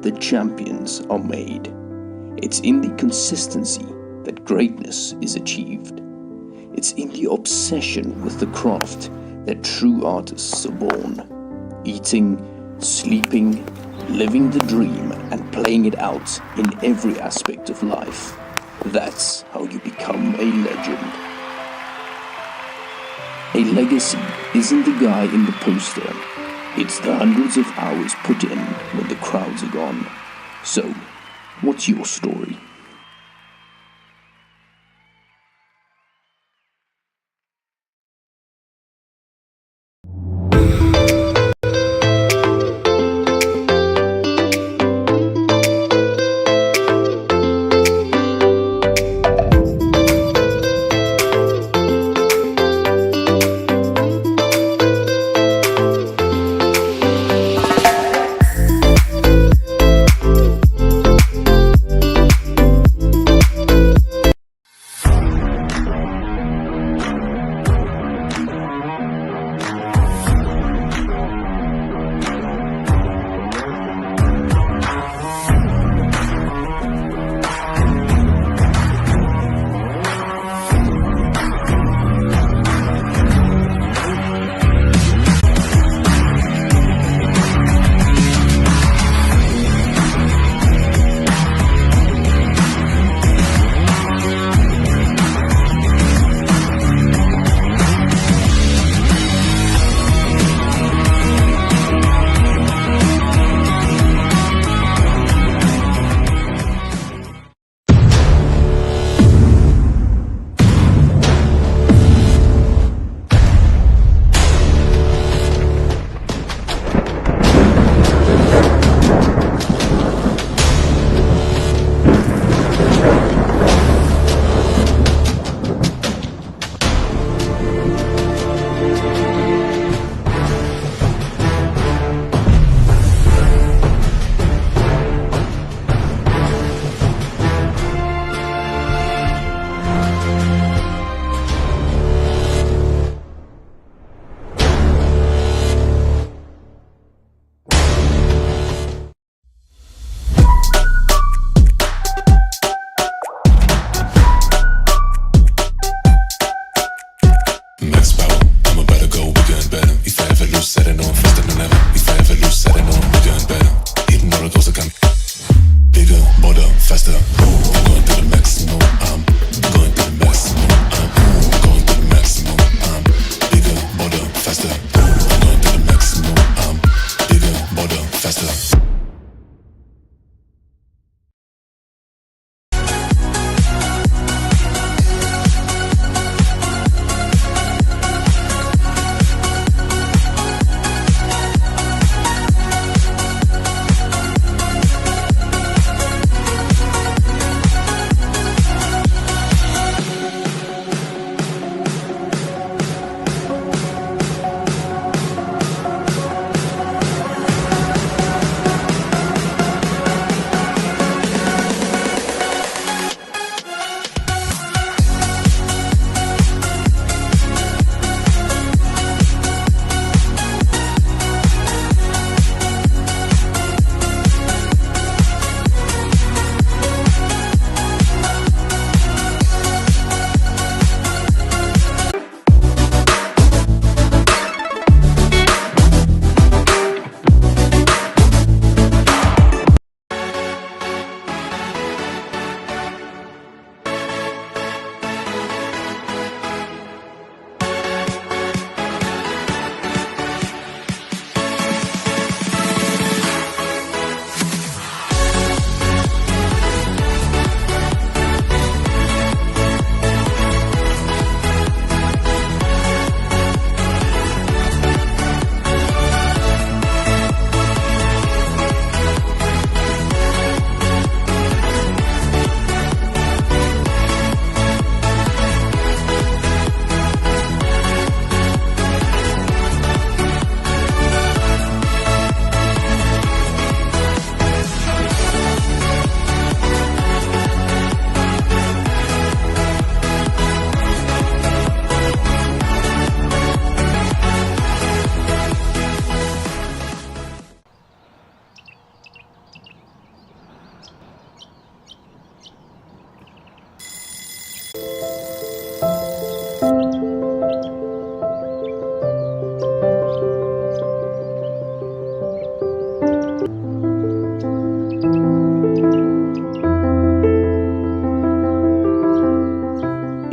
that champions are made. It's in the consistency that greatness is achieved. It's in the obsession with the craft that true artists are born. Eating, sleeping, living the dream and playing it out in every aspect of life. That's how you become a legend. A legacy isn't the guy in the poster. It's the hundreds of hours put in when the crowds are gone. So, what's your story?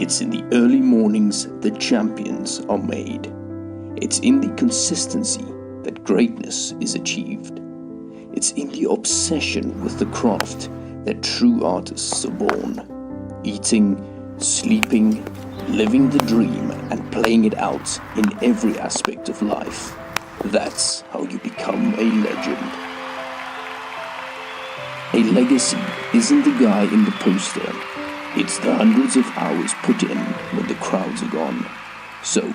It's in the early mornings that champions are made. It's in the consistency that greatness is achieved. It's in the obsession with the craft that true artists are born. Eating, sleeping, living the dream and playing it out in every aspect of life. That's how you become a legend. A legacy isn't the guy in the poster. It's the hundreds of hours put in when the crowds are gone. So,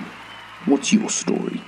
what's your story?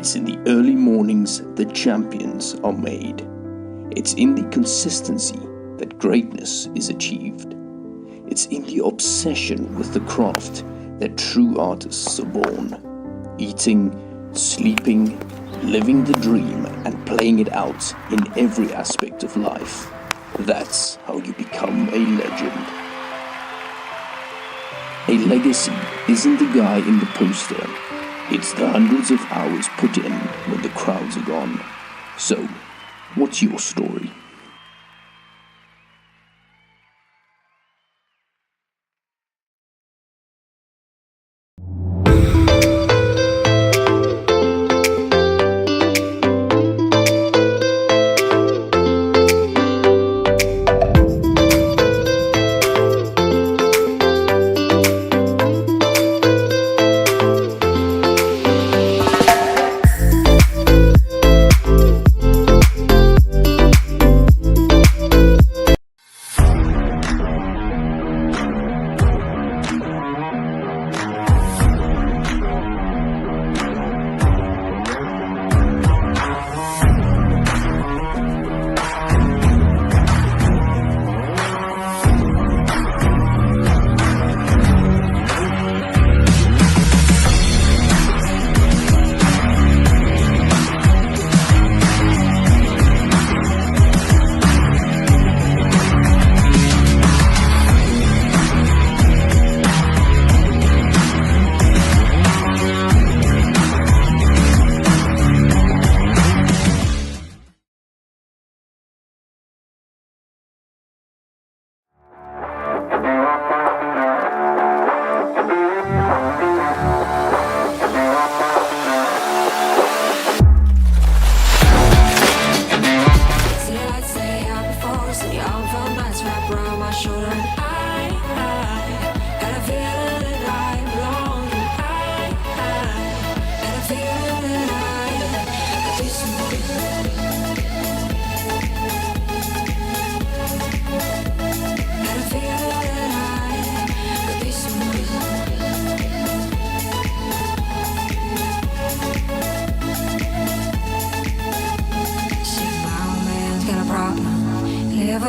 It's in the early mornings that champions are made. It's in the consistency that greatness is achieved. It's in the obsession with the craft that true artists are born. Eating, sleeping, living the dream and playing it out in every aspect of life. That's how you become a legend. A legacy isn't the guy in the poster. It's the hundreds of hours put in when the crowds are gone. So, what's your story?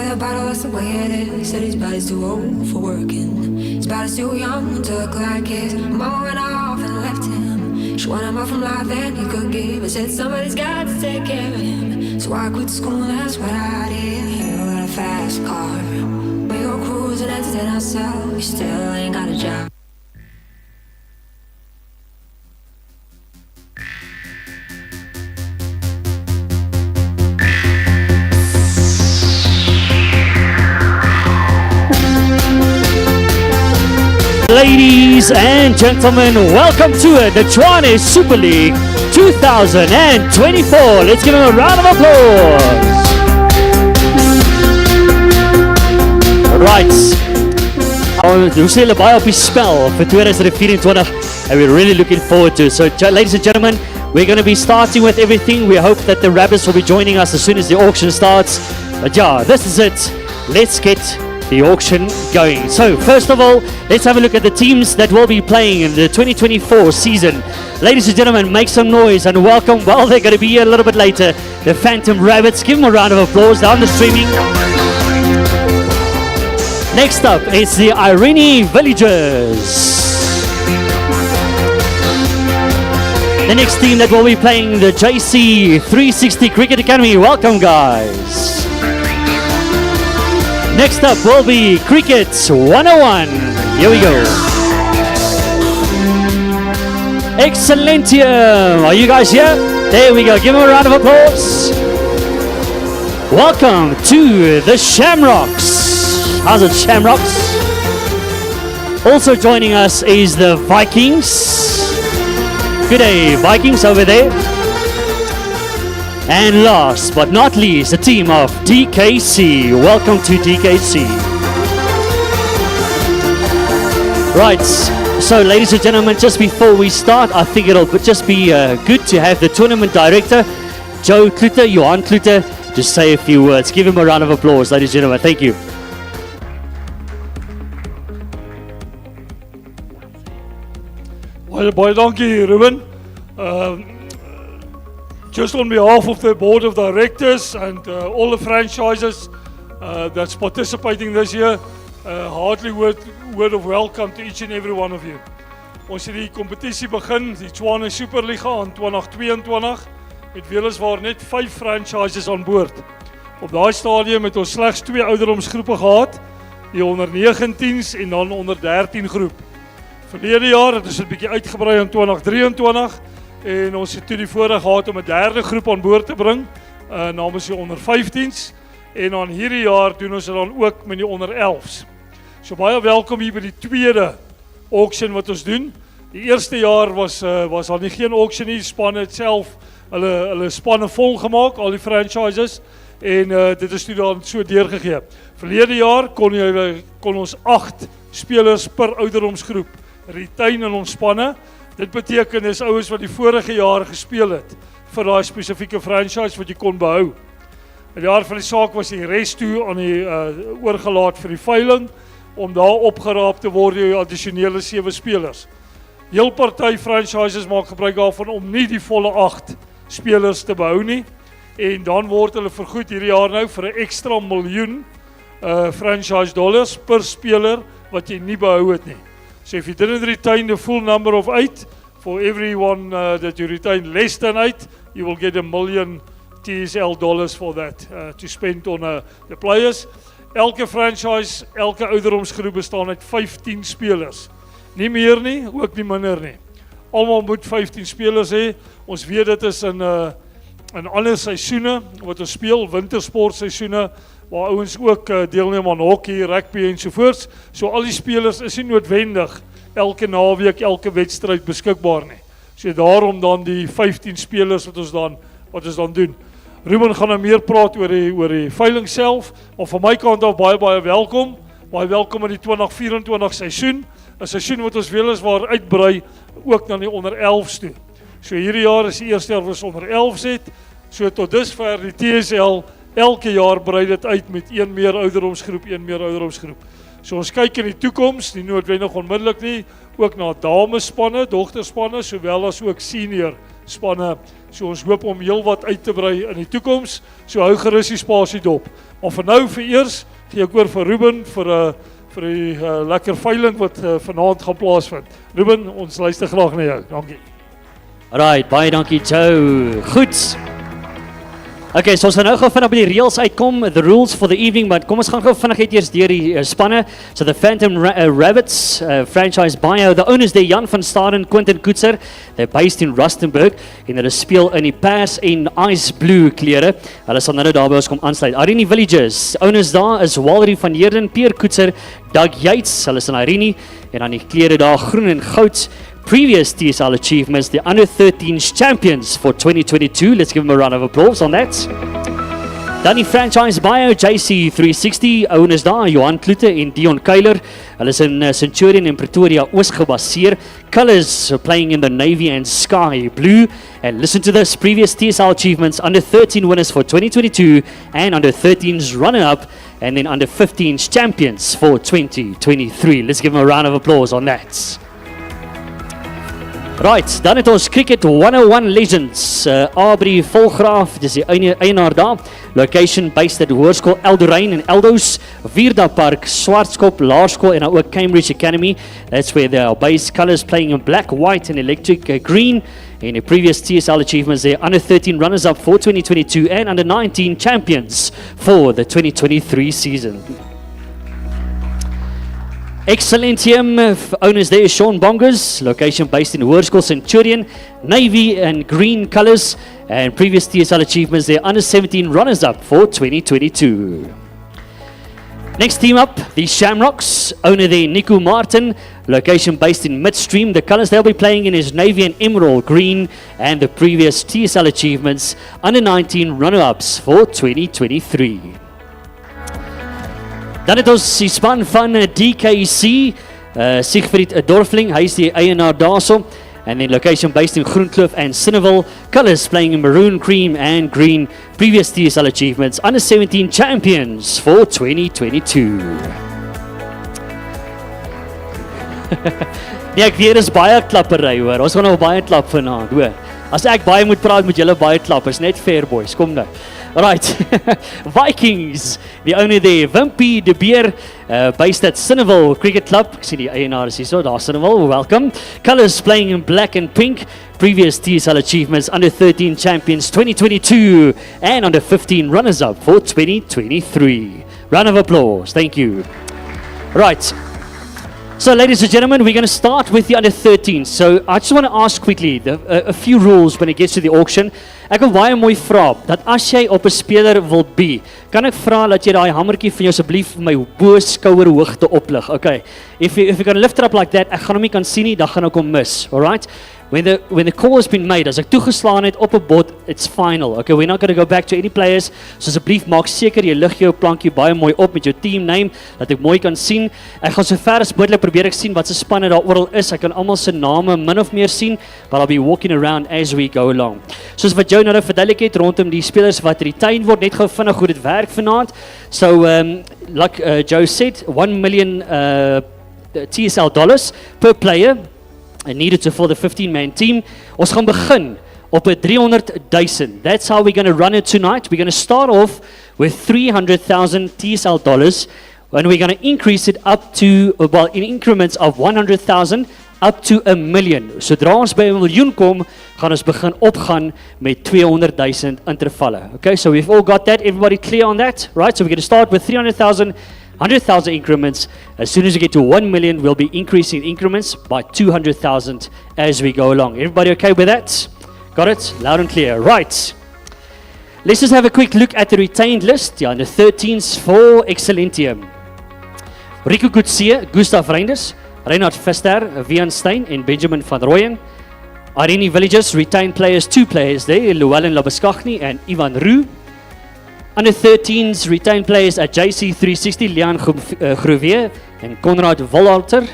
The bottle, that's the way it is. Said his body's too old for working. His body's too young to look like his. Mama went off and left him. She wanted more from life than he could give. I said somebody's got to take care of him. So I quit school and that's what I did. You got a fast car. We go cruise and entertain ourselves. We still ain't got a job. Ladies and gentlemen, welcome to the Tshwane Super League 2024. Let's give them a round of applause. Right. Ons sê baie op die spel vir 2024 and we're really looking forward to it. So ladies and gentlemen, we're going to be starting with everything. We hope that the rabbits will be joining us as soon as the auction starts. But yeah, this is it. Let's get the auction going. So first of all, let's have a look at the teams that will be playing in the 2024 season. Ladies and gentlemen, make some noise and welcome, well, they're going to be here a little bit later, the Phantom Rabbits. Give them a round of applause down the streaming. Next up is the Irene Villagers. The next team that will be playing, the JC 360 Cricket Academy. Welcome, guys. Next up will be Cricket 101. Here we go. Excellentium. Are you guys here? There we go. Give them a round of applause. Welcome to the Shamrocks. How's it, Shamrocks? Also joining us is the Vikings. Good day, Vikings over there. And last but not least, the team of DKC. Welcome to DKC. Right, so ladies and gentlemen, just before we start, I think it'll just be good to have the tournament director, Joe Kluter, Johan Kluter, to say a few words. Give him a round of applause, ladies and gentlemen. Thank you. Baie dankie, Ruben. Just on behalf of the board of directors and all the franchises that's participating this year, heartily word of welcome to each and every one of you. Ons het die kompetisie begin, die Tshwane Superliga in 2022, met weliswaar net 5 franchises aan boord. Op daai stadium het ons slegs 2 ouderdomsgroepe gehad, die onder 19s en dan onder 13 groep. Verlede jaar het ons het 'n bietjie uitgebrei in 2023 en ons het toe die voorreg gehad om 'n derde groep aan boord te bring, namens die onder 15s, en dan hierdie jaar doen ons dit dan ook met die onder 11s. So baie welkom hier by die tweede auction wat ons doen. Die eerste jaar was daar nie geen auction nie, spanne het self hulle spanne volgemaak, al die franchises, en dit is toe dan so deurgegee. Verlede jaar kon ons 8 spelers per ouderdomsgroep retain in ons spanne. Dit beteken is ouens wat die vorige jaar gespeel het vir daai spesifieke franchise wat jy kon behou. In die jaar van die saak was die res toe aan die oorgelaat vir die veiling, om daar opgeraap te word die addisionele 7 spelers. Heel party franchises maak gebruik daarvan om nie die volle 8 spelers te behou nie, en dan word hulle vergoed hierdie jaar nou vir 'n ekstra $1 miljoen franchise dollars per speler wat jy nie behou het nie. So if you didn't retain the full number of 8, for everyone that you retain less than 8, you will get $1 million TSL dollars for that to spend on the players. Elke franchise, elke ouderdomsgroep bestaan uit 15 spelers. Nie meer nie, ook nie minder nie. Almal moet 15 spelers hê. Ons weet dit is in ander seisoene wat ons speel, wintersportseisoene, waar ouens ook deelneem aan hockey, rugby ensovoorts. So al die spelers is nie noodwendig elke naweek, elke wedstryd beskikbaar nie. So daarom dan die 15 spelers wat ons dan doen. Ruben gaan nou meer praat oor die veiling self, maar van my kant af baie welkom. Baie welkom in die 2024 seisoen. 'n Seisoen wat ons weliswaar uitbrei ook na die onder 11s toe. So hierdie jaar is die eerste jaar wat ons onder 11s het. So tot dusver die TSL elke jaar brei dit uit met een meer ouderdomsgroep. So ons kyk in die toekoms, nie noodwendig onmiddellik nie, ook na damespanne, dogterspanne, sowel as ook senior spanne. So ons hoop om heel wat uit te brei in die toekoms. So hou gerus die spasie dop. Maar vir nou eers gee ek oor vir Ruben vir die lekker veiling wat vanaand gaan plaasvind. Ruben, ons luister graag na jou. Dankie. Alright, baie dankie Joe. Goed. Okay, so ons gaan nou gou vinnig by die reels uitkom, the rules for the evening, maar kom ons gaan gou vinnig eers deur die spanne. So the Phantom Rabbits franchise bio, the owners there, Jan van Staden, Quentin Koetser, they're based in Rustenburg, en hulle speel in die pers en ice blue klere. Hulle sal nou daar by ons kom aansluit. Irene Villages, owners daar is Walrie van Heerden, Pierre Koetser, Doug Yates, hulle is in Irene, en dan die klere daar groen en goud. Previous TSL achievements, the under 13s champions for 2022. Let's give them a round of applause on that. Dan die franchise bio, JC360, owners daar, Johan Klute en Dion Keiler. Hulle is in Centurion en Pretoria Oos gebaseer. Colors playing in the navy and sky blue. And listen to this, previous TSL achievements, under 13 winners for 2022 and under 13s runner-up, and then under 15s champions for 2023. Let's give them a round of applause on that. Right, dan het ons Cricket 101 Legends, Aubrey Volgraaf, dis die eienaar daar, location based at Hoërskool Eldorein in Eldos, Vierda Park, Swartskop, Laerskool en ook Cambridge Academy. That's where they are based. Colors playing in black, white and electric green. In the previous TSL achievements, they're under 13 runners-up for 2022 and under 19 champions for the 2023 season. Excellentium owners there, Sean Bongers, location based in Hoërskool Centurion, navy and green colors, and previous TSL achievements, they're under 17 runners-up for 2022. Next team up, the Shamrocks, owner there, Nico Martin, location based in Midstream. The colors they'll be playing in is navy and emerald green, and the previous TSL achievements, under 19 runner-ups for 2023. Dan het ons die span van DKC, Siegfried Dorfling, hy is die eienaar daarso, and then location based in Groenkloof and Sinneville, colors playing in maroon, cream and green, previous TSL achievements, under 17 champions for 2022. Nee, ek weet is baie klappery hoor, ons gaan nou baie klap vanaand hoor. As ek baie moet praat, moet julle baie klap. Is net fair, boys. Kom nou. Right. Vikings, the owner there, Wimpy de Beer, based at Cinneville Cricket Club. Ek sien die eienaar is hier so, daar Cinneville, welcome. Colours playing in black and pink. Previous TSL achievements, under 13 champions 2022 and under 15 runners-up for 2023. Round of applause, thank you. Right. So, ladies and gentlemen, we're going to start with the under 13. So, I just want to ask quickly a few rules when it gets to the auction. Ek wil baie mooi vra dat as jy op 'n speler wil be, kan ek vra dat jy daai hamertjie van jou asseblief my bo skouer hoogte oplig. Okay. If you can lift it up like that, ek gaan hom nie kan sien nie, dan gaan ek hom mis. All right? When the call has been made, as ek toegeslaan het op 'n bot, it's final. Okay, we're not going to go back to any players. So asseblief maak seker jy lig jou plankie baie mooi op met jou team name dat ek mooi kan sien. Ek gaan so ver as moontlik probeer ek sien wat se spanne daar oral is. Ek kan almal se name min of meer sien, but I'll be walking around as we go along. Soos wat Joe nou verduidelik het rondom die spelers wat retain word, net gou vinnig hoe dit werk vanaand. So like Joe said, 1 million TSL dollars per player and needed to fill the 15-man team. Ons gaan begin op 'n 300,000. That's how we're going to run it tonight. We're going to start off with 300,000 TSL dollars, and we're going to increase it up to, well, in increments of 100,000 up to 1 million. Sodra ons by 1 miljoen kom, gaan ons begin opgaan met 200,000 intervalle. Okay, so we've all got that. Everybody clear on that? Right, so we're going to start with 300,000, 100,000 increments. As soon as we get to 1 million, we'll be increasing increments by 200,000 as we go along. Everybody okay with that? Got it? Loud and clear. Right. Let's just have a quick look at the retained list. The under 13s for Excellentium. Rico Gutsie, Gustav Reinders, Reinhard Vester, Vian Stein and Benjamin van Rooyen. Irene Villages retained players, 2 players there, Llewellyn Labuskaghni and Ivan Roux. Under 13s retained players at JC360, Leon Groevier and Konrad Volhalter.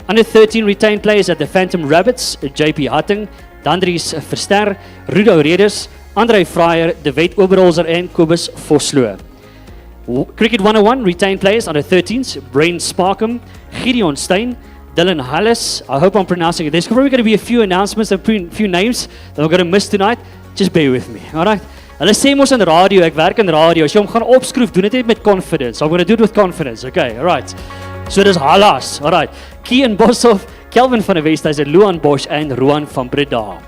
Under 13 retained players at the Phantom Rabbits, JP Hatting, Dandries Verster, Rudo Reders, Andre Fryer, De Wet Oberholzer and Kobus Vosloo. Cricket 101 retained players under 13s, Brain Sparkham, Gideon Stein, Dylan Hallis. I hope I'm pronouncing it. There's probably going to be a few announcements and a few names that we're going to miss tonight. Just bear with me, alright? Hulle sê mos in radio, ek werk in radio, as jy hom gaan opskroef, doen dit net met confidence. I'm going to do it with confidence, okay, alright. So dis Hallas, alright. Kian Boshoff, Kelvin van der Westhuizen, Luan Bosch and Ruan van Breda.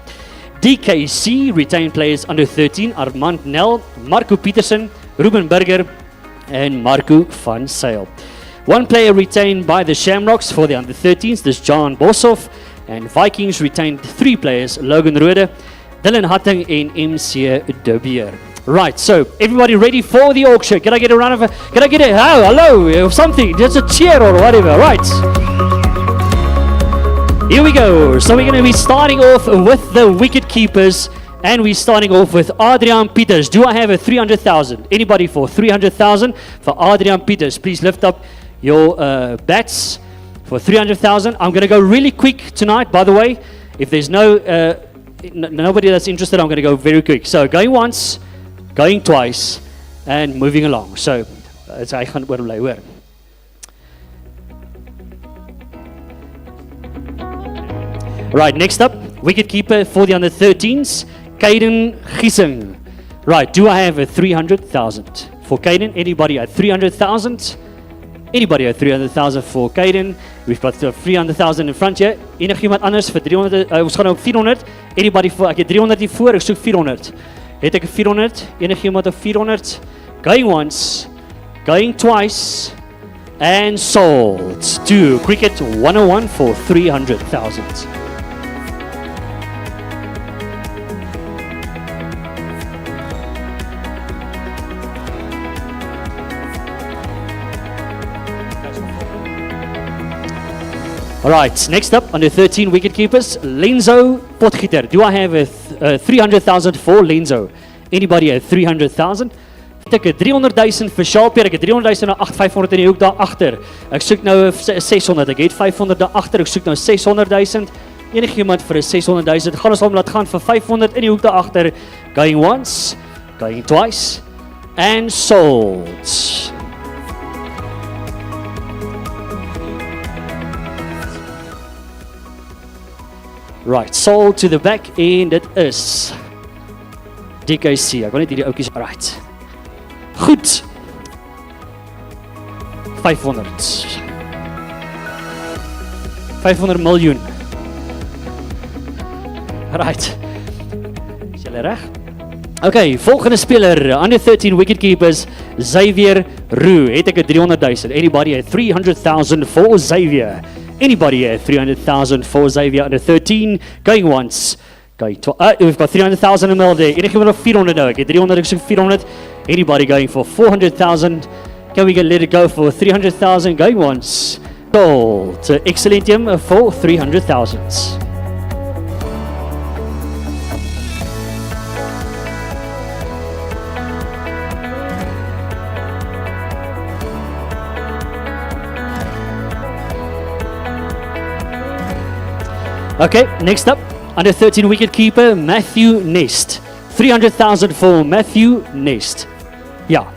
DKC retained players under 13, Armand Nel, Marco Petersen, Ruben Burger and Marco van Sail. 1 player retained by the Shamrocks for the under 13s, this John Boshoff, and Vikings retained 3 players, Logan Rode, Dylan Hatting and MC De Beer. Right, so everybody ready for the auction? Can I get a round of can I get a hello, something, just a cheer or whatever, right? Here we go. So we're going to be starting off with the wicket keepers, and we're starting off with Adrian Peters. Do I have a 300,000? Anybody for 300,000 for Adrian Peters? Please lift up your bats for 300,000. I'm going to go really quick tonight, by the way. If there's nobody that's interested, I'm going to go very quick. So going once, going twice, and moving along. So it's I gaan oorbly hoor. Right, next up, wicketkeeper for the under 13s, Caden Giesing. Right, do I have a 300,000 for Caden? Anybody at 300,000? Anybody at 300,000 for Caden? We've got 300,000 in front here. Enigiemand anders vir 300? Ons gaan op 400. Anybody for? Ek het 300 hier voor, ek soek 400. Het ek 400? Enigiemand op 400? Going once, going twice, and sold to Cricket 101 for 300,000. Alright, next up, under 13 wicket keepers, Lenzo Potgieter. Do I have a 300,000 for Lenzo? Anybody at 300,000? Ek het 300,000 vir Shalpeer, ek het 300,000 na 8500 in die hoek daar agter. Ek soek nou 600, ek het 500 daar agter, ek soek nou 600,000. Enigiemand vir 600,000, gaan ons hom laat gaan vir 500 in die hoek daar agter. Going once, going twice, and sold. Right, sold to the back en dit is DKC. Ek wil net hierdie ouetjies. Right. Goed. 500. 500 miljoen. Right. Is julle reg? Okay, volgende speler, under 13 wicketkeepers, Xavier Roux. Het ek 300,000. Anybody at 300,000 for Xavier? Anybody at 300,000 for Xavier under 13? Going once. Going twice. We've got 300,000 in the middle there. Enige nog 400 nou. Ek het 300, ek soek 400. Anybody going for 400,000? Can we let it go for 300,000? Going once. Goal to Excellentium for 300,000. Okay, next up, under 13 wicketkeeper, Matthew Nest. 300,000 for Matthew Nest. Yeah.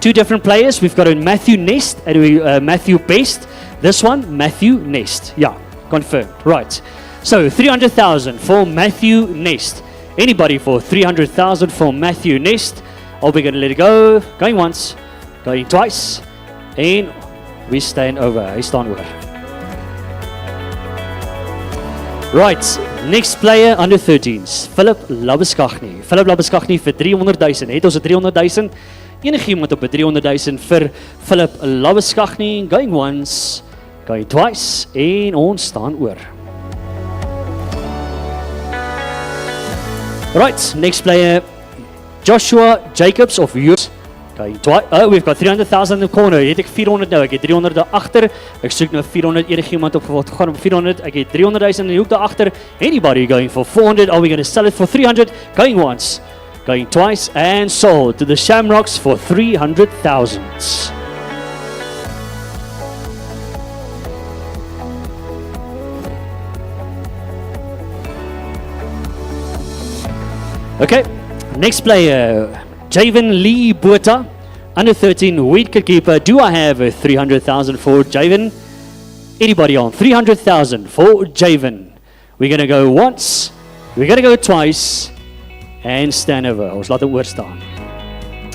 Two different players. We've got a Matthew Nest and Matthew Best. This one, Matthew Nest. Yeah, confirmed. Right. So 300,000 for Matthew Nest. Anybody for 300,000 for Matthew Nest? Are we going to let it go? Going once, going twice, and we stand over. Hy staan oor. Right, next player under 13s, Philip Labuschagne. Philip Labuschagne vir 300,000. Het ons 300,000? Enige iemand op 300,000 vir Philip Labuschagne. Going once, going twice, en ons staan oor. Right, next player, Joshua Jacobs of US. Going twice. Oh, we've got 300,000 in the corner. Het ek 400 nou. Ek het 300 daar agter. Ek soek nou 400. Enige iemand op wat gaan op 400. Ek het 300,000 in die hoek daar agter. Anybody going for 400? Are we going to sell it for 300? Going once, going twice, and sold to the Shamrocks for 300,000. Okay, next player, Javen Lee Botha, under 13 wicketkeeper. Do I have a 300,000 for Javen? Anybody on 300,000 for Javen? We're going to go once, we're going to go twice, and stand over. Ons laat hom oor staan.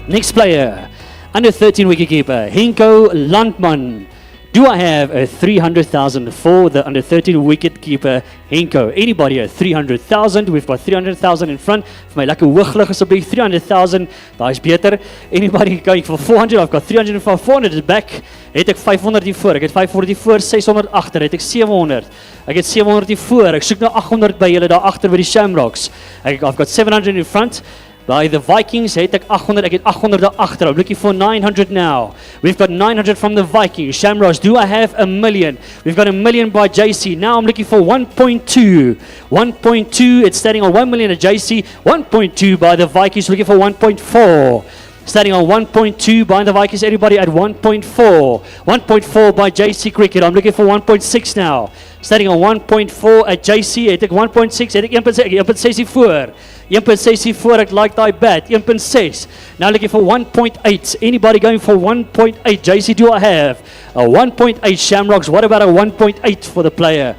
Next player, under 13 wicketkeeper, Henko Landman. Do I have a 300,000 for the under 13 wicketkeeper, Henko? Anybody at 300,000? We've got 300,000 in front. Vir my lekker hooglig asseblief, 300,000. Daai is beter. Anybody going for 400? I've got 300 and 400 is back. Het ek 500 hier voor. Ek het 500 hier voor, 600 agter. Het ek 700. Ek het 700 hier voor. Ek soek nou 800 by julle daar agter by die Shamrocks. I've got 700 in front. By the Vikings het ek 800, ek het 800 daar agter. I'm looking for 900 now. We've got 900 from the Vikings. Shamrocks, do I have a million? We've got a million by JC. Now I'm looking for 1.2. 1.2, it's standing on 1 million at JC. 1.2 by the Vikings, looking for 1.4. Standing on 1.2 by the Vikings. Everybody at 1.4. 1.4 by JC Cricket. I'm looking for 1.6 now. Standing on 1.4 at JC. Het ek 1.6, het ek 1.6 hier voor. 1.6 hier voor, ek like die bat. 1.6. Now looking for 1.8. Anybody going for 1.8? JC, do I have a 1.8 Shamrocks? What about a 1.8 for the player?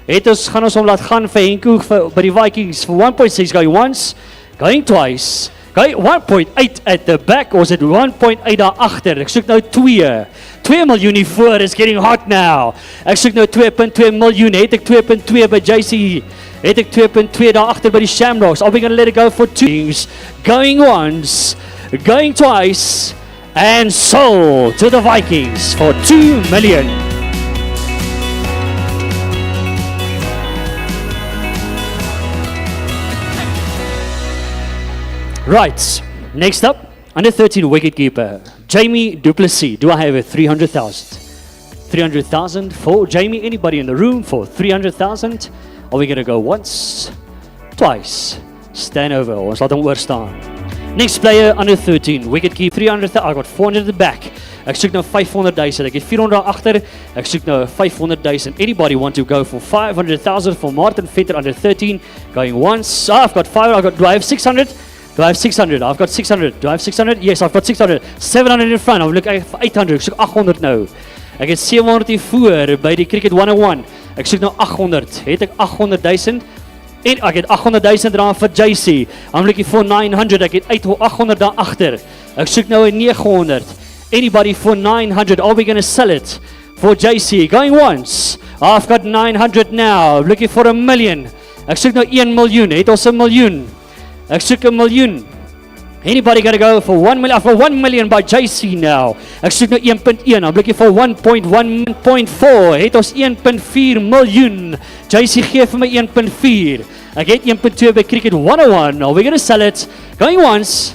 Gaan ons hom laat gaan vir Henko by die Vikings for 1.6. Going once, going twice. Going 1.8 at the back, or is it 1.8 daar agter? Ek soek nou 2. 2 miljoen hier voor is getting hot now. Ek soek nou 2.2 miljoen. Het ek 2.2 by JC? Het ek 2.2 daar agter by die Shamrocks? Are we going to let it go for 2? Going once, going twice, and sold to the Vikings for 2 million. Right, next up, under 13 wicketkeeper, Jamie Duplessis. Do I have a 300,000? 300,000 for Jamie. Anybody in the room for 300,000? Are we going to go once, twice, stand over? Ons laat hom oor staan. Next player, under 13, wicketkeeper, 300,000. I got 400 at the back. Ek soek nou 500,000. Ek het 400 agter. Ek soek nou 500,000. Anybody want to go for 500,000 for Martin Vetter under 13? Going once. I've got 500. Do I have 600? Do I have 600? I've got 600. Do I have 600? Yes, I've got 600. 700 in front. I'm looking for 800. Ek soek 800 nou. Ek het 700 hier voor by die Cricket 101. Ek soek nou 800. Het ek 800,000? En ek het 800,000 rand vir JC. I'm looking for 900. Ek het 800 daar agter. Ek soek nou 'n 900. Anybody for 900? Are we going to sell it for JC? Going once. I've got 900 now. Looking for 1 million. Ek soek nou 1 miljoen. Het ons 1 miljoen? Ek soek 1 miljoen. Anybody going to go for 1 million? I've got 1 million by JC now. Ek soek nou 1.1. I'm looking for 1.1.4. Het ons 1.4 miljoen. JC gee vir my 1.4. Ek het 1.2 by Cricket 101. Are we going to sell it? Going once.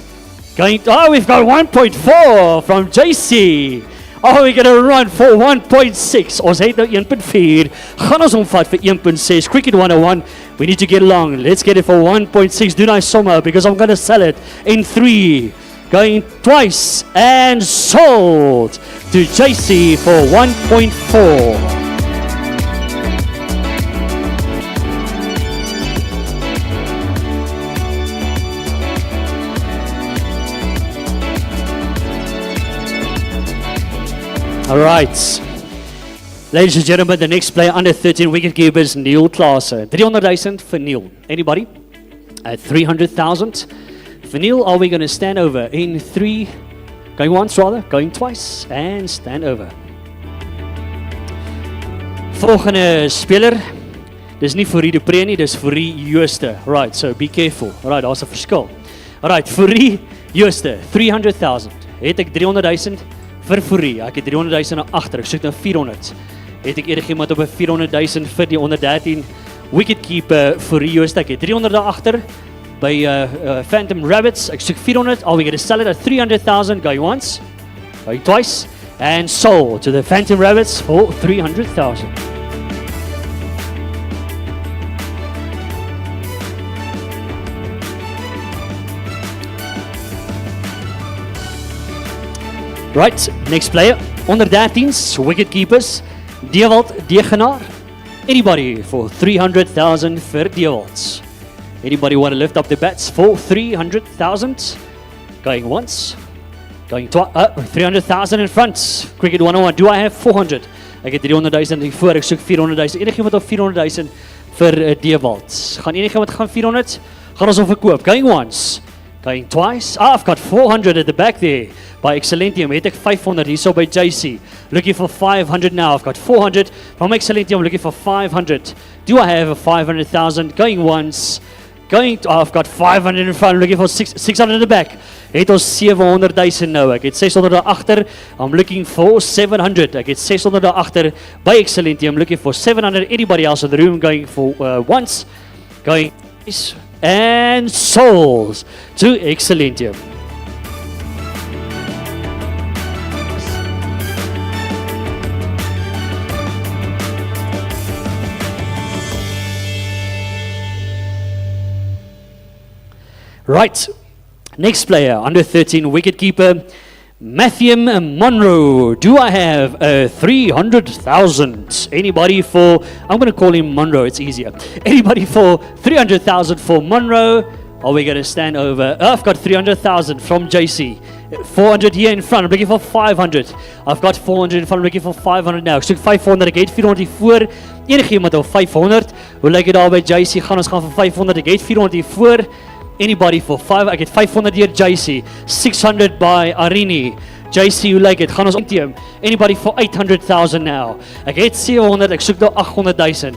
We've got 1.4 from JC. Oh, we're going to run for 1.6. Ons het nou 1.4. Gaan ons omvat vir 1.6. Cricket 101. We need to get along. Let's get it for 1.6. Do nice summer because I'm going to sell it in 3. Going twice and sold to JC for 1.4. All right. Ladies and gentlemen, the next player under 13 wicketkeepers, Neil Klaassen. 300,000 for Neil. Anybody? At 300,000 for Neil. Are we going to stand over in 3? Going once rather, going twice, and stand over. Volgende speler. Dis nie Fourie du Preez nie, dis Fourie Jooste. Right, so be careful. Right, daar's 'n verskil. Right, Fourie Jooste, 300,000. Het ek 300,000 vir Fourie. Ek het 300,000 na agter. Ek soek nou 400. Het ek enigiemand op 'n 400,000 vir die onder 13 wicketkeeper Fourie Jooste. Ek het 300 daar agter by Phantom Rabbits. Ek soek 400. Are we going to sell it at 300,000? Going once, going twice, and sold to the Phantom Rabbits for 300,000. Right, next player, onder 13's, wicketkeepers, Dewald Degenaar. Anybody for 300,000 for Dewald? Anybody want to lift up the bats for 300,000? Going once, going twice, 300,000 in front. Cricket 101, do I have 400? Ek het 300,000 hier voor, ek soek 400,000. Enigiemand op 400,000 vir Dewald? Gaan enigiemand gaan 400? Gaan ons hom verkoop? Going once, going twice. I've got 400 at the back there. By Excellentium, het ek 500 hierso by JC. Looking for 500 now. I've got 400 from Excellentium, looking for 500. Do I have a 500,000? Going once. I've got 500 in front, looking for 600 at the back. Het ons 700,000 nou. Ek het 600 daar agter. I'm looking for 700. Ek het 600 daar agter by Excellentium, looking for 700. Anybody else in the room going for once? Going twice and sold to Excellentium. Right, next player, under 13 wicketkeeper, Matthew Monroe. Do I have 300,000? Anybody for, I'm going to call him Monroe, it's easier. Anybody for 300,000 for Monroe? Are we going to stand over? I've got 300,000 from JC. 400 here in front, I'm looking for 500. I've got 400 in front, I'm looking for 500 now. Ek soek 500, ek het 400 hier voor. Enige iemand op 500. Hoe lyk dit daar by JC? Gaan ons gaan vir 500, ek het 400 hier voor. Anybody for 5? I get 500 here, JC. 600 by Arini. JC, hoe lyk dit? Gaan ons omteem. Anybody for 800,000 now? Ek het 700, ek soek nou 800,000.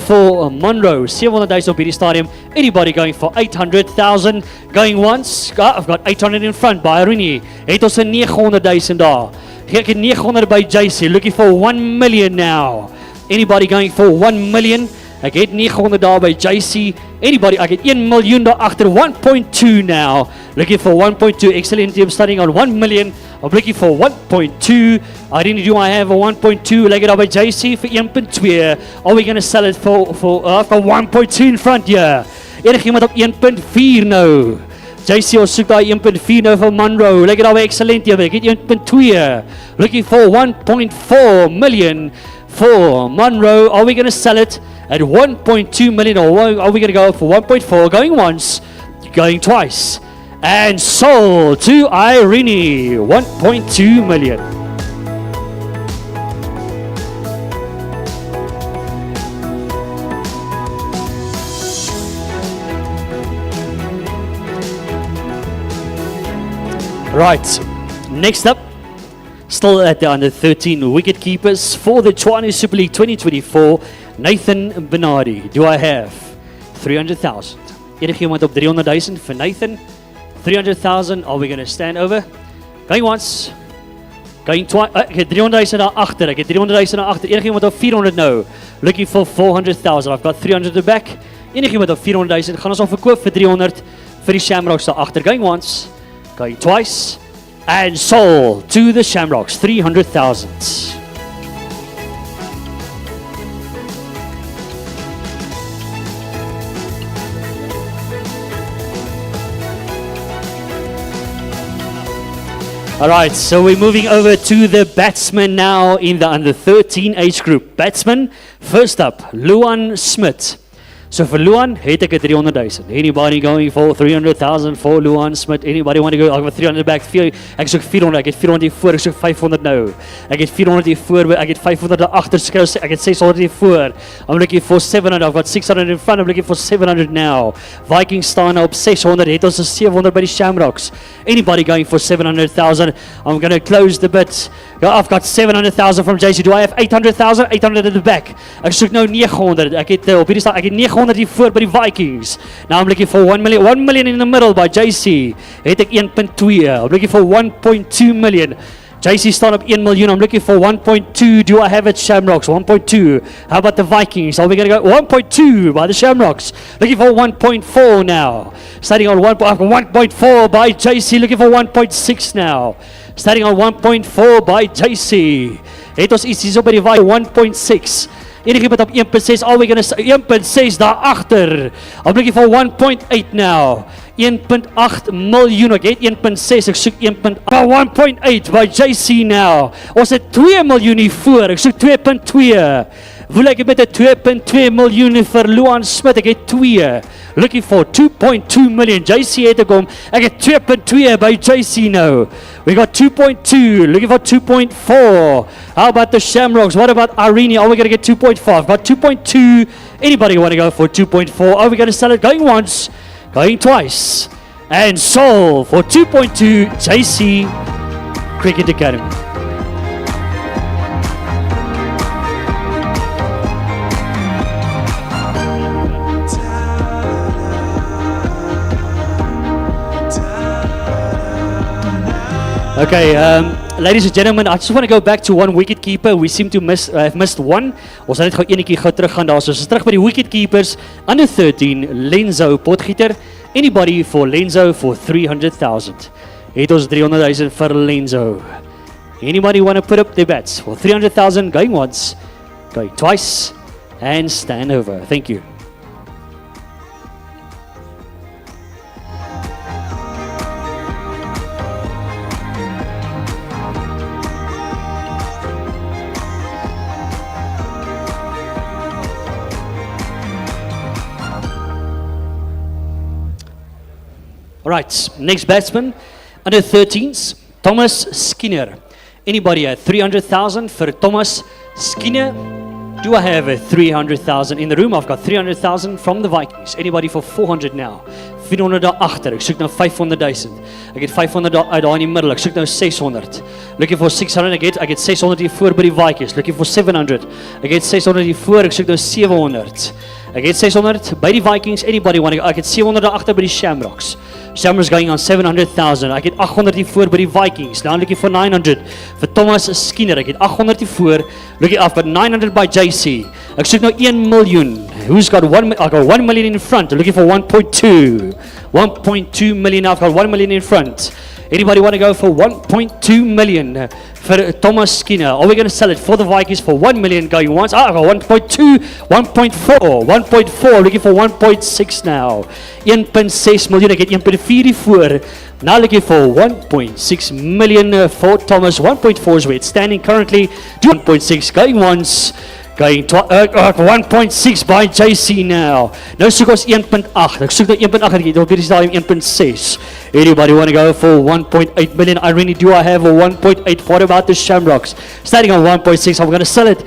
For Monroe, 700,000 op hierdie stadium. Anybody going for 800,000? Going once? I've got 800 in front by Arini. Het ons 900,000 daar. Ek het 900 by JC. Looking for 1 million now. Anybody going for 1 million? Ek het 900 daar by JC. Anybody, ek het 1 miljoen daar agter. 1.2 now. Looking for 1.2. Excellent team starting on 1 million. I'm looking for 1.2. I didn't do I have a 1.2. Like it daar by JC for 1.2. Are we going to sell it for I've got 1.2 in front here. Enig iemand op 1.4 nou. JC ons soek daar 1.4 nou vir Monroe. Like it daar by Excellent team. Ek het 1.2. Looking for 1.4 million for Monroe. Are we going to sell it at 1.2 million, or are we going to go for 1.4? Going once, going twice, and sold to Irene, 1.2 million. Right, next up, still at the under 13 wicket keepers for the Tshwane Super League 2024, Nathan Benardi. Do I have 300,000? Enigiemand op 300,000 for Nathan? 300,000, are we going to stand over? Going once, going twice. Ek het 300,000 daar agter. Ek het 300,000 daar agter. Enigiemand op 400 nou. Looking for 400,000. I've got 300 at the back. Enigiemand op 400,000. Gaan ons al verkoop vir 300 vir die Shamrocks daar agter. Going once, going twice. And sold to the Shamrocks, 300,000. Alright, so we're moving over to the batsmen now in the under 13 age group. Batsman, first up, Luan Smith. So for Luan, het ek 300,000. Anybody going for 300,000 for Luan Smith? Anybody want to go? I've got 300 back. Ek soek 400. Ek het 400 hier voor. Ek soek 500 nou. Ek het 400 hier voor. Ek het 500 daar agter. Ek het 600 hier voor. I'm looking for 700. I've got 600 in front. I'm looking for 700 now. Vikings staan nou op 600. Het ons 700 by die Shamrocks. Anybody going for 700,000? I'm going to close the bit. I've got 700,000 from JC. Do I have 800,000? 800 at the back. Ek soek nou 900. Ek het op hierdie staan. Ek het 900 hier voor by die Vikings. Now I'm looking for 1 million. 1 million in the middle by JC. Het ek 1.2. I'm looking for 1.2 million. JC staan op 1 miljoen. I'm looking for 1.2. Do I have it, Shamrocks? 1.2. How about the Vikings? Are we going to go 1.2 by the Shamrocks? Looking for 1.4 now. Starting on 1.4 by JC. Looking for 1.6 now. Starting on 1.4 by JC. Het ons iets hier so by die Vikings. 1.6. Enigiemand op 1.6. Are we going to say 1.6 daar agter? I'm looking for 1.8 now. 1.8 miljoen. Ek het 1.6. Ek soek 1.8. 1.8 by JC now. Ons het 2 miljoen hier voor. Ek soek 2.2. Voel ek met 'n 2.2 miljoen vir Luan Smith. Ek het 2. Looking for 2.2 million. JC het gekom. Ek het 2.2 by JC nou. We got 2.2. Looking for 2.4. How about the Shamrocks? What about Irene? Are we going to get 2.5? Got 2.2. Anybody want to go for 2.4? Are we going to sell it? Going once, going twice. And sold for 2.2 JC Cricket Academy. Okay, ladies and gentlemen, I just want to go back to one wicket keeper. We seem to have missed one. Ons gaan net gou enetjie gou terug gaan daar. So ons is terug by die wicket keepers. Under 13, Lenzo Potgieter. Anybody for Lenzo for 300,000? Het ons 300,000 vir Lenzo. Anybody want to put up their bets for 300,000? Going once, going twice, and stand over. Thank you. Right, next batsman, under 13s, Thomas Skinner. Anybody at 300,000 for Thomas Skinner? Do I have a 300,000 in the room? I've got 300,000 from the Vikings. Anybody for 400 now? 400 daar agter. Ek soek nou 500,000. Ek het 500 daar in die middel. Ek soek nou 600. Looking for 600. Ek het 600 hier voor by die Vikings. Looking for 700. Ek het 600 hier voor. Ek soek nou 700. Ek het 600 by die Vikings. Anybody want to go? Ek het 700 daar agter by die Shamrocks. Shamrocks going on 700,000. Ek het 800 hier voor by die Vikings. Now looking for 900 vir Thomas Skinner. Ek het 800 hier voor. Looking up at 900 by JC. Ek soek nou 1 miljoen. Who's got 1? I got 1 million in front. Looking for 1.2. 1.2 million. I've got 1 million in front. Anybody want to go for 1.2 million for Thomas Skinner? Are we going to sell it for the Vikings for 1 million going once? I got 1.2, 1.4, 1.4, looking for 1.6 now. 1.6 million, ek het 1.4 hier voor. Now looking for 1.6 million for Thomas. 1.4 is where it's standing currently. 1.6 going once. Going 1.6 by JC now. Nou soek ons 1.8. Ek soek nou 1.8 en ek het op hierdie stadium 1.6. Anybody want to go for 1.8 million? Irene, do I have a 1.8? What about the Shamrocks? Starting on 1.6. I'm going to sell it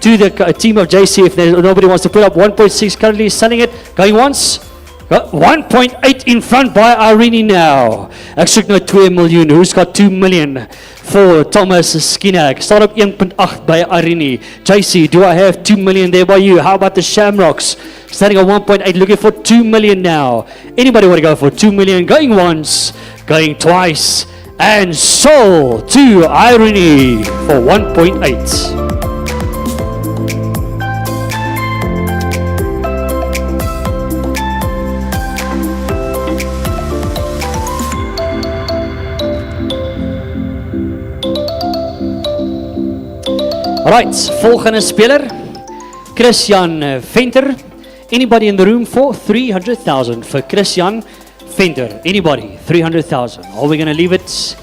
to the team of JC if nobody wants to put up 1.6. Currently selling it. Going once, Got 1.8 in front by Irene now. Ek soek nou 2 miljoen. Who's got 2 million for Thomas Skinner? Ek staan op 1.8 by Irene. JC, do I have 2 million there by you? How about the Shamrocks? Standing at 1.8, looking for 2 million now. Anybody want to go for 2 million? Going once, going twice, and sold to Irene for 1.8. Alright, volgende speler, Christian Venter. Anybody in the room for 300,000 for Christian Venter? Anybody? 300,000. Are we going to leave it?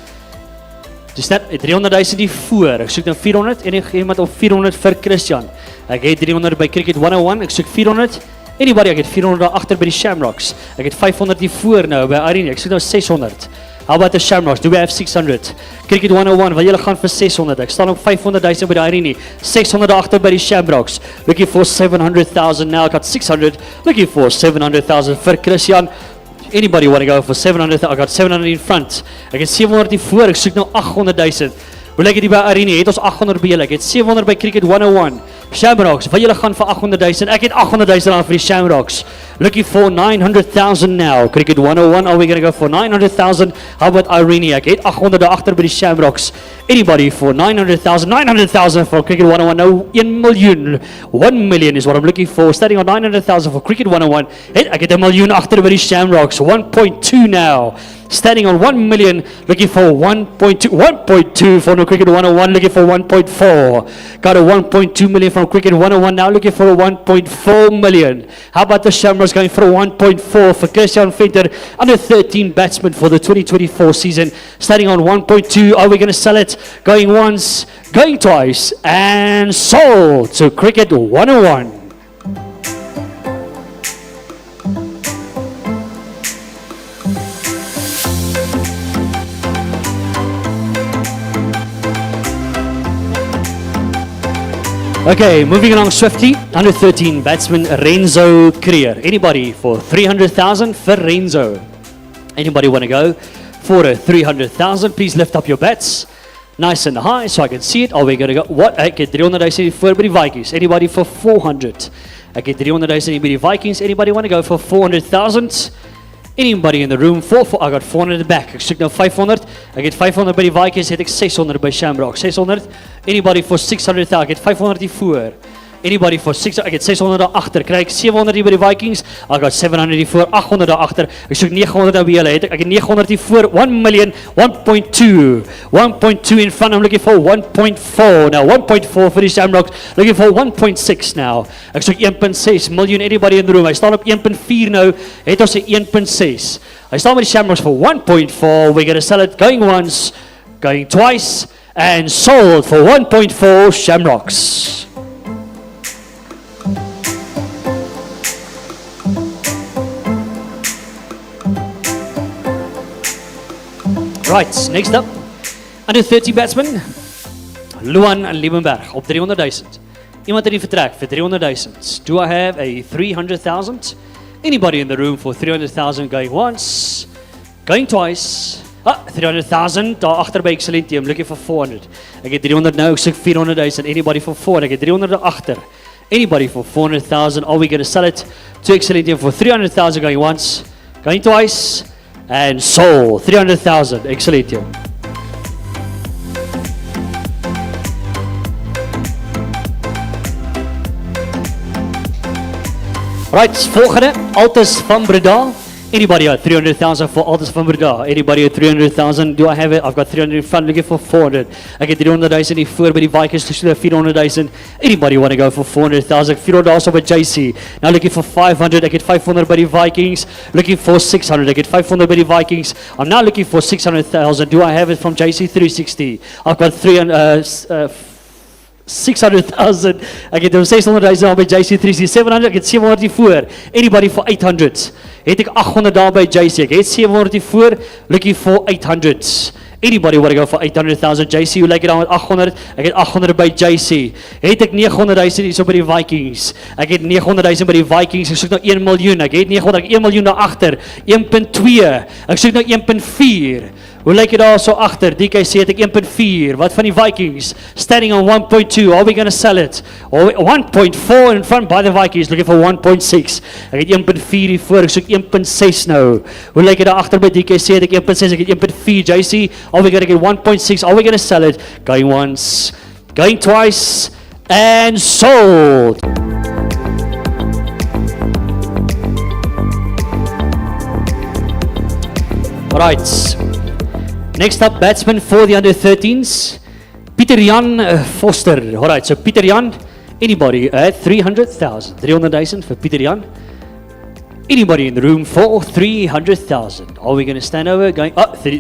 Dis net 300,000 die voor. Ek soek nou 400. Enige iemand op 400 vir Christian. Ek het 300 by Cricket 101. Ek soek 400. Anybody? Ek het 400 agter by die Shamrocks. Ek het 500 die voor nou by Arena. Ek soek nou 600. How about the Shamrocks? Do we have 600? Cricket 101, wil julle gaan vir 600? Ek staan op 500,000 by die Irene. 600 agter by die Shamrocks. Looking for 700,000 now. Got 600. Looking for 700,000 vir Christian. Anybody want to go for 700,000? I got 700 in front. Ek het 700 hier voor. Ek soek nou 800,000. Hoe lyk dit by Irene? Het ons 800 by julle. Ek het 700 by Cricket 101. Shamrocks, wil julle gaan vir 800,000? Ek het 800,000 aan vir die Shamrocks. Looking for 900,000 now. Cricket 101, are we going to go for 900,000? How about Irene? Ek het 800 agter by die Shamrocks. Anybody for 900,000? 900,000 for Cricket 101. No, 1 million. 1 million is what I'm looking for. Starting on 900,000 for Cricket 101. Ek het 1 miljoen agter by die Shamrocks. 1.2 now. Standing on 1 million, looking for 1.2. 1.2 for no Cricket 101, looking for 1.4. Got a 1.2 million from Cricket 101, now looking for a 1.4 million. How about the Shamrocks going for a 1.4 for Christian Venter, under 13 batsman for the 2024 season. Standing on 1.2, are we going to sell it? Going once, going twice, and sold to Cricket 101. Okay, moving along swiftly. Under 13 batsman Renzo Creer. Anybody for 300,000 for Renzo? Anybody want to go for a 300,000? Please lift up your bats nice and high so I can see it. Are we going to go? What? Ek het 300,000 voor by die Vikings. Anybody for 400? Ek het 300,000 by die Vikings. Anybody want to go for 400,000? Anybody in the room? I got 400 at the back. Ek soek nou 500. Ek het 500 by die Vikings. Het ek 600 by Shamrock. 600. Anybody for 600,000? Ek het 500 hier voor. Anybody for 600? Ek het 600 daar agter. Kry ek 700 hier by die Vikings? I got 700 hier voor. 800 daar agter. Ek soek 900 daar by julle. Ek het 900 hier voor. 1 million. 1.2. 1.2 in front. I'm looking for 1.4 now. 1.4 for die Shamrocks. Looking for 1.6 now. Ek soek 1.6 million. Anybody in the room? Hy staan op 1.4 nou. Het ons 'n 1.6. Hy staan met die Shamrocks for 1.4. We're going to sell it going once, going twice, and sold for 1.4 Shamrocks. Right, next up, under 30 batsman, Luan Liebenberg op 300,000. Iemand in die vertrek vir 300,000. Do I have a 300,000? Anybody in the room for 300,000 going once, going twice? 300,000, daar agter by Excellentium, looking for 400. Ek het 300 nou, ek soek 400,000. Anybody for 400? Ek het 300 daar agter. Anybody for 400,000? Are we going to sell it to Excellentium for 300,000 going once, going twice, and sold 300,000 Excellentium. Right, volgende, Altus van Breda. Anybody at 300,000 for Altus van Breda? Anybody at 300,000? Do I have it? I've got 300 in front, looking for 400. Ek het 300,000 hier voor by die Vikings, dus 400,000. Anybody want to go for 400,000? 400 also by JC. Now looking for 500. Ek het 500 by die Vikings. Looking for 600. Ek het 500 by die Vikings. I'm now looking for 600,000. Do I have it from JC 360? I've got 600,000. Ek het 600,000 al by JC 360. 700. Ek het 700 hier voor. Anybody for 800? Het ek 800 daar by JC. Ek het 700 hier voor. Looking for 800. Anybody want to go for 800,000? JC, hoe lyk dit dan met 800? Ek het 800 by JC. Het ek 900,000 hier so by die Vikings. Ek het 900,000 by die Vikings. Ek soek nou 1 miljoen. Ek het 900, 1 miljoen daar agter. 1.2. Ek soek nou 1.4. Hoe lyk dit daar so agter? DKC het ek 1.4. Wat van die Vikings? Standing on 1.2. Are we going to sell it? 1.4 in front by the Vikings. Looking for 1.6. Ek het 1.4 hier voor. Ek soek 1.6 nou. Hoe lyk dit daar agter by DKC? Het ek 1.6. Ek het 1.4. JC, are we going to get 1.6? Are we going to sell it? Going once. Going twice. And sold. Alright. Next up, batsman for the under-13s, Pieter Jan Foster. Alright, so Pieter Jan, anybody at 300,000? 300,000 for Pieter Jan. Anybody in the room for 300,000? Are we going to stand over? Going,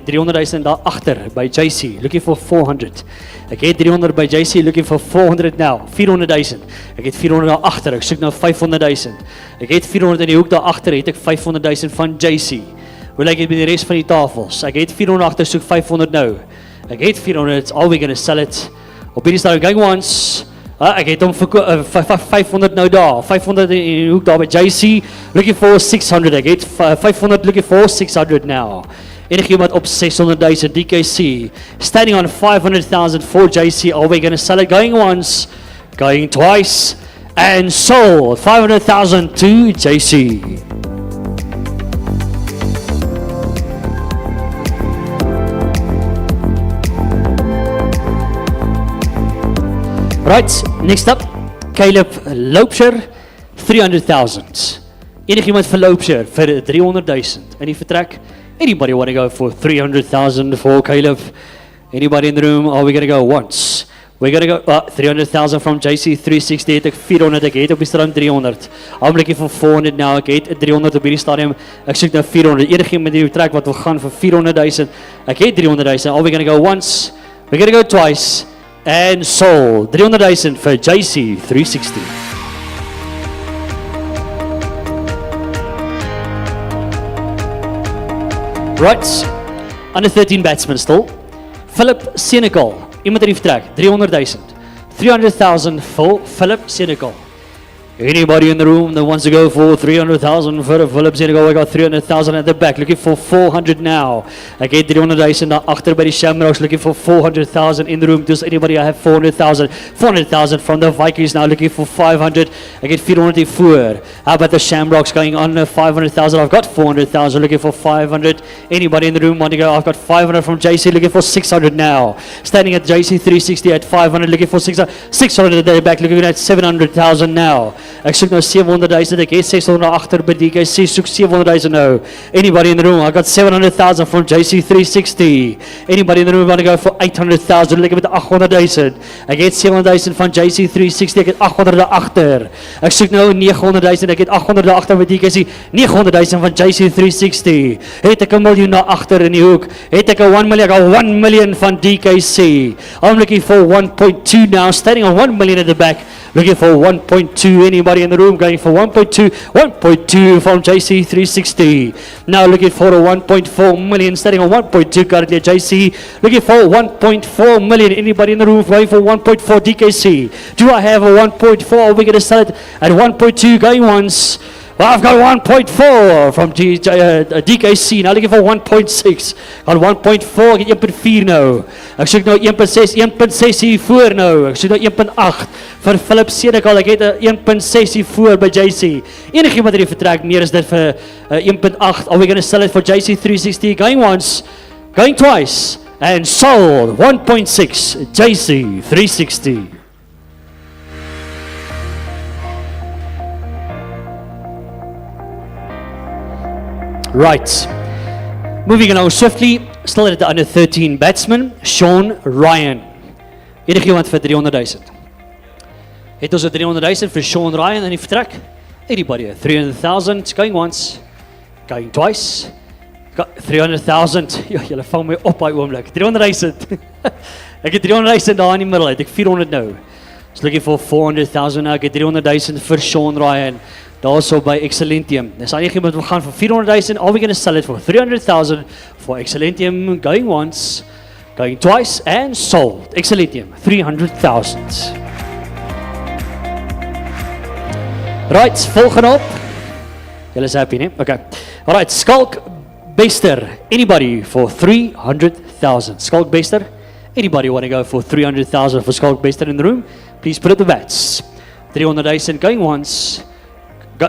300,000 daar agter by JC, looking for 400. Ek het 300 by JC, looking for 400 now. 400,000. Ek het 400 daar agter, ek soek nou 500,000. Ek het 400 in die hoek daar agter, het ek 500,000 van JC. Hoe lyk dit met die res van die tafels? Ek het 400 agter, soek 500 nou. Ek het 400, are we going to sell it? Op hierdie stadium, going once. Ek het hom 500 nou daar. 500 in die hoek daar by JC, looking for 600. Ek het 500, looking for 600 now. Enige iemand op 600,000, DKC. Standing on 500,000 for JC, are we going to sell it? Going once, going twice, and sold. 500,000 to JC. Right, next up, Caleb Loubser, 300,000. Enige iemand vir Loubser vir 300,000 in die vertrek? Anybody want to go for 300,000 for Caleb? Anybody in the room? Are we going to go once? We're going to go 300,000 from JC 360. Het ek 400, ek het op die stadium 300. I'm looking for 400 now. Ek het 300 op hierdie stadium. Ek soek nou 400. Enige iemand in die vertrek wat wil gaan vir 400,000. Ek het 300,000. Are we going to go once? We're going to go twice. And sold. 300,000 for JC 360. Right. Under 13 batsmen still. Philip Senegal. Iemand in die vertrek. 300,000. 300,000 for Philip Senegal. Anybody in the room that wants to go for 300,000 for Philip Senegal? I got 300,000 at the back, looking for 400 now. I get 300,000 daar agter by die Shamrocks, looking for 400,000 in the room. Does anybody have 400,000? 400,000 from the Vikings now, looking for 500. I get 400 hier voor. How about the Shamrocks going on 500,000? I've got 400,000, looking for 500. Anybody in the room want to go? I've got 500 from JC, looking for 600 now. Standing at JC 360 at 500, looking for 600. 600 at the back, looking at 700,000 now. Ek soek nou 700,000, ek het 600 agter by DKC, soek 700,000 nou. Anybody in the room? I got 700,000 from JC 360. Anybody in the room want to go for 800,000? Lekker met 800,000. Ek het 700,000 van JC 360, ek het 800 daar agter. Ek soek nou 900,000, ek het 800 daar agter by DKC. 900,000 van JC 360. Het ek 'n miljoen daar agter in die hoek. Het ek 'n 1 million, ek al 1 million van DKC. I'm looking for 1.2 now, standing on 1 million at the back. Looking for 1.2. Anybody in the room going for 1.2? 1.2 from JC 360. Now looking for a 1.4 million, standing on 1.2 currently at JC. Looking for 1.4 million. Anybody in the room going for 1.4 DKC? Do I have a 1.4? Are we going to sell it at 1.2 going once? Well, I've got 1.4 from DKC. Now looking for 1.6. Got 1.4, get 1.4 nou. Ek soek nou 1.6, 1.6 hier voor nou. Ek soek nou 1.8 vir Philip Senegal. Ek het 1.6 hier voor by JC. Enige iemand die vertrek meer is dit vir 1.8. Are we going to sell it for JC 360? Going once, going twice, and sold 1.6 JC 360. Right. Moving along swiftly, still at the under 13 batsman, Sean Ryan. Enige iemand vir 300,000. Het ons 300,000 vir Sean Ryan in die vertrek? Anybody? 300,000, going once, going twice. Got 300,000. Ja, julle vang my op by oomblik. 300,000. Ek het 300,000 daar in die middel uit. Ek 400 nou. So looking for 400,000 nou. Ek het 300,000 vir Sean Ryan. Also by Excellentium. Dis enige iemand wil gaan vir 400,000. Are we going to sell it for 300,000 for Excellentium? Going once, Going twice and sold. Excellentium, 300,000. Right, volgende op. Julle is happy, ne? Okay. Alright, Skulk Bester. Anybody for 300,000? Skulk Bester. Anybody want to go for 300,000 for Skulk Bester in the room? Please put up the bets. 300,000 going once.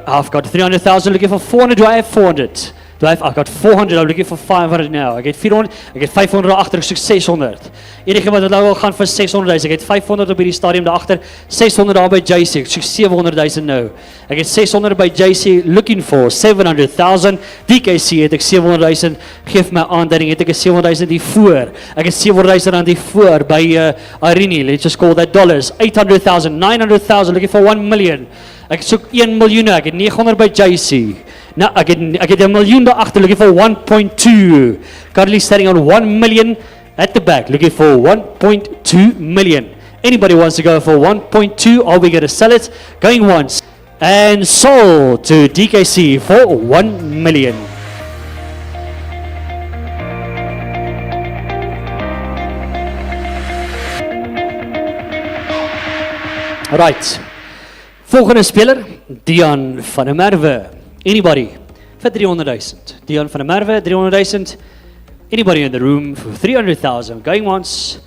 I've got 300,000 looking for 400. Do I have 400? I've got 400. I'm looking for 500 now. Ek het 400. Ek het 500 agter. Ek soek 600. Enige wat nou wil gaan vir 600,000. Ek het 500 op hierdie stadium daar agter. 600 daar by JC. Ek soek 700,000 nou. Ek het 600 by JC looking for 700,000. DKC het ek 700,000. Geef my aanduiding. Het ek 700,000 hier voor. Ek het 700,000 aan die voor by Irene. Let's just call that dollars. 800,000, 900,000 looking for 1 million. Ek soek 1 miljoen. Ek het 900 by JC. Nou, ek het 1 miljoen daar agter looking for 1.2. Currently standing on 1 million at the back looking for 1.2 million. Anybody wants to go for 1.2? Are we going to sell it? Going once and sold to DKC for 1 million. Right. Volgende speler, Dian van der Merwe. Anybody for 300,000? Dian van der Merwe, 300,000. Anybody in the room for 300,000? Going once.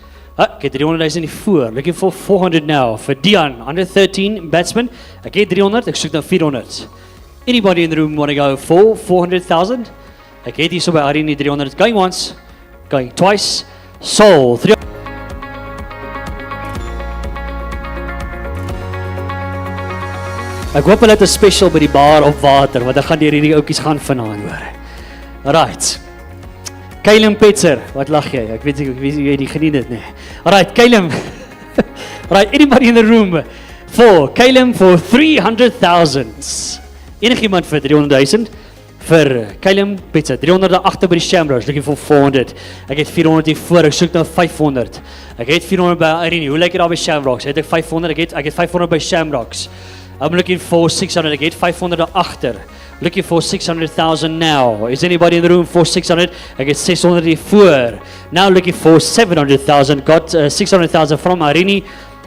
Get 300,000 hiervoor. Looking for 400 now for Dian, under 13 batsman. Ek het 300, ek soek nou 400. Anybody in the room want to go for 400,000? Ek het hier so by Irene 300. Going once, going twice. Sold. 300. Ek hoop hulle het 'n special by die bar op water, want ek gaan deur hierdie ouetjies gaan vanaand hoor. Alright. Kylem Petzer, wat lag jy? Ek weet jy die geniet dit, nee. Alright, Kylem. Alright, anybody in the room for Kylem for 300,000? Enigiemand vir 300,000? Vir Kylem Petzer, 300 daar agter by die Shamrocks, looking for 400. Ek het 400 hier voor, ek soek nou 500. Ek het 400 by Irene, hoe lyk dit daar by Shamrocks? Het ek 500, ek het 500 by Shamrocks. I'm looking for 600, ek het 500 daar agter. Looking for 600,000 now. Is anybody in the room for 600? Ek het 600 hier voor. Now looking for 700,000. Got 600,000 from Irene.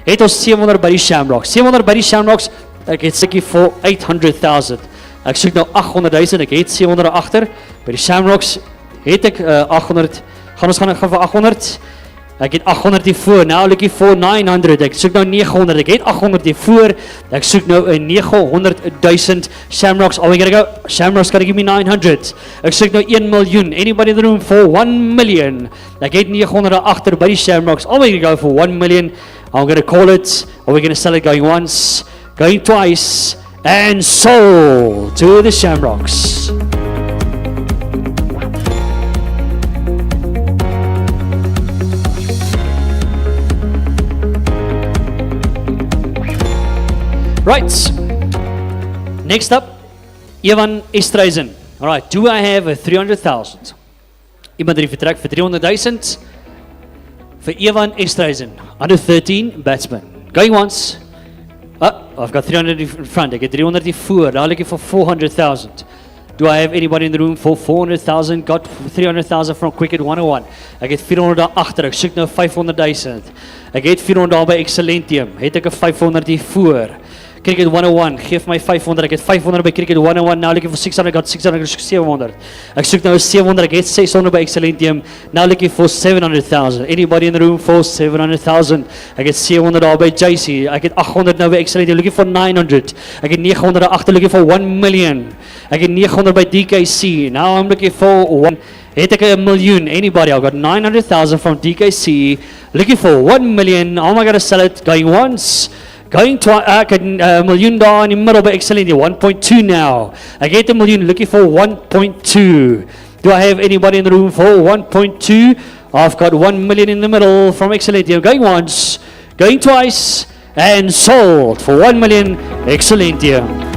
Het ons 700 by die Shamrocks. 700 by die Shamrocks. Ek het seker for 800,000. Ek soek nou 800,000. Ek het 700 daar agter. By die Shamrocks het ek 800. Gaan ons gaan vir 800. Ek het 800 hier voor, now looking for 900, ek soek nou 900, ek het 800 hier voor, ek soek nou 900,000, Shamrocks, are we gonna go? Shamrocks gotta give me 900, ek soek nou 1 miljoen, anybody in the room for 1 million, ek het 900 agter by die Shamrocks, are we gonna go for 1 million, I'm gonna call it, are we gonna sell it going once, going twice, and sold to the Shamrocks. Right, next up, Evan Estreisen. All right, do I have a 300,000? Iemand die vertrek vir 300,000 vir Evan Estreisen, under 13 batsman. Going once, I've got 300 in front, ek het 300 hier voor, now looking for 400,000. Do I have anybody in the room for 400,000? Got 300,000 from Cricket 101. Ek het 400 daar agter, ek soek nou 500,000. Ek het 400 daar by Excellentium, het ek 500 hier voor. Cricket 101, geef my 500, ek het 500 by Cricket 101, now looking for 600, got 600, ek soek 700. Ek soek nou 700, ek het 600 by Excellentium, now looking for 700,000. Anybody in the room for 700,000? Ek het 700 daar by JC, ek het 800 nou by Excellentium, looking for 900. Ek het 900 daar agter, looking for 1 million. Ek het 900 by DKC, now I'm looking for 1. Het ek 1 miljoen, anybody? I've got 900,000 from DKC, looking for 1 million. How am I going to sell it? Going once, going twice. Ek het 1 miljoen daar in die middel by Excellentium, 1.2 now. Ek het 1 miljoen, looking for 1.2. Do I have anybody in the room for 1.2? I've got 1 million in the middle from Excellentium, going once, going twice, and sold for 1 million, Excellentium.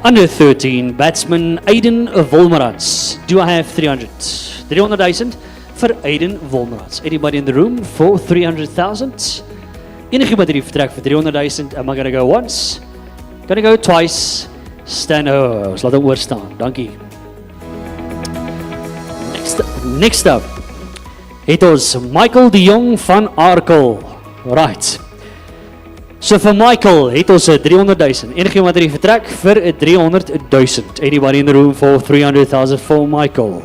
Under 13, batsman Aiden Wolmerans. Do I have 300? 300,000 for Aiden Wolmerans. Anybody in the room for 300,000? Enigiemand die vertrek vir 300,000. Am I going to go once? Gonna go twice. Stand over. Ons laat hom oor staan. Dankie. Next up. Het ons Michael de Jong van Arkel. Right. So vir Michael het ons 300,000. Enige iemand wat hier vertrek vir 300,000. Anybody in the room for 300,000 for Michael?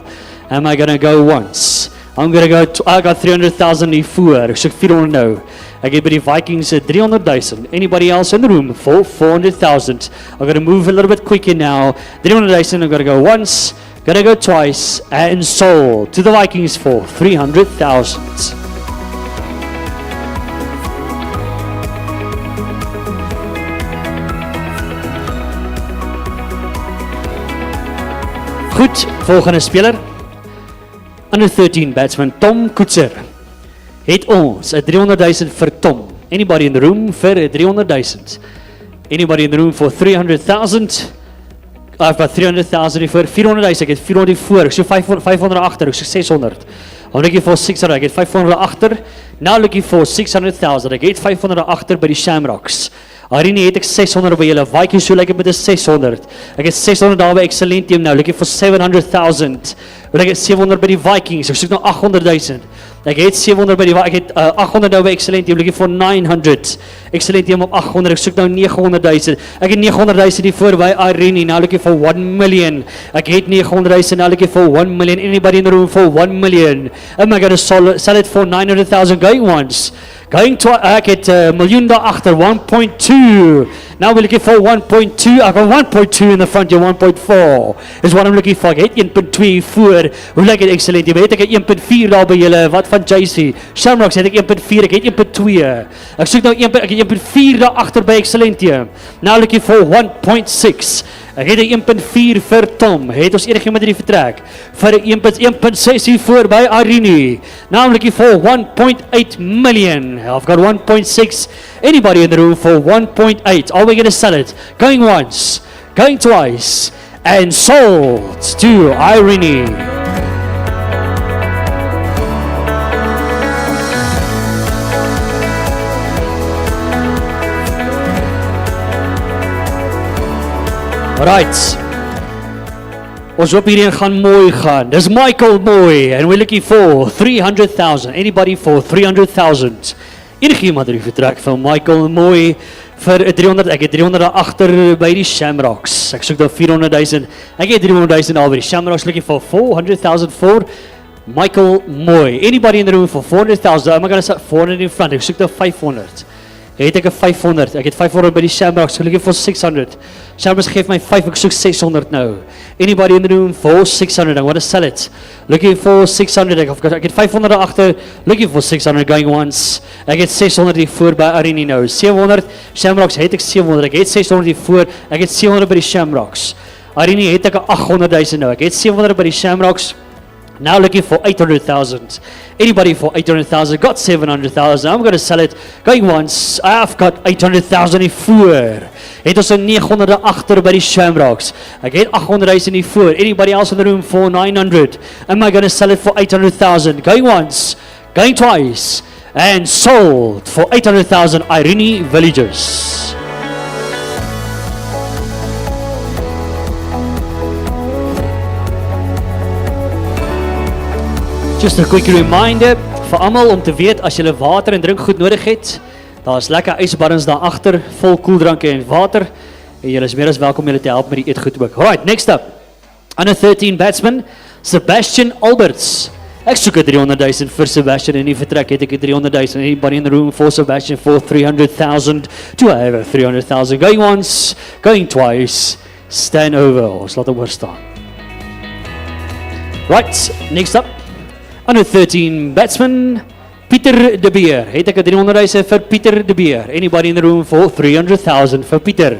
Am I gonna go once? I'm gonna go, I got 300,000 hier voor. So 400 nou. Ek het by die Vikings 300,000. Anybody else in the room for 400,000? I'm gonna move a little bit quicker now. 300,000, I'm gonna go once, gonna go twice, and sold to the Vikings for 300,000. Goed, volgende speler. Under 13 batsman Tom Koetser. Het ons 300,000 vir Tom. Anybody in the room vir 300,000? Anybody in the room for 300,000? I've got 300,000 vir 400,000. Ek het 400 voor. Ek so 500 agter. Ek so 600. I'm looking for 600. Ek het 500 agter. Now looking for 600,000. Ek het 500 agter by die Shamrocks. Arini het ek 600 by julle. Vikings so like met 'n 600. Ek het 600 daar by Excellentium nou. Looking for 700,000. Ek het 700 by die Vikings. Ek soek nou 800,000. Ek het 700 by die ek het 800 nou by Excellentium. Looking for 900. Excellentium op 800. Ek soek nou 900,000. Ek het 900,000 hier voor by Arini. Now looking for 1 million. Ek het 900,000 now looking for 1 million. Anybody in the room for 1 million? Am I going to sell it for 900,000 going once? Going to, ek het miljoen daar agter, 1.2. Now we're looking for 1.2. I got 1.2 in the front, 1.4 is what I'm looking for. Ek het 1.2 voor. Hoe lyk dit excellent? Jy weet ek het 1.4 daar by julle. Wat van JC? Shamrocks het ek 1.4, ek het 1.2. Ek soek nou ek het 1.4 daar agter by Excellentium. Now looking for 1.6. Ek het 1.4 vir Tom. Het ons enigiemand hierdie vertrek? Vir 1.6 hier voor by Arini. Now I'm looking for 1.8 million. I've got 1.6. Anybody in the room for 1.8? Are we going to sell it? Going once, going twice, and sold to Irene. Right. Ons hoop hierdie gaan mooi gaan. Dis Michael mooi and we're looking for 300,000. Anybody for 300,000? Enige iemand die vertrek van Michael mooi vir 300. Ek het 300 agter by die Shamrocks. Ek soek dan 400,000. Ek het 300,000 al by die Shamrocks looking for 400,000 for Michael mooi. Anybody in the room for 400,000? I'm going to say 400 in front. Ek soek dan 500. Het ek 500. Ek het 500 by die Shamrocks. So looking for 600. Shamrocks geef my 5. Ek soek 600 nou. Anybody in the room for 600? I want to sell it. Looking for 600. Ek het 500 agter. Looking for 600 going once. Ek het 600 hier voor by Arini nou. 700. Shamrocks het ek 700. Ek het 600 hier voor. Ek het 700 by die Shamrocks. Arini het ek 800,000 nou. Ek het 700 by die Shamrocks. Now looking for 800,000. Anybody for 800,000? Got 700,000. I'm going to sell it. Going once. I've got 800,000 hier voor. Het ons 900 agter by die Shamrocks. Ek het 800,000 hier voor. Anybody else in the room for 900? Am I going to sell it for 800,000? Going once. Going twice. And sold for 800,000 Irene Villagers. Just a quick reminder vir almal om te weet as jy water en drinkgoed nodig het, daar is lekker ysbarrens daar agter, vol koeldranke en water en jy is meer as welkom julle te help met die eetgoed ook. Alright, next up. Under 13 batsman Sebastian Alberts. Ek soek 300,000 vir Sebastian en die vertrek het ek 300,000. Anybody in the room for Sebastian for 300,000? Do I have 300,000? Going once, going twice, stand over. Ons laat hom oor staan. Right, next up. Under 13 batsman Pieter de Beer. Het ek 300,000 vir Pieter de Beer. Anybody in the room for 300,000 vir Pieter?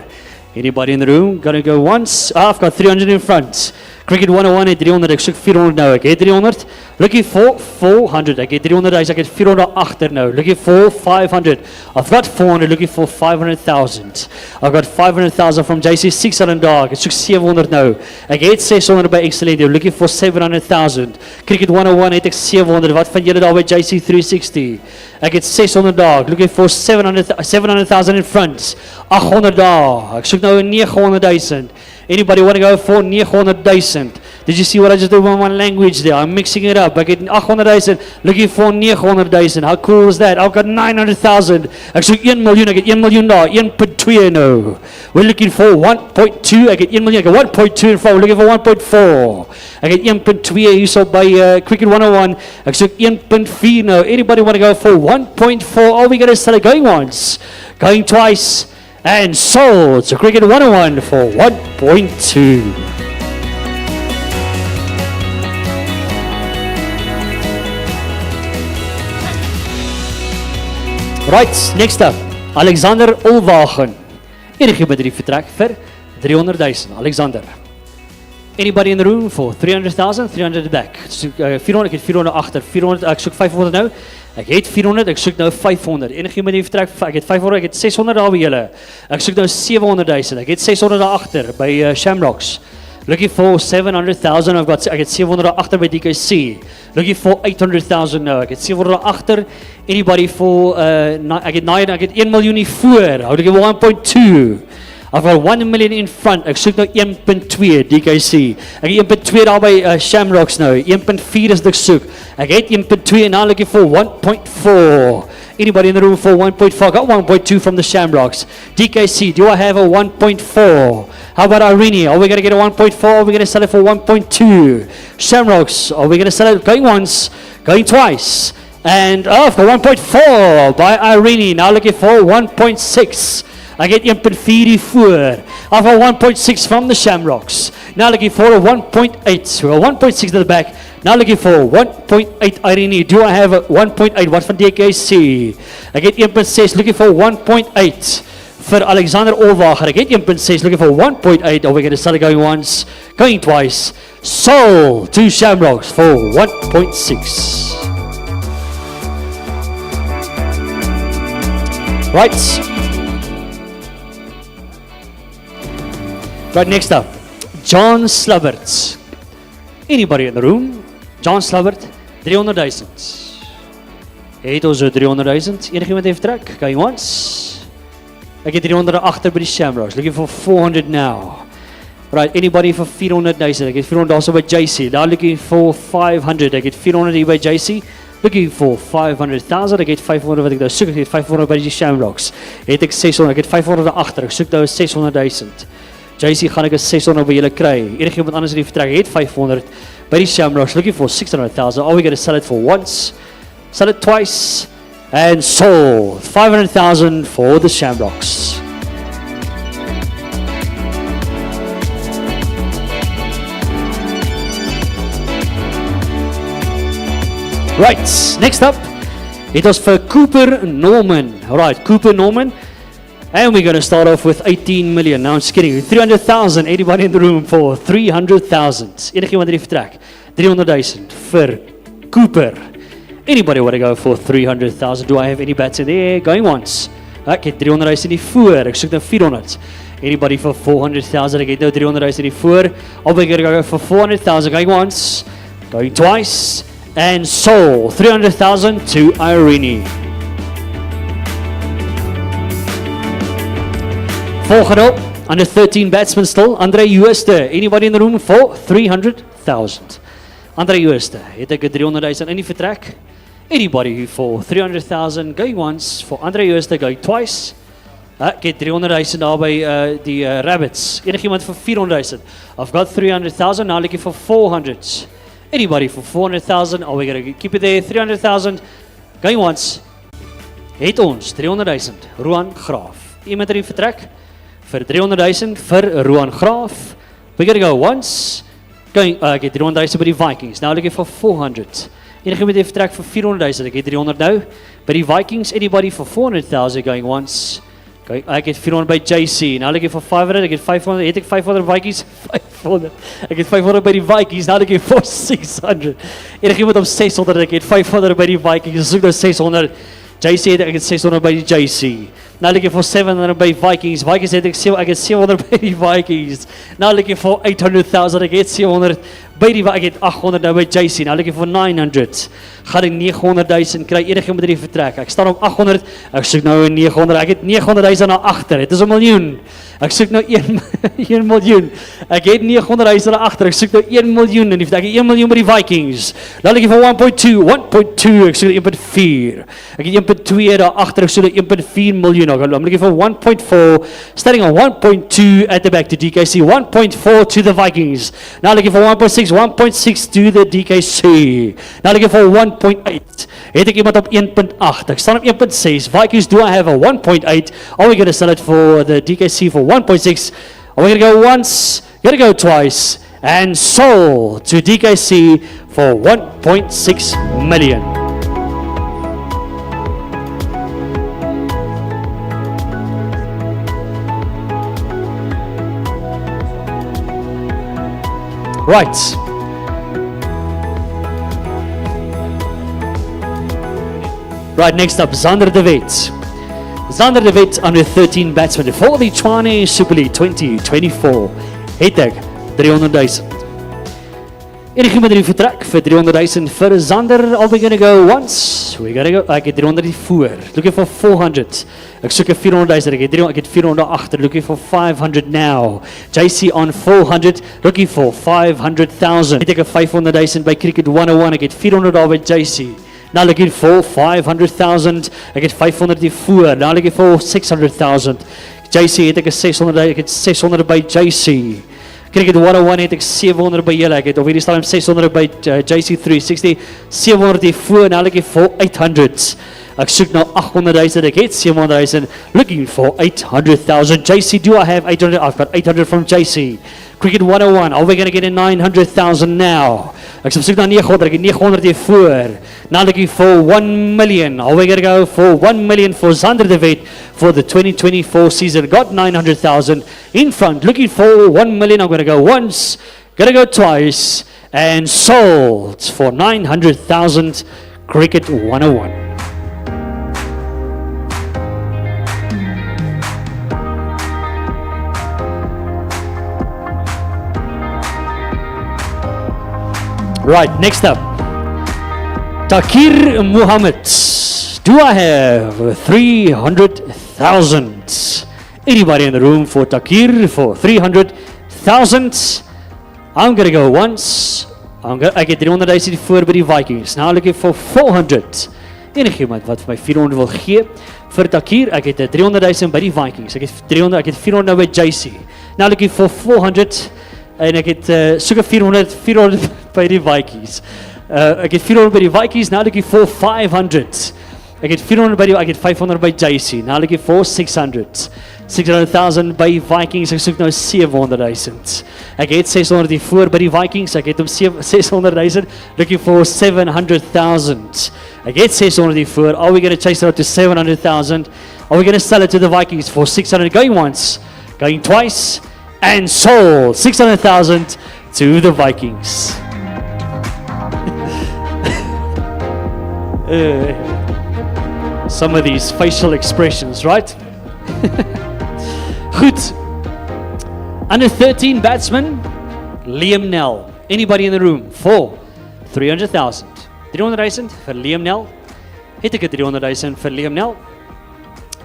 Anybody in the room? Gonna go once. I've got 300 in front. Cricket 101 het 300, ek soek 400 nou, ek het 300. Looking for 400, ek het 300, ek het 400 agter nou. Looking for 500, I've got 400, looking for 500,000. I've got 500,000 from JC, 600 dog, ek soek 700 nou. Ek het 600 by Excellent, looking for 700,000. Cricket 101 het ek 700, wat van julle daar by JC 360? Ek het 600 dog, looking for 700,000 in front. 800 dog, ek soek nou 900,000. Anybody want to go for 900,000? Did you see what I just did with my language there? I'm mixing it up. I get 800,000, looking for 900,000. How cool is that? I've got 900,000. Ek soek 1 miljoen, ek het 1 miljoen daar, 1.2 nou. We're looking for 1.2, ek het 1 miljoen, ek het 1.2 in front, we're looking for 1.4. Ek het 1.2 hier so by Cricket 101, ek soek 1.4 nou. Anybody want to go for 1.4? Oh, we're going to start it going once, going twice, and sold. So Cricket 101 for 1.2. Right, next up, Alexander Olwagen. Enige met die vertrek vir 300,000. Alexander. Anybody in the room for 300,000? 300 back. Soek, 400, ek het 400 agter. 400, ek soek 500 nou. Ek het 400, ek soek nou 500. Enige met die vertrek, ek het 500, ek het 600 daar by julle. Ek soek nou 700,000. Ek het 600 daar agter by Shamrocks. Looking for 700,000, ek het 700 daar agter by DKC. Looking for 800,000 nou, ek het 700 daar agter. Anybody for, ek het 1 miljoen hier voor, hou ek 1.2. I've got 1 million in front, ek soek nou 1.2 DKC. Ek het 1.2 daar by Shamrocks nou, 1.4 is wat ek soek. Ek het 1.2 and now looking for 1.4. Anybody in the room for 1.4? I got 1.2 from the Shamrocks. DKC, do I have a 1.4? How about Irene? Are we going to get a 1.4? Are we going to sell it for 1.2? Shamrocks, are we going to sell it going once, going twice? And I've got 1.4 by Irene. Now looking for 1.6. I get 1.4 voor. I've got 1.6 from the Shamrocks. Now looking for a 1.8. So a 1.6 at the back. Now looking for 1.8 Irene. Do I have a 1.8? What from DKC? I get 1.6. Looking for 1.8 for Alexander Olwagen. I get 1.6. Looking for 1.8. Are we going to start going once, going twice? Sold to Shamrocks for 1.6. Right. Right, next up, John Slubbert. Anybody in the room? John Slubbert, 300,000. Het ons 300,000. Enige iemand heeft trek? Going once. Ek het 300 agter by die Shamrocks. Looking for 400 now. Right, anybody for 400,000? Ek het 400 also by JC. Now looking for 500. Ek het 400 hier by JC. Looking for 500,000. Ek het 500 wat ek nou soek. Ek het 500 by die Shamrocks. Het ek 600. Ek het 500 agter. Ek soek nou 600,000. JC gaan ek 600 by julle kry. Enige iemand anders in die vertrek het 500 by die Shamrocks. Looking for 600,000. Are we going to sell it for once? Sell it twice? And sold. 500,000 for the Shamrocks. Right, next up, it was for Cooper Norman. Alright, Cooper Norman. And we're going to start off with 18 million. Now I'm just kidding. 300,000. Anybody in the room for 300,000? Enige iemand in die vertrek? 300,000 for Cooper. Anybody want to go for 300,000? Do I have any bets in there? Going once. Ek het 300,000 hier voor. Ek soek nou 400. Anybody for 400,000? Ek het nou 300,000 hier voor. I'll be going to go for 400,000. Going once. Going twice. And sold. 300,000 to Irene. Volgende op, under 13 batsmen still, Andre Jooste. Anybody in the room for 300,000? Andre Jooste, het ek 300,000 in die vertrek? Anybody for 300,000 going once, for Andre Jooste going twice? Ek het 300,000 daar by die Rabbits. Enige iemand vir 400,000? I've got 300,000, now looking for 400. Anybody for 400,000? Are we going to keep it there? 300,000 going once. Het ons 300,000, Ruan Graaf. Iemand in die vertrek? Vir 300,000 vir Ruan Graaf. We're going to go once. Ek het 300,000 by die Vikings. Now looking for 400. Enige met die vertrek vir 400,000. Ek het 300 nou. By die Vikings, anybody for 400,000 going once, Kyk, ek het 400 by JC. Nou looking for 500. Ek het 500. Het ek 500 Vikings? 500. Ek het 500 by die Vikings. Nou looking for 600. Enigiemand op 600. Ek het 500 by die Vikings. Soek nou 600. JC het ek het 600 by die JC. Now looking for 700 by Vikings. Vikings het ek 700 by die Vikings. Now looking for 800,000. Ek het 700 by die ek het 800 nou by JC. Now looking for 900. Gaan ek 900,000 kry enige met die vertrek. Ek staan op 800. Ek soek nou 'n 900. Ek het 900,000 na agter. Dit is 'n miljoen. Ek soek nou 1 miljoen. Ek het 900,000 na agter. Ek soek nou 1 miljoen en ek het 1 miljoen by die Vikings. Now looking for 1.2. 1.2. Ek soek 1.4. Ek het 1.2 daar agter. Ek soek 1.4 miljoen. I'm looking for 1.4, starting on 1.2 at the back to DKC, 1.4 to the Vikings. Now looking for 1.6, 1.6 to the DKC. Now looking for 1.8. Het ek iemand op 1.8. Ek staan op 1.6. Vikings, do I have a 1.8? Are we going to sell it for the DKC for 1.6? Are we going to go once? Going to go twice? And sold to DKC for 1.6 million. Right. Right, next up, Zander de Wet. Zander de Wet, under 13 batsmen for the Tshwane Super League 2024. Het ek 300,000. Enige met die vertrek vir 300,000 vir Zander. Are we going to go once? We're going to go. Ek het 300 voor. Looking for 400. Ek soek 400,000. Ek het 400 agter. Looking for 500 now. JC on 400. Looking for 500,000. Ek het 500,000 by Cricket 101. Ek het 400 daar by JC. Now looking for 500,000. Ek het 500 voor. Now looking for 600,000. JC het ek 600. Ek het 600 by JC. Cricket 101 het ek 700 by julle. Ek het op hierdie stadium 600 by JC 360. 700 voor. Now looking for 800. Ek soek nou 800,000. Ek het 700,000. Looking for 800,000. JC, do I have 800? I've got 800 from JC. Cricket 101. Are we going to get a 900,000 now? Ek soek na 900. Ek het 900 voor. Now looking for 1 million. Are we going to go for 1 million for Zander de Wet for the 2024 season? Got 900,000 in front. Looking for 1 million. I'm going to go once. Going to go twice. And sold for 900,000. Cricket 101. Right, next up, Takir Muhammad. Do I have 300,000? Anybody in the room for Takir for 300,000? I'm going to go once. I get 300,000 voor by die Vikings. Now looking for 400. Enigiemand wat vir my 400 wil gee vir Takir. Ek het 300,000 by die Vikings. Ek het 400 nou by JC. Now looking for 400. En ek het soek 400 by die Vikings. Ek het 400 by die Vikings, now looking for 500. Ek het 400 by die, ek het 500 by JC, now looking for 600. 600,000 by Vikings, ek soek nou 700,000. Ek het 600 voor by die Vikings, ek het om 600,000, looking for 700,000. Ek het 600 voor, are we going to chase it out to 700,000? Are we going to sell it to the Vikings for 600, going once, going twice, and sold 600,000 to the Vikings. Some of these facial expressions, right? Goed. Under 13 batsman, Liam Nell. Anybody in the room for 300,000? 300,000 for Liam Nell. Het ek 300,000 for Liam Nell.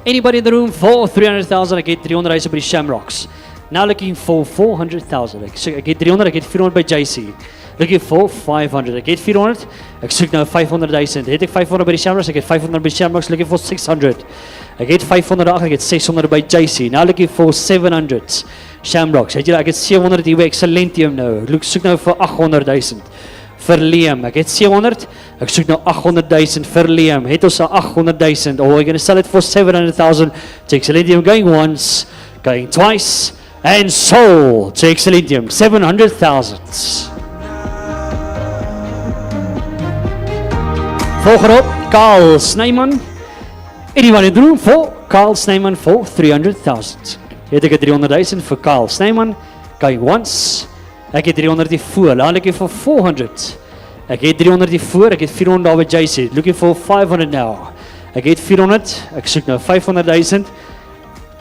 Anybody in the room for 300,000? Ek het 300,000 by die Shamrocks. Now looking for 400,000. Ek het 300, ek het 400 by JC. Looking for 500. Ek het 400. Ek soek nou 500,000. Het ek 500 by die Shamrocks? Ek het 500 by die Shamrocks. Looking for 600. Ek het 500 daar, ek het 600 by JC. Now looking for 700. Shamrocks. Het julle, ek het 700 hier by Excellentium nou. Ek soek nou vir 800,000. Vir Liam. Ek het 700. Ek soek nou 800,000 vir Liam. Het ons 800,000. Oh, we're going to sell it for 700,000. To Excellentium going once, going twice. And sold to Excellentium, 700,000. Volgende op, Carl Snyman. Anyone in the room for Kyle Snyman for 300,000. Het ek 300,000 vir Kyle Snyman. Going once. Ek het 300 hier voor. Laat ek hier vir 400. Ek het 300 hier voor. Ek het 400 daar by JC. Looking for 500 now. Ek het 400. Ek soek nou 500,000.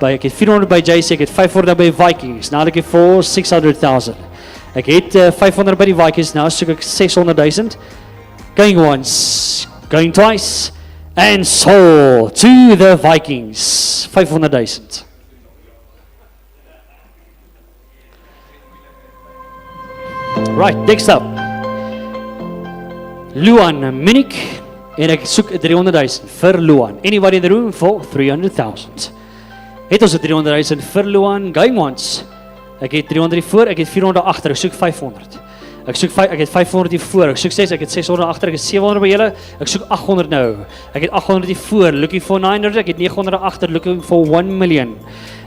Ek het 400 by JC. Ek het 500 by Vikings. Nou ek het vir 600,000. Ek het 500 by die Vikings. Nou soek ek 600,000. Going once. Going twice. And sold to the Vikings. 500,000. Right, next up. Luan Minnick. En ek soek 300,000 vir Luan. Anybody in the room for 300,000. Het ons 300,000 vir Luan. Going once. Ek het 300 hier voor, ek het 400 agter. Ek soek 500. Ek het 500 hier voor. Ek soek 6, ek het 600 agter. Ek het 700 by julle. Ek soek 800 nou. Ek het 800 hier voor. Looking for 900. Ek het 900 agter. Looking for 1 million.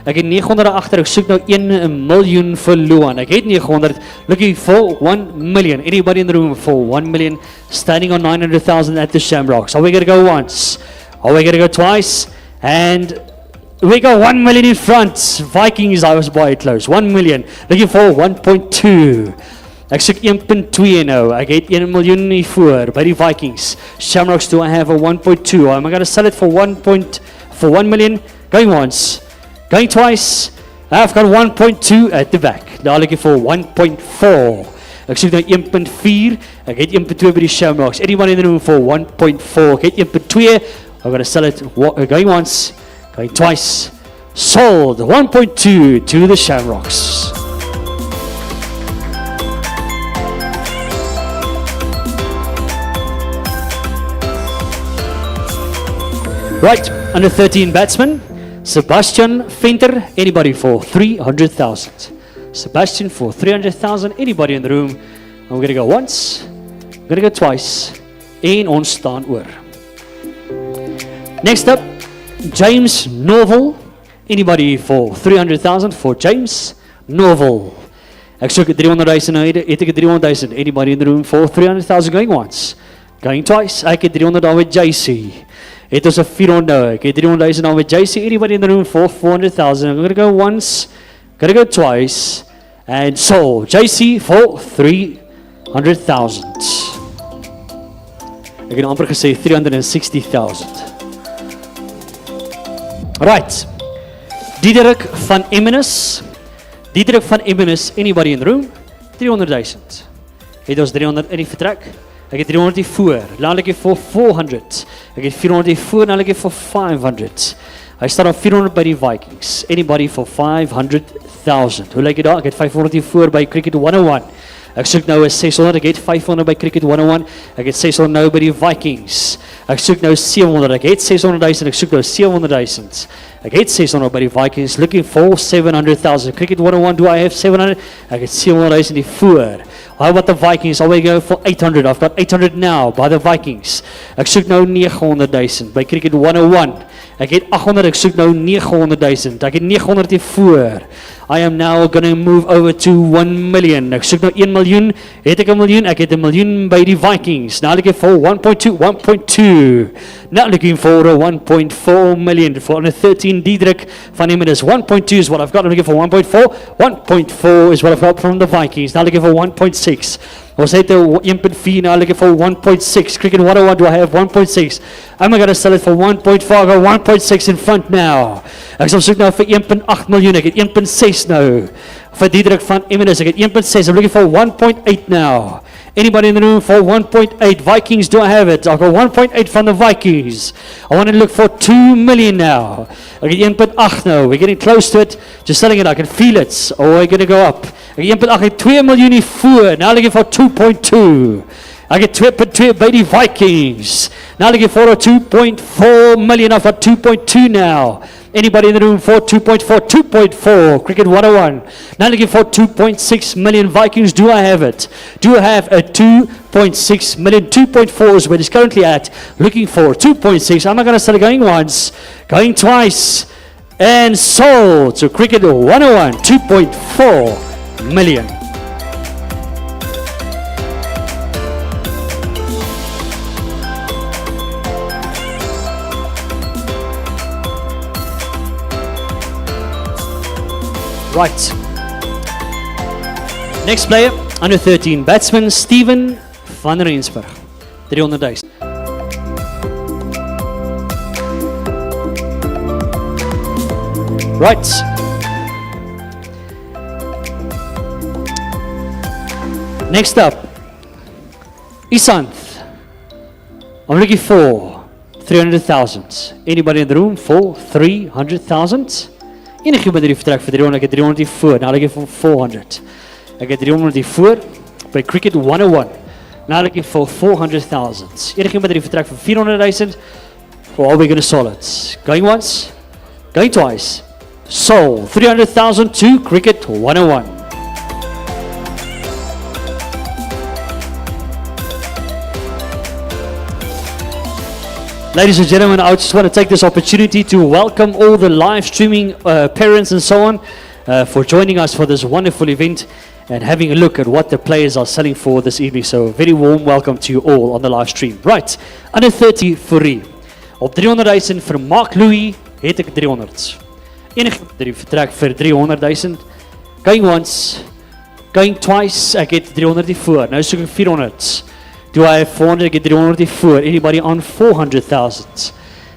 Ek het 900 agter. Ek soek nou 1 miljoen vir Luan. Ek het 900. Looking for 1 million. Anybody in the room for 1 million? Standing on 900,000 at the Shamrocks. Are we going to go once? Are we going to go twice? And we go 1 million in front. Vikings, I was by close. 1 million. Looking for 1.2. Ek soek 1.2 nou. Ek het 1 miljoen hier voor by die Vikings. Shamrocks, do I have a 1.2? Am I going to sell it for 1 million? Going once. Going twice. I've got 1.2 at the back. Now looking for 1.4. Ek soek nou 1.4. Ek het 1.2 by die Shamrocks. Anyone in the room for 1.4? Ek het 1.2. I'm going to sell it. Going once. Going twice. Sold. 1.2 to the Shamrocks. Right, under 13 batsman, Sebastian Venter. Anybody for 300,000? Sebastian for 300,000. Anybody in the room? I'm going to go once. I'm going to go twice. En ons staan oor. Next up, James Norval. Anybody for 300,000 for James Norval? Ek soek 300,000 nou. Het ek 300,000. Anybody in the room for 300,000? Going once. Going twice. Ek het 300 daar met JC. Het ons 'n 400 nou. Ek het 300,000 daar met JC. Anybody in the room for 400,000? I'm going to go once. Going to go twice. And sold. JC for 300,000. Ek het amper gesê 360,000. Right. Diederik van Emmenus. Diederik van Emmenus. Anybody in the room? 300,000. Het ons 300 in die vertrek. Ek het 300 hier voor. Laat ek hier vir 400. Ek het 400 hier voor. Laat ek hier vir 500. Hy staan op 400 by die Vikings. Anybody for 500,000. Hoe lyk dit daar? Ek het 500 hier voor by Cricket 101. Ek soek nou 'n 600. Ek het 500 by Cricket 101. Ek het 600 nou by die Vikings. Ek soek nou 700. Ek het 600,000. Ek soek nou 700,000. Ek het 600 by die Vikings. Looking for 700,000. Cricket 101. Do I have 700? Ek het 700,000 hier voor. How about the Vikings? I'll go for 800. I've got 800 now by the Vikings. Ek soek nou 900,000 by Cricket 101. Ek het 800. Ek soek nou 900,000. Ek het 900 hier voor. I am now going to move over to 1 million. Ek soek nou 1 miljoen. Het ek 1 miljoen? Ek het 1 miljoen by die Vikings. Now looking for 1.2, 1.2. Now looking for a 1.4 million for under 13 Diederik van Emmenus. 1.2 is what I've got. I'm looking for 1.4. 1.4 is what I've got from the Vikings. Now looking for 1.6. Ons het 1.4. Now looking for 1.6. Cricket 101. Do I have 1.6? Am I going to sell it for 1.4? I got 1.6 in front now. Ek sal soek nou vir 1.8 miljoen. Ek het 1.6 nou. Vir Diederik van Emmenus. Ek het 1.6. I'm looking for 1.8 now. Anybody in the room for 1.8? Vikings, do I have it? I've got 1.8 from the Vikings. I want to look for 2 million now. I get 1.8 now. We're getting close to it. Just selling it. I can feel it. Oh, we're going to go up. I get 1.8. I get 2 million hier voor. Now looking for 2.2. I get 2.2 by the Vikings. Now looking for a 2.4 million. I've got 2.2 now. Anybody in the room for 2.4? 2.4. Cricket 101. Now looking for 2.6 million. Vikings, do I have it? Do I have a 2.6 million? 2.4 is where it's currently at. Looking for 2.6. I'm not going to start going once. Going twice. And sold to Cricket 101. 2.4 million. Right. Next player, under 13, batsman Steven van Rensburg. 300 days. Right. Next up, Isanth. I'm looking for 300,000. Anybody in the room for 300,000? Enige iemand die vertrek vir 300, ek het 300 hier voor. Nou looking for 400. Ek het 300 hier voor by Cricket 101. Now looking for 400,000. Enige iemand die vertrek vir 400,000. For all we're going to solid. Going once, going twice. Sold 300,000 to Cricket 101. Ladies and gentlemen, I just want to take this opportunity to welcome all the live streaming parents and so on for joining us for this wonderful event and having a look at what the players are selling for this evening. So a very warm welcome to you all on the live stream. Right, under 30 Fourie. Op 300,000 vir Mark Louis het ek 300. Enige die vertrek vir 300,000. Going once, going twice, ek het 300 hier voor. Nou soek ek 400. Do I have 400? Ek het 300 hier voor. Anybody on 400,000?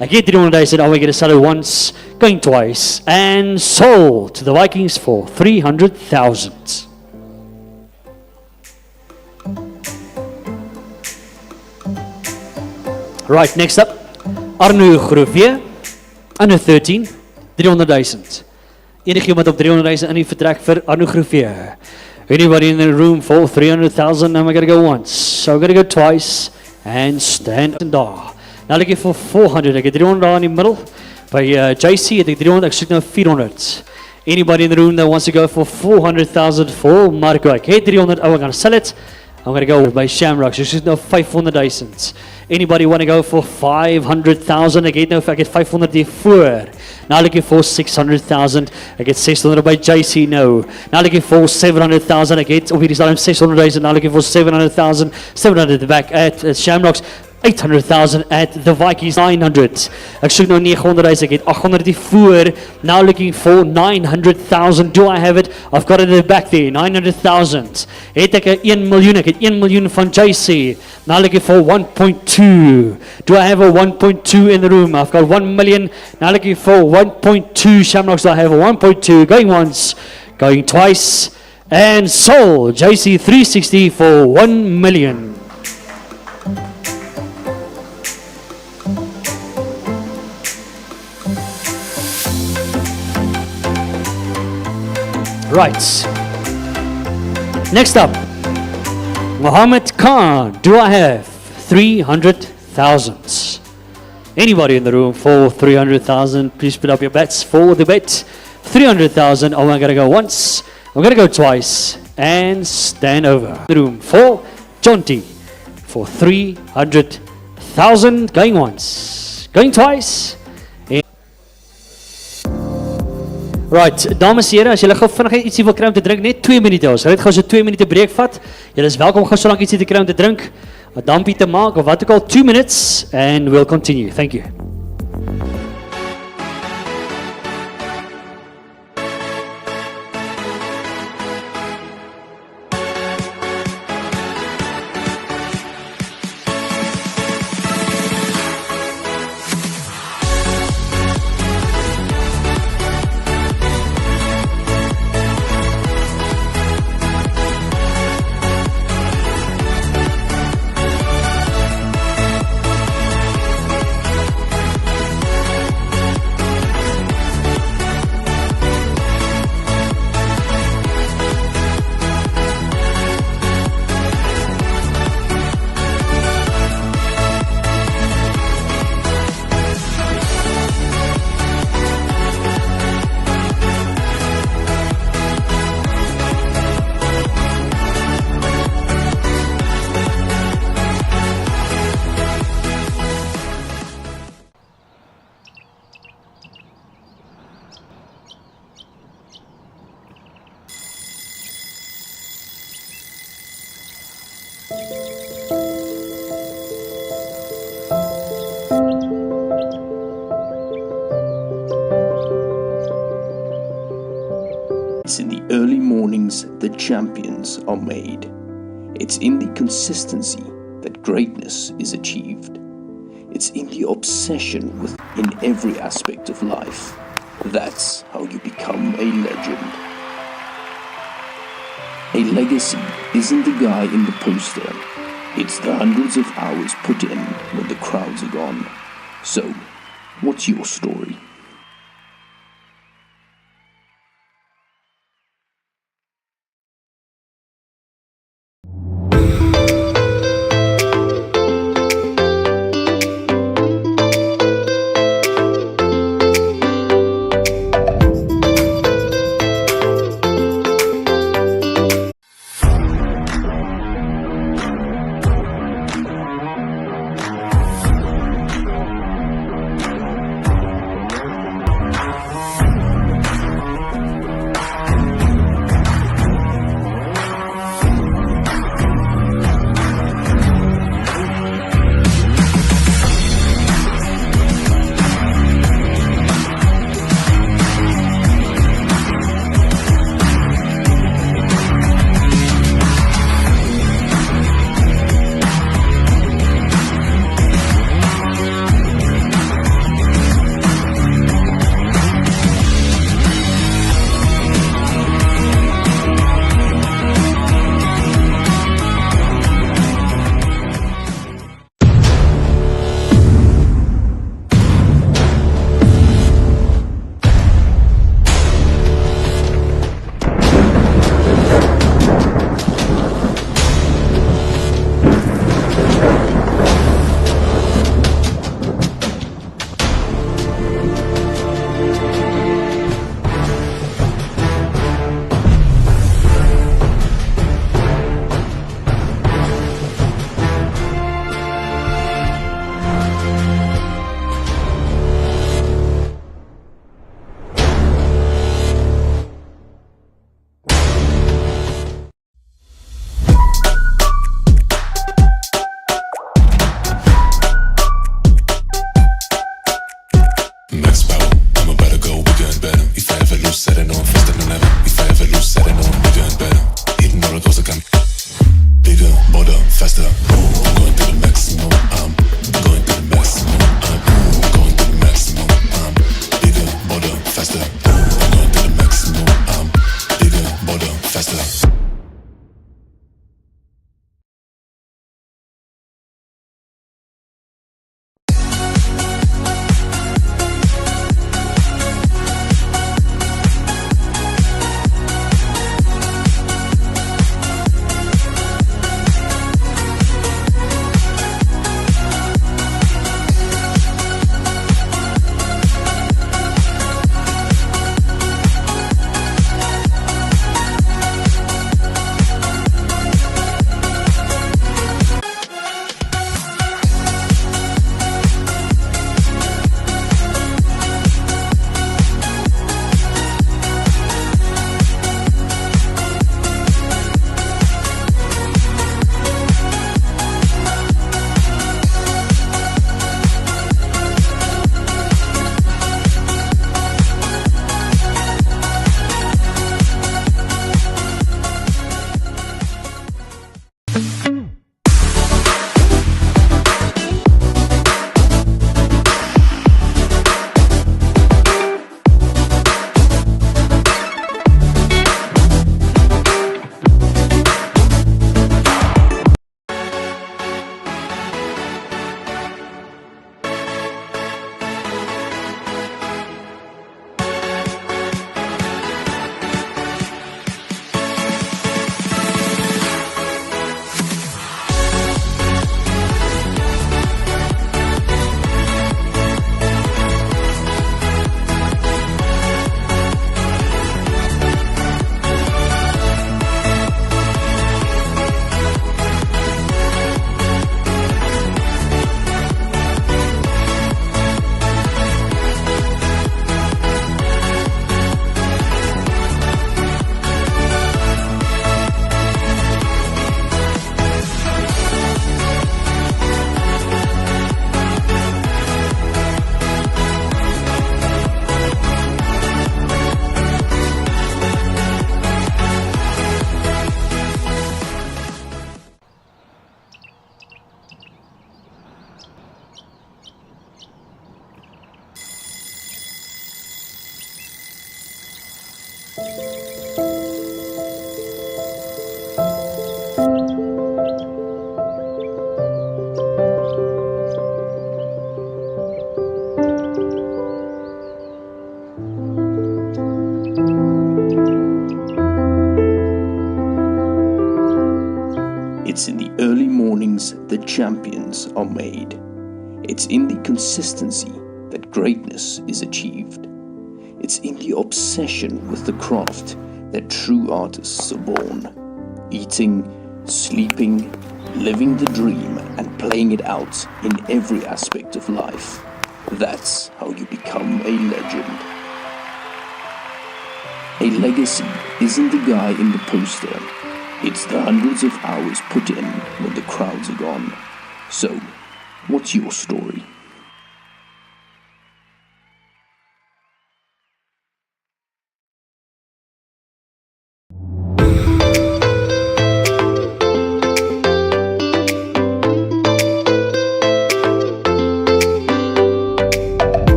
Ek het 300,000, I will get a sell once, going twice, and sold to the Vikings for 300,000. Right, next up, Arno Groevier, under 13, 300,000. Enige iemand op 300,000 in die vertrek vir Arno Groevier. Anybody in the room for 300,000? I'm going to go once, so I'm going to go twice, and stand and daar. Now looking for 400, ek het 300 daar in die middel. By JC het ek 300, ek soek nou 400. Anybody in the room that wants to go for 400,000 for Marco? Ek het 300, I'm going to sell it. I'm going to go by Shamrock, so ek soek nou 500,000. Anybody want to go for 500,000? Ek het 500 hier voor. Now looking for 600,000. Ek het 600 by JC nou. Now looking for 700,000. Ek het op hierdie stadium 600,000. Now looking for 700,000. 700 at the back at Shamrocks. 800,000 at the Vikings. 900. Ek soek nou 900,000. Ek het 800 hier voor. Now looking for 900,000. Do I have it? I've got it at the back there. 900,000. Het ek 1 miljoen. Ek het 1 miljoen van JC. Now looking for 1.2. Do I have a 1.2 in the room? I've got 1 million. Now looking for 1.2. Shamrocks, do I have a 1.2? Going once, going twice, and sold. JC 360 for 1 million. Right. Next up, Mohammed Khan. Do I have 300,000? Anybody in the room for 300,000? Please put up your bets for the bet. 300,000. Oh, I'm going to go once. I'm going to go twice. And stand over. The room for Jonty for 300,000. Going once. Going twice. Right, dames en here, as julle gou vinnig ietsie wil kry om te drink, net 2 minute. Ons gaan net gou so 2 minute breek vat. Julle is welkom gou so lank ietsie te kry om te drink, 'n dampie te maak of wat ook al. 2 minutes and we'll continue. Thank you. It's in the early mornings that champions are made. It's in the consistency that greatness is achieved. It's in the obsession with in every aspect of life. That's how you become a legend. A legacy isn't the guy in the poster. It's the hundreds of hours put in when the crowds are gone. So, what's your story? It's in the early mornings that champions are made. It's in the consistency that greatness is achieved. It's in the obsession with the craft that true artists are born. Eating, sleeping, living the dream and playing it out in every aspect of life. That's how you become a legend. A legacy isn't the guy in the poster. It's the hundreds of hours put in when the crowds are gone. So, what's your story?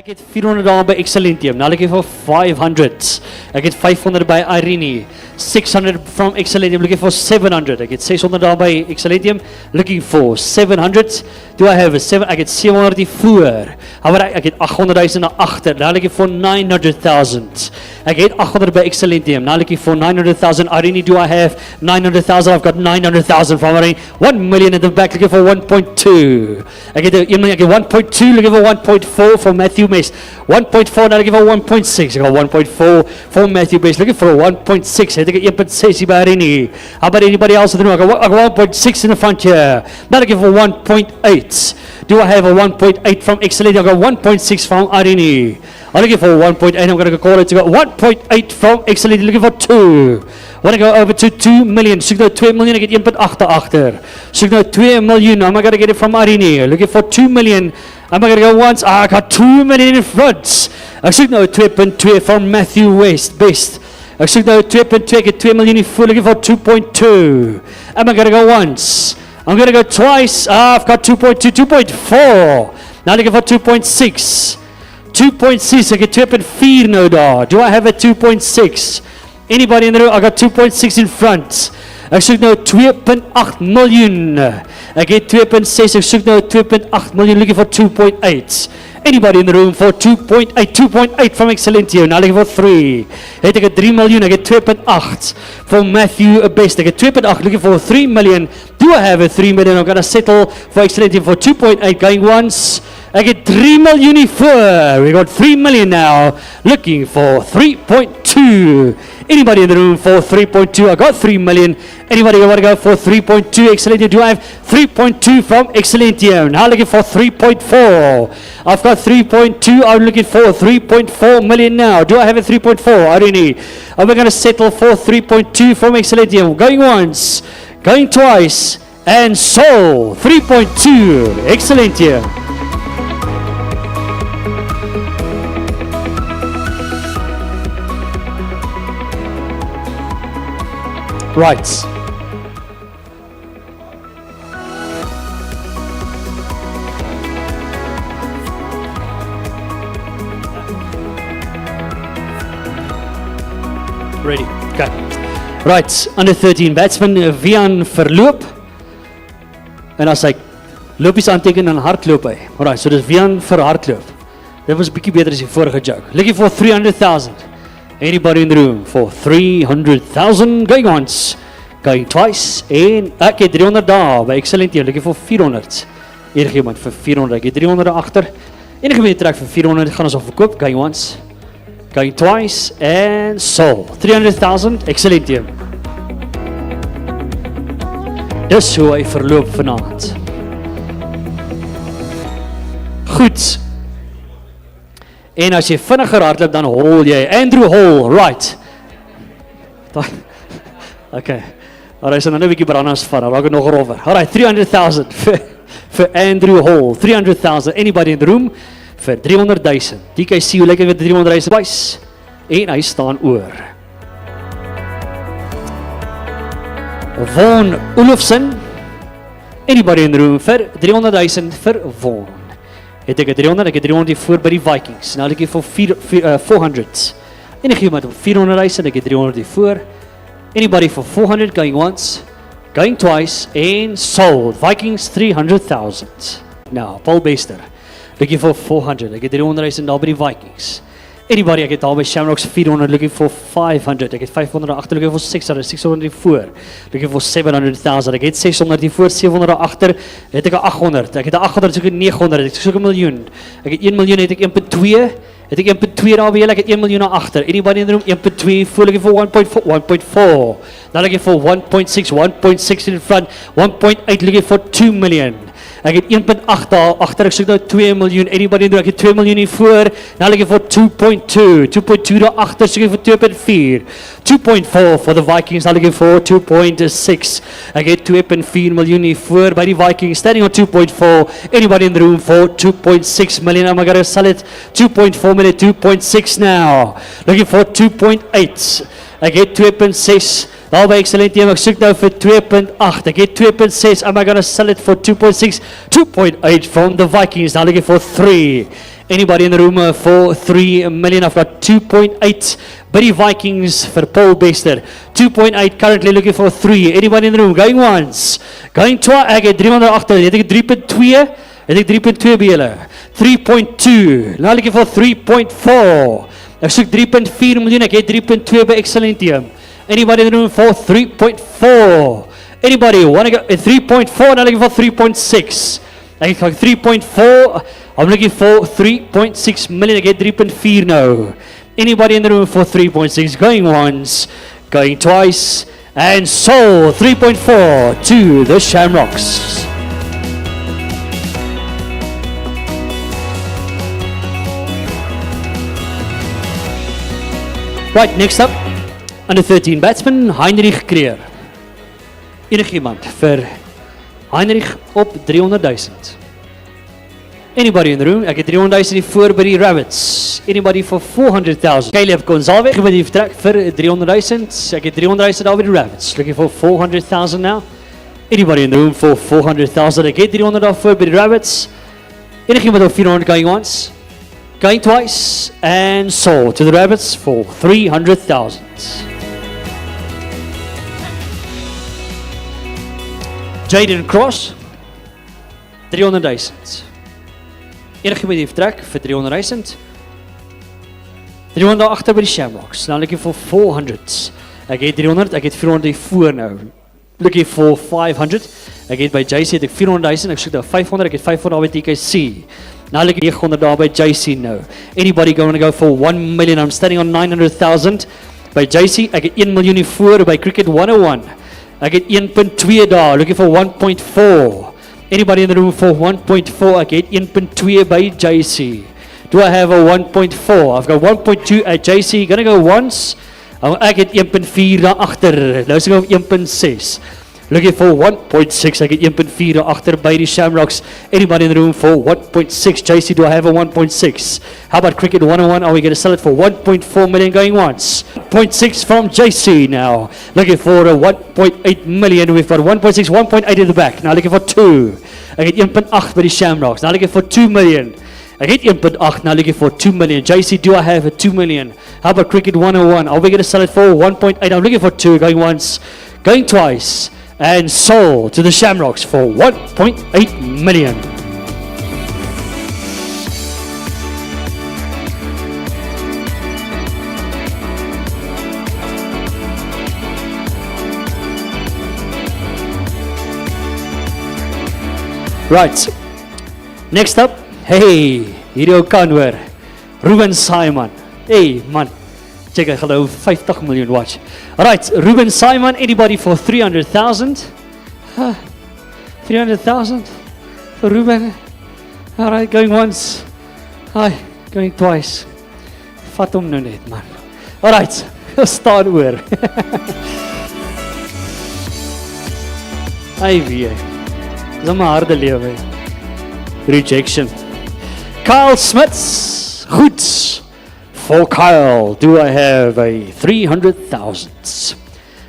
Ek het 400 daar by Excellentium. Nou looking for 500. Ek het 500 by Irene. 600 from Excellentium, looking for 700. Ek het 600 daar by Excellentium, looking for 700. Do I have a 7? Ek het 700 die voor. Ek het 800,000 na agter. Now looking for 900,000. Ek het 800 by Excellentium. Now looking for 900,000. Irene, do I have 900,000? I've got 900,000 from Irene. 1 million at the back, looking for 1.2. Ek het 1 million, ek het 1.2, looking for 1.4 for Matthew Best. 1.4, now looking for 1.6. I got 1.4 for Matthew Best, looking for a 1.6. I think 1.6 by Irene. How about anybody else in the room? I got 1.6 in the front here. Now looking for 1.8. Do I have a 1.8 from Excellent? I got 1.6 from Irene. I'm looking for 1.8. I'm going to call it to go 1.8 from Excellent. Looking for 2. Want to go over to 2 million. Soek nou 2 million. Ek het 1.8 agter. Soek nou 2 million. I'm going to get it from Irene. Looking for 2 million. I'm going to go once. I got 2 million in front. Ek soek nou 2.2 from Matthew Best. Ek soek nou 2.2. Ek het 2 million in full. Looking for 2.2. I'm going to go once. I'm going to go twice. I've got 2.2, 2.4. Now looking for 2.6. 2.6. Ek het 2.4 nou daar. Do I have a 2.6? Anybody in the room? I got 2.6 in front. Ek soek nou 2.8 miljoen. Ek het 2.6. Ek soek nou 2.8 miljoen. Looking for 2.8. Anybody in the room for 2.8? 2.8 from Excellentio. Now looking for 3. Het ek het 3 miljoen. Ek het 2.8 from Matthew Best. Ek het 2.8. Looking for 3 million. Do I have a 3 million? I'm going to settle for Excellentio for 2.8. Going once. Ek het 3 miljoen hier voor. We got 3 million now. Looking for 3.2. Anybody in the room for 3.2? I got 3 million. Anybody want to go for 3.2? Excellent. Do I have 3.2 from Excellentio? Now looking for 3.4. I've got 3.2. I'm looking for 3.4 million now. Do I have a 3.4? I don't know. Are we going to settle for 3.2 from Excellentio? Going once, going twice, and sold. 3.2. Excellentio. Right. Ready. Okay. Right. Under 13 batsman Vian verloop. En as hy loopies aanteken en hardloop hy. Alright, so dis Vian vir hardloop. Dit was 'n bietjie beter as die vorige joke. Looking for 300,000. Anybody in the room for 300,000? Going once, going twice, en ek het 300 daar, by excellent hier, looking for 400. Enige iemand vir 400, ek het 300 agter. Enige iemand trek vir 400, gaan ons al verkoop, going once, going twice, and sold. 300,000, excellent hier. Dis hoe hy verloop vanaand. Goed. En as jy vinniger hardloop, dan hol jy. Andrew Hall, right. Okay. Alright, so nou 'n bietjie brandans van, raak het nog rover. Alright, 300,000 vir Andrew Hall. 300,000. Anybody in the room? Vir 300,000. DKC, hoe lekker met 300,000 twice. En hy staan oor. Von Olofsen. Anybody in the room vir 300,000 vir Von. Het ek 300, ek het 300 hier voor by die Vikings. Nou ek hier vir 400. Enige iemand op 400,000, ek het 300 hier voor. Anybody for 400, going once, going twice, and sold. Vikings 300,000. Now, Paul Bester, looking for 400, ek het 300,000 daar by die Vikings. Anybody, ek het daar by Shamrocks 400, looking for 500, ek het 500 agter, looking for 600, 600 hier voor, looking for 700,000, ek het 600 hier voor, 700 agter, het ek 800, ek het 800, soek ek 900, ek soek 1 miljoen, ek het 1 miljoen, het ek 1.2, het ek 1.2 daar by julle, ek het 1 miljoen agter, anybody in the room, 1.2, voor, looking for 1.4, 1.4, now looking for 1.6, 1.6 in front, 1.8, looking for 2 million, ek het 1.8 daar agter, ek soek nou 2 miljoen, anybody in the room, ek het 2 miljoen hier voor, now looking for 2.2, 2.2 daar agter, soek ek vir 2.4, 2.4 for the Vikings, now looking for 2.6, ek het 2.4 miljoen hier voor by die Vikings, standing on 2.4, anybody in the room for 2.6 million, I'm gonna sell it, 2.4 million, 2.6 now, looking for 2.8, ek het 2.6, daar by excellent team, ek soek nou vir 2.8, ek het 2.6, am I gonna sell it for 2.6, 2.8 from the Vikings, now looking for 3, anybody in the room for 3 million, I've got 2.8, by die Vikings vir Paul Bester, 2.8, currently looking for 3, anybody in the room, going once, going twice, ek het 300 agter, het ek 3.2, het ek 3.2 by julle, 3.2, now looking for 3.4, ek soek 3.4 miljoen, ek het 3.2 by excellent team, anybody in the room for 3.4? Anybody want to go 3.4? Now looking for 3.6. I got 3.4. I'm looking for 3.6 million. I get 3.4 now. Anybody in the room for 3.6? Going once, going twice, and sold 3.4 to the Shamrocks. Right, next up. Under 13 batsman, Heinrich Creer. Enige iemand vir Heinrich op 300,000. Anybody in the room? Ek het 300,000 hier voor by die Rabbits. Anybody for 400,000? Caleb Gonzalez, iemand die vertrek vir 300,000. Ek het 300,000 daar by die Rabbits. Looking for 400,000 now. Anybody in the room for 400,000? Ek het 300 daar voor by die Rabbits. Enige iemand op 400 going once? Going twice, and sold to the Rabbits for 300,000. Jaden Cross, 300,000. Enige iemand die vertrek vir 300,000. 300 agter by die Shamrocks. Now looking for 400. Ek het 300, ek het 400 hier voor nou. Looking for 500. Ek het by JC het ek 400,000, ek soek daar 500, ek het 500 by TKC. Now look at 900 daar by JC nou. Anybody going to go for 1 million? I'm standing on 900,000 by JC. Ek het 1 miljoen hier voor by Cricket 101. Ek het 1.2 daar, looking for 1.4. Anybody in the room for 1.4? Ek het 1.2 by JC. Do I have a 1.4? I've got 1.2 at JC. Gonna go once. Ek het 1.4 daar agter. Nou is ek op 1.6. Looking for 1.6. Ek het 1.4 daar agter by die Shamrocks. Anybody in the room for 1.6? JC, do I have a 1.6? How about Cricket 101? Are we going to sell it for 1.4 million going once? 0.6 from JC now. Looking for a 1.8 million. We've got 1.6, 1.8 in the back. Now looking for 2. Ek het 1.8 by die Shamrocks. Now looking for 2 million. Ek het 1.8, now looking for 2 million. JC, do I have a 2 million? How about Cricket 101? Are we going to sell it for 1.8? I'm looking for 2, going once, going twice, and sold to the Shamrocks for 1.8 million. Right, next up, hey, hierdie kan hoor, Ruben Simon. Hey man, check, ek geloof 50 miljoen watch. Alright, Ruben Simon, anybody for 300,000? 300,000 for Ruben. Alright, going once. Hi, going twice. Vat hom nou net man. Alright, staan oor. Hy wie. Dis 'n harde lewe. Rejection. Kyle Smits. Goed. For Kyle, do I have a 300,000?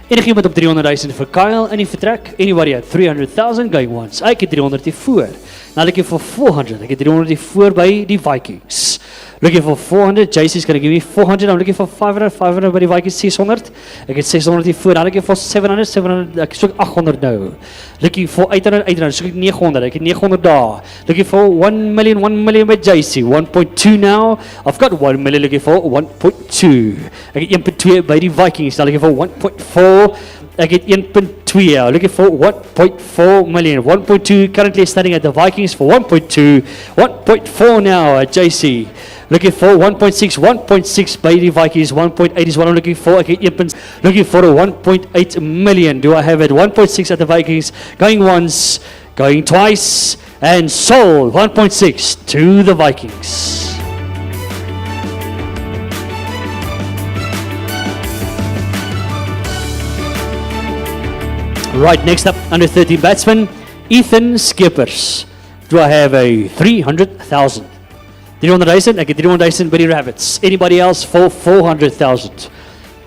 Enigiemand op 300,000 vir Kyle in die vertrek? Anybody at 300,000 going once? Ek het 300 hier voor. Nou looking for 400. Ek het 300 hier voor by die Vikings. Looking for 400. JC's gonna give me 400. I'm looking for 500. 500 by die Vikings 600. Ek het 600 hier voor. Now looking for 700. 700. Ek soek 800 nou. Looking for 800. 800. Soek ek 900. Ek het 900 daar. Looking for 1 million. 1 million by JC. 1.2 now. I've got 1 million. Looking for 1.2. Ek het 1.2 by die Vikings. Now looking for 1.4. Ek het 1.2. Looking for 1.4 million. 1.2 currently standing at the Vikings for 1.2. 1.4 now at JC. Looking for 1.6. 1.6 by the Vikings. 1.8 is what I'm looking for. Ek het looking for a 1.8 million. Do I have it? 1.6 at the Vikings. Going once, going twice, and sold 1.6 to the Vikings. Right, next up, under 13 batsman, Ethan Skippers. Do I have a 300,000? 300,000? I get 300,000 by the Rabbits. Anybody else for 400,000?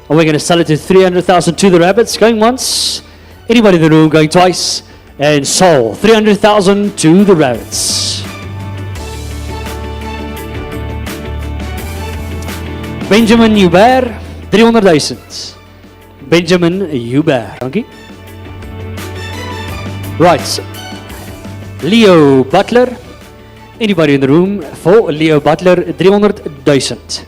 Are we going to sell it to 300,000 to the Rabbits? Going once. Anybody in the room going twice? And sold 300,000 to the Rabbits. Benjamin Hubert, 300,000. Benjamin Hubert. Dankie. Right, Leo Butler. Anybody in the room for Leo Butler, 300,000.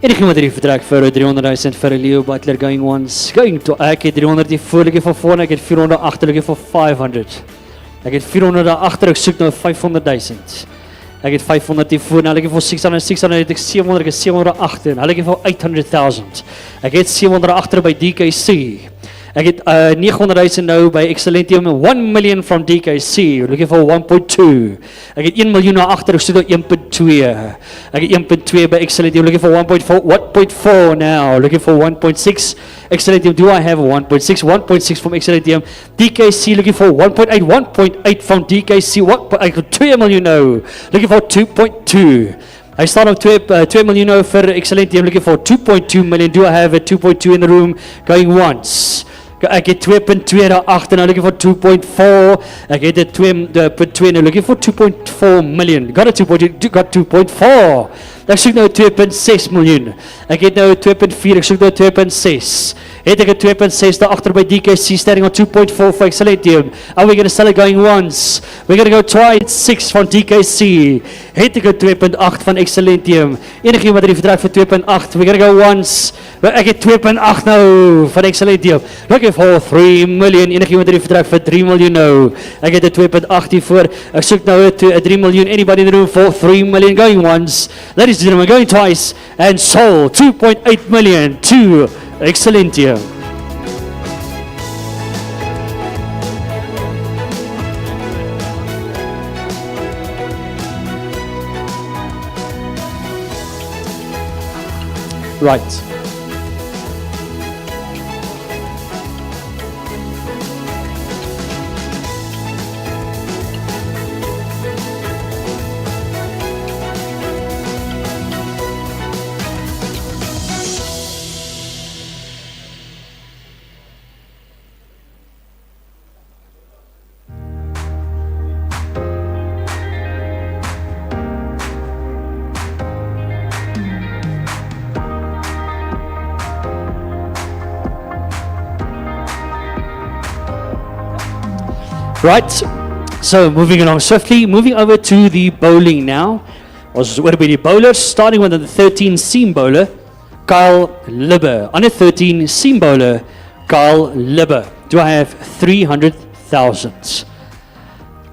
Enigiemand hier vertrek vir 300,000 vir Leo Butler going once, going to. Ek het 300 hier voor, ek het vir 400, ek het 400 agter, ek het vir 500. Ek het 400 daar agter, ek soek nou 500,000. Ek het 500 hier voor, nou ek het vir 600, 600 het ek 700, ek het 700 agter, nou ek het vir 800,000. Ek het 700 agter by DKC. Ek het 900,000 nou by Excellentium, 1 million from DKC, looking for 1.2. Ek het 1 miljoen na agter, ek soek nou 1.2. Ek het 1.2 by Excellentium, looking for 1.4, 1.4 now, looking for 1.6. Excellentium, do I have a 1.6? 1.6 from Excellentium. DKC looking for 1.8, 1.8 from DKC. Ek het 2 miljoen nou, looking for 2.2. Hy staan op 2 miljoen nou vir Excellentium, looking for 2.2 million. Do I have a 2.2 in the room, going once? Ek het 2.2 daar agter, nou looking for 2.4. Ek het 2.2 nou looking for 2.4 million. Got a 2.2, got 2.4. Ek soek nou 2.6 miljoen. Ek het nou 2.4, ek soek nou 2.6. Het ek 2.6 daar agter by DKC, standing on 2.4 for Excellentium. Are we going to sell it going once? We're going to go twice, 6 van DKC. Het ek 2.8 van Excellentium. Enige iemand die vertrek vir 2.8. We're going to go once, Maar ek het 2.8 nou van Excellent hier. Looking for 3 million. Enige iemand die vertrek vir 3 miljoen nou. Ek het 'n 2.8 hiervoor. Ek soek nou 'n 3 miljoen. Anybody in the room for 3 million going once. Ladies and gentlemen, going twice. And sold 2.8 million to Excellent here. Right. Right, so moving along swiftly, moving over to the bowling now. Ons oor by die bowlers, starting with the 13 seam bowler, Kyle Libber. On the 13 seam bowler, Kyle Libber. Do I have 300,000?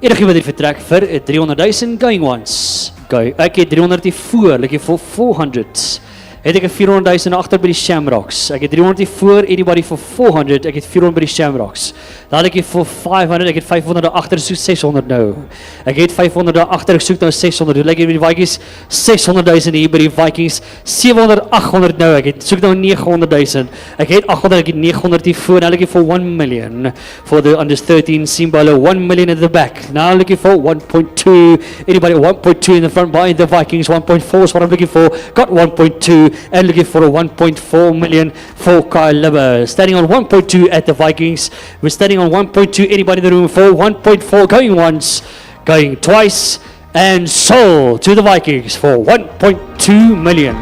Enige wat die vertrek vir 300,000 going once. Ek het 300 hier voor, like vir 400. Het ek 400,000 agter by die Shamrocks. Ek het 300 hier voor, anybody vir 400, ek het 400 by die Shamrocks. Dan ek het vir 500, ek het 500 daar agter, soek 600 nou. Ek het 500 daar agter, ek soek nou 600. Hoe lyk dit by die Vikings? 600,000 hier by die Vikings. 700, 800 nou. Ek het soek nou 900,000. Ek het 800, ek het 900 hier voor. Now looking for 1 million for the under 13 seam bowler. 1 million at the back. Now looking for 1.2. Anybody 1.2 in the front by the Vikings. 1.4 is what I'm looking for. Got 1.2 and looking for a 1.4 million for Kyle Libber. Standing on 1.2 at the Vikings. We're standing on 1.2. Anybody in the room for 1.4 going once, going twice, and sold to the Vikings for 1.2 million.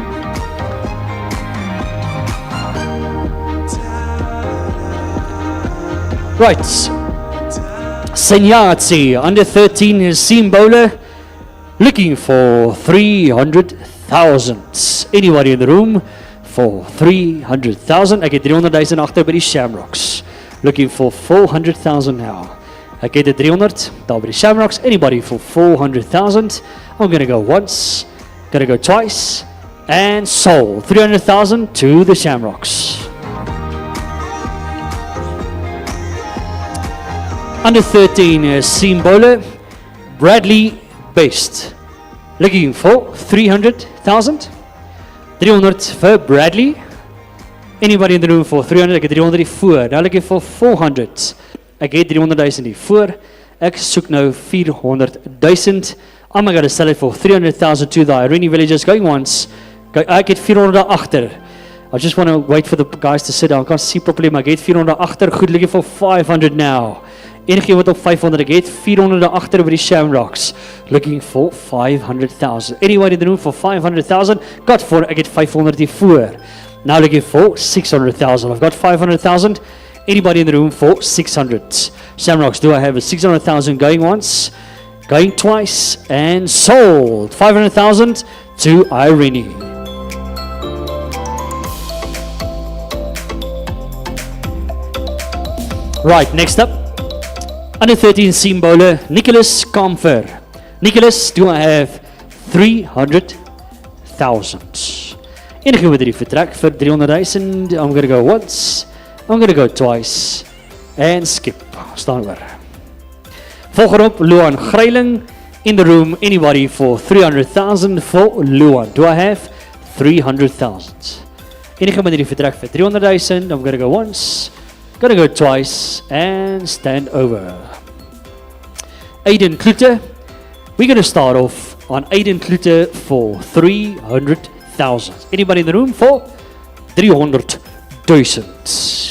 Right. Senyatsi, under 13 seam bowler, looking for 300,000. Anybody in the room for 300,000? Ek het 300,000 agter by die Shamrocks. Looking for 400,000 now. Ek het 300 daar by die Shamrocks. Anybody for 400,000? I'm going to go once, going to go twice, and sold 300,000 to the Shamrocks. Under 13 seam bowler, Bradley Best. Looking for 300,000. 300 for Bradley. Anybody in the room for 300? Ek het 300 hier voor. Now looking for 400. Ek het 300,000 hier voor. Ek soek nou 400,000. I'm going to sell it for 300,000 to the Irene Villagers. Going once. Ek het 400 daar agter. I just want to wait for the guys to sit down. I can't see properly, maar ek het 400 daar agter. Goed, looking for 500 now. Enige wat op 500, ek het 400 daar agter by die Shamrocks. Looking for 500,000. Anybody in the room for 500,000? Got 4, ek het 500 hier voor. Now looking for 600,000. I've got 500,000. Anybody in the room for 600? Shamrocks, do I have a 600,000 going once, going twice, and sold 500,000 to Irene. Right, next up, under 13 seam bowler, Nicholas Comfer. Nicholas, do I have 300,000? Enige wat die vertrek vir 300,000. I'm going to go once, I'm going to go twice, and skip. Staan oor. Volgende op, Luan Greiling. In the room, anybody for 300,000 for Luan? Do I have 300,000? Enige wat die vertrek vir 300,000. I'm going to go once, going to go twice, and stand over. Aiden Kluter. We're going to start off on Aiden Kluter for 300,000. Anybody in the room for 300,000?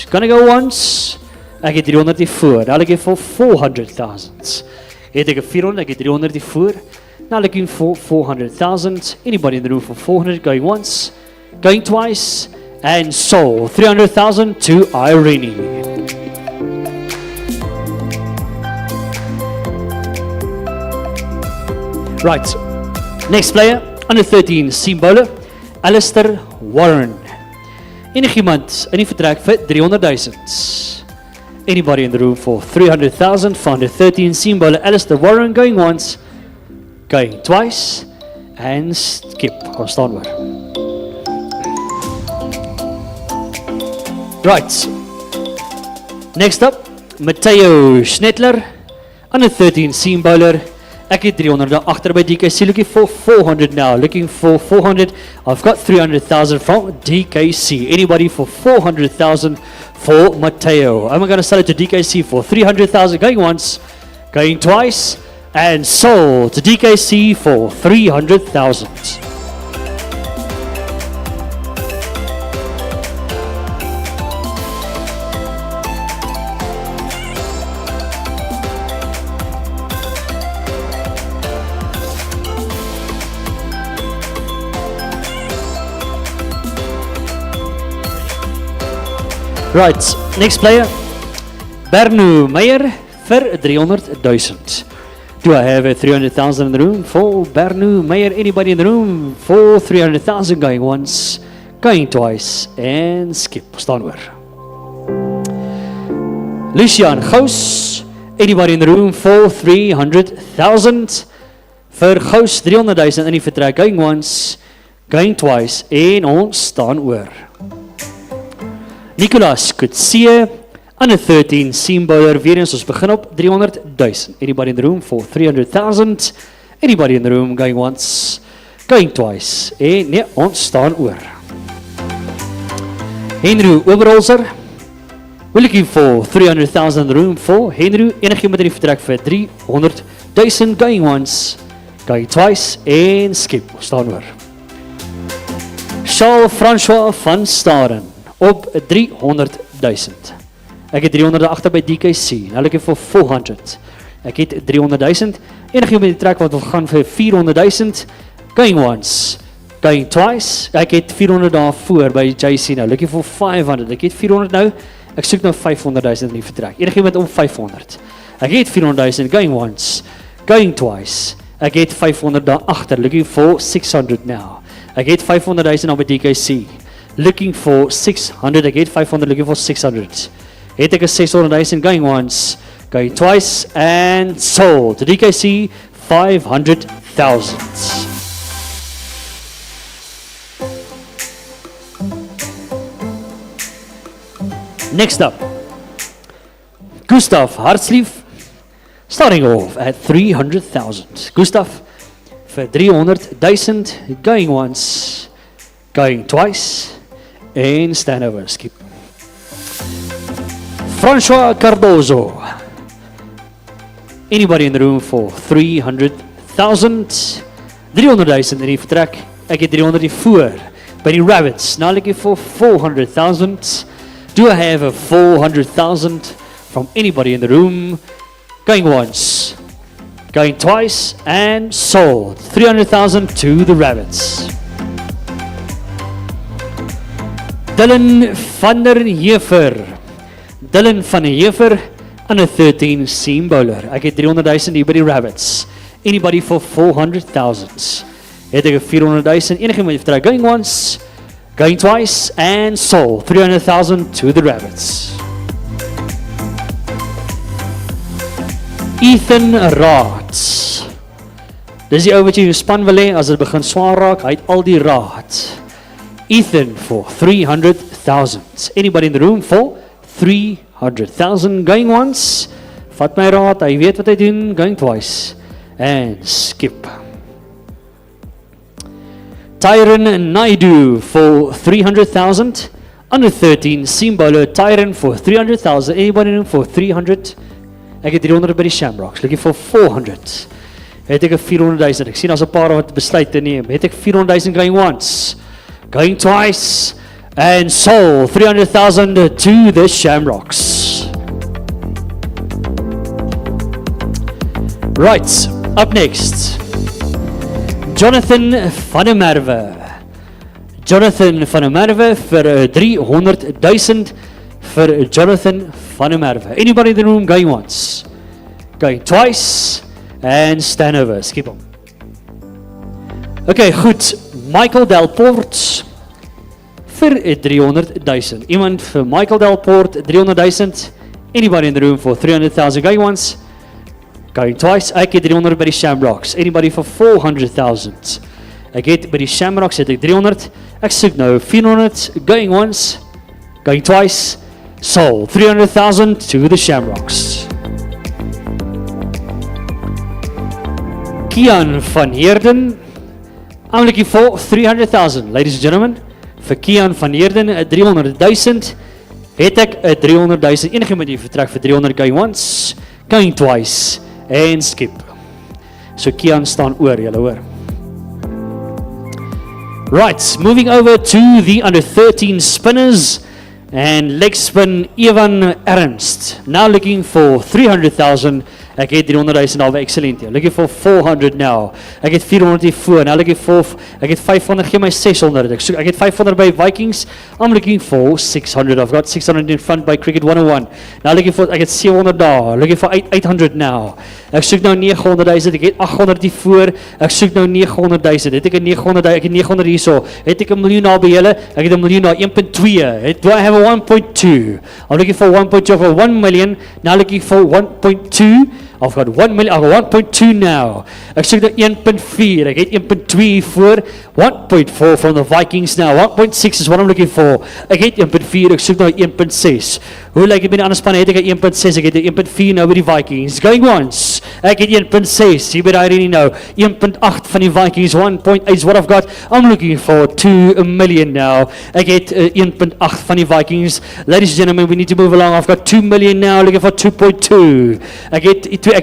Gonna go once. Ek het 300 hier voor. Now looking for 400,000. Het ek 400, ek het 300 hier voor. Now looking for 400,000. Anybody in the room for 400? Going once, going twice, and sold 300,000 to Irene. Right, next player, under 13 seam bowler, Alistair Warren. Enigiemand in die vertrek vir 300,000. Anybody in the room for 300,000? 413 seam bowler Alistair Warren going once, going twice, and skip. Ons staan oor. Right. Next up, Matteo Schnettler, under 13 seam bowler. Ek het 300 agter by DKC, looking for 400 now, looking for 400. I've got 300,000 from DKC. Anybody for 400,000 for Matteo? I'm going to sell it to DKC for 300,000, going once, going twice, and sold to DKC for 300,000. Right, next player, Bernu Meyer for 300,000. Do I have a 300,000 in the room for Bernu Meyer? Anybody in the room for 300,000, going once, going twice, and skip. Staan oor. Lucian Gous, anybody in the room for 300,000? For Gous 300,000 in die vertrek, going once, going twice, en ons staan oor. Nicolas Coetzee, under 13 seam bowler, weer eens ons begin op 300,000. Anybody in the room for 300,000? Anybody in the room going once, going twice, en nee, ons staan oor. Henry Oberholzer, we're looking for 300,000 in the room for Henry, enigiemand in die vertrek vir 300,000, going once, going twice, en skip, ons staan oor. Charles François van Staden, op 300,000. Ek het 300 agter by DKC. Nou looking for 400. Ek het 300,000. Enigiemand met die trek wat wil gaan vir 400,000. Going once, going twice. Ek het 400 daar voor by JC nou. Looking for 500. Ek het 400 nou. Ek soek nou 500,000 in die vertrek. Enigiemand om 500. Ek het 400,000. Going once, going twice. Ek het 500 daar agter. Looking for 600 now. Ek het 500,000 daar by DKC. Looking for 600, ek het 500, looking for 600. Het ek 600,000, going once, going twice, and sold to DKC 500,000. Next up, Gustav Hartslief, starting off at 300,000. Gustav for 300,000, going once, going twice, and stand over, skip. François Cardozo. Anybody in the room for 300,000? 300,000 in die vertrek. Ek het 300 die voor. By die Rabbits, now looking for 400,000. Do I have a 400,000 from anybody in the room? Going once, going twice, and sold. 300,000 to the Rabbits. Dylan van der Heever. Dylan van der Heever, under 13 seam bowler. Ek het 300,000 hier by die Rabbits. Anybody for 400,000? Het ek 400,000, enige met die vertrek. Going once, going twice, and sold. 300,000 to the Rabbits. Ethan Raad. Dis die ou wat jy in jou span wil hê, as dit begin swaar raak, hy het al die raad. Ethan for 300,000. Anybody in the room for 300,000? Going once, vat my raad, hy weet wat hy doen, going twice, and skip. Tyron Naidu for 300,000. Under 13, seam bowler Tyron for 300,000. Anybody in the room for 300? Ek het 300 by die Shamrocks, looking for 400. Het ek 400,000, ek sien as 'n paar wat besluit te neem. Het ek 400,000 going once, going twice, and sold 300,000 to the Shamrocks. Right, up next, Jonathan van der Merwe. Jonathan van der Merwe vir 300,000 vir Jonathan van der Merwe. Anybody in the room going once, going twice, and stand over, skip hom. Okay, goed. Michael Delport vir 300,000. Iemand vir Michael Delport, 300,000. Anybody in the room for 300,000? Going once, going twice. Ek het 300 by die Shamrocks. Anybody for 400,000? Ek het by die Shamrocks het ek 300. Ek soek nou 400. Going once, going twice. Sold 300,000 to the Shamrocks. Kian van Heerden, I'm looking for 300,000. Ladies and gentlemen, vir Kian van Heerden, 300,000. Het ek 300,000. Enige met die vertrek vir 300, going once, going twice, en skip. So Kian staan oor, julle hoor. Right, moving over to the under 13 spinners. And leg spin, Evan Ernst. Now looking for 300,000. Ek het 300,000 alweer excellent hier. Looking for 400 now. Ek het 400 hier voor. Now looking for, ek het 500, gee my 600. Ek het 500 by Vikings. I'm looking for 600. I've got 600 in front by Cricket 101. Now looking for, ek het 700 daar. Looking for 800 now. Ek soek nou 900,000. Ek het 800 hier voor. Ek soek nou 900,000. Het ek 'n 900, ek het 900 hierso. Het ek 'n miljoen daar by julle? Ek het 'n miljoen daar, 1.2. Do I have a 1.2? I'm looking for 1.2 of 1 million. Now looking for 1.2. I've got 1 million, I've got 1.2 now. Ek soek nou 1.4, ek het 1.2 voor, 1.4 from the Vikings now, 1.6 is what I'm looking for. Ek het 1.4, ek soek nou 1.6. Hoe lyk dit by die ander spanne? Het ek 1.6, ek het 1.4 nou by die Vikings. Going once, ek het 1.6, hier by die Irene nou, 1.8 van die Vikings, 1.8 is what I've got. I'm looking for 2 million now. Ek het 1.8 van die Vikings. Ladies and gentlemen, we need to move along. I've got 2 million now, looking for 2.2. Ek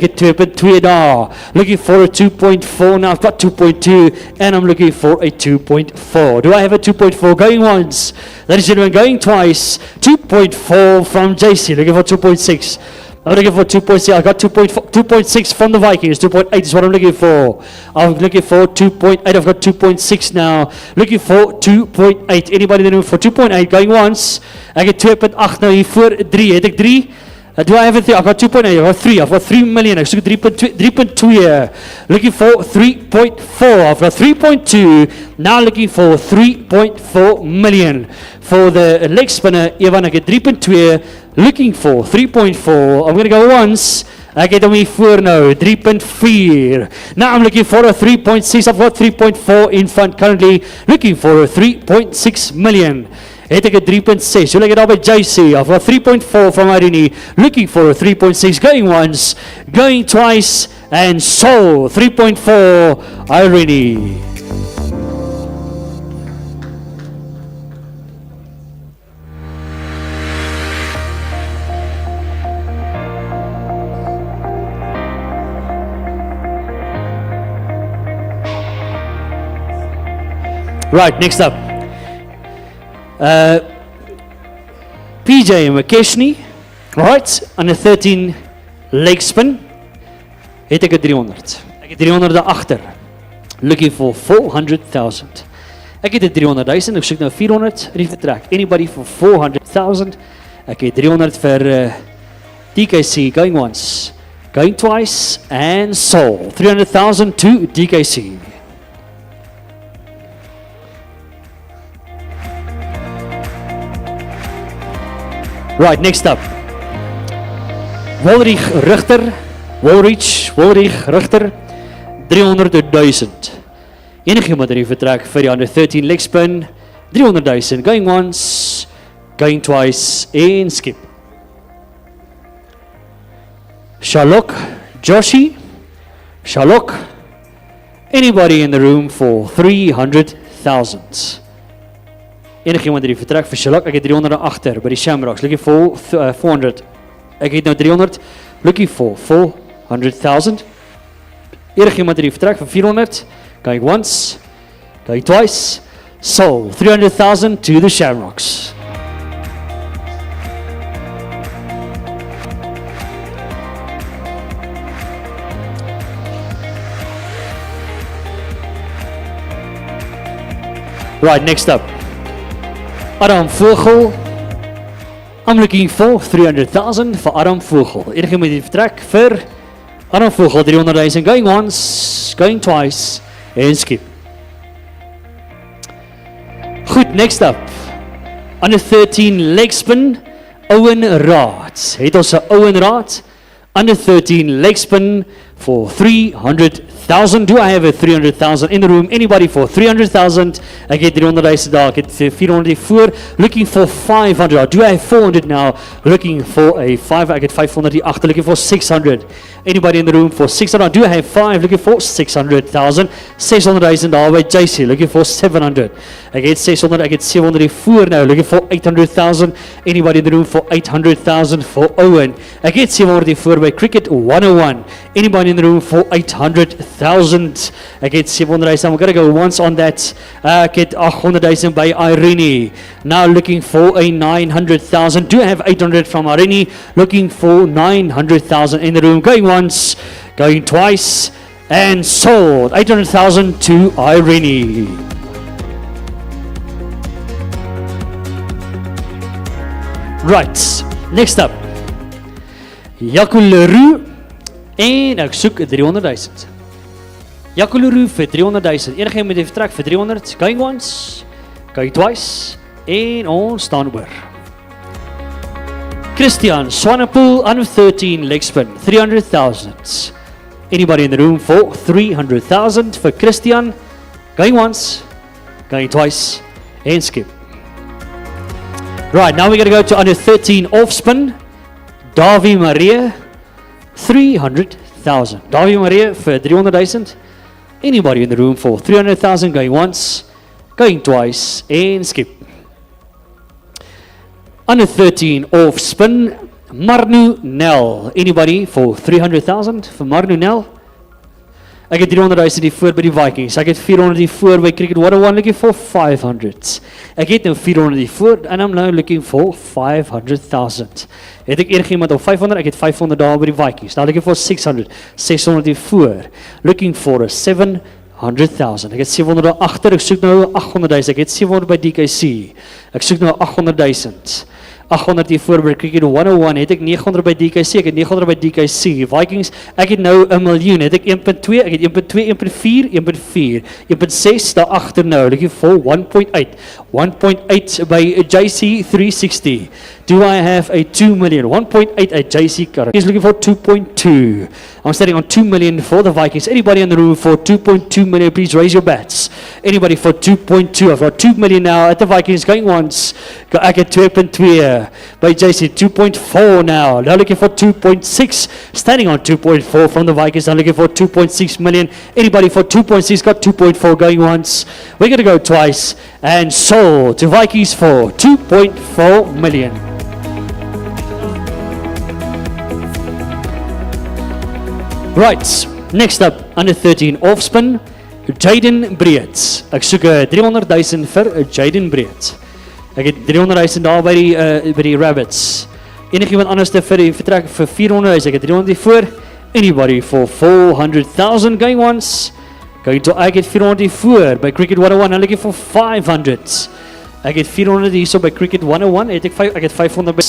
het 2.2 daar. Looking for a 2.4 now. I've got 2.2 and I'm looking for a 2.4. Do I have a 2.4? Going once. Ladies and gentlemen, going twice. 2.4 from JC. Looking for 2.6. I'm looking for 2.6. I got 2.6 from the Vikings. 2.8 is what I'm looking for. I'm looking for 2.8. I've got 2.6 now. Looking for 2.8. Anybody in the room for 2.8? Going once. I get 2.8 now hier voor 3. Het ek 3? Do I have a 3? I've got 2.8. I've got 3. I've got 3 million. Ek soek 3.2. Looking for 3.4. I've got 3.2. Now looking for 3.4 million. For the leg spinner, Evan, ek het 3.2. Looking for 3.4. I'm going to go once. Ek het hom hier voor nou, 3.4. Now I'm looking for a 3.6. I've got 3.4 in front currently. Looking for a 3.6 million. Het ek 'n 3.6. So like it up at JC. I've got 3.4 from Irene. Looking for a 3.6. Going once, going twice, and sold 3.4 Irene. Right, next up. PJ McKeshney, right, under 13 leg spin. Het ek 300. Ek het 300 daar agter. Looking for 400,000. Ek het 300,000, ek soek nou 400 in die vertrek. Anybody for 400,000? Ek het 300 vir DKC, going once, going twice, and sold 300,000 to DKC. Right, next up. Wolrich Richter, 300,000. Enige iemand in die vertrek vir die under 13 leg spin, 300,000. Going once, going twice, en skip. Shalok, Joshi, Shalok. Anybody in the room for 300,000? Enige iemand in die vertrek vir Shalok, ek het 300 agter by die Shamrocks, looking for 400. Ek het nou 300, looking for 400,000. Enige iemand in die vertrek vir 400, going once, going twice, sold 300,000 to the Shamrocks. Right, next up. Adam Vogel. I'm looking for 300,000 for Adam Vogel. Enige met die vertrek vir Adam Vogel, 300,000. Going once, going twice, en skip. Goed, next up. Under 13 leg spin, Owen Raad. Het ons 'n Owen Raad. Under 13 leg spin for 300,000. Do I have a 300,000 in the room? Anybody for 300,000? Ek het 300,000 daar. Ek het 400 voor. Looking for 500. Do I have 400 now? Looking for a 5. Ek het 500 hier agter. Looking for 600. Anybody in the room for 600? Do I have 5? Looking for 600,000. 600,000 daar by JC. Looking for 700. Ek het 600. Ek het 700 hier voor nou. Looking for 800,000. Anybody in the room for 800,000 for Owen? Ek het 700 hier voor by Cricket 101. Anybody in the room for 800,000? Ek het 700,000. We're going to go once on that. Ek het 800,000 by Irene. Now looking for a 900,000. Do I have 800 from Irene? Looking for 900,000 in the room. Going once, going twice, and sold. 800,000 to Irene. Right, next up. Yakuluru. En ek soek 300,000. Yakuluru vir 300,000. Enige met die vertrek vir 300. Going once, going twice, en ons staan oor. Christian, Swanepoel, under 13, leg spin, 300,000. Anybody in the room for 300,000 for Christian? Going once, going twice, and skip. Right, now we're going to go to under 13 off spin. Davy Maria, 300,000. Davy Maria for 300,000. Anybody in the room for 300,000? Going once, going twice, and skip. Under 13 off spin, Marnu Nel. Anybody for 300,000 for Marnu Nel? Ek het 300,000 hier voor by die Vikings. Ek het 400 hier voor by Cricket 101, looking for 500. Ek het nou 400 hier voor and I'm now looking for 500,000. Het ek iemand op 500? Ek het 500 daar by die Vikings. Now looking for 600. 600 hier voor. Looking for a 700,000. Ek het 700 daar agter. Ek soek nou 800,000. Ek het 700 by DKC. Ek soek nou 800,000. 800 hier voor by Cricket 101, het ek 900 by DKC, ek het 900 by DKC, Vikings, ek het nou 1 miljoen, het ek 1.2, ek het 1.2, 1.4, 1.4, 1.6, daar achter nou, looking for 1.8, 1.8 by JC 360, do I have a 2 million, 1.8 at JC current, he's looking for 2.2, I'm starting on 2 million for the Vikings, anybody in the room for 2.2 million, please raise your bats, anybody for 2.2, I've got 2 million now at the Vikings, going once, ek het 2.2, by JC 2.4 now looking for 2.6, standing on 2.4 from the Vikings, now looking for 2.6 million, anybody for 2.6, got 2.4 going once, we're going to go twice, and sold to Vikings for 2.4 million. Right, next up, under 13 off spin, Jaden Breed. Ek soek 300,000 vir Jaden Breed. Ek het 300,000 daar by die Rabbits. Enigiemand anders vir die vertrek vir 400,000. Ek het 300 voor. Anybody for 400,000 going once. Going to ek het 400 voor by Cricket 101. I'm looking for 500. Ek het 400 hierso by Cricket 101. Ek het 500 by,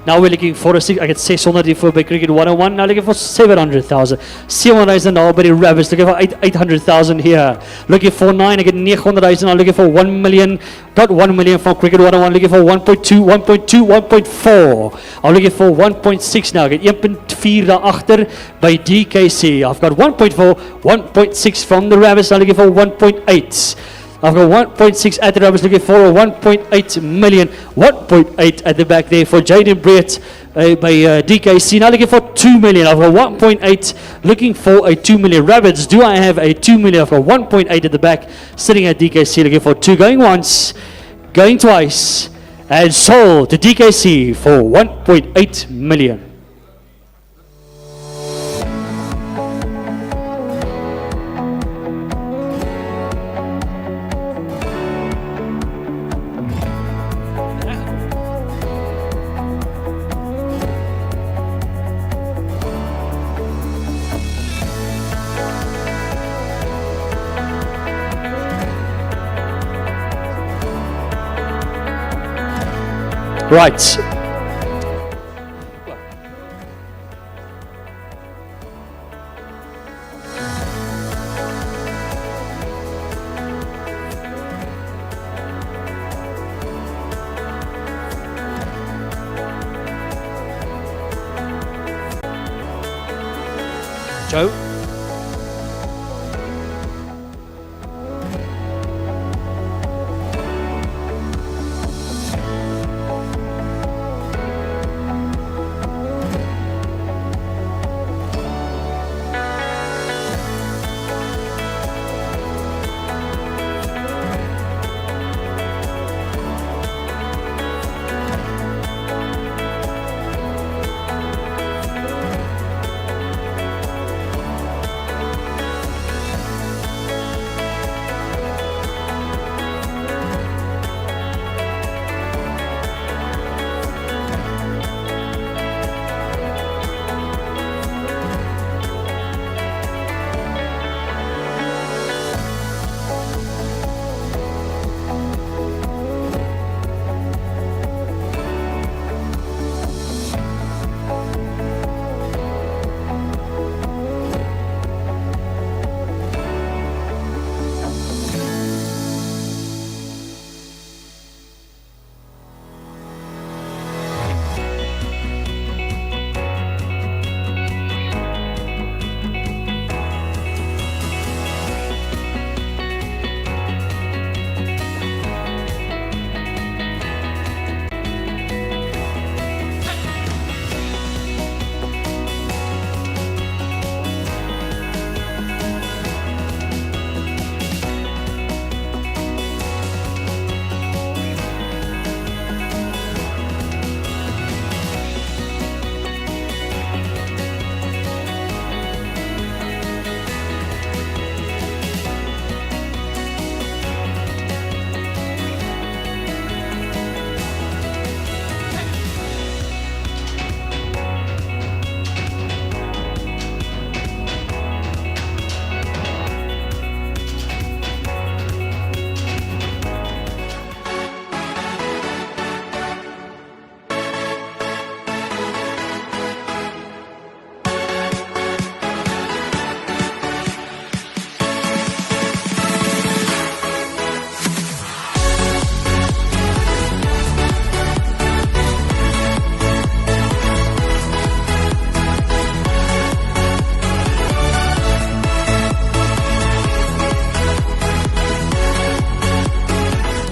now we're looking for ek het 600 hiervoor by Cricket 101. Now looking for 700,000. 700,000 now by the Rabbits. Looking for 800,000 here. Looking for 9. Ek het 900,000. Now looking for 1 million. Got 1 million from Cricket 101. Looking for 1.2, 1.2, 1.4. I'm looking for 1.6 now. Ek het 1.4 daar agter by DKC. I've got 1.4, 1.6 from the Rabbits. Now looking for 1.8. I've got 1.6 at the Rabbits, looking for a 1.8 million, 1.8 at the back there for Jaden Brett by DKC. Now looking for 2 million. I've got 1.8, looking for a 2 million. Rabbits, do I have a 2 million? I've got 1.8 at the back, sitting at DKC, looking for 2, going once, going twice, and sold to DKC for 1.8 million. Right. Joe.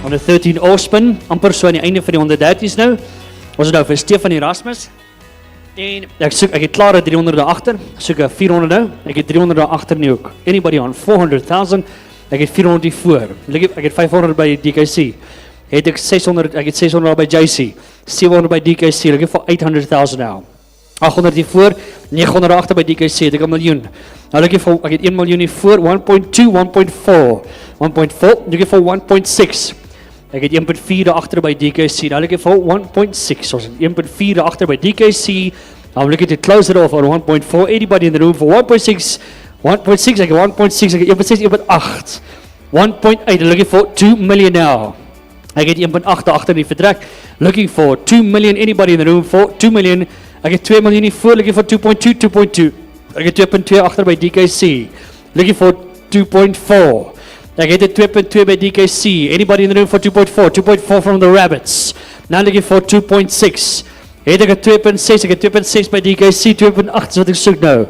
On the 13 all-spin, amper so aan die einde van die 130's nou. Ons is nou vir Stefan Erasmus. En ek het klaar 300 agter, soek 400 nou. Ek het 300 agter nie ook. Anybody on 400,000, ek het 400 voor. Ek het 500 by DKC. Ek het 600 by JC. 700 by DKC, ek het vir 800,000 nou. 800 hier voor, 900 agter by DKC, ek het 1 miljoen. Nou ek het 1 miljoen hier voor, 1.2, 1.4. 1.4, ek het vir 1.6. Ek het 1.4 agter by DKC, nou ek het vir 1.6. Ons het 1.4 agter by DKC. I'm looking to close it off on 1.4. Anybody in the room for 1.6? 1.6, ek het 1.6, ek het 1.6, 1.8. 1.8, looking for 2 million now. Ek het 1.8 agter in die vertrek. Looking for 2 million, anybody in the room for 2 million. Ek het 2 miljoen hier voor, looking for 2.2, 2.2. Ek het 2.2 agter by DKC. Looking for 2.4. Ek het 2.2 by DKC. Anybody in the room for 2.4? 2.4 from the Rabbits. Now looking for 2.6. Het ek 2.6, ek het 2.6 by DKC, 2.8 is wat ek soek nou.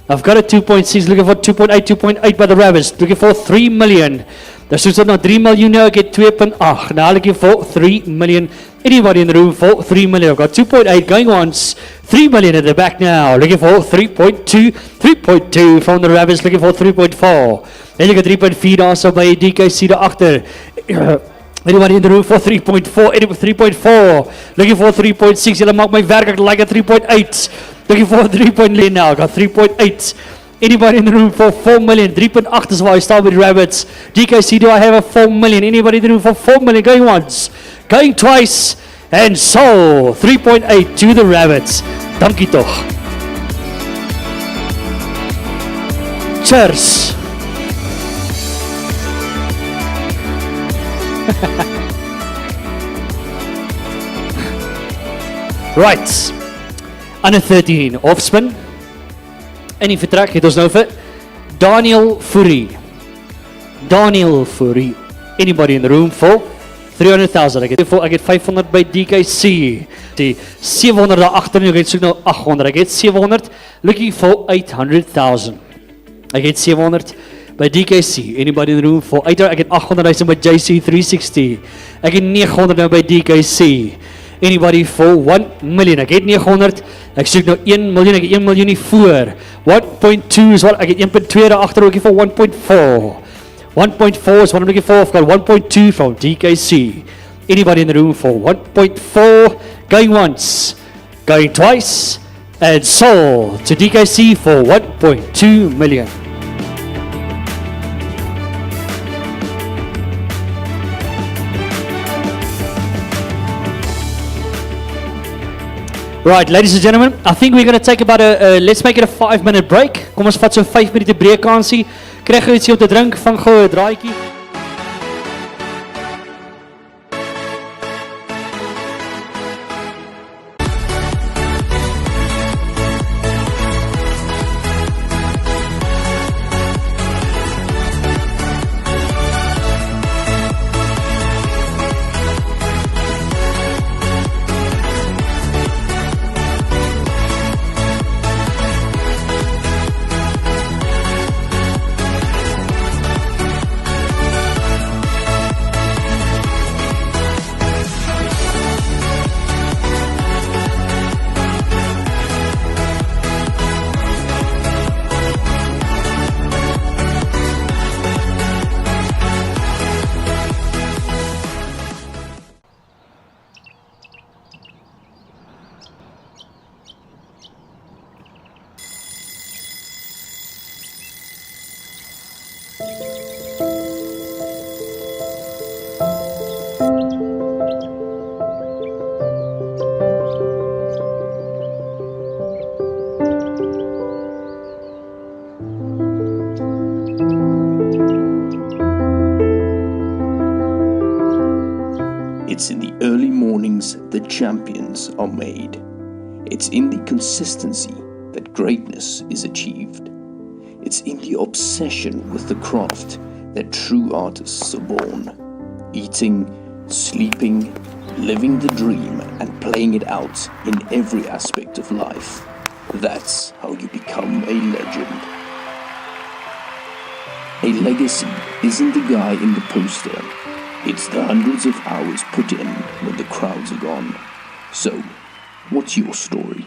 I've got a 2.6, looking for 2.8, 2.8 by the Rabbits, looking for 3 million. Daar soos dit nou 3 miljoen nou, ek het 2.8. Now looking for 3 million. Anybody in the room for 3 million? I've got 2.8 going once, 3 million at the back now, looking for 3.2, 3.2 from the Rabbits, looking for 3.4. En ek het 3.4 daar so by DKC daar agter. Anybody in the room for 3.4? 3.4. Looking for 3.6. Julle maak my werk, ek like a 3.8. Looking for 3.9 now. Got 3.8. Anybody in the room for 4 million? 3.8 is waar I start with Rabbits. DKC, do I have a 4 million? Anybody in the room for 4 million? Going once, going twice, and so 3.8 to the Rabbits. Dankie toch. Cheers. Right, under 13, offspin. En die vertrek het ons nou vir Daniel Fourie. Daniel Fourie. Anybody in the room for 300,000. Ek het 500 by DKC. Die 700 daar agter en ek het soek nou 800. Ek het 700 looking for 800,000. Ek het 700 by DKC. Anybody in the room for 800? Ek het 800,000 by JC360. Ek het 900 nou by DKC. Anybody for 1 million? Ek het 900. Ek soek nou 1 miljoen. Ek het 1 miljoen nie voor. 1.2 is wat ek het 1.2 daar agter ook for 1.4. 1.4 is what I'm looking for. I've got 1.2 from DKC. Anybody in the room for 1.4? Going once, going twice, and sold to DKC for 1.2 million. Right, ladies and gentlemen, I think we're going to take about let's make it a 5-minute break. Kom ons vat so 5 minute break kansie. Krijg jy iets om te drink, vang gou 'n draaitjie. It's in the early mornings that champions are made. It's in the consistency that greatness is achieved. It's in the obsession with the craft that true artists are born. Eating, sleeping, living the dream and playing it out in every aspect of life. That's how you become a legend. A legacy isn't the guy in the poster. It's the hundreds of hours put in when the crowds are gone. So, what's your story?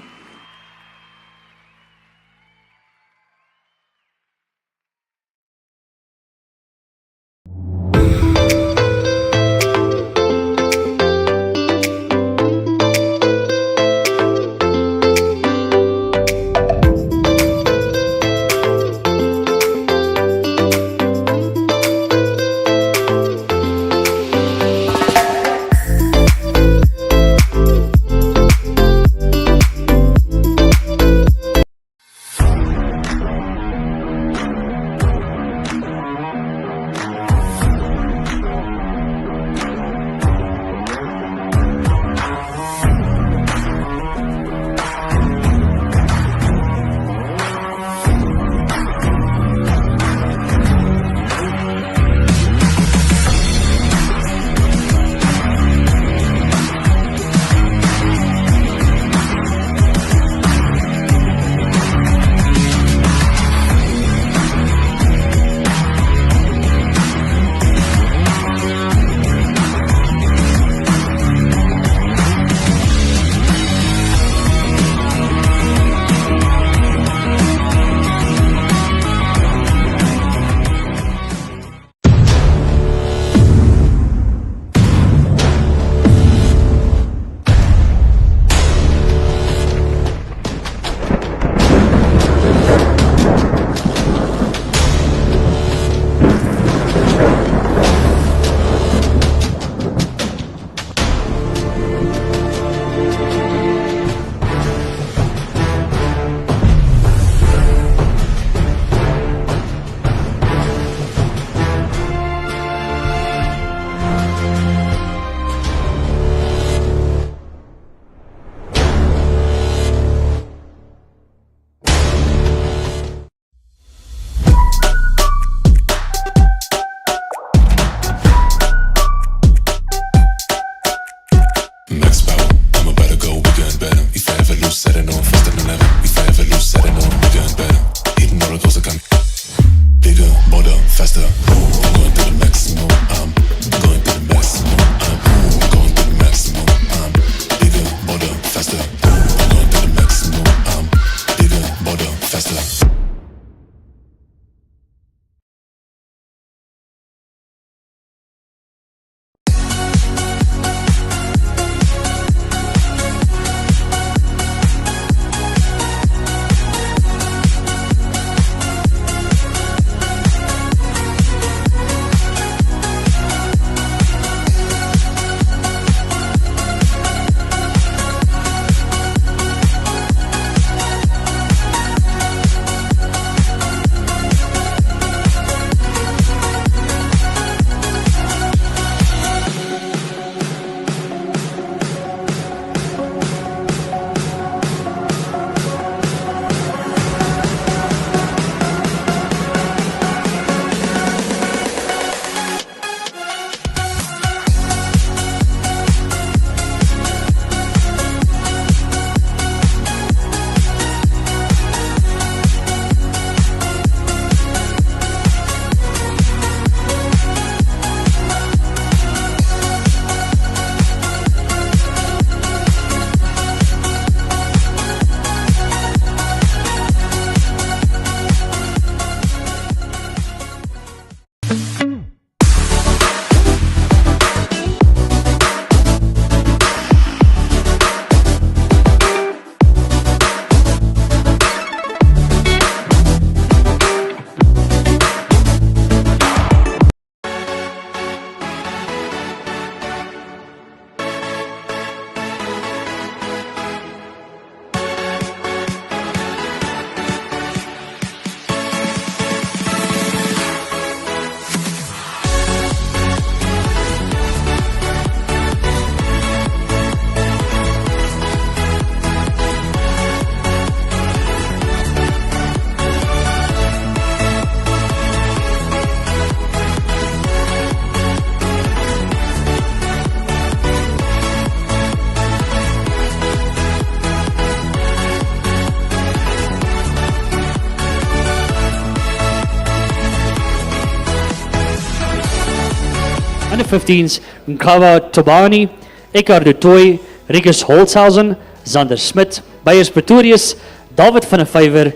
15s, Nkava Tobani, Eckhard de Tooy, Rikus Holzhausen, Zander Smit, Beyers Pretorius, David van der Vyver,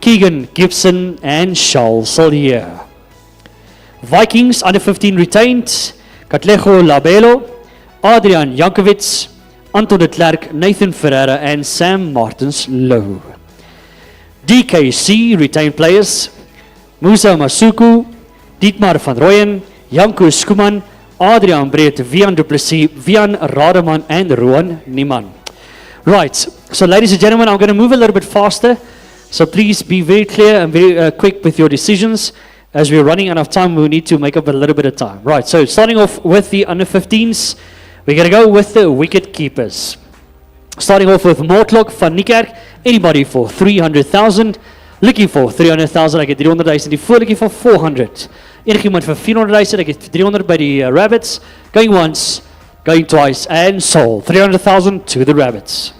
Keegan Gibson, and Charles Solier. Vikings under 15 retained, Katlego Labelo, Adrian Jankovic, Anton de Klerk, Nathan Ferreira, and Sam Martins Low. DKC retained players, Musa Masuku, Dietmar van Rooyen, Janko Skuman, Adrian Breed, Vian Duplessis, Vian Rademan, and Rowan Niemann. Right, so ladies and gentlemen, I'm going to move a little bit faster, so please be very clear and very quick with your decisions. As we're running out of time, we need to make up a little bit of time. Right, so starting off with the under 15s, we're going to go with the wicket keepers. Starting off with Mortlock van Niekerk, anybody for 300,000. Looking for 300,000, ek het 300,000 die voor, looking for 400. Enigiemand vir 400,000, ek het 300 by die Rabbits. Going once, going twice, and sold. 300,000 to the Rabbits.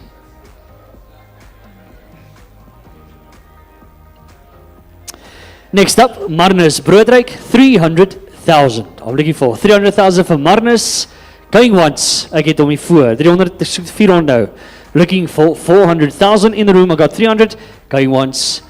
Next up, Marnus Broodryk, 300,000. I'm looking for 300,000 for Marnus. Going once, ek het hom hier voor. 300, 400 nou. Looking for 400,000 in the room. I got 300. Going once.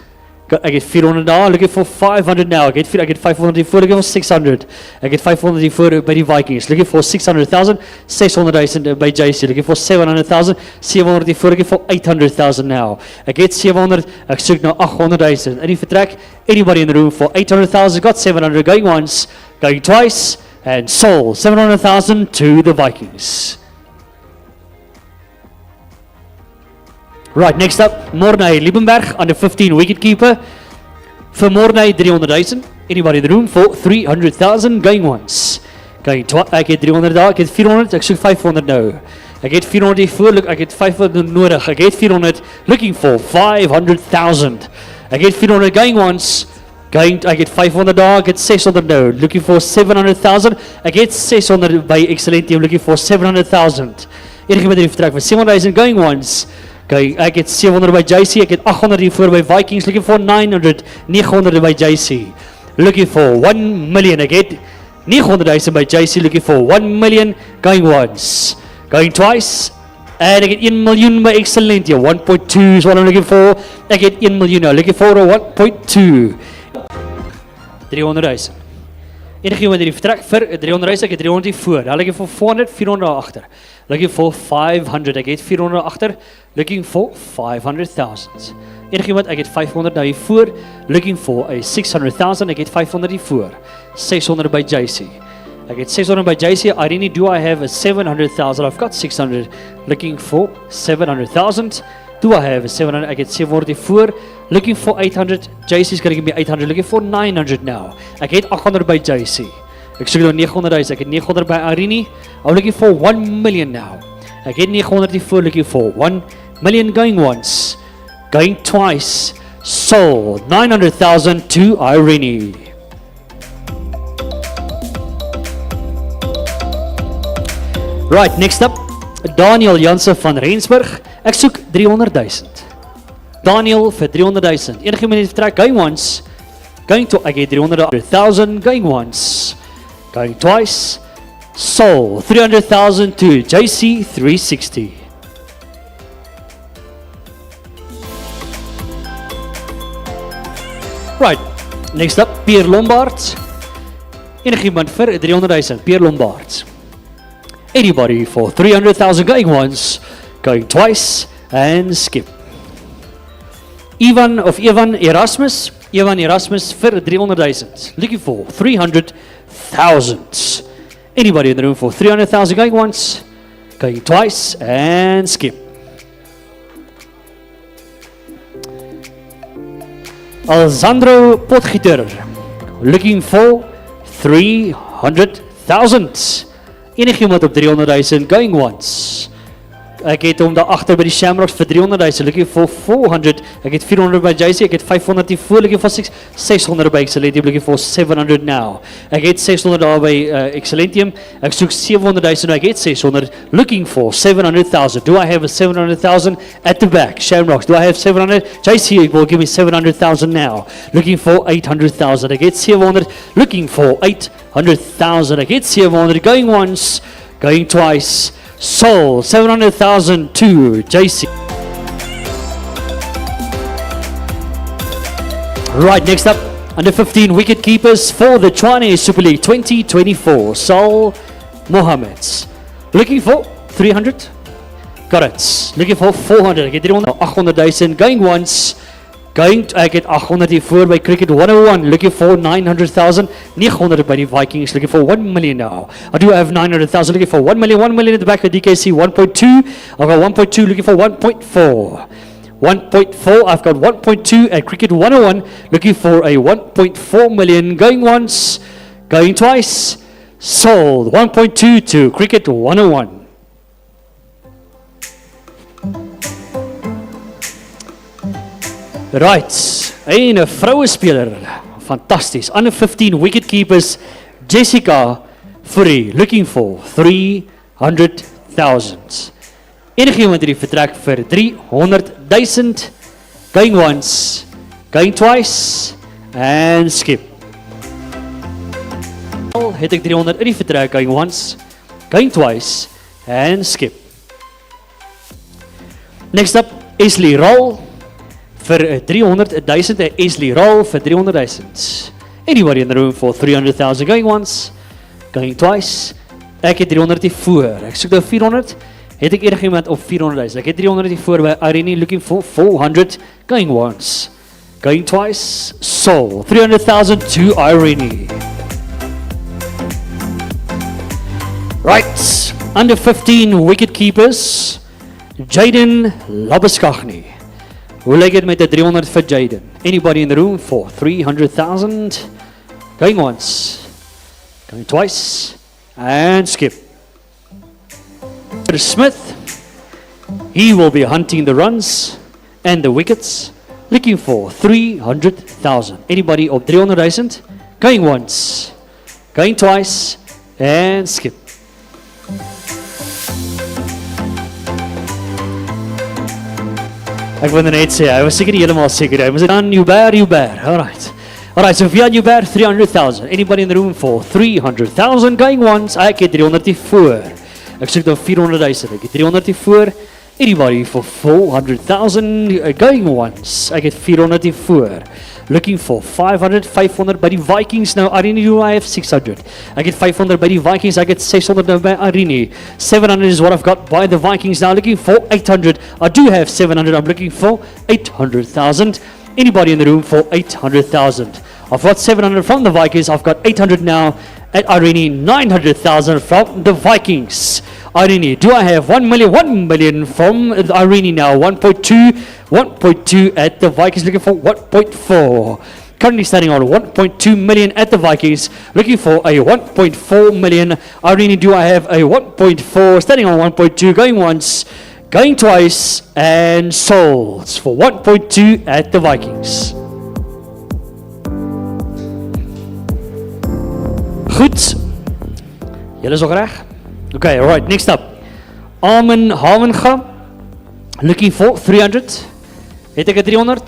Ek het 400 daar. Looking for 500 now. Ek het 500 hiervoor. Looking for 600. Ek het 500 hiervoor by die Vikings. Looking for 600,000. 600,000 by JC. Looking for 700,000. 700 hiervoor. Looking for 800,000 now. Ek het 700. Ek soek nou 800,000. In die vertrek. Anybody in the room for 800,000. Got 700. Going once. Going twice. And sold. 700,000 to the Vikings. Right, next up, Mornay Liebenberg, under 15 wicketkeeper. For Mornay, 300,000. Anybody in the room for 300,000. Going once. Going twice. Ek het 300 daar. Ek het 400. Ek soek 500 nou. Ek het 400 hiervoor. Look, ek het 500 nodig. Ek het 400. Looking for 500,000. Ek het 400. Going once. Ek het 500 daar. Ek het 600 nou. Looking for 700,000. Ek het 600 by Excellent Team. Looking for 700,000. Enige met die vertrek van 700,000. Going once. Ek het 700 by JC, ek het 800 hiervoor by Vikings, looking for 900, 900 by JC, looking for 1 million, ek het 900,000 by JC, looking for 1 million, going once, going twice, en ek het 1 miljoen by Excellent, 1.2 is what I'm looking for, ek het 1 miljoen nou, looking for 1.2, 300,000. Enige iemand die vertrek vir 300,000, ek het 300 hiervoor, daar looking for 400, 400 achter. Looking for 500, ek het 400 achter, looking for 500,000. Enige iemand, ek het 500 nou hiervoor, looking for a 600,000, ek het 500 hiervoor, 600 by JC. Ek het 600 by JC, Irene, do I have a 700,000? I've got 600, looking for 700,000. Do I have a 700? Ek het 700 hiervoor, looking for 800, JC's gonna give me 800, looking for 900 now. Ek het 800 by JC. Ek soek nou 900,000, ek het 900 by Irene, I'm looking for 1 million now. Ek het 900 hiervoor, looking for 1 million, going once, going twice, sold, 900,000 to Irene. Right, next up, Daniel Jansen van Rensburg, ek soek 300,000. Daniel vir 300,000, enige minuut vertrek, going once, going to, ek het 300,000, going once, going twice, sold, 300,000 to JC 360. Right, next up, Pierre Lombard. Enige iemand vir 300,000, Pierre Lombard. Anybody for 300,000, going once, going twice, and skip. Evan Erasmus vir 300,000, looking for 300,000. Anybody in the room for 300,000, going once, going twice, and skip. Alessandro Potgieter, looking for 300,000. Enige iemand op 300,000, going once. Ek het hom daar agter by die Shamrocks vir 300,000, looking for 400. Ek het 400 by JC, ek het 500 hier voor, looking for 600 by Excellentium, looking for 700 now. Ek het 600 daar by Excellentium, ek soek 700,000, ek het 600, looking for 700,000. Do I have a 700,000 at the back? Shamrocks, do I have 700? JC will give me 700,000 now, looking for 800,000. Ek het 700, looking for 800,000. Ek het 700, going once, going twice. Sold 700,000 to JC. Right, next up, under 15 wicket keepers for the Tshwane Super League 2024. Sol Mohammeds. Looking for 300. Got it. Looking for 400. I get 800,000. Going once. Going to, I get 800 hier voor by Cricket 101, looking for 900,000, 900 by the Vikings, looking for 1 million now. I do have 900,000, looking for 1 million, 1 million at the back of DKC, 1.2, I've got 1.2, looking for 1.4. 1.4, I've got 1.2 at Cricket 101, looking for a 1.4 million, going once, going twice, sold, 1.2 to Cricket 101. Right, en 'n vroue speler, fantasties. Under 15 wicket keepers, Jessica Fourie, looking for 300,000. Enige iemand hierdie vertrek vir 300,000, going once, going twice, and skip. Het ek 300 in die vertrek, going once, going twice, and skip. Next up, Esley Roll. For 300,000, Esley Roll for 300,000. Anybody in the room for 300,000? Going once, going twice. Ek het 300 hier voor. Ek soek nou 400. Het ek enige iemand op 400,000? Ek het 300 hier voor by Irene, looking for 400. Going once, going twice. Sold 300,000 to Irene. Right, under 15 wicket keepers, Jaden Labuskaghni. Hoe lyk dit met 'n 300 vir Jaden? Anybody in the room for 300,000? Going once, going twice, and skip. Smith, he will be hunting the runs and the wickets, looking for 300,000. Anybody op 300,000? Going once, going twice, and skip. Ek wil net sê, hy was seker nie heeltemal seker. Hy was aan Uber. Alright, so via Uber, 300,000. Anybody in the room for 300,000? Going once, ek het 300 hier voor. Ek soek dan 400,000. Ek het 300 hier voor. Anybody for 400,000? Going once, ek het 400 hier voor. Looking for 500, 500 by die Vikings. Now, Irene, do I have 600? I get 500 by the Vikings. I get 600 now by Irene. 700 is what I've got by the Vikings. Now, looking for 800. I do have 700. I'm looking for 800,000. Anybody in the room for 800,000? I've got 700 from the Vikings. I've got 800 now at Irene. 900,000 from the Vikings. Irene, do I have 1 million? 1 million from Irene now. 1.2 at the Vikings, looking for 1.4. Currently standing on 1.2 million at the Vikings, looking for a 1.4 million. Irene, do I have a 1.4? Standing on 1.2, going once, going twice, and sold for 1.2 at the Vikings. Goed. Julle is ook reg? Okay, alright, next up. Armin Havenga, looking for 300. Het ek 300?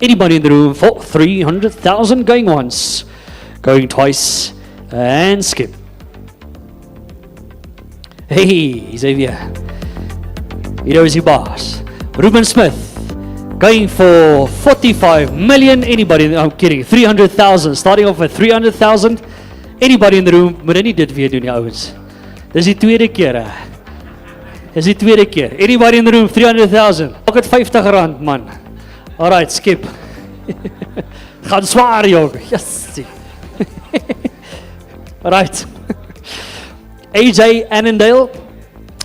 Anybody in the room for 300,000? Going once, going twice, and skip. Hey, Xavier. Hier is die baas. Ruben Smith, going for 45 million. Anybody, I'm kidding, 300,000. Starting off with 300,000. Anybody in the room, moet nie dit weer doen, die ouens. Dis die tweede keer, hè. Dis die tweede keer. Anybody in the room, 300,000. Ook het 50 rand, man. Alright, skip. Gaan zwaar, joh. Yes. Alright. AJ Annandale,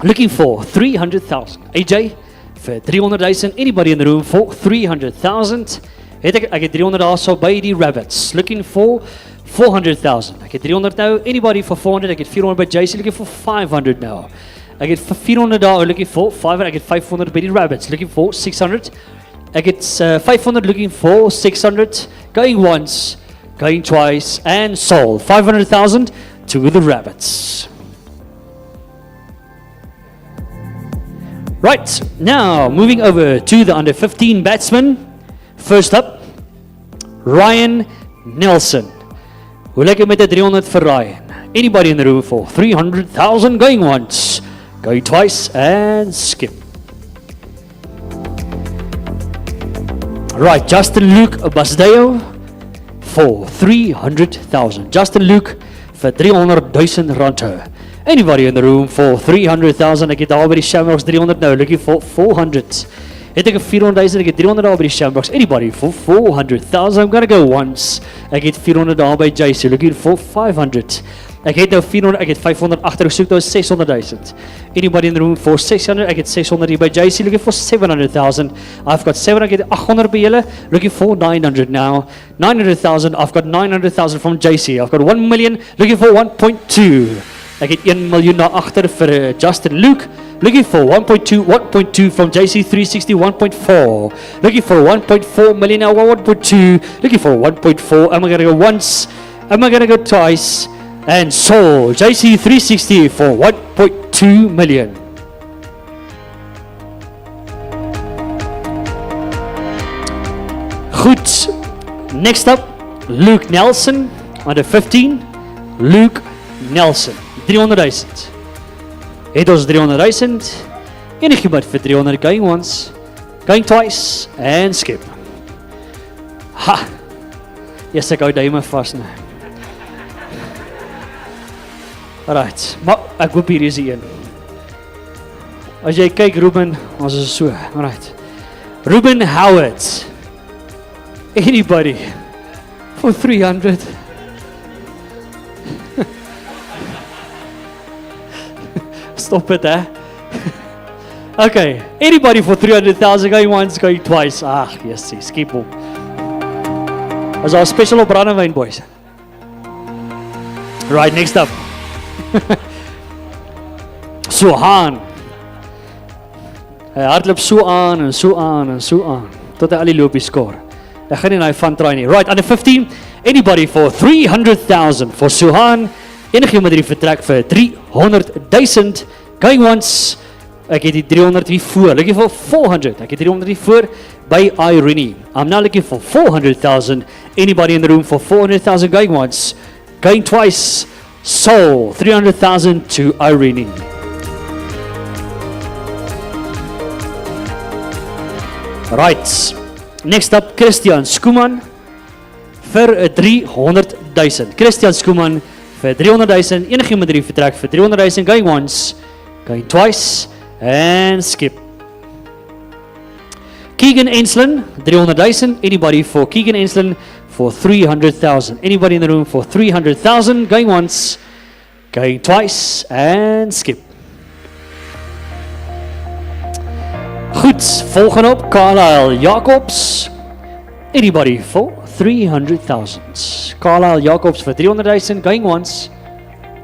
looking for 300,000. AJ, for 300,000. Anybody in the room for 300,000? Ek het 300 also by die Rabbits. Looking for 400,000. Ek het 300 nou. Anybody for 400? Ek het 400 by JC. Looking for 500 now. Ek het vir 400 daar, looking for 500, ek het 500 by die rabbits, looking for 600. Ek het 500 looking for 600, going once, going twice, and sold 500,000 to the rabbits. Right, now moving over to the under 15 batsmen. First up, Ryan Nelson. Hoe lyk het met die 300 vir Ryan? Anybody in the room for 300,000, going once, going twice, and skip. Right, Justin Luke Basdeo for 300,000. Justin Luke vir 300,000 rand. Anybody in the room for 300,000? Ek het daar by die Shamrocks 300 nou, looking for 400. Het ek 400,000, ek het 300 daar by die Shamrocks. Anybody for 400,000? I'm gonna go once. Ek het 400 daar by JC, looking for 500. Ek het nou 400, ek het 500 agter, ek soek nou 600,000. Anybody in the room for 600? Ek het 600 hier by JC, looking for 700,000. I've got 700, ek het 800 by julle, looking for 900 now. 900,000, I've got 900,000 from JC. I've got 1 million, looking for 1.2. Ek het 1 miljoen daar agter vir Justin Luke, looking for 1.2, 1.2 from JC 360, 1.4. Looking for 1.4 million now, 1.2, looking for 1.4. Am I going to go once? Am I going to go twice? And sold JC 360 for 1.2 million. Goed. Next up, Luke Nelson, under 15. Luke Nelson, 300,000. Het ons 300,000. Enigiemand vir 300, going once, going twice, and skip. Ha! Yes, ek hou duime vas nou. Alright, maar ek hoop hier is die een. As jy kyk Ruben, ons is so, alright. Ruben Howard. Anybody for 300? Stop it, eh? Okay, anybody for 300,000, going once, going twice. Ah, yes, skip hom. As our special op brandewyn, boys. Right, next up. Tshwane. Hy hardloop so aan en so aan en so aan tot hy al die lopies skoor. Ek gaan nie na hy van try nie. Right, under 15, anybody for 300,000 for Tshwane. Enigiemand die vertrek vir 300,000, going once. Ek het die 300 hier voor, looking for 400. Ek het 300 hier voor by Irene. I'm now looking for 400,000. Anybody in the room for 400,000, going once, going twice. Sold 300,000 to Irene. Right. Next up, Christian Skuman vir 300,000. Christian Skuman vir 300,000. Enigiemand die vertrek vir 300,000, going once, going twice, and skip. Keegan Enslin, 300,000. Anybody for Keegan Enslin for 300,000. Anybody in the room for 300,000, going once, going twice, and skip. Goed, volgende op, Carlisle Jacobs. Anybody for 300,000. Carlisle Jacobs for 300,000, going once,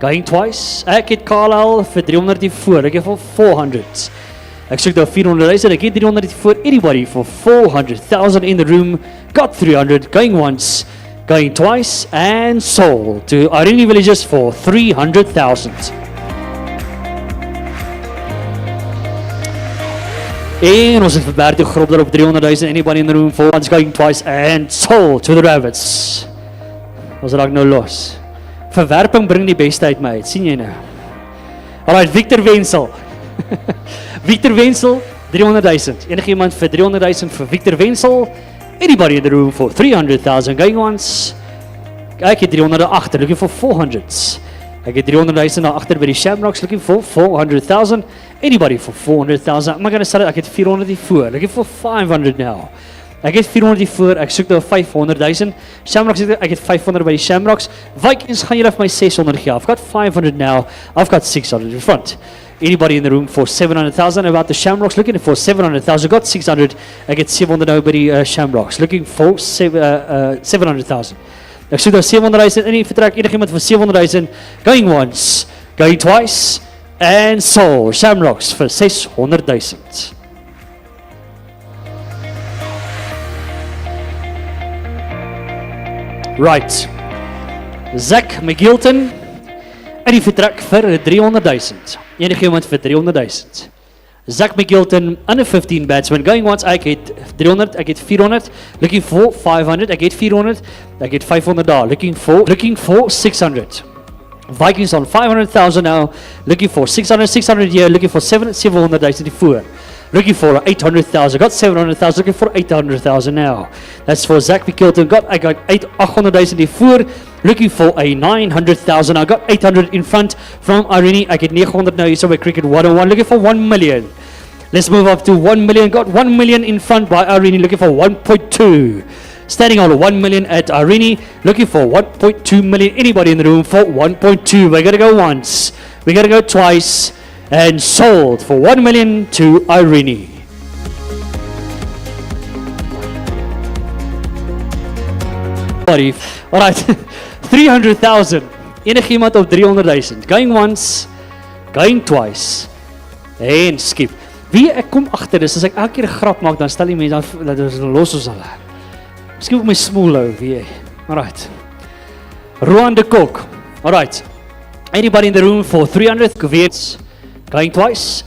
going twice. Ek het Carlisle vir 300 hier voor, ek het vir 400. Ek soek daar 400,000, ek het 300 hier voor. Anybody for 400,000 in the room, got 300, going once, going twice, and sold to Irene Villages for 300,000. En ons het vir Bertie Grobler op 300,000, anybody in the room for once, going twice, and sold to the rabbits. Ons raak nou los. Verwerping bring die beste uit my uit, sien jy nou. Alright, Victor Wenzel. Victor Wenzel, 300,000. Enigiemand vir 300,000 vir Victor Wenzel. Anybody in the room for 300,000, going once. Ek het 300 agter, looking for 400s. Ek het 300,000 daar agter by die Shamrocks, looking for 400,000. Anybody for 400,000. I'm gonna say ek het 400 hier voor, looking for 500 now. Ek het 400 hier voor, ek soek nou 500,000. Shamrocks, ek het 500 by die Shamrocks. Vikings gaan julle vir my 600 gee. I've got 500 now. I've got 600 in front. Anybody in the room for 700,000? About the Shamrocks, looking for 700,000. Got 600. I get 700 now by the Shamrocks, looking for 700,000. Ek soek nou 700,000 in die vertrek. Enigiemand vir 700,000. Going once, going twice, and sold. Shamrocks vir 600,000. Right. Zach McGilton en die vertrek vir 300,000. Enige iemand vir 300,000. Zach McGilton, under 15 batsman, going once, ek het 300, ek het 400, looking for 500, ek het 400, ek het 500 daar, looking for 600. Vikings on 500,000 now, looking for 600 here, looking for 700,000 voor. Looking for 800,000, got 700,000, looking for 800,000 now. That's for Zach McGilton, I got 800,000 voor. Looking for a 900,000. I got 800 in front from Irene. I get 900 now. You saw by Cricket 101. Looking for 1 million. Let's move up to 1 million. Got 1 million in front by Irene. Looking for 1.2. Standing on 1 million at Irene. Looking for 1.2 million. Anybody in the room for 1.2? We're going to go once. We're going to go twice. And sold for 1 million to Irene. Alright, 300,000. Enig iemand op 300,000. Going once, going twice. En skip. Wie ek kom agter is, as ek elke keer 'n grap maak, dan stel die mense dat ons los ons hulle. Miskien op my smoelhou, wie jy. Alright. Roan de Kok. Alright. Anybody in the room for 300? Geweets. Going twice.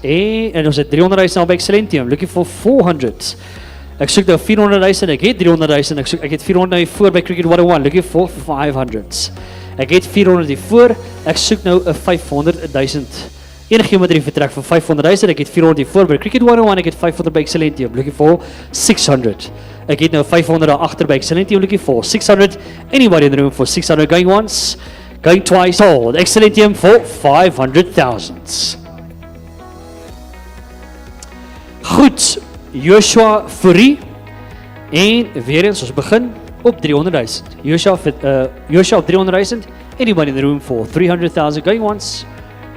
En ons het 300,000 al by Excellentium. Looking for 400. Ek soek nou 400,000, ek het 300,000, ek het 400 nou voor by Cricket 101, looking for 500. Ek het 400 hier voor, ek soek nou 'n 500,000. Enige iemand die vertrek vir 500,000, ek het 400 hier voor by Cricket 101, ek het 500 by Excellentium, looking for 600. Ek het nou 500 daar agter by Excellentium, looking for 600. Anybody in the room for 600, going once, going twice, sold. Excellentium for 500,000. Goed. Joshua Fourie en weer eens ons begin op 300,000. Joshua op 300,000. Anybody in the room for 300,000 going once?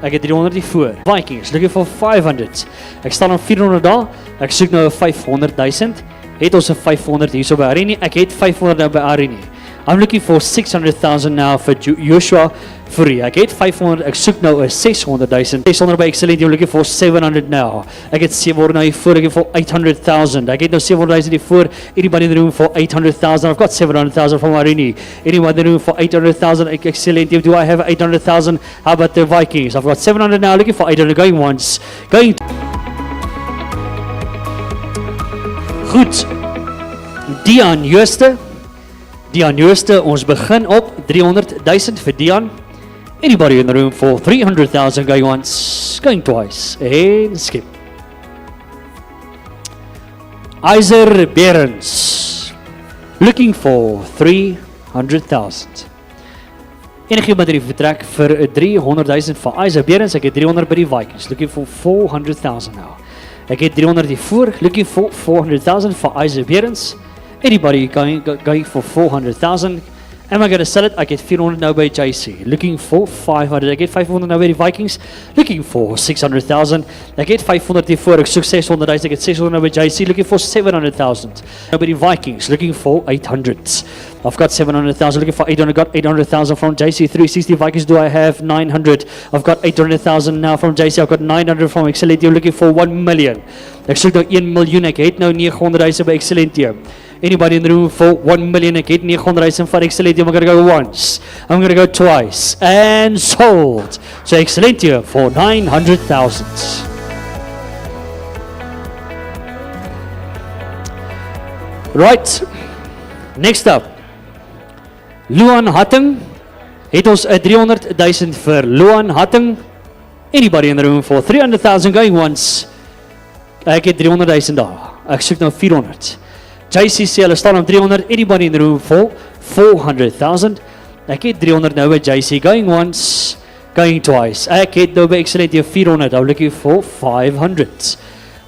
Ek het 300 hier voor. Vikings looking for 500. Ek staan op 400 daar. Ek soek nou 500,000. Het ons 'n 500 hierso by Irene. Ek het 500 nou by Irene. I'm looking for 600,000 now for Joshua Fourie. Ek het 500, ek soek nou 'n 600,000. 600 by Excellent, you're looking for 700 now. Ek het 700 nou hier voor, looking for 800,000. Ek het nou 700,000 hier voor. Anybody in the room for 800,000? I've got 700,000 from Irene. Anyone in the room for 800,000? Excellent, do I have 800,000? How about the Vikings? I've got 700 now, looking for 800, going once. Going. Goed. Dian Jooste. Dian Jooste, ons begin op 300,000 vir Dian. Anybody in the room for 300,000 going once, going twice, and skip. Iser Berens, looking for 300,000. Enige iemand die vertrek vir 300,000 vir Iser Berens, ek het 300 by die Vikings, looking for 400,000 now. Ek het 300 hier voor, looking for 400,000 vir Iser Berens. Anybody going for 400,000? Am I going to sell it? I get 400 now by JC. Looking for 500. I get 500 now by the Vikings. Looking for 600,000. I get 500 before. I soek 600,000. I get 600 now by JC. Looking for 700,000. Now by the Vikings. Looking for 800. I've got 700,000. Looking for 800. Got 800,000 from JC. 360 Vikings. Do I have 900? I've got 800,000 now from JC. I've got 900 from Excellentium. Looking for 1 million. Ek soek nou 1 miljoen. Ek het nou 900,000 by Excellentium. Anybody in the room for 1 million? I get 900,000 for Excellentium. I'm going to go once. I'm going to go twice. And sold. So Excellentium for 900,000. Right. Next up. Luan Hatting. Het ons 300,000 vir Luan Hatting. Anybody in the room for 300,000 going once? Ek het 300,000 daar. Ek soek nou 400. JC sê hulle staan op 300. Anybody in the room for 400,000? Ek het 300 nou by JC. Going once, going twice. Ek het nou by Excellentium 400. I'm looking for 500.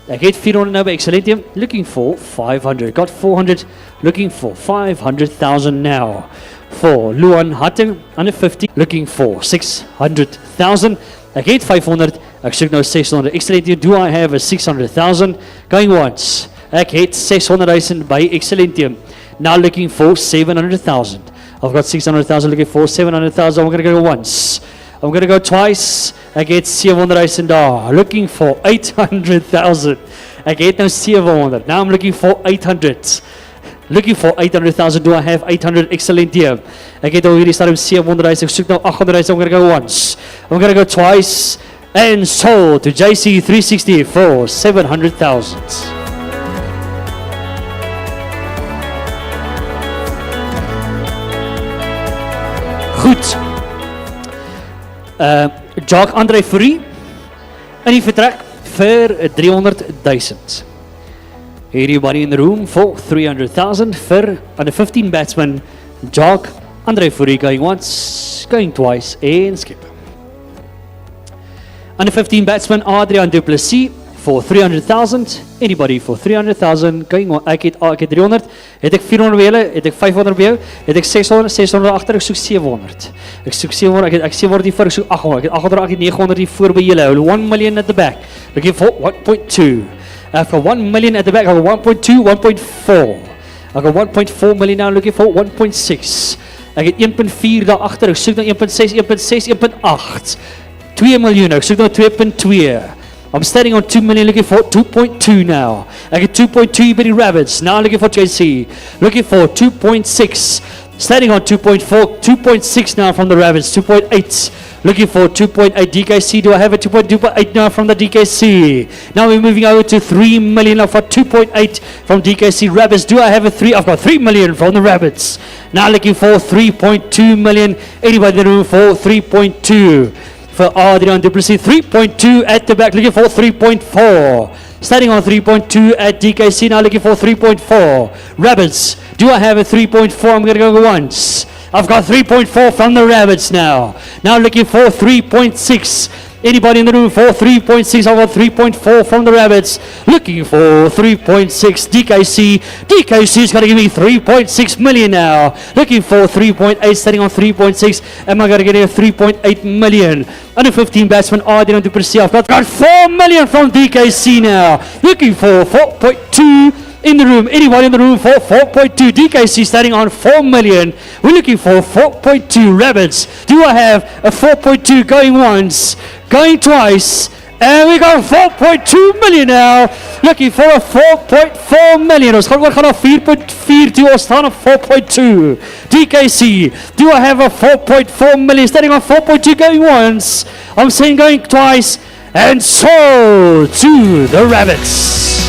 Ek het 400 nou by Excellentium. Looking for 500. Got 400. Looking for 500,000 now. For Luan Hatting, under 50. Looking for 600,000. Ek het 500. Ek soek nou 600. Excellentium, do I have a 600,000? Going once. Ek het 600,000 by Excellentium. Now looking for 700,000. I've got 600,000 looking for 700,000. I'm going to go once. I'm going to go twice. Ek het 700,000 daar. Looking for 800,000. Ek het nou 700. Now I'm looking for 800. Looking for 800,000. Do I have 800? Excellent here. Ek het al hierdie stadium 700,000. Ek soek nou 800,000. I'm going to go once. I'm going to go twice. And sold to JC360 for 700,000. Goed. Jacques André Fourie in die vertrek vir 300,000. Everybody in the room for 300,000 for under 15 batsman Jacques André Fourie going once, going twice and skip. Under 15 batsman Adrian Du Plessis for 300,000. Anybody for 300,000 going on? Ek het 300. Het ek 400 by julle? Het ek 500 by jou? Het ek 600 agter? Ek soek 700. Ek soek 700. Ek 700 hier voor. Ek soek 800. Ek het 800. Ek het 900 hier voor by julle. 1 million at the back. Looking for 1.2. For 1 million at the back. I got 1.2, 1.4. I got 1.4 million now. Looking for 1.6. Ek het 1.4 daar agter. Ek soek nou 1.6, 1.6, 1.8. 2 miljoen. Ek soek nou 2.2. I'm standing on 2 million, looking for 2.2 now. I get 2.2 by the Rabbits. Now looking for JC. Looking for 2.6. Standing on 2.4. 2.6 now from the Rabbits. 2.8. Looking for 2.8 DKC. Do I have a 2.8 now from the DKC? Now we're moving over to 3 million now for 2.8 from DKC Rabbits. Do I have a 3? I've got 3 million from the Rabbits. Now looking for 3.2 million. Anybody in the room for 3.2? For Adrian Du Plessis, 3.2 at the back, looking for 3.4. Starting on 3.2 at DKC, now looking for 3.4. Rabbits, do I have a 3.4? I'm going to go once. I've got 3.4 from the Rabbits now. Now looking for 3.6. Anybody in the room for 3.6? I've got 3.4 from the Rabbits. Looking for 3.6. DKC. DKC's going to give me 3.6 million now. Looking for 3.8. Standing on 3.6. Am I going to get a 3.8 million? Under 15 batsman Adrian Du Plessis. I've got 4 million from DKC now. Looking for 4.2. In the room, anybody in the room for 4.2? DKC starting on 4 million. We're looking for 4.2 Rabbits. Do I have a 4.2 going once, going twice, and we got 4.2 million now. Looking for a 4.4 million. Ons gaan na 4.4 toe, ons staan op 4.2. DKC, do I have a 4.4 million? Starting on 4.2 going once. I'm saying going twice, and sold to the Rabbits.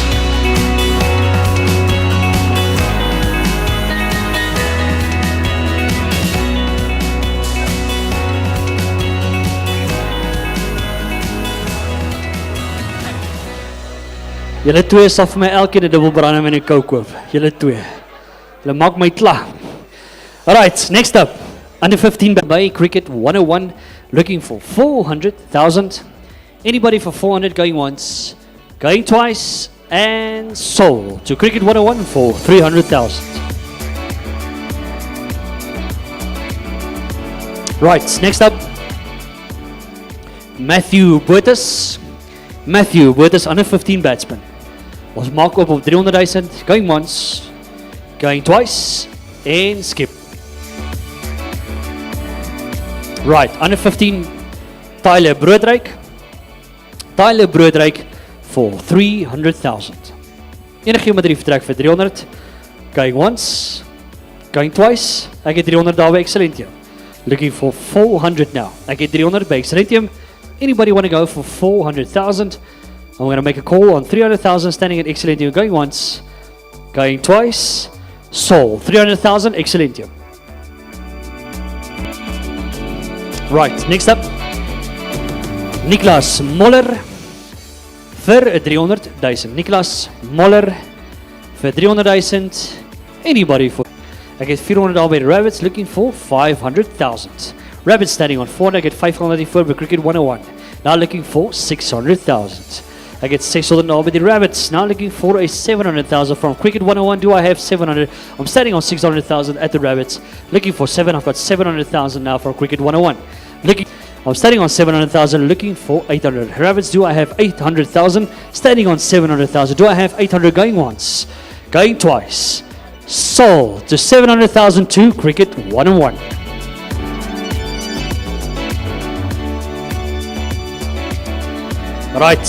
Julle twee sal vir my elkeen 'n dubbel brandewyn en 'n Coke koop. Julle twee. Julle maak my klaar. Alright, next up. Under 15 by Cricket 101, looking for 400,000. Anybody for 400 going once, going twice, and sold to Cricket 101 for 300,000. Right, next up. Matthew Burtis. Matthew Burtis, under 15 batsman. Ons maak op 300,000, going once, going twice, and skip. Right, under 15, Tyler Broodryk. Tyler Broodryk for 300,000. Enigiemand met die vertrek vir 300, going once, going twice, ek het 300 daar by Excellentium. Looking for 400 now. Ek het 300 by Excellentium. Anybody want to go for 400,000? I'm going to make a call on 300,000, standing at Excellentium, going once, going twice, sold. 300,000, Excellentium. Right, next up, Niklas Moller vir 300,000. Niklas Moller vir 300,000. Anybody for? I get 400 daar by the Rabbits, looking for 500,000. Rabbits standing on 400, I get 594 by Cricket 101. Now looking for 600,000. I get 600 now by the Rabbits. Now looking for a 700,000 from Cricket 101. Do I have 700? I'm standing on 600,000 at the Rabbits. Looking for 7. I've got 700,000 now for Cricket 101. I'm standing on 700,000. Looking for 800. Rabbits, do I have 800,000? Standing on 700,000. Do I have 800 going once? Going twice. Sold to 700,000 to Cricket 101. Right.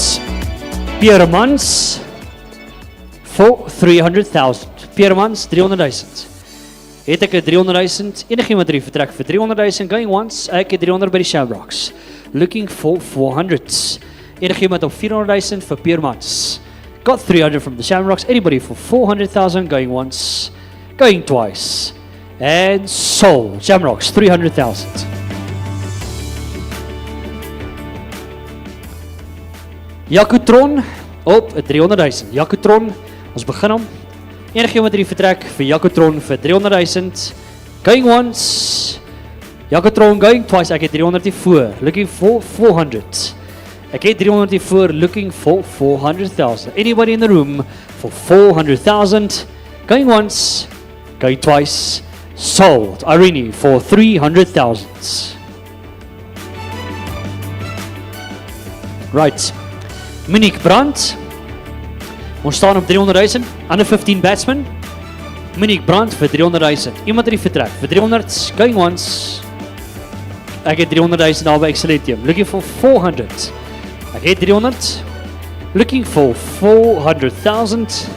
Piermans for 300,000. Piermans 300,000. Het ek 300,000. Enigiemand die vertrek vir 300,000 going once. Ek het 300 by die Shamrocks. Looking for 400. Enigiemand op 400,000 vir Piermans. Got 300 from the Shamrocks. Anybody for 400,000 going once, going twice. And sold. Shamrocks 300,000. Jakutron op 300,000. Jakutron, ons begin hom. Enigiemand die vertrek vir Jakutron vir 300,000. Going once. Jakutron going twice. Ek het 300 voor. Looking for 400. Ek het 300 voor. Looking for 400,000. Anybody in the room for 400,000. Going once. Going twice. Sold. Irene for 300,000. Right. Monique Brandt. Ons staan op 300,000. Under 15 batsmen. Monique Brandt vir 300,000. Iemand die vertrek vir 300. Going once. Ek het 300,000 daar by Excellentium. Looking for 400. Ek het 300. Looking for 400,000.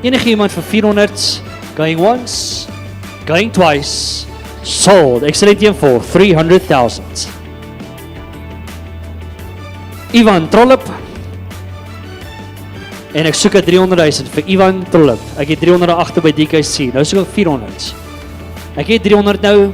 Enige iemand vir 400. Going once. Going twice. Sold. Excellentium for 300,000. Ivan Trollip. En ek soek 300,000 vir Ivan Trollip. Ek het 300 agter by DKC. Nou soek ek 400. Ek het 300 nou.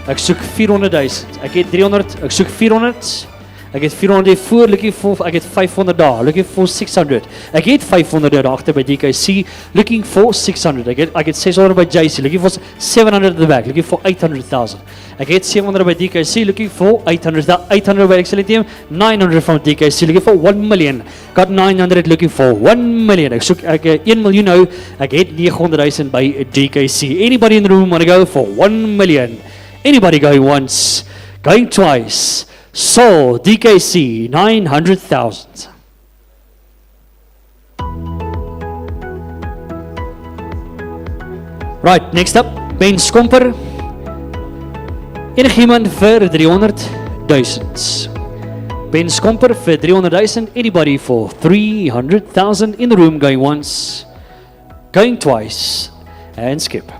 Ek soek 400,000. Ek het 300. Ek soek 400. Ek het 400 voor. Looking for. Ek het 500 daar. Looking for 600. Ek het 500 daar agter by DKC. Looking for 600. Ek het 600 by JC. Looking for 700 at the back. Looking for 800,000. Ek het 700 by DKC. Looking for 800 by Excellentium. 900 from DKC. Looking for 1 million. Got 900. Looking for 1 million. Ek soek 1 miljoen nou. Ek het 900,000 by DKC. Anybody in the room want to go for 1 million? Anybody going once? Going twice? Sold. DKC 900,000. Right, next up, Ben Skomper. Enigiemand vir 300,000. Ben Skomper vir 300,000. Anybody for 300,000 in the room going once, going twice, and skip.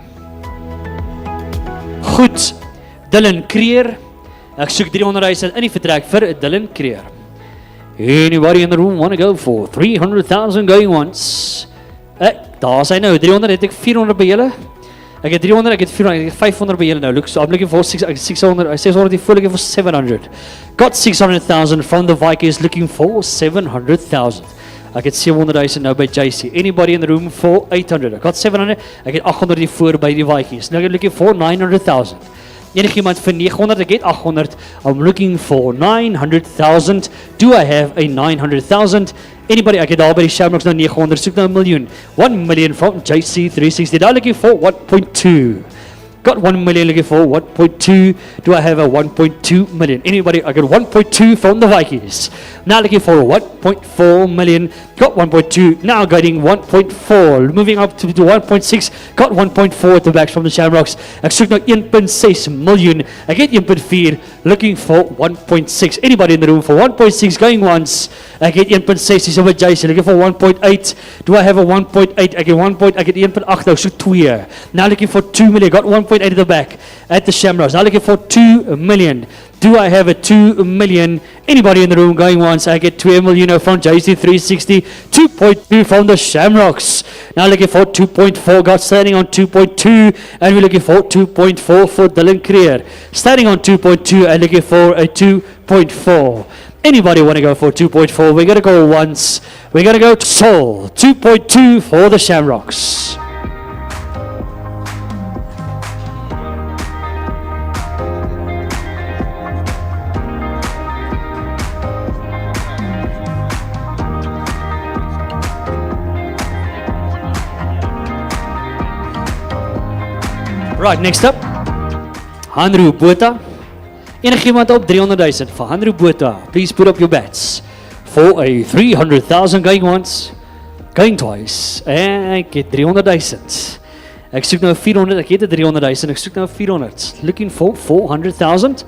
Goed, Dylan Creer. Ek soek 300,000 in die vertrek vir Dylan Creer. Anybody in the room want to go for 300,000 going once? Daar is hy nou, 300, het ek 400 by julle. Ek het 300, ek het 400, ek het 500 by julle nou. Look, so I'm looking for 600, 600 voor, looking for 700. Got 600,000 from the Vikings, looking for 700,000. Ek het 700,000 nou by JC. Anybody in the room for 800? Ek got 700, ek het 800 voor by die Vikings. Now I'm looking for 900,000. Enigiemand vir 900, ek het 800. I'm looking for 900,000. Do I have a 900,000? Anybody, ek het daar by die Shamrocks nou 900, soek nou 1 miljoen. 1 million from JC360. Now looking for 1.2. Got 1 million, looking for 1.2. Do I have a 1.2 million? Anybody? I got 1.2 from the Vikings. Now looking for 1.4 million. Got 1.2. Now getting 1.4. Moving up to 1.6. Got 1.4 at the back from the Shamrocks. Ek soek nou 1.6 miljoen. Ek het 1.4. Looking for 1.6. Anybody in the room for 1.6? Going once. Ek het 1.6. Dis over Jason. Looking for 1.8. Do I have a 1.8? Ek het 1.8. Ek het 1.8 nou. Soek 2. Now looking for 2 million. Got 1.8 at the back at the Shamrocks. Now looking for 2 million. Do I have a 2 million? Anybody in the room going once? I get 2 million from JC360. 2.2 from the Shamrocks. Now looking for 2.4. Got standing on 2.2. And we're looking for 2.4 for Dylan Creer. Standing on 2.2 and looking for a 2.4. Anybody want to go for 2.4? We're going to go once. We're going to go to Seoul. 2.2 for the Shamrocks. Right, next up, Hanru Botha. Enigiemand op 300,000 for Hanru Botha. Please put up your bets for a 300,000 going once, going twice. En ek het 300,000. Ek soek nou 400, ek het 300,000, ek soek nou 400. Looking for 400,000.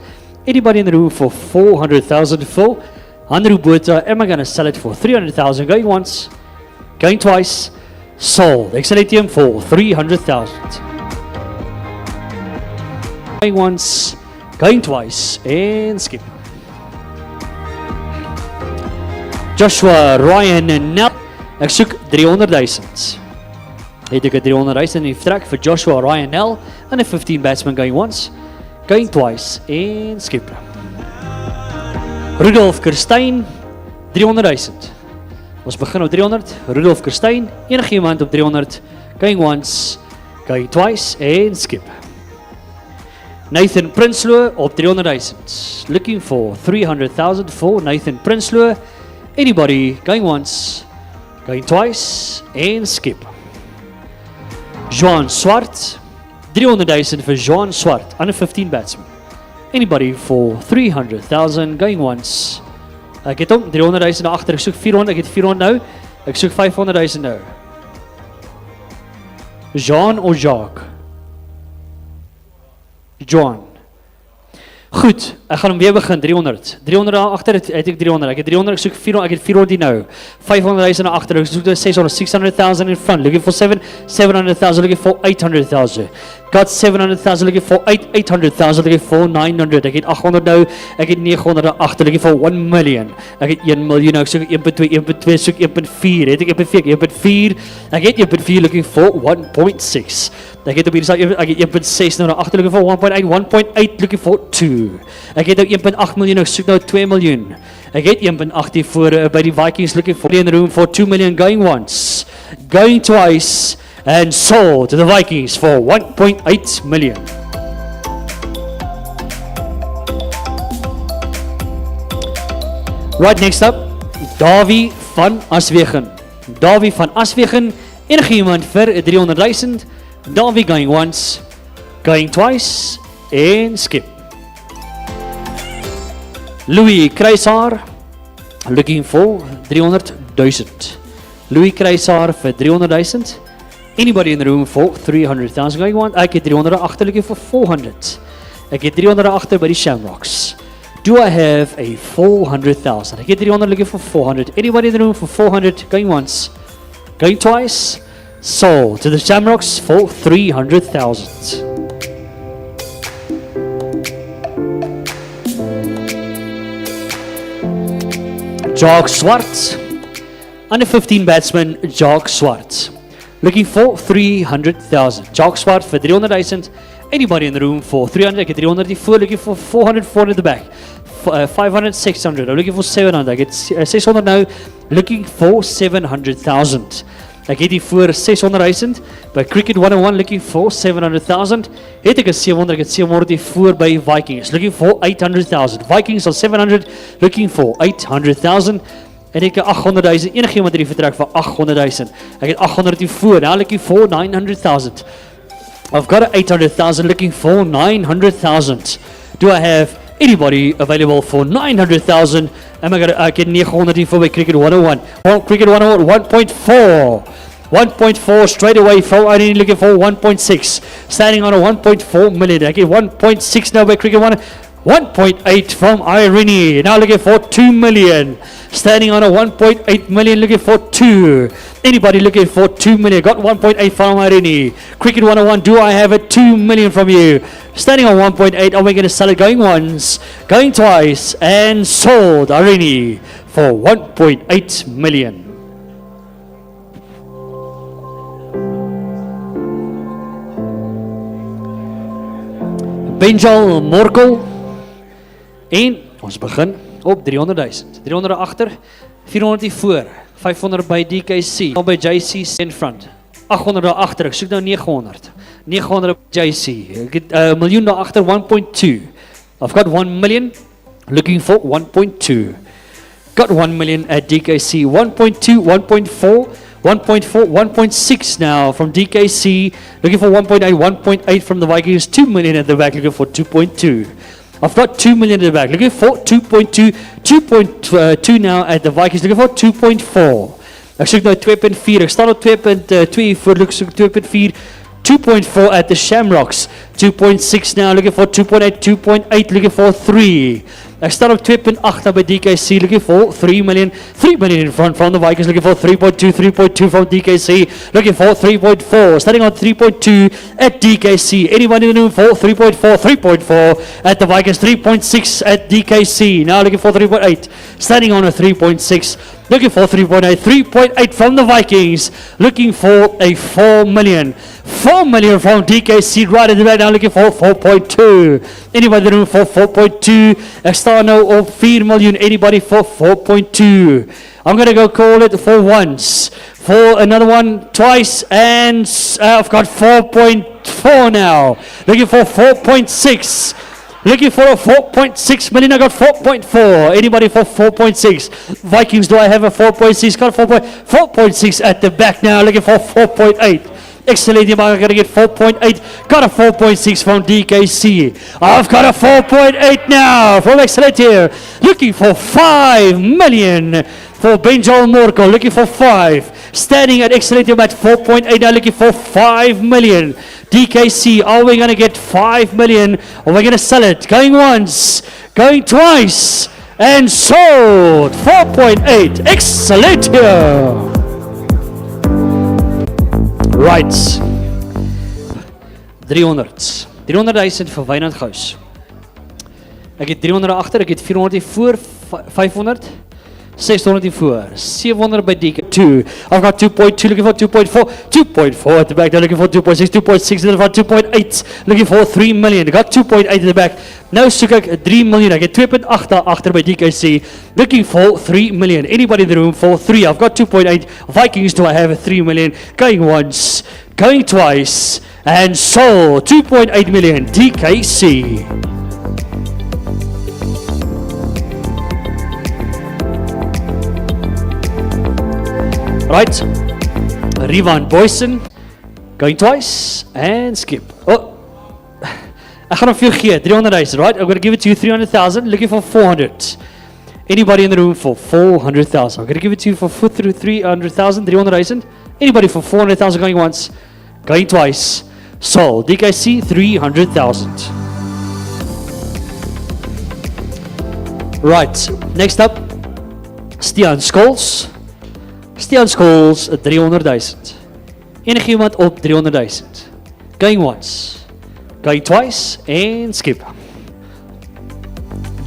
Anybody in the room for 400,000 full? Andrew Botha, am I going to sell it for 300,000? Going once, going twice, sold. Excelentium for 300,000. Going once, going twice, and skip. Joshua Ryan en Nel, ek soek 300,000. Het ek 300,000 in die vertrek vir Joshua Ryan Nel en 'n 15 batsman going once, going twice, en skip. Rudolf Kerstyn, 300,000. Ons begin op 300, Rudolf Kerstyn, enige iemand op 300, going once, going twice, en skip. Nathan Prinsloo op 300,000. Looking for 300,000 for Nathan Prinsloo. Anybody going once, going twice, and skip. Joan Swart, 300,000 for Joan Swart, under 15 batsman. Anybody for 300,000 going once. Ek het hom 300,000 na agter. Ek soek 400, ek het 400 nou. Ek soek 500,000 nou. Jean of Jacques? John. Goed, ek gaan hom weer begin, 300. 300 na agter, het ek 300. Ek het 300, ek soek 400, ek het 400 nou. 500,000 na agter, ek soek 600, 600,000 in front. Looking for 700,000, looking for 800,000. Got 700,000, looking for 800,000, looking for 900. Ek het 800 nou, ek het 900 na agter, looking for 1 million. Ek het 1 miljoen nou, ek soek 1.2, 1.2, soek 1.4. Het ek 1.4, 1.4. Ek het 1.4, looking for 1.6. Ek het op hierdie side, ek het 1.6 nou na agter, looking for 1.8, 1.8, looking for 2. Ek het nou 1.8 miljoen, ek soek nou 2 miljoen. Ek het 1.8 hier voor by die Vikings, looking for in room for 2 million, going once, going twice, and sold to the Vikings for 1.8 million. Right, next up, Davie van Aswegen. Davie van Aswegen, enige iemand vir 300,000. Davie going once, going twice, and skip. Louis Kruisaar, looking for 300,000. Louis Kruisaar vir 300,000. Anybody in the room for 300,000 going on? Ek het 300 agter, looking for 400. Ek het 300 agter by die Shamrocks. Do I have a 400,000? Ek het 300, looking for 400. Anybody in the room for 400 going once, going twice? Sold to the Shamrocks for 300,000. Jacques Swart, under 15 batsman, Jacques Swart. Looking for 300,000. Jacques Swart for 300,000. Anybody in the room for 300? I get 300 before, looking for 400, 400 at the back. 500, 600. I'm looking for 700. I get 600 now. Looking for 700,000. I get voor 600,000. By Cricket 101, looking for 700,000. Het ek 700, ek het 700 hier voor by Vikings. Looking for 800,000. Vikings on 700, looking for 800,000. En ek het 800,000, enige iemand die vertrek vir 800,000. Ek het 800 hier voor, now looking for 900,000. I've got 800,000, looking for 900,000. Do I have anybody available for 900,000? Am I going to get 900 hier voor by Cricket 101? Well, Cricket 101, 1.4. 1.4 straight away from Irene, looking for 1.6. Standing on a 1.4 million. I get 1.6 now by Cricket 1. 1.8 from Irene. Now looking for 2 million. Standing on a 1.8 million, looking for 2. Anybody looking for 2 million? Got 1.8 from Irene. Cricket 101, do I have a 2 million from you? Standing on 1.8, are we going to sell it going once, going twice, and sold Irene for 1.8 million. Benjal Morkel. En ons begin op 300,000. 300 agter, 400 hier voor, 500 by DKC, al by JC in front. 800 daar agter, ek soek nou 900. 900 by JC. Ek het 'n miljoen daar agter, 1.2. I've got 1 million, looking for 1.2. Got 1 million at DKC, 1.2, 1.4, 1.4, 1.6 now from DKC, looking for 1.8, 1.8 from the Vikings, 2 million at the back, looking for 2.2. I've got 2 million at the back, looking for 2.2, 2.2 now at the Vikings, looking for 2.4. Ek soek nou 2.4, ek staan op 2.2 voor, ek soek 2.4, 2.4 at the Shamrocks, 2.6 now, looking for 2.8, 2.8, looking for 3. Ek staan op 2.8 by DKC, looking for 3 million. 3 million in front from the Vikings, looking for 3.2, 3.2 from DKC, looking for 3.4, starting on 3.2 at DKC. Anybody in the room for 3.4, 3.4 at the Vikings, 3.6 at DKC. Now looking for 3.8, standing on a 3.6. Looking for 3.8, 3.8 from the Vikings, looking for a 4 million. 4 million from DKC right at the back now, looking for 4.2. Anybody in the room for 4.2? Ek staan nou op 4 million. Anybody for 4.2? I'm going to go call it for once, for another one, twice, and I've got 4.4 now. Looking for 4.6. Looking for a 4.6 million. I got 4.4. Anybody for 4.6? Vikings, do I have a 4.6? Got 4.6 at the back now. Looking for 4.8. Excellent. I'm going to get 4.8. Got a 4.6 from DKC. I've got a 4.8 now from Excellent here. Looking for 5 million for Benjamin Morko. Looking for 5. Standing at Excellent at 4.8 now. Looking for 5 million. DKC, are we going to get 5 million or are we going to sell it? Going once, going twice, and sold 4.8. Excellent here. Right. 300. 300,000 vir Wynand Gous. Ek het 300 agter, ek het 400 voor, 500. 600 voor, 700 by DK2. I've got 2.2, looking for 2.4, 2.4 at the back, now looking for 2.6, 2.6 at the front, 2.8, looking for 3 million. I got 2.8 at the back. Nou soek ek 3 million. Ek het 2.8 daar agter by DKC, looking for 3 million. Anybody in the room for 3? I've got 2.8. Vikings, do I have a 3 million? Going once, going twice, and sold 2.8 million. DKC. Right, Rivan Boyson, going twice, and skip. Oh, I gaan hom vir jou gee, 300,000, right? I'm going to give it to you 300,000, looking for 400. Anybody in the room for 400,000? I'm going to give it to you for 300,000, 300,000. Anybody for 400,000 going once, going twice, sold. DKC, 300,000. Right, next up, Stian Scholes. Stian Scholes, 300,000. Enige iemand op 300,000. Going once, going twice, and skip.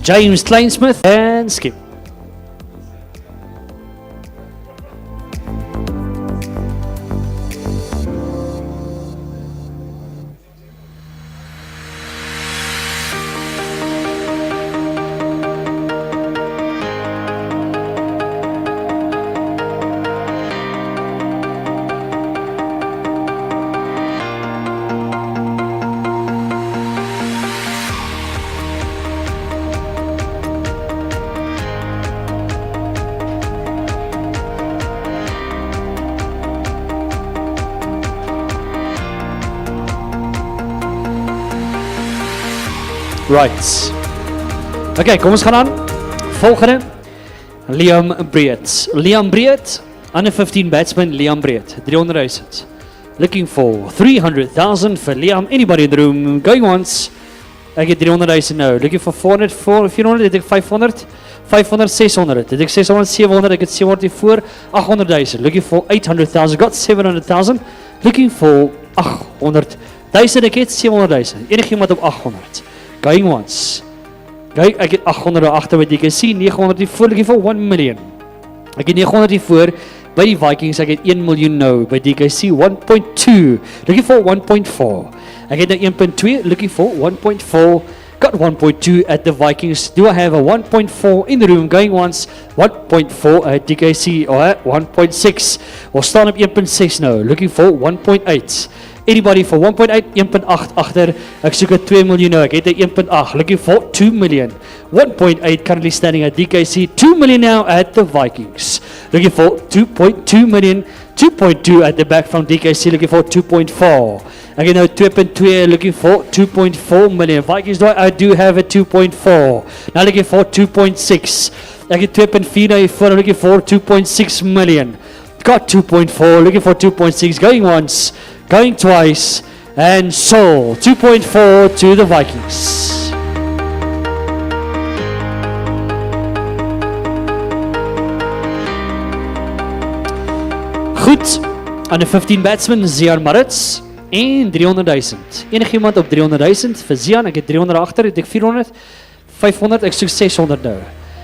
James Kleinsmith, and skip. Right. Okay, kom ons gaan aan. Volgende. Liam Breed. Liam Breed, under 15 batsman, Liam Breed, 300,000. Looking for 300,000 for Liam. Anybody in the room? Going once. I get 300,000 now. Looking for 400, 400, I take 500. 500, 600. I take 600, 700. I get 700 voor 800,000. Looking for 800,000. Got 700,000. Looking for 800,000. I get 700,000. Enige iemand op 800. Going once. Kyk, ek het 800 agter by DKC, 900 hier voor, looking for 1 million. Ek het 900 hier voor by die Vikings, ek het 1 miljoen nou by DKC, 1.2, looking for 1.4. Ek het nou 1.2, looking for 1.4, got 1.2 at the Vikings. Do I have a 1.4 in the room? Going once, 1.4 at DKC, or 1.6, or staan op 1.6 nou, looking for 1.8. Anybody for 1.8, 1.8 agter, ek soek 'n 2 miljoen nou, ek het 'n 1.8, looking for 2 million. 1.8 currently standing at DKC, 2 million now at the Vikings. Looking for 2.2 million, 2.2 at the back from DKC, looking for 2.4. Again, now 2.2, looking for 2.4 million. Vikings, I do have a 2.4. Now looking for 2.6. Again, 2.4 now for looking for 2.6 million. Got 2.4, looking for 2.6, going once, going twice, and sold 2.4 to the Vikings. Goed, aan de 15 batsman, Zian Maritz. En 300.000. Enigiemand op 300.000 vir Zian, ek het 300 agter, het ek 400, 500, ek soek 600 nou.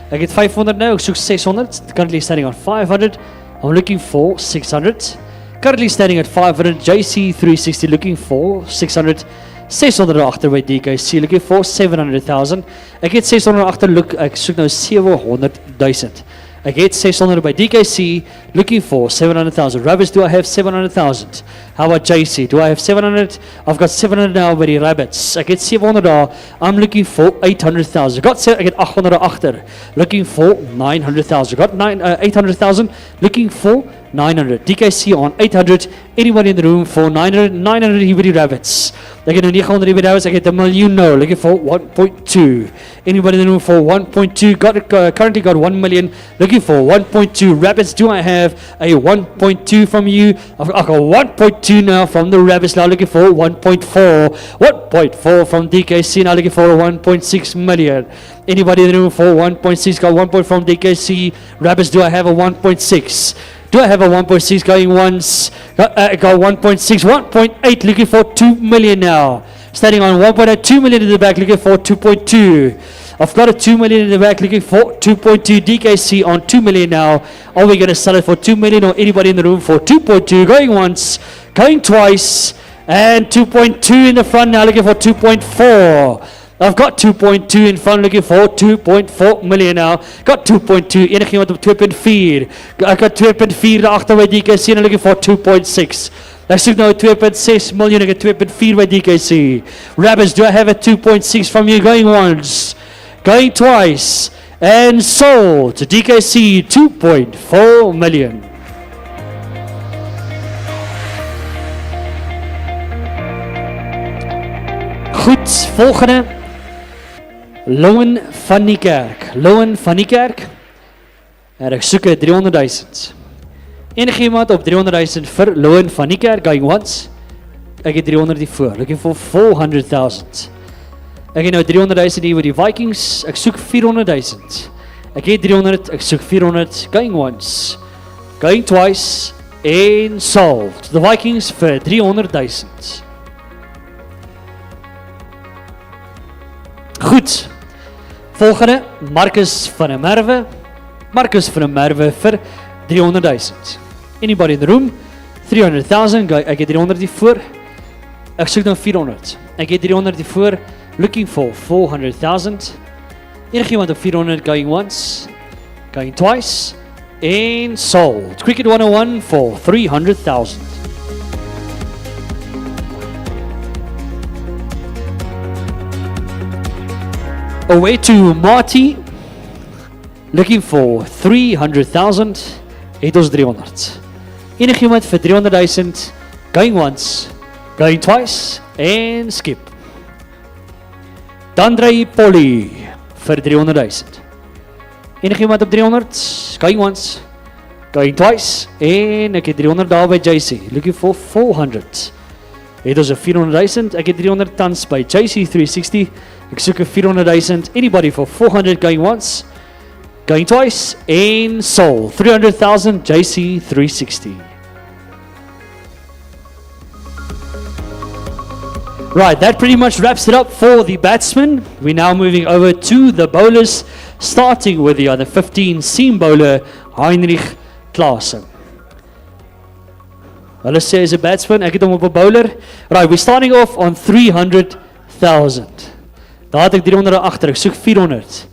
Ek het 500 nou, ek soek 600, currently standing on 500, I'm looking for 600. Currently standing at 500, JC360 looking for 600, 600 agter by DKC, looking for 700,000. Ek het 600 agter, ek soek nou 700,000. Ek het 600 by DKC, looking for 700,000. Rabbits, do I have 700,000? How about JC? Do I have 700? I've got 700 now by the Rabbits. Ek het 700 daar, I'm looking for 800,000. Ek het 800 agter, looking for 900,000. Got 800,000, looking for 900. DKC on 800. Anybody in the room for 900? 900 hier by die Rabbits. Ek het nou 900 hier by die Rabbits. Ek het 1 million nou, looking for 1.2. Anybody in the room for 1.2? Currently got 1 million, looking for 1.2. Rabbits, do I have a 1.2 from you? I've got 1.2 now from the Rabbits, now looking for 1.4. 1.4 from DKC, now looking for 1.6 million. Anybody in the room for 1.6? Got 1 point from DKC. Rabbits, do I have a 1.6? Do I have a 1.6 going once? Got 1.6, 1.8, looking for 2 million now. Standing on 1.8, 2 million in the back, looking for 2.2. I've got a 2 million in the back, looking for 2.2. DKC on 2 million now. Are we going to sell it for 2 million or anybody in the room for 2.2? Going once, going twice, and 2.2 in the front now, looking for 2.4. I've got 2.2 in front, looking for 2.4 million now. Got 2.2, enigiemand op 2.4. I've got 2.4 daarachter by DKC and I'm looking for 2.6. Ek soek nou 2.6 million, ek het 2.4 by DKC. Rabbits, do I have a 2.6 from you? Going once, going twice, and sold to DKC 2.4 million. Goed, volgende. Loan van die kerk. Loan van die kerk. En ek soek 300.000. Enigiemand op 300.000 vir Loan van die kerk, going once. Ek het 300 hiervoor, looking for 400,000. Ek het nou 300.000 hier with die Vikings, ek soek 400.000. Ek het 300, ek soek 400, going once, going twice, en sold. The Vikings vir 300.000. Goed, volgende, Marcus van der Merwe. Marcus van der Merwe vir 300.000. Anybody in the room? 300,000, ek het 300 hiervoor. Ek soek nou 400. Ek het 300 hiervoor, looking for 400,000. Enigiemand op 400, going once, going twice, and sold. Cricket 101 for 300,000. Away to Marty, looking for 300,000, het ons 300. Enigiemand vir 300,000, going once, going twice, and skip. Dandrey Polly vir 300,000. Enigiemand op 300, going once, going twice, en ek het 300 daar by JC, looking for 400. Het ons 400,000, ek het 300 tans by JC360, ek soek 400,000, anybody for 400, going once, going twice, and sold. 300,000 JC360. Right, that pretty much wraps it up for the batsmen. We're now moving over to the bowlers, starting with the other 15 seam bowler, Heinrich Klaassen. Hulle sê is a batsman, ek het hom op 'n bowler. Right, we're starting off on 300,000. Daar het ek 300 agter, ek soek 400.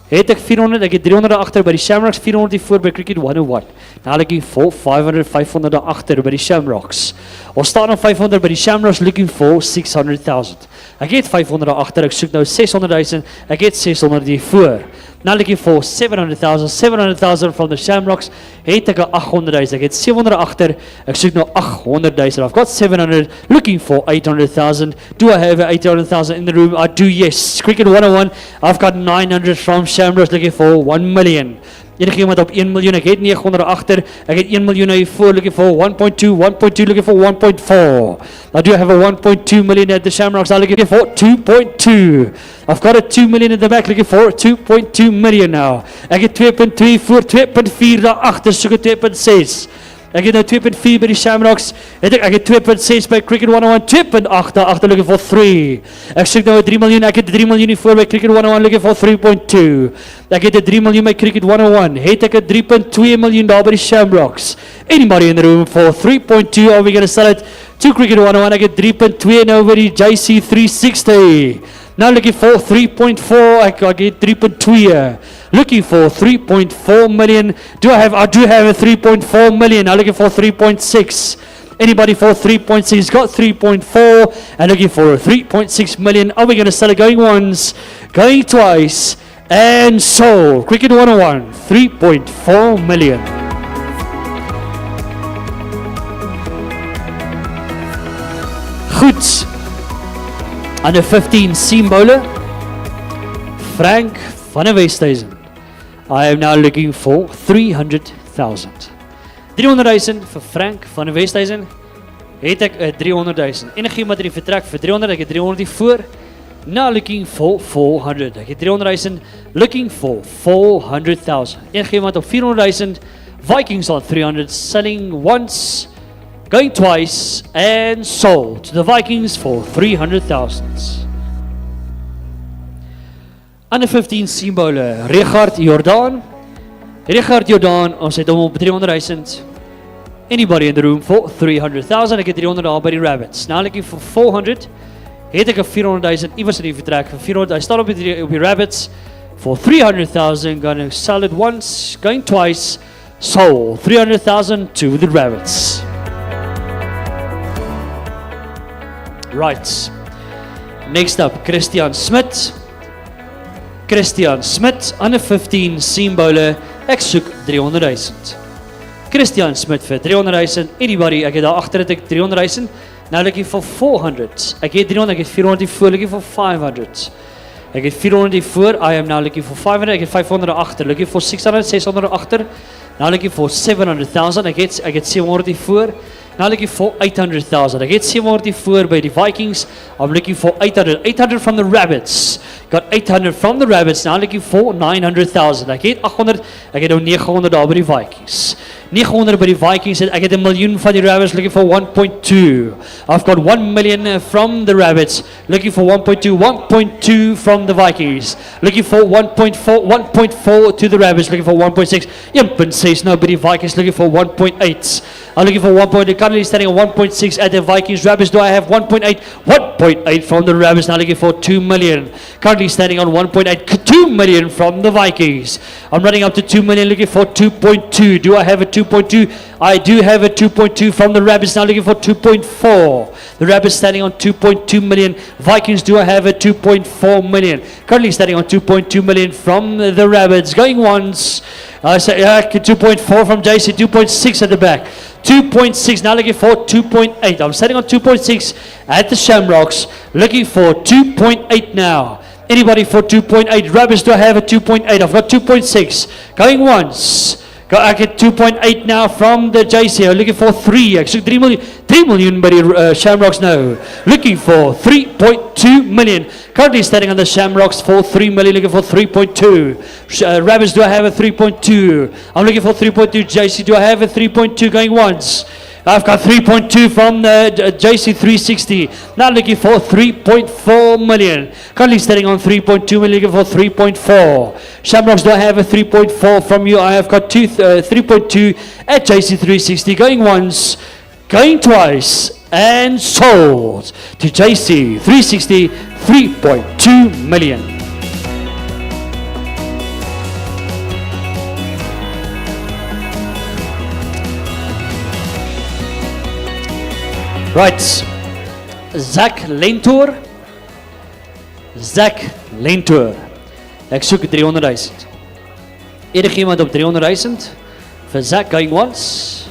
Het ek 400, ek het 300 agter by die Shamrocks, 400 hiervoor by Cricket 101. Now looking for 500, 500 agter by die Shamrocks. Ons staan op 500 by die Shamrocks, looking for 600,000. Ek het 500 agter, ek soek nou 600,000, ek het 600 hiervoor. Now looking for 700,000, 700,000 from the Shamrocks, het ek 800,000, ek het 700 agter, ek soek nou 800,000, I've got 700, looking for 800,000, do I have 800,000 in the room? I do, yes. Cricket 101, I've got 900 from Shamrocks, looking for 1 million. Enigiemand op 1 miljoen, ek het 900 agter, ek het 1 miljoen hiervoor, looking for 1.2, 1.2, looking for 1.4. I do have a 1.2 million at the Shamrocks, I'm looking for 2.2. I've got a 2 million in the back, looking for 2.2 million now. Ek het 2.2 voor 2.4 daarachter, soek 2.6. Ek het nou 2.4 by die Shamrocks. Ek het 2.6 by Cricket 101, 2.8 agter looking for 3. Ek soek nou 3 miljoen. Ek het 3 miljoen hier voor by Cricket 101 looking for 3.2. Ek het 3 miljoen by Cricket 101. Het ek 3.2 miljoen daar by die Shamrocks. Anybody in the room for 3.2? Are we going to sell it to Cricket 101? Ek het 3.2 nou by die JC 360. Now looking for 3.4, I get 3.2. Looking for 3.4 million. I do have a 3.4 million. Now looking for 3.6. Anybody for 3.6? Got 3.4 and looking for 3.6 million. Are we going to sell it? Going once, going twice, and sold. Cricket 101, 3.4 million. Goed. Under 15 seam bowler, Frank van der Westhuizen. I am now looking for 300,000. 300,000 vir Frank van der Westhuizen. Het ek 300,000. Enige iemand in die vertrek vir 300, ek het 300 hier voor. Now looking for 400. Ek het 300,000, looking for 400,000. Enige iemand op 400,000. Vikings on 300, selling once, going twice, and sold to the Vikings for 300,000. Under 15 seam bowler, Richard Jordan. Richard Jordan, ons het hom op 300,000. Anybody in the room for 300,000? Ek het 300 daar by die Rabbits. Now looking for 400. Het ek 400,000, iewers in die vertrek vir 400. Hy staan op die Rabbits for 300,000. Gonna sell it once, going twice, sold 300,000 to the Rabbits. Right. Next up, Christian Smit. Christian Smit, under 15 seam bowler. Ek soek 300,000. Christian Smit vir 300,000. Anybody? Ek het daar agter het ek 300,000. Now looking for 400. Ek het 300, ek het 400 hier voor, looking for 500. Ek het 400 hier voor, I am now looking for 500. Ek het 500 agter, looking for 600, 600 agter. Now looking for 700,000. Ek het 700 hier voor. Now looking for 800,000. I get 700 voor by die Vikings. I'm looking for 800. 800 from the Rabbits. Got 800 from the Rabbits. Now looking for 900,000. I get 800. I get 900 daar by die Vikings. 900 by die Vikings. I get 1 miljoen van die Rabbits. Looking for 1.2. I've got 1 million from the Rabbits. Looking for 1.2. 1.2 from the Vikings. Looking for 1.4. 1.4 to the Rabbits. Looking for 1.6. 1.6 now by die Vikings. Looking for 1.8. I'm looking for 1.8. Currently standing at 1.6 at the Vikings. Rabbits, do I have 1.8? 1.8 from the Rabbits. Now looking for 2 million. Currently standing on 1.8. 2 million from the Vikings. I'm running up to 2 million, looking for 2.2. Do I have a 2.2? I do have a 2.2 from the Rabbits. Now looking for 2.4. The Rabbits standing on 2.2 million. Vikings, do I have a 2.4 million? Currently standing on 2.2 million from the Rabbits. Going once. I say 2.4 from JC, 2.6 at the back. 2.6, now looking for 2.8. I'm setting on 2.6 at the Shamrocks. Looking for 2.8 now. Anybody for 2.8? Rabbits, do I have a 2.8? I've got 2.6. Going once. I get 2.8 now from the JC. I'm looking for 3. Actually 3 million. 3 million by the Shamrocks now. Looking for 3.2 million. Currently standing on the Shamrocks for 3 million. Looking for 3.2. Rabbits, do I have a 3.2? I'm looking for 3.2. JC, do I have a 3.2? Going once. I've got 3.2 from the JC 360. Now looking for 3.4 million. Currently standing on 3.2 million, looking for 3.4. Shamrocks, do I have a 3.4 from you? I have got 3.2 at JC 360. Going once, going twice, and sold to JC 360, 3.2 million. Right, Zach Lentor. Ek soek 300,000. Enige iemand op 300,000? For Zach, going once,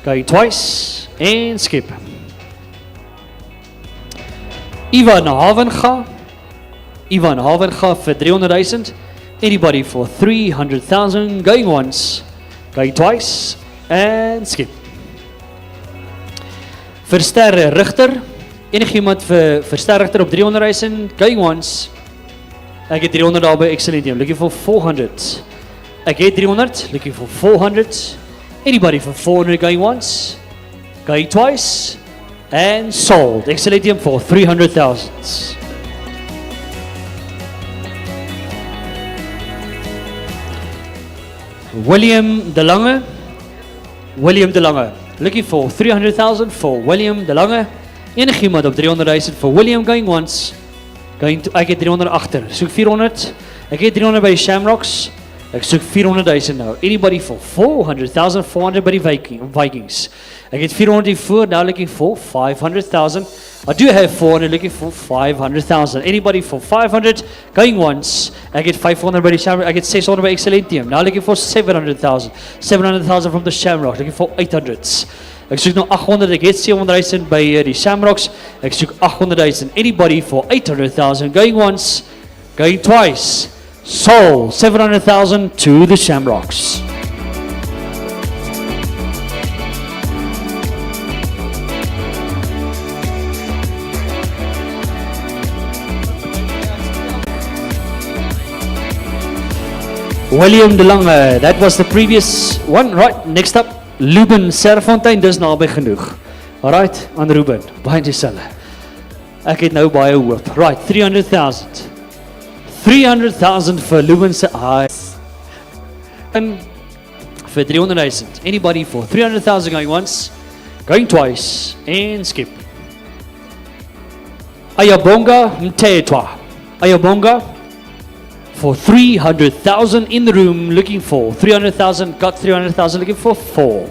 going twice, and skip. Ivan Havenga for 300,000. Anybody for 300,000? Going once, going twice, and skip. Versterre Richter. Enige iemand vir Versterre Richter op 300,000? Going once. Ek het 300 daar by Excellentium. Looking for 400. Ek het 300. Looking for 400. Anybody for 400 going once, going twice, and sold. Excelentium for 300,000. William DeLange. William DeLange. Looking for 300,000 for William DeLange. Enigiemand op 300,000 for William going once. Ek het 300 agter. Soek 400. Ek het 300 by die Shamrocks. Ek soek 400,000 nou. Anybody for 400,000, 400 by die Vikings. Ek het 400 hiervoor, now looking for 500,000. I do have 400, looking for 500,000. Anybody for 500, going once. Ek het 500 by die Shamrock, ek het 600 by Excellentium. Now looking for 700,000. 700,000 from the Shamrock, looking for 800s. Ek soek nou 800, ek het 700,000 by die Shamrocks. Ek soek 800,000. Anybody for 800,000, going once, going twice. Sold 700,000 to the Shamrocks. William DeLange, that was the previous one. Right, next up, Ruben Serfontein, dis naby genoeg. Alright, aan Ruben, baie dieselfde. Ek het nou baie hoop. Right, 300,000. 300,000 for Ruben and for 300,000. Anybody for 300,000 going once, going twice, and skip. Ayabonga Mtetwa. Ayabonga for 300,000 in the room, looking for 300,000, got 300,000, looking for 4.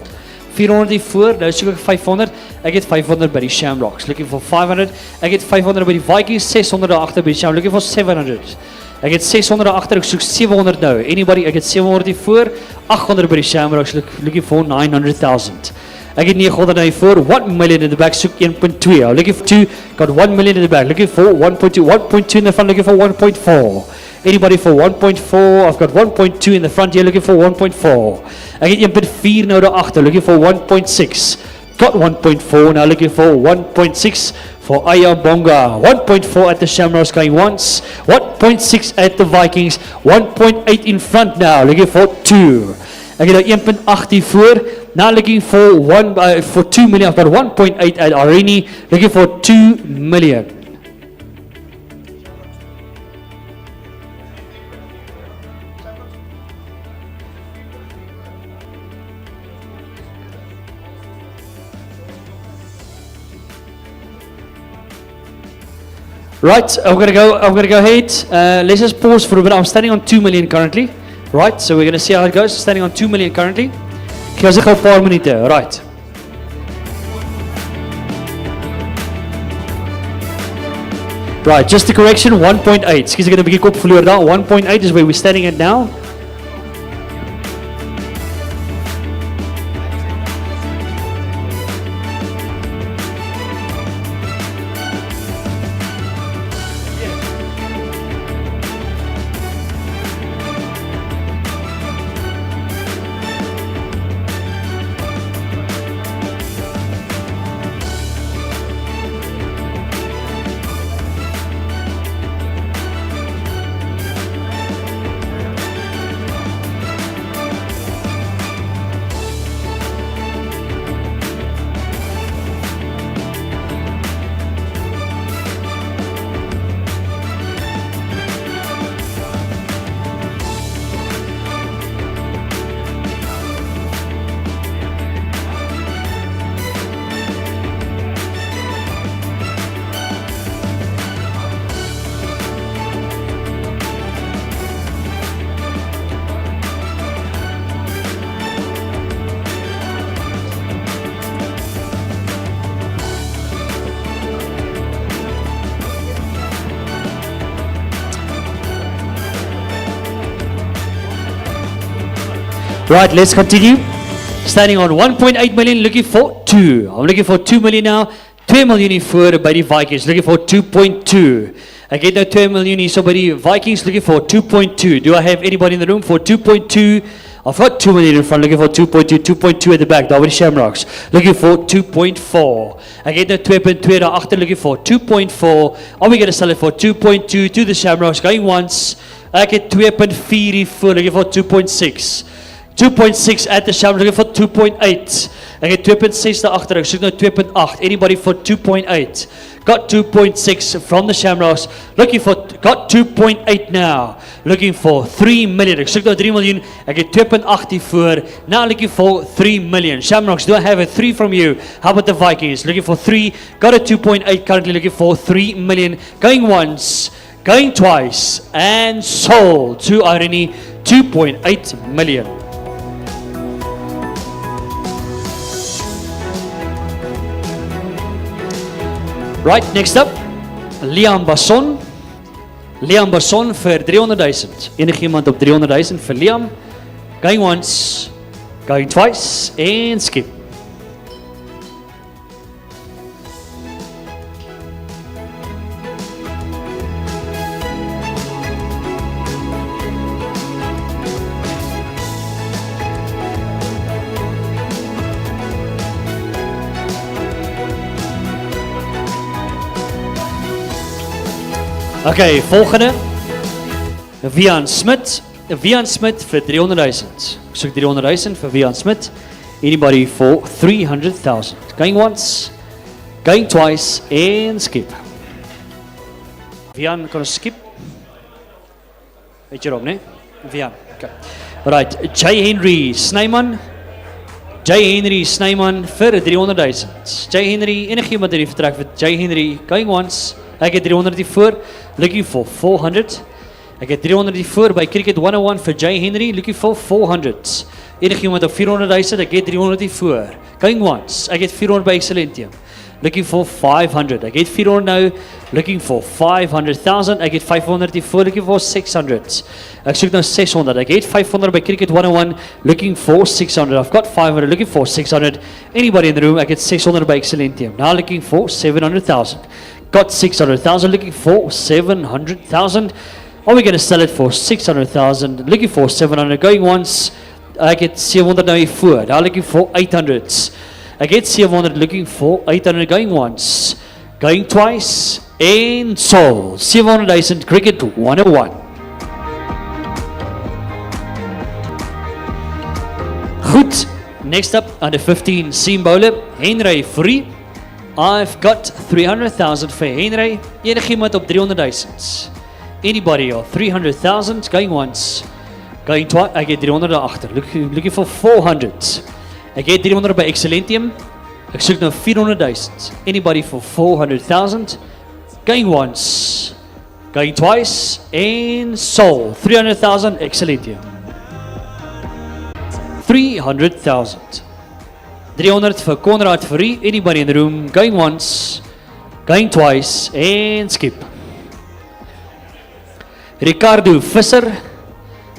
400 voor, nou soek ek 500. Ek het 500 by die Shamrocks, looking for 500. Ek het 500 by die Vikings, 600 agter by die Shamrocks, looking for 700. Ek het 600 agter, ek soek 700 nou. Anybody, ek het 700 hier voor, 800 by die Shamrocks, looking for 900,000. Ek het 900 nou hier voor, 1 million in the back, soek 1.2. Looking for 2, got 1 million in the back, looking for 1.2, 1.2 in the front, looking for 1.4. Anybody for 1.4? I've got 1.2 in the front here, looking for 1.4. Ek het 1.4 nou daar agter, looking for 1.6. Got 1.4, now looking for 1.6 for Ayabonga. 1.4 at the Shamrocks going once. 1.6 at the Vikings. 1.8 in front now, looking for 2. Ek het nou 1.8 hier voor. Now looking for 2 million. I've got 1.8 at Arini, looking for 2 million. Right, I'm gonna go ahead. Let's just pause for a bit. I'm standing on 2 million currently. Right, so we're gonna see how it goes. Standing on 2 million currently. Ek gaan 'n paar minute. Right. Right, just a correction, 1.8. Excuse me, ek het 'n bietjie kop verloor daar. 1.8 is where we're standing at now. Right, let's continue. Standing on 1.8 million, looking for 2. I'm looking for 2 million now. 2 million hier voor by die Vikings, looking for 2.2. Ek het nou 2 million hier so by die Vikings, looking for 2.2. Do I have anybody in the room for 2.2? I've got 2 million in front, looking for 2.2. 2.2 at the back, daar by die Shamrocks, looking for 2.4. Ek het nou 2.2 daar agter, looking for 2.4. Are we going to sell it for 2.2 to the Shamrocks, going once? Ek het 2.4 hier voor, looking for 2.6. 2.6 at the Shamrock, looking for 2.8. Ek het 2.6 daar agter, ek soek nou 2.8. Anybody for 2.8? Got 2.6 from the Shamrocks, looking for, got 2.8 now, looking for 3 million. Ek soek nou 3 miljoen, ek het 2.8 hiervoor, now looking for 3 million. Shamrocks, do I have a 3 from you? How about the Vikings? Looking for 3, got a 2.8, currently looking for 3 million. Going once, going twice, and sold to Irene, 2.8 million. Right, next up, Liam Basson. Liam Basson vir 300,000. Enigiemand op 300,000 vir Liam. Going once, going twice, and skip. Okay, volgende. Vian Smit. Vian Smit vir 300,000. Ek soek 300,000 vir Vian Smit. Anybody for 300,000. Going once, going twice, and skip. Vian, kan ons skip? Weet jy daarom, nee? Vian, okay. Right, J. Henry Snyman. J. Henry Snyman vir 300,000. J. Henry, enigiemand in die vertrek vir J. Henry. Going once, ek het 300 hiervoor. Looking for 400. Ek het 300 hiervoor by Cricket 101 vir J. Henry. Looking for 400. Enigiemand op 400,000, ek het 300 hiervoor. Going once, ek het 400 by Excellentium. Looking for 500. Ek het 400 nou. Looking for 500,000. Ek het 500 hiervoor. Looking for 600. Ek soek nou 600. Ek het 500 by Cricket 101. Looking for 600. I've got 500. Looking for 600. Anybody in the room? Ek het 600 by Excellentium. Now looking for 700,000. Got 600,000, looking for 700,000. Are we going to sell it for 600,000? Looking for 700, going once. I get 700 now hiervoor. Now looking for 800. I get 700, looking for 800, going once. Going twice, and sold. 700,000, Cricket 101. Goed, next up, under 15, seam bowler, Henry Free. I've got 300,000 for Henry. Enigiemand op 300,000. Anybody or 300,000, going once, going twice. I get 300 daarachter. Looking for 400. I get 300 by Excellentium. Ek soek nou 400,000. Anybody for 400,000, going once, going twice, and sold. 300,000, Excellentium. 300,000. 300 for Conrad Free. Anybody in the room? Going once, going twice, and skip. Ricardo Visser,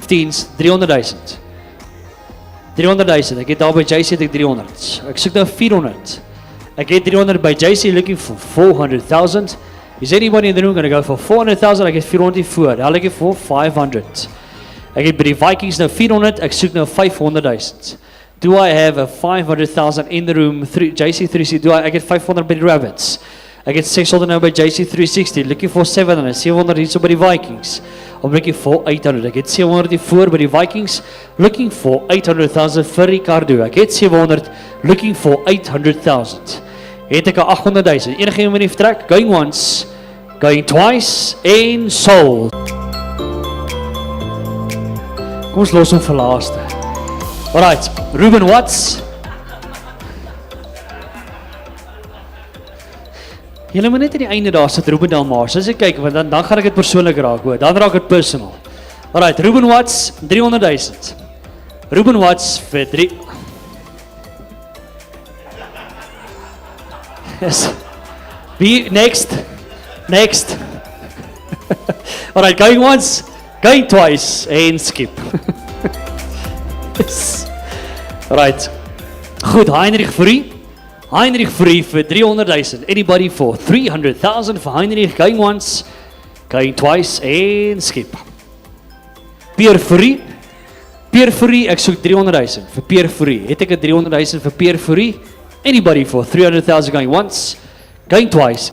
15s, 300,000. 300,000. Ek het daar by JC het ek 300. Ek soek nou 400. Ek het 300 by JC, looking for 400,000. Is anybody in the room going to go for 400,000? Ek het 400 voor. Daar looking for 500. Ek het by die Vikings nou 400. Ek soek nou 500,000. Do I have a 500,000 in the room? JC360. Ek het 500 by die Rabbits. Ek het 600 nou by JC360. Looking for 700. 700 hierso by die Vikings. I'm looking for 800. Ek het 700 hiervoor by die Vikings. Looking for 800,000 vir Ricardo. Ek het 700. Looking for 800,000. Het ek 800,000. Enige iemand in die vertrek? Going once, going twice, and sold. Kom ons los hom vir laaste. Alright, Ruben Watts. Julle moet net aan die einde daar sit, Ruben Delmage. As ek kyk, want dan gaan ek dit persoonlik raak, hoor. Dan raak dit personal. Alright, Ruben Watts, 300,000. Ruben Watts vir 3... Yes. Next. Alright, going once, going twice, and skip. Yes. Alright. Goed, Heinrich Free. Heinrich Free vir 300,000. Anybody for 300,000 for Heinrich? Going once, going twice, and skip. Pierre Free. Pierre Free, ek soek 300,000 vir Pierre Free. Het ek 300,000 vir Pierre Free? Anybody for 300,000 going once, going twice,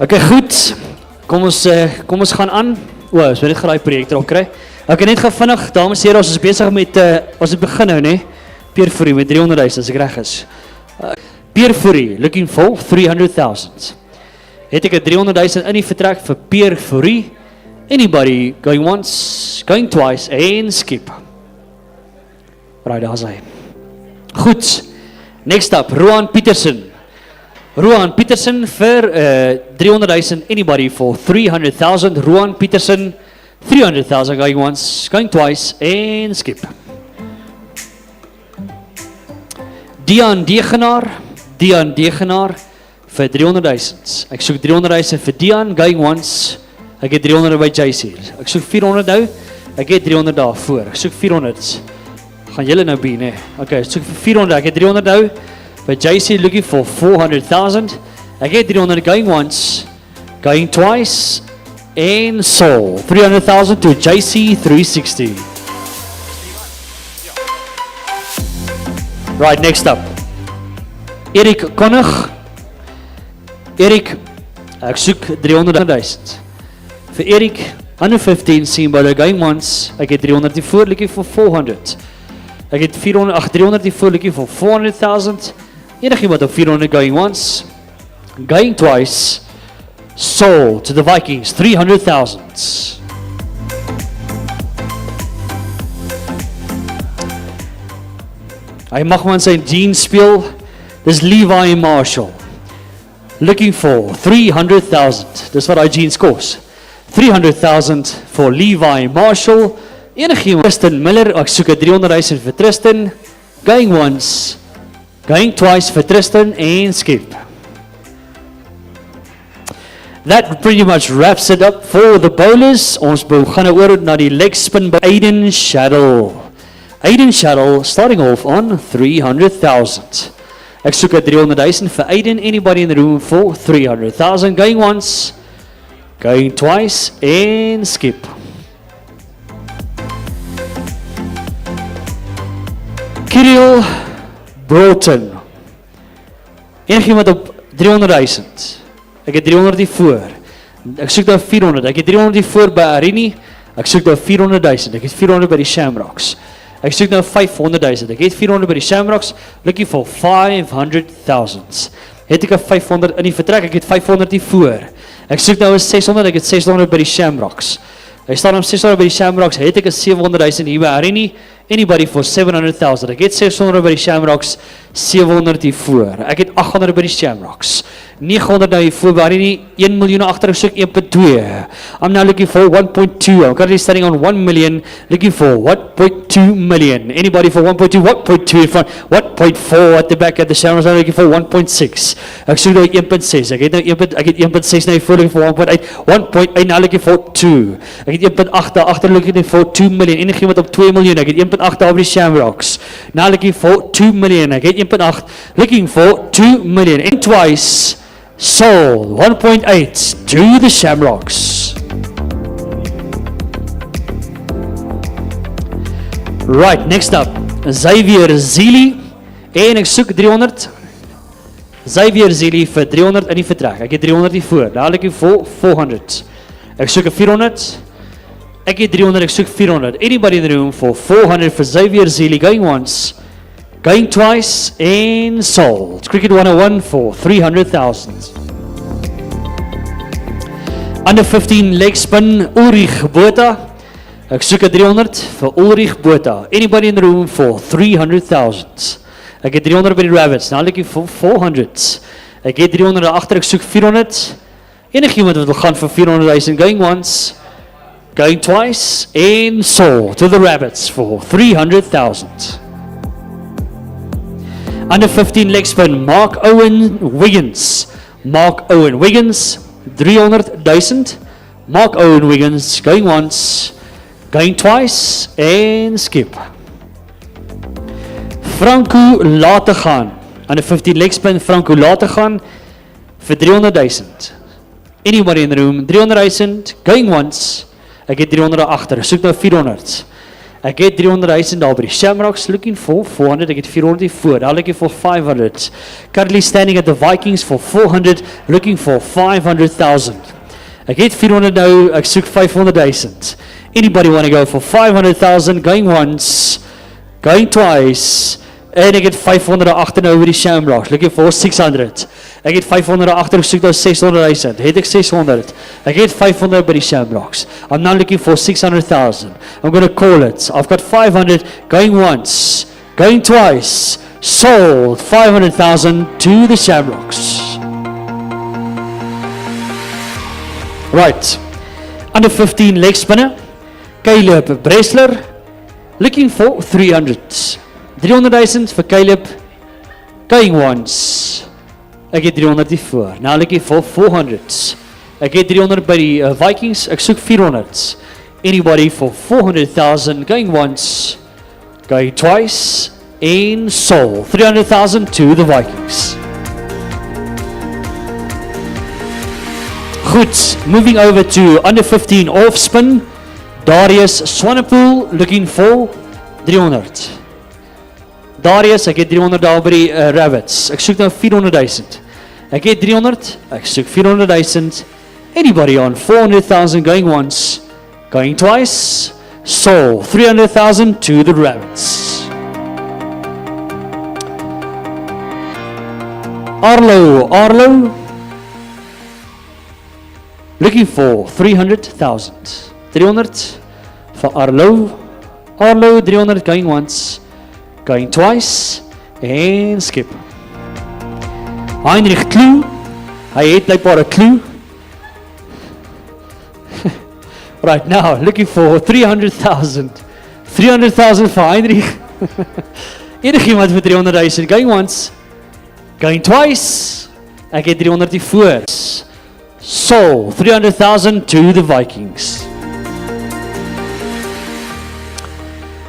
Okay, goed. Kom ons gaan aan. Ons moet net geraai projek erop kry. Okay, net gou vinnig, dames en here, ons is besig met ons het begin nou, né? Peerfourie met 300,000 as ek reg is. Peerfourie, looking for 300,000. Het ek 300,000 in die vertrek vir peerfourie? Anybody going once, going twice en skip? Right, daar's hy. Goed. Next up, Roan Petersen. Roan Petersen vir 300,000. Anybody for 300,000? Roan Petersen, 300,000 going once, going twice en skip. Dian Degenaar vir 300,000. Ek soek 300,000 vir Dian, going once. Ek het 300 by JC. Ek soek 400 nou. Ek het 300 daarvoor. Ek soek 400. Gaan julle nou be, nee. Okay, ek soek vir 400. Ek het 300 nou. By JC looking for 400,000. Ek het 300 going once, going twice en sold. 300,000 to JC 360. Right, next up. Erik Konnig. Erik, ek soek 300,000. Vir Erik, 115 sien by die going once. Ek het 300 die voor, looking for 400. Ek het 300 die voor, looking for 400,000. Enigiemand op 400 going once, going twice, sold to the Vikings, 300,000. Hy mag man sy jeans speel. Dis Levi Marshall. Looking for 300,000. Dis wat hy jeans kos. 300,000 for Levi Marshall. Enigiemand, Tristan Miller, ek soek 300,000 vir Tristan. Going once, going twice vir Tristan en skip. That pretty much wraps it up for the bowlers. Ons gaan nou oor na die leg spin by Aiden Shaddle. Aiden Shaddle starting off on 300,000. Ek soek 300,000 vir Aiden. Anybody in the room for 300,000. Going once, going twice en skip. Kirill Broughton. Enigiemand op 300,000. Ek het 300 die voor. Ek soek daar 400. Ek het 300 die voor by Arini. Ek soek daar 400,000. Ek het 400 by die Shamrocks. Ek soek nou 500,000. Ek het 400 by die Shamrocks. Looking for 500,000. Het ek 500 in die vertrek. Ek het 500 die voor. Ek soek nou 600. Ek het 600 by die Shamrocks. Hy staan om 600 by die Shamrocks. Het ek 700,000 hier by Arini. Anybody for 700,000. Ek het 600 by die Shamrocks, 700 hier voor. Ek het 800 by die Shamrocks. 900 nou hier voor, waar nie 1 miljoen agter, ek soek 1.2. I'm now looking for 1.2. I'm currently starting on 1 million, looking for 1.2 million. Anybody for 1.2, 1.2 in front, 1.4 at the back at the Shamrocks, I'm looking for 1.6. Ek soek nou 1.6. Ek het 1.6 nou hier voor, looking for 1.8. 1.8 now looking for 2. Ek het 1.8 daar agter, looking for 2 million. Enigiemand op 2 miljoen. Ek het 1.8 daar op die Shamrocks. Now looking for 2 million. Ek het 1.8, looking for 2 million. And twice. Sold 1.8 to the Shamrocks. Right, next up, Xavier Zili. En ek soek 300. Xavier Zili vir 300 in die vertrek. Ek het 300 hier voor. Daar ek voor 400. Ek soek 400. Ek het 300, ek soek 400. Anybody in the room for 400 for Xavier Zili going once. Going twice and sold. Cricket 101 for 300,000. Under 15 leg spin, Ulrich Botha. Ek soek 300 vir Ulrich Botha. Anybody in the room for 300,000. Ek het 300 by die Rabbits. Now looking for 400. Ek het 300 agter, ek soek 400. Enigiemand wat wil gaan vir 400,000 going once, going twice and sold to the Rabbits for 300,000. Under 15 leg spin, Mark Owen Wiggins. Mark Owen Wiggins, 300,000. Mark Owen Wiggins, going once, going twice, and skip. Franco Lategan. Under 15 leg spin, Franco Lategan, for 300,000. Anybody in the room, 300,000, going once. Ek het 300 agter, soek nou 400. Ek het 300,000 daar by die Shamrocks, looking for 400, ek het 400 voor, daar looking for 500. Currently standing at the Vikings for 400, looking for 500,000. Ek het 400 nou, ek soek 500,000. Anybody want to go for 500,000, going once, going twice, en ek het 500 agter nou by die Shamrocks, looking for 600. Ek het 500 agter, ek soek nou 600,000, het ek 600. Ek het 500 by die Shamrocks. I'm now looking for 600,000. I'm going to call it. I've got 500, going once, going twice, sold 500,000 to the Shamrocks. Right, under 15 leg spinner, Caleb Bresler, looking for 300. 300,000 vir Caleb, going once. Ek het 300 hiervoor. Now looking for 400. Ek het 300 by die Vikings, ek soek 400. Anybody for 400,000, going once, going twice, and sold 300,000 to the Vikings. Goed, moving over to under 15 off spin, Darius Swanepoel looking for 300. Darius, ek het 300 daar by die Rabbits. Ek soek nou 400,000. Ek het 300, ek soek 400,000. Anybody on 400,000 going once, going twice, sold 300,000 to the Rabbits. Arlo, looking for 300,000. 300 for Arlo, 300 going once, going twice, and skip. Heinrich Klue, hy het blijkbaar 'n clue. Right now, looking for 300,000. 300,000 for Heinrich. Enigiemand vir 300,000, going once, going twice, ek het 300 hiervoor. Sold 300,000 to the Vikings.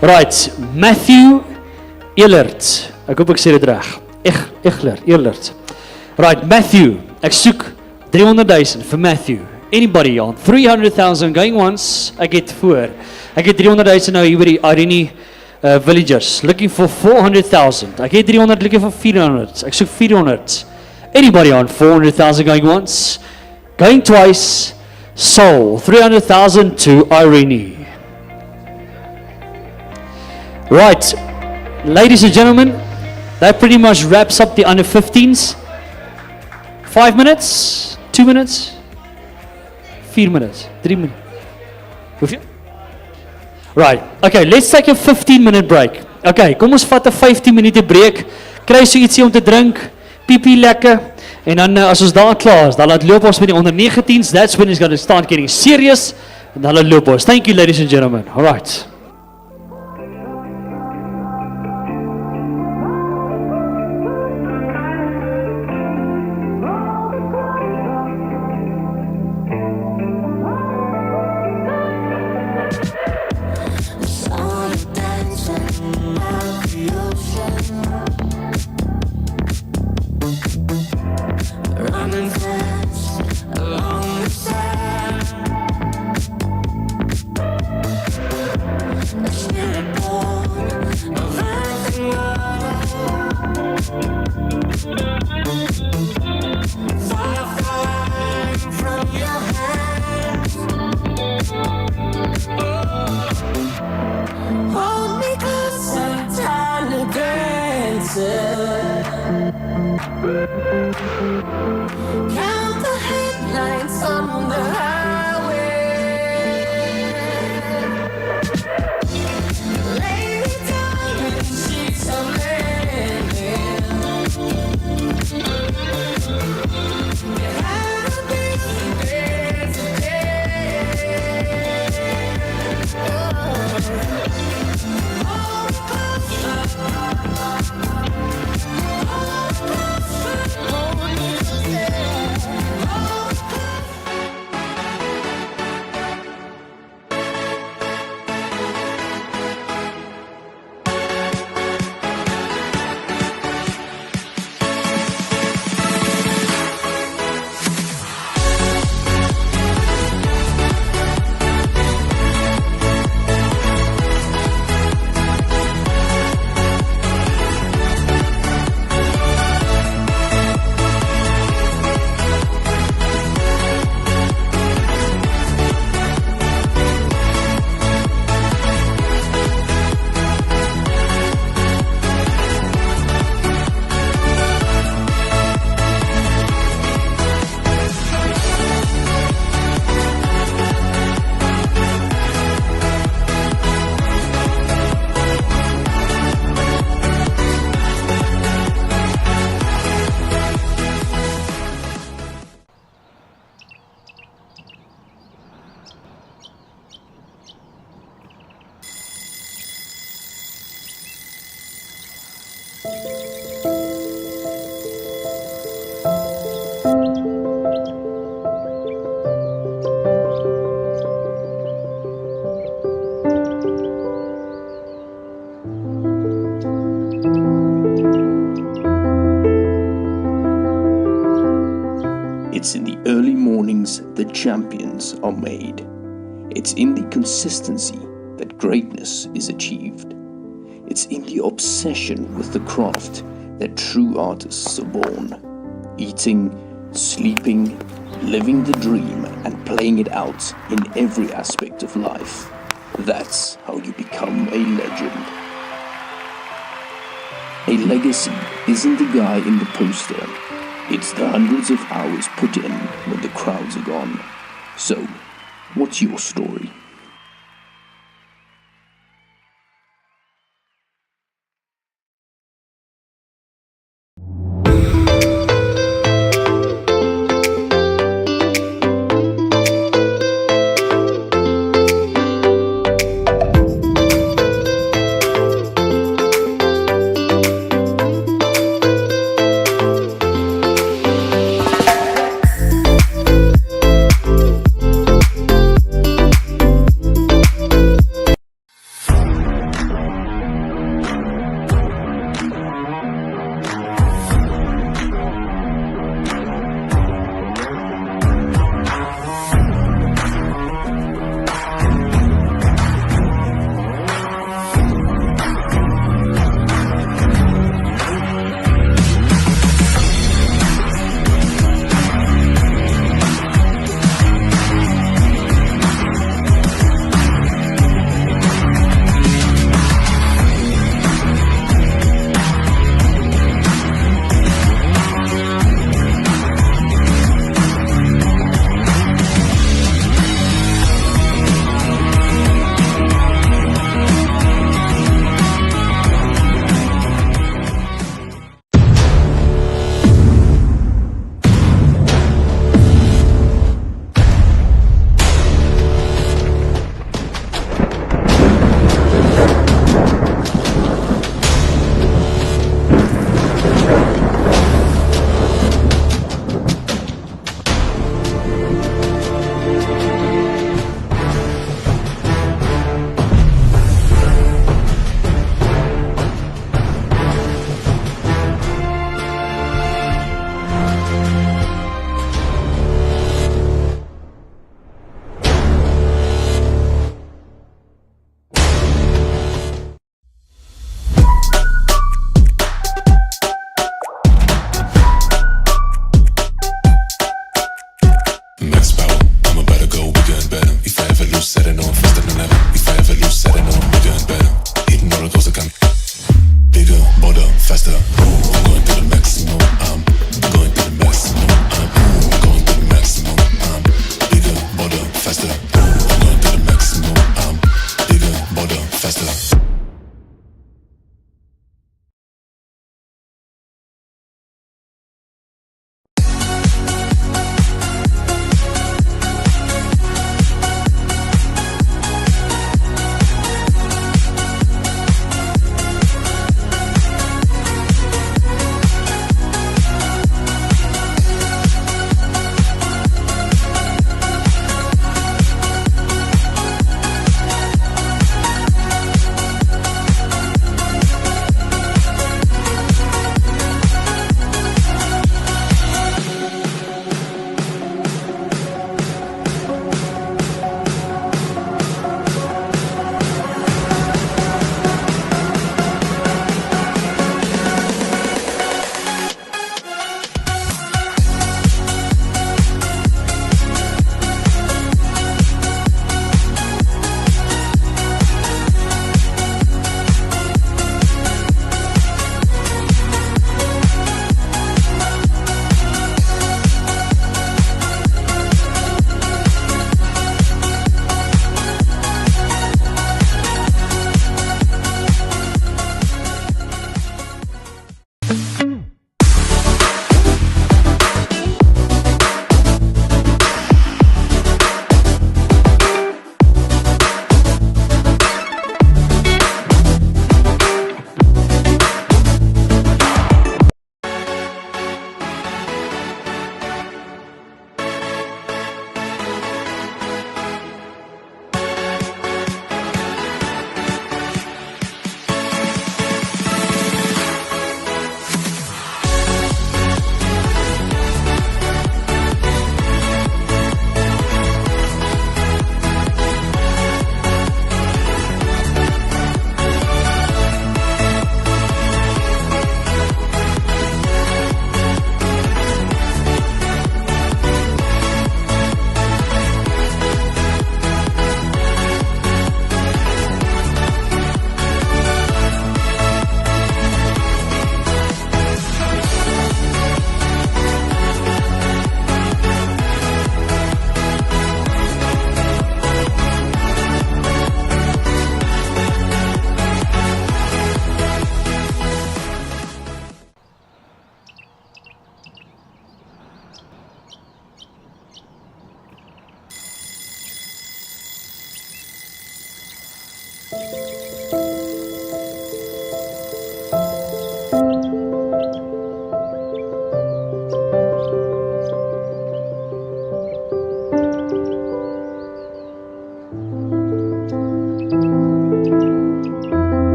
Right, Matthew Elert. Ek hoop ek sê dit reg. Elert. Right, Matthew. Ek soek 300,000 vir Matthew. Anybody on 300,000 going once? Ek het voor. Ek het 300,000 nou hier by die Irene Villagers. Looking for 400,000. Ek het 300, looking for 400. Ek soek 400. Anybody on 400,000 going once? Going twice, sold 300,000 to Irene. Right, ladies and gentlemen, that pretty much wraps up the under 15s. 5 minutes, 2 minutes, 4 minutes, 3 minutes. Hoeveel? Right, okay, let's take a 15-minute break. Okay, kom ons vat 'n 15 minute break. Kry so ietsie om te drink, piepie lekker. En dan as ons daar klaar is, dan laat loop ons met die onder 19s. That's when it's going to start getting serious. En dan laat loop ons. Thank you, ladies and gentlemen. All right. Count the headlights on the highway. Lay down in sheets of linen. You had a busy day today. Hold closer. Hold closer. It's in the early mornings that champions are made. It's in the consistency that greatness is achieved. It's in the obsession with the craft that true artists are born. Eating, sleeping, living the dream and playing it out in every aspect of life. That's how you become a legend. A legacy isn't the guy in the poster. It's the hundreds of hours put in when the crowds are gone. So, what's your story?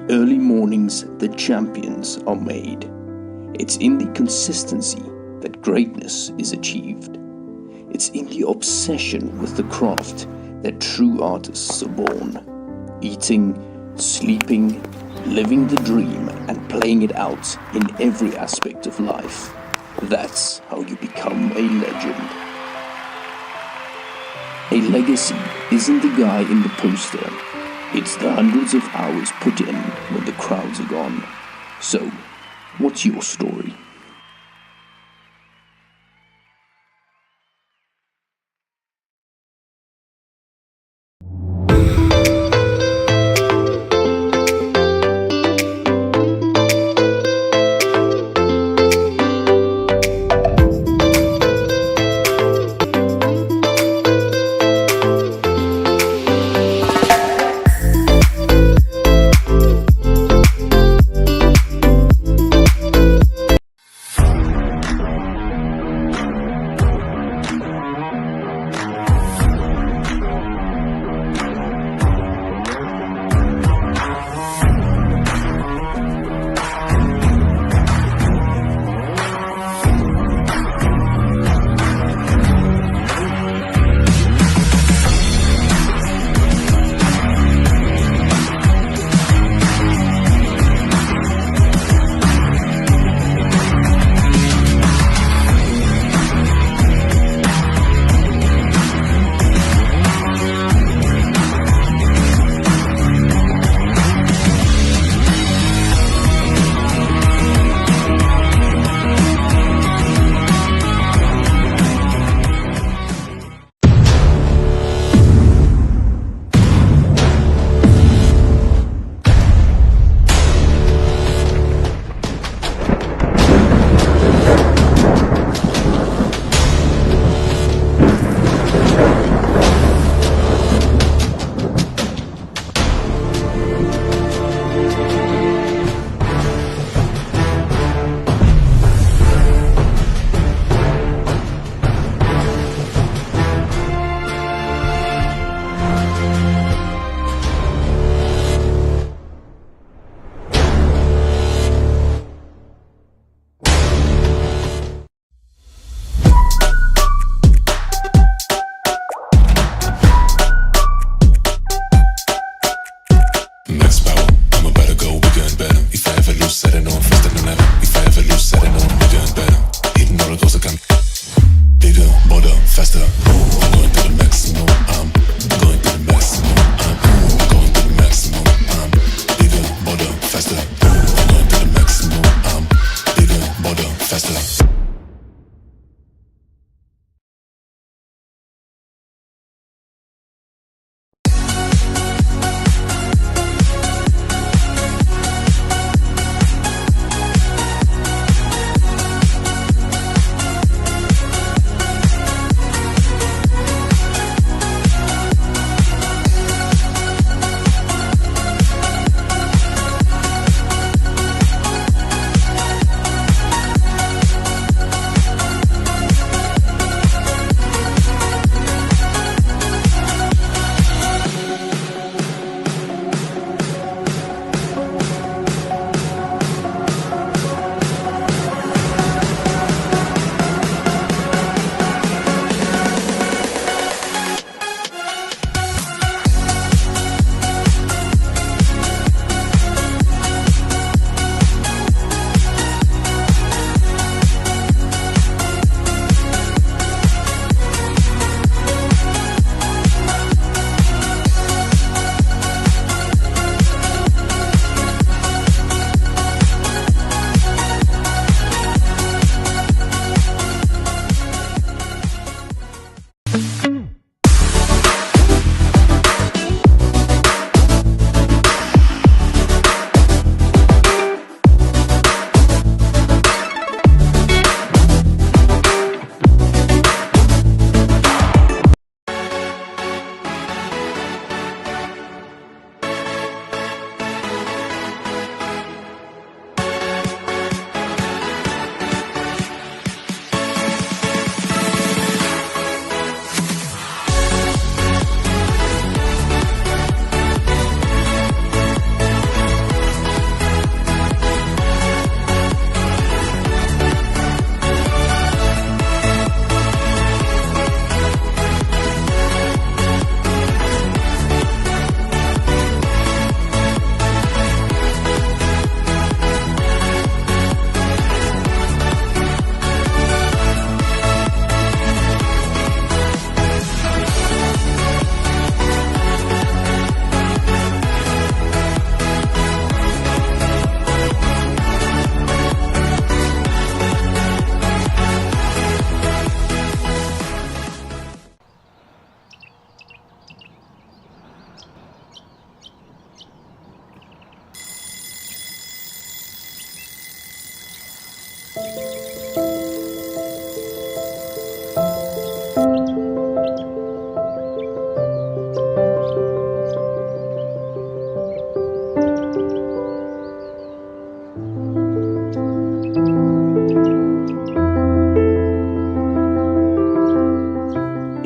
the early mornings that champions are made. It's in the consistency that greatness is achieved. It's in the obsession with the craft that true artists are born. Eating, sleeping, living the dream and playing it out in every aspect of life. That's how you become a legend. A legacy isn't the guy in the poster. It's the hundreds of hours put in when the crowds are gone. So, what's your story?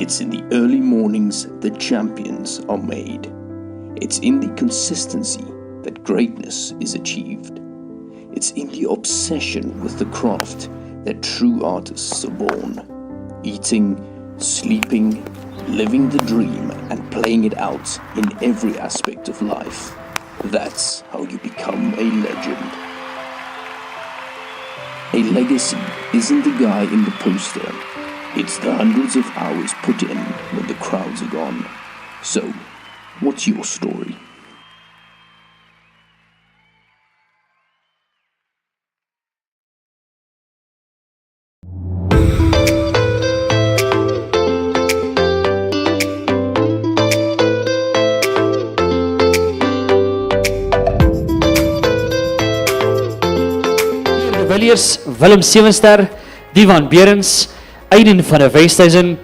It's in the early mornings that champions are made. It's in the consistency that greatness is achieved. It's in the obsession with the craft that true artists are born. Eating, sleeping, living the dream and playing it out in every aspect of life. That's how you become a legend. A legacy isn't the guy in the poster. It's the hundreds of hours put in when the crowds are gone. So, what's your story? Villiers, Willem Sevenster, Divan Berens, Aiden van der Westhuizen,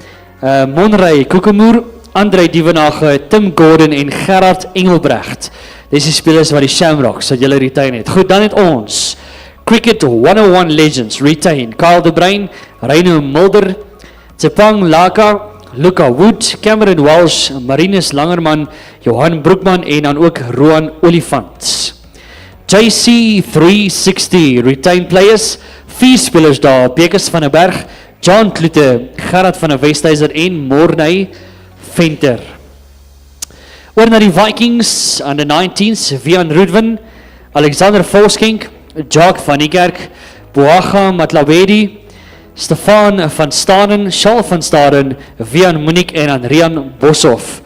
Monrey Kokemoer, André Dievenage, Tim Gordon en Gerard Engelbrecht. Dis die spelers wat die Shamrocks wat julle retain het. Goed, dan het ons Cricket 101 Legends retain Kyle de Bruin, Reino Mulder, Tsepang Laka, Luca Wood, Cameron Walsh, Marinus Langerman, Johan Broekman en dan ook Roan Olifant. JC360 retain players, 4 spelers daar, Bekes van der Berg, John Klute, Gerard van der Westhuizen en Morney Venter. Oor na die Vikings, aan de 19s, Vian Rudwin, Alexander Volskink, Jacques van Niekerk, Boaga Matlabedi, Stefan van Staden, Charles van Staden, Vian Munich en dan Rian Boshoff.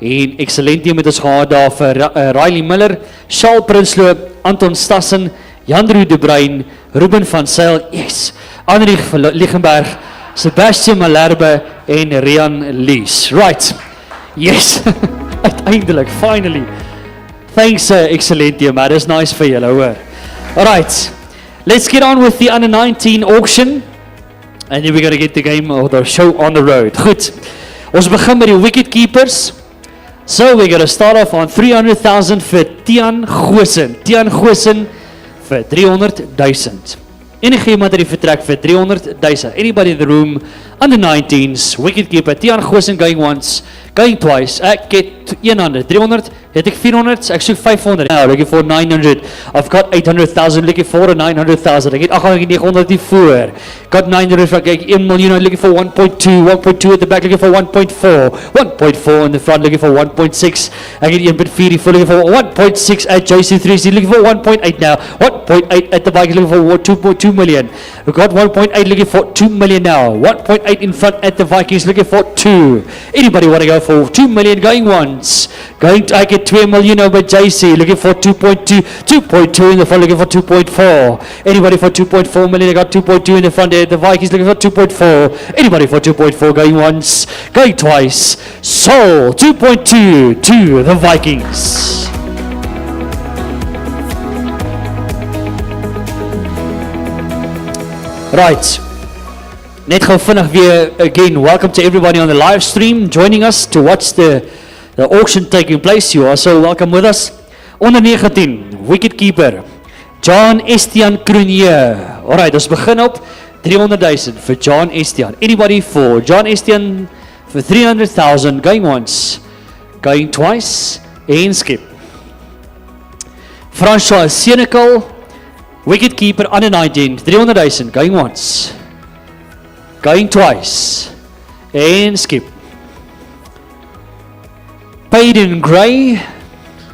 En excellent team met ons gehad daar vir Riley Miller, Charles Prinsloo, Anton Stassen, Jan-Roo de Bruin, Ruben van Zyl, yes, Anrich van Lichtenberg, Sebastian Malherbe en Rian Lees. Right, yes, uiteindelik, finally. Thanks, excellent team, man, that's nice vir julle, hoor. Alright, let's get on with the under 19 auction, and then we're going to get the game or the show on the road. Goed, ons begin met die wicket keepers. So we're going to start off on 300,000 vir Tian Goosen. Tian Goosen vir 300,000. Enige iemand het die vertrek vir 300,000. Anybody in the room, under 19s, wicketkeeper, Tian Goosen going once, going twice. Ek het 100, 300, het ek 400, ek soek 500. Now looking for 900. I've got 800,000, looking for 900,000. Ek het 800 die voor. Got 900, ek 1 miljoen, looking for 1.2, 1.2 at the back, looking for 1.4, 1.4 in the front, looking for 1.6. Ek het 1.4 die voor, looking for 1.6 at JC3, looking for 1.8 now. 1.8 at the back, looking for 2.2 million. We got 1.8, looking for 2 million now. 1.8 in front at the Vikings, looking for 2. Anybody want to go for 2 million going once? Going to, I get 2 million over JC, looking for 2.2, 2.2 in the front, looking for 2.4. Anybody for 2.4 million? I got 2.2 in the front there. The Vikings looking for 2.4. Anybody for 2.4 going once? Going twice. Sold 2.2 to the Vikings. Right. Net gou vinnig weer again. Welcome to everybody on the live stream joining us to watch the auction taking place. You are so welcome with us. Onder 19, wicketkeeper, John Estienne Cronje. Alright, ons begin op 300,000 vir John Estienne. Anybody for John Estienne for 300,000, going once, going twice, en skip. François Senecal, wicketkeeper under 19, 300,000, going once, going twice, and skip. Payden Gray,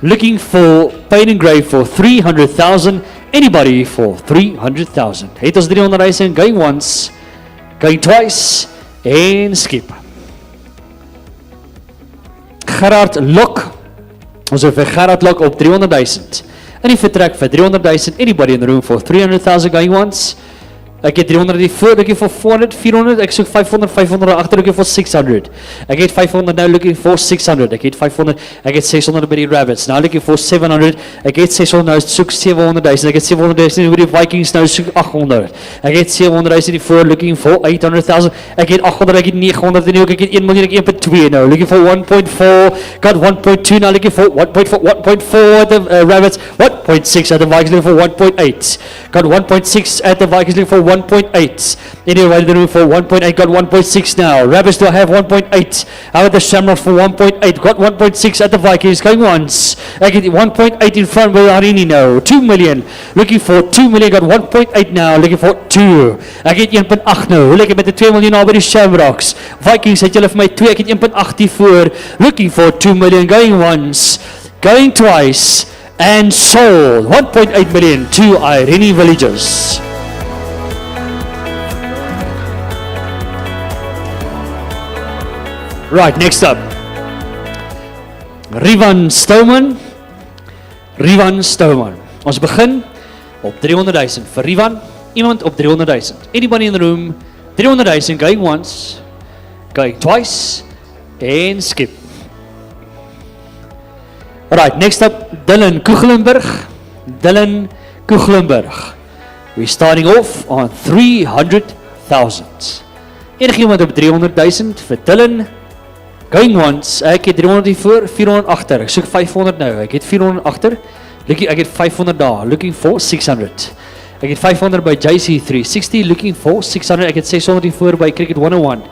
looking for Payden Gray for 300,000. Anybody for 300,000? Het ons 300,000, going once, going twice, and skip. Gerard Lok, ons het vir Gerard Lok op 300,000. En die vertrek vir 300,000. Anybody in the room for 300,000 going once? Ek het 300 die voor, looking for 400, 400, ek soek 500, 500 agter, looking for 600. Ek het 500 nou, looking for 600. Ek het 500, ek het 600 by die Rabbits. Now looking for 700. Ek het 600 nou, soek 700,000. Ek het 700,000 by die Vikings nou, soek 800. Ek het 700,000 die voor, looking for 800,000. Ek het 800, ek het 900 en ook, ek het 1 miljoen, ek het 1.2 nou, looking for 1.4. Got 1.2 now, looking for 1.4, 1.4 at the Rabbits. 1.6 at the Vikings, looking for 1.8. Got 1.6 at the Vikings, looking for 1.8. 1.8? Anyway, the room for 1.8, got 1.6 now. Rabbits, do I have 1.8? How about the Shamrock for 1.8? Got 1.6 at the Vikings, going once. I get 1.8 in front with Arini now. 2 million, looking for 2 million, got 1.8 now, looking for 2. I get 1.8 nou, hoe lyk het met die 2 miljoen al by die Shamrocks? Vikings het julle vir my 2, ek het 1.8 hier voor, looking for 2 million, going once, going twice, and sold 1.8 million to Irene Villagers. Right, next up, Rivan Stouman. Ons begin op 300,000 vir Rivan. Iemand op 300,000. Anybody in the room? 300,000 going once, going twice, and skip. Alright, next up, Dylan Kugelenberg. We're starting off on 300,000. Enigiemand op 300,000 vir Dylan. Going once, ek het 300 hiervoor, 400 achter. Ek soek 500 nou, ek het 400 achter. Ek het 500 daar, looking for 600. Ek het 500 by JC360, looking for 600. Ek het 600 hiervoor by Cricket 101.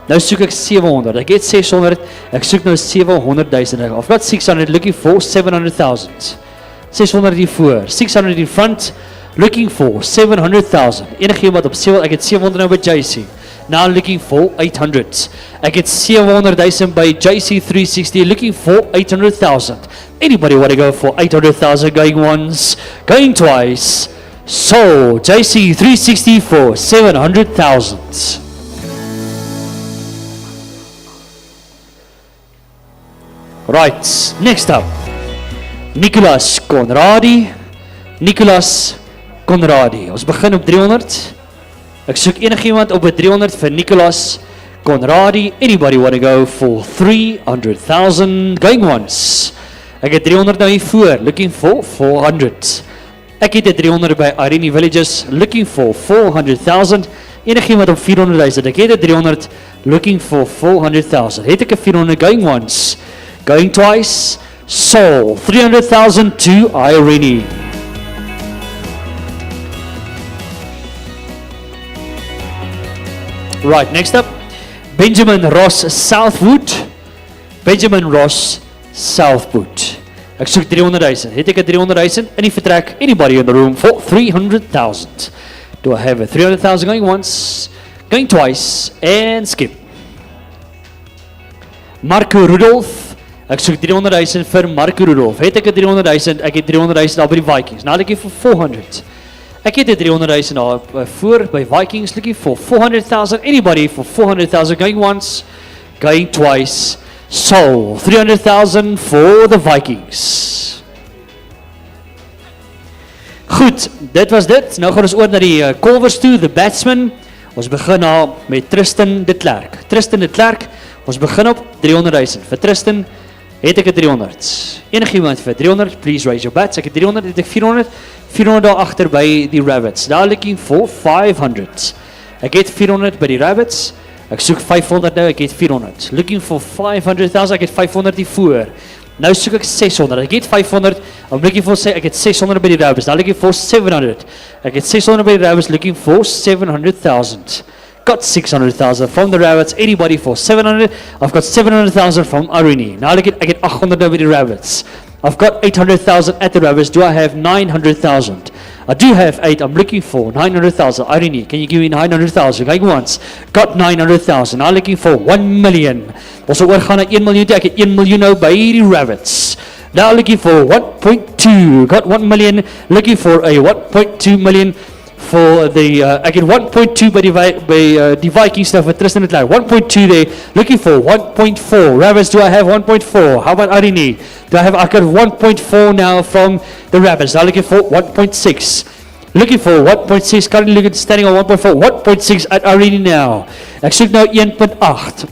Nou soek ek 700, ek het 600, ek soek nou 700,000. I've got 600, looking for 700,000. 600 hiervoor, 600 in front, looking for 700,000. Enige iemand op 7, ek het 700 nou by JC. Now looking for 800. Ek het 700,000 by JC360, looking for 800,000. Anybody want to go for 800,000, going once, going twice? So, JC360 for 700,000. Right, next up, Nicolas Conradi. Ons begin op 300. Ek soek enigiemand op 300 vir Nicolas Conradi. Anybody want to go for 300,000, going once? Ek het 300 nou hiervoor, looking for 400. Ek het 300 by Irene Villages, looking for 400,000. Enigiemand op 400,000, ek het 300, looking for 400,000. Het ek 400, going once, going twice, sold 300,000 to Irene. Right, next up, Benjamin Ross Southwood. Ek soek 300,000. Het ek 300,000 in die vertrek? Anybody in the room for 300,000? Do I have a 300,000 going once, going twice, and skip? Marco Rudolph. Ek soek 300,000 vir Marco Rudolph. Het ek 300,000? Ek het 300,000 al by die Vikings. Nou ek vir 400. Ek het 300,000 al voor by Vikings, looking for 400,000. Anybody for 400,000 going once, going twice, sold 300,000 for the Vikings. Goed, dit was dit. Nou gaan ons oor na die covers toe, the batsman. Ons begin al met Tristan de Klerk. Ons begin op 300,000. Vir Tristan het ek 300. Enigiemand vir 300, please raise your bats. Ek het 300, het ek 400. 400 daar achter by die Rabbits. Now looking for 500. Ek het 400 by die Rabbits. Ek soek 500 nou, ek het 400. Looking for 500,000, ek het 500 hiervoor. Nou soek ek 600, ek het 500. I'm looking for, ek het 600 by die Rabbits. Now looking for 700. Ek het 600 by die Rabbits, looking for 700,000. Got 600,000 from the Rabbits. Anybody for 700? I've got 700,000 from Irene. Now ek het 800 by die Rabbits. I've got 800,000 at the Rabbits. Do I have 900,000? I do have 8. I'm looking for 900,000. Irene, can you give me 900,000? Going once. Got 900,000. Now looking for 1 million. Ons oorgaan na 1 miljoen. Ek het 1 miljoen nou by die Rabbits. Now looking for 1.2. Got 1 million. Looking for a 1.2 million for the, ek het 1.2 by die Vikings now for Tristan de Klerk. 1.2 there. Looking for 1.4. Rabbits, do I have 1.4? How about Irene? I got 1.4 now from the Rabbits. Now looking for 1.6. Looking for 1.6. Currently standing on 1.4. 1.6 at Irene now. Ek soek nou 1.8.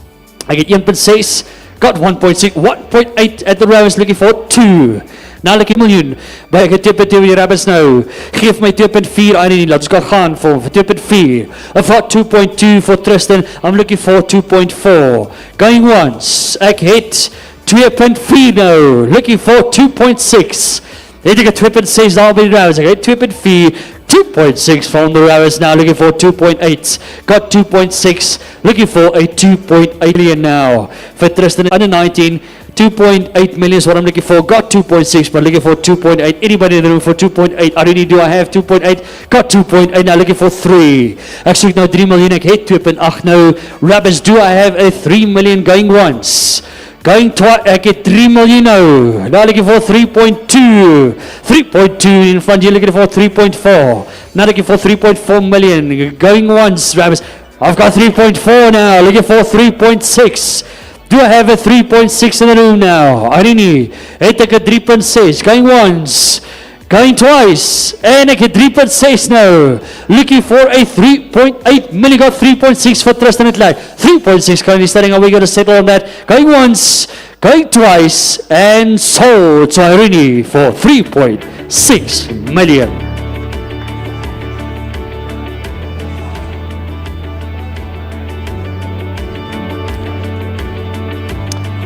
Ek het 1.6. Got 1.6. 1.8 at the Rabbits. Looking for 2. Nou like 1 miljoen, maar ek het 2.2 by die Rabbits nou. Geef my 2.4 Irene, laat ons gaan vir 2.4. I've got 2.2 for Tristan, I'm looking for 2.4. Going once, ek het 2.4 nou, looking for 2.6. Het ek 2.6 daar by die Rabbits, ek het 2.4, 2.6 from the Rabbits now, looking for 2.8. Got 2.6, looking for a 2.8 million now. For Tristan, under 19, 2.8 million is what I'm looking for. Got 2.6, but looking for 2.8. Anybody in the room for 2.8? Already do I have 2.8? Got 2.8, now looking for 3. Actually, now 3 million, ek het 2.8 now. Rabbits, do I have a 3 million going once? Going twice, ek het 3 million now. Now looking for 3.2. 3.2 in front, you're looking for 3.4. Now looking for 3.4 million. Going once, Rabbits. I've got 3.4 now, looking for 3.6. Do I have a 3.6 in the room now? I don't know. Het ek a 3.6. Going once. Going twice. En ek het 3.6 now. Looking for a 3.8 million. Got 3.6 for Tristan at light. 3.6 currently starting. Are we going to settle on that? Going once. Going twice. And sold to Irene for 3.6 million.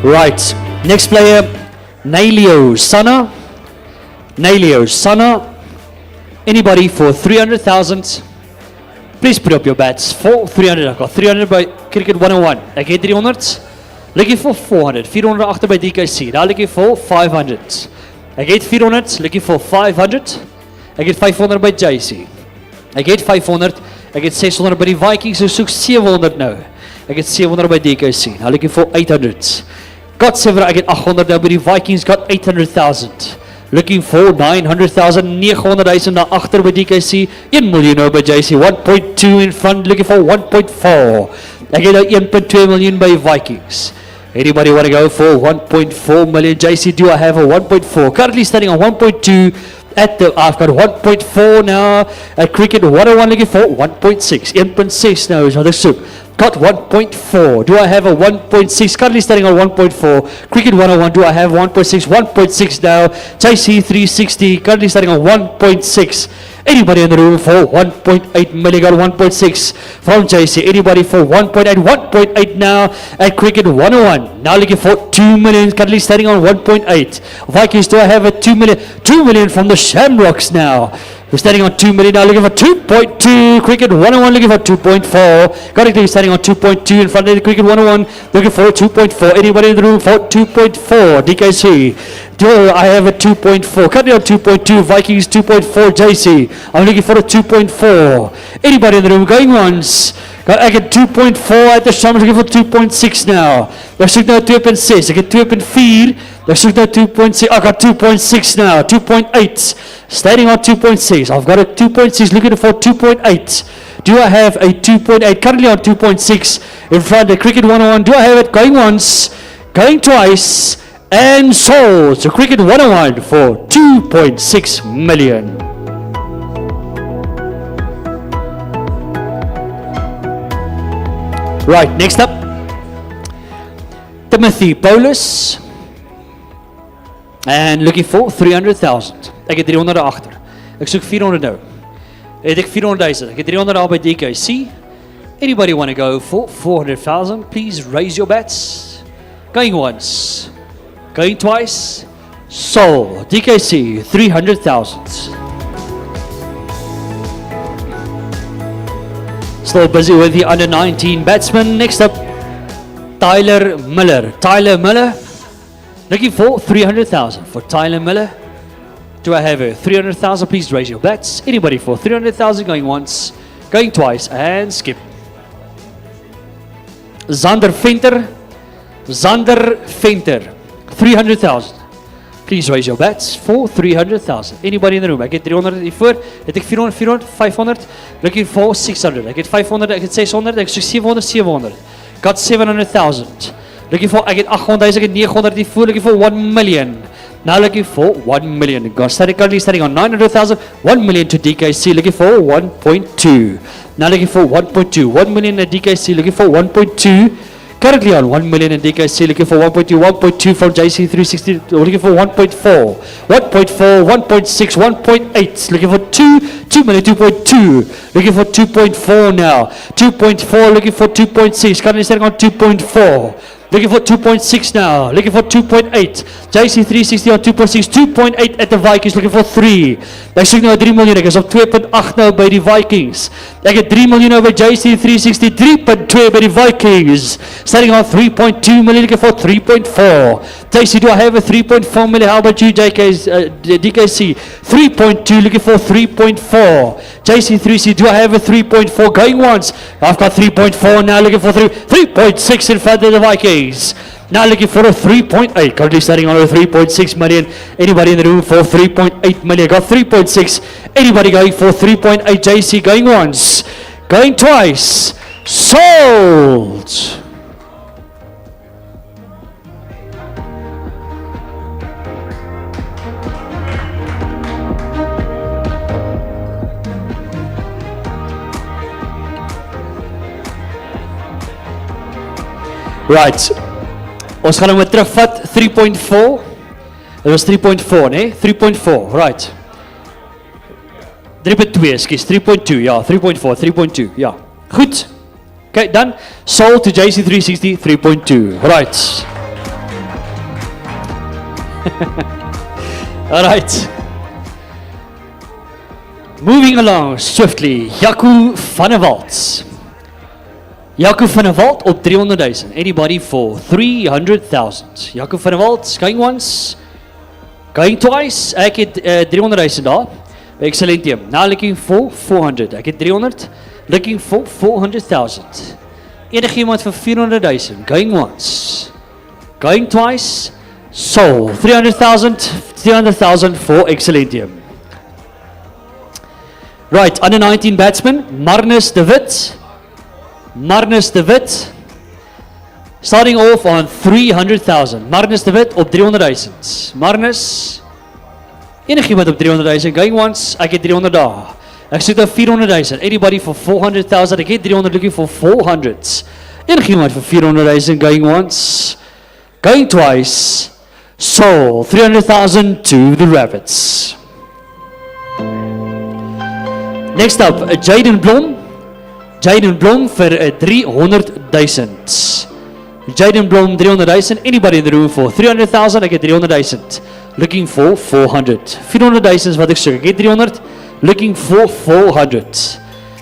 Right, next player, Nailio Sana. Nailio Sana. Anybody for 300,000? Please put up your bets for 300. I've got 300 by Cricket 101. Ek het 300. Looking for 400. 400 agter by DKC. Daar looking for 500. Ek het 400. Looking for 500. Ek het 500 by JC. Ek het 500. Ek het 600 by die Vikings. So soek 700 nou. Ek het 700 by DKC. Now looking for 800. Got 700, I get 800 now, but the Vikings got 800,000. Looking for 900,000, 900,000 now after by DKC. 1 million now by JC, 1.2 in front, looking for 1.4. I get 1.2 million by Vikings. Anybody want to go for 1.4 million? JC, do I have a 1.4? Currently standing on 1.2 at the, I've got 1.4 now at Cricket 101, looking for 1.6. 1.6 now is another soup. Got 1.4. Do I have a 1.6? Currently starting on 1.4. Cricket 101. Do I have 1.6? 1.6 now. JC 360. Currently starting on 1.6. Anybody in the room for 1.8 million? Got 1.6 from JC. Anybody for 1.8? 1.8 now at Cricket 101. Now looking for 2 million. Currently starting on 1.8. Vikings, do I have a 2 million? 2 million from the Shamrocks now. We're standing on 2 million now, looking for 2.2. Cricket 101 looking for 2.4. Got it, standing on 2.2 in front of the Cricket 101, looking for 2.4. Anybody in the room for 2.4? DKC. Do I have a 2.4? Currently on 2.2. Vikings 2.4. JC. I'm looking for a 2.4. Anybody in the room going once? I get 2.4 at the shop. I'm looking for 2.6 now. Daar soek nou 2.6. Ek het 2.4. Daar soek nou 2.6. I got 2.6 now. 2.8. Standing on 2.6. I've got a 2.6. Looking for 2.8. Do I have a 2.8? Currently on 2.6 in front of Cricket 101. Do I have it going once? Going twice? And sold to Cricket 101 for 2.6 million. Right, next up, Timothy Paulus, and looking for 300,000. Ek het 300 agter. Ek soek 400 nou. Het ek 400,000. Ek het 300 al by DKC. Anybody want to go for 400,000? Please raise your bets. Going once, going twice. Sold. DKC 300,000. Still busy with the under 19 batsman. Next up, Tyler Miller. Tyler Miller, looking for 300,000 for Tyler Miller. Do I have a 300,000? Please raise your bets. Anybody for 300,000? Going once, going twice, and skip. Zander Venter. Zander Venter, 300,000. Please raise your bets for 300,000. Anybody in the room? I get 300 hiervoor. Het ek 400, 400, 500. Looking for 600. I get 500, I get 600, I get 700, 700. Got 700,000. Looking for, I get 800, I get 900 hiervoor. Looking for 1 million. Now looking for 1 million. Currently starting on 900,000. 1 million to DKC. Looking for 1.2. Now looking for 1.2. 1 million at DKC. Looking for 1.2. Currently on 1 million in DKC, looking for 1.2, 1.2 from JC 360, looking for 1.4, 1.4, 1.6, 1.8, looking for 2 million, 2.2, looking for 2.4 now, 2.4, looking for 2.6, currently standing on 2.4, Looking for 2.6 now. Looking for 2.8. JC360 on 2.6. 2.8 at the Vikings. Looking for 3. Ek soek nou 3 miljoen. Ek is op 2.8 nou by die Vikings. Ek het 3 miljoen nou by JC360. 3.2 by die Vikings. Starting on 3.2 million. Looking for 3.4. JC, do I have a 3.4 million? How about you, DKC? 3.2. Looking for 3.4. JC360, do I have a 3.4? Going once. I've got 3.4 now. Looking for 3.6 in front of the Vikings. Now looking for a 3.8. Currently starting on a 3.6 million. Anybody in the room for 3.8 million? Got 3.6. Anybody going for 3.8? JC going once. Going twice. Sold. Right. Ons gaan hom weer terugvat 3.4. Dit was 3.4, né? 3.4. Right. 3.2, ekskuus. 3.2. Ja, 3.4, 3.2. Ja. Goed. Okay, dan sold to JC360 3.2. Right. All right. Moving along swiftly. Jaco van der Walt. Jaco van der Walt op 300,000. Anybody for 300,000? Jaco van der Walt, going once, going twice. Ek het 300,000 daar. Excellentium. Now looking for 400. Ek het 300. Looking for 400,000. Enige iemand vir 400,000. Going once, going twice. Sold. 300,000 for Excellentium. Right, under 19 batsman, Marnus de Wit. Marnus de Wit, starting off on 300,000. Marnus de Wit op 300,000. Marnus, enig iemand op 300,000. Going once, ek het 300 daar. Ek soek nou 400,000. Anybody for 400,000? Ek het 300, looking for 400. Enig iemand vir 400,000. Going once, going twice. Sold. 300,000 to the Rabbits. Next up, Jaden Blom. Jaden Blom vir 300,000. Jaden Blom 300,000. Anybody in the room for 300,000? Ek het 300,000. Looking for 400. 400,000 is wat ek soek. Ek het 300. Looking for 400.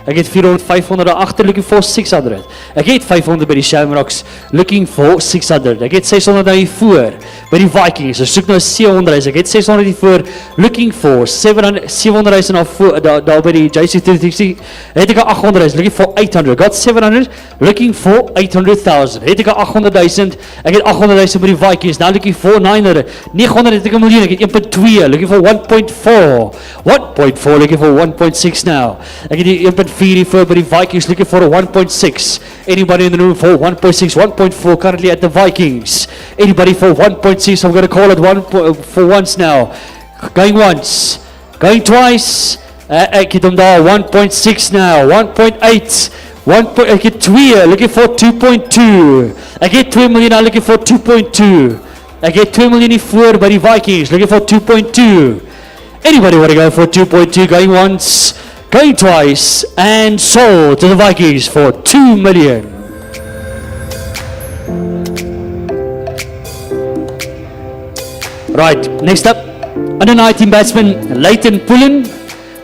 Ek het 400, 500 daar agter. Looking for 600. Ek het 500 by die Shamrocks. Looking for 600. Ek het 600 daar hier voor by die Vikings. Ek soek nou 700. Ek het 600 hier voor. Looking for 700,000 daar by die JC360. Het ek 800,000. Looking for 800. Got 700. Looking for 800,000. Het ek 800,000. Ek het 800,000 by die Vikings. Now looking for 900. 900 het ek 1 miljoen. Ek het 1.2. Looking for 1.4. 1.4. Looking for 1.6 now. Ek het die 1.4 hier voor by die Vikings. Looking for a 1.6. Anybody in the room for 1.6? 1.4 currently at the Vikings. Anybody for 1.6? I'm going to call it for once now. Going once. Going twice. Ek het hom daar. 1.6 now. 1.8. Ek het 2. Looking for 2.2. Ek het 2 miljoen now. Looking for 2.2. Ek het 2 miljoen hier voor by die Vikings. Looking for 2.2. Anybody want to go for 2.2? Going once. Going twice. And sold to the Vikings for 2 million. Right, next up, under 19 batsman, Leighton Pullen.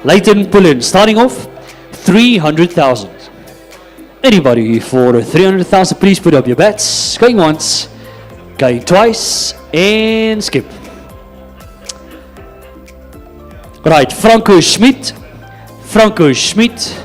Leighton Pullen, starting off, 300,000. Anybody for 300,000, please put up your bets. Going once, going twice, and skip. Right, Franco Schmidt. Franco Schmidt.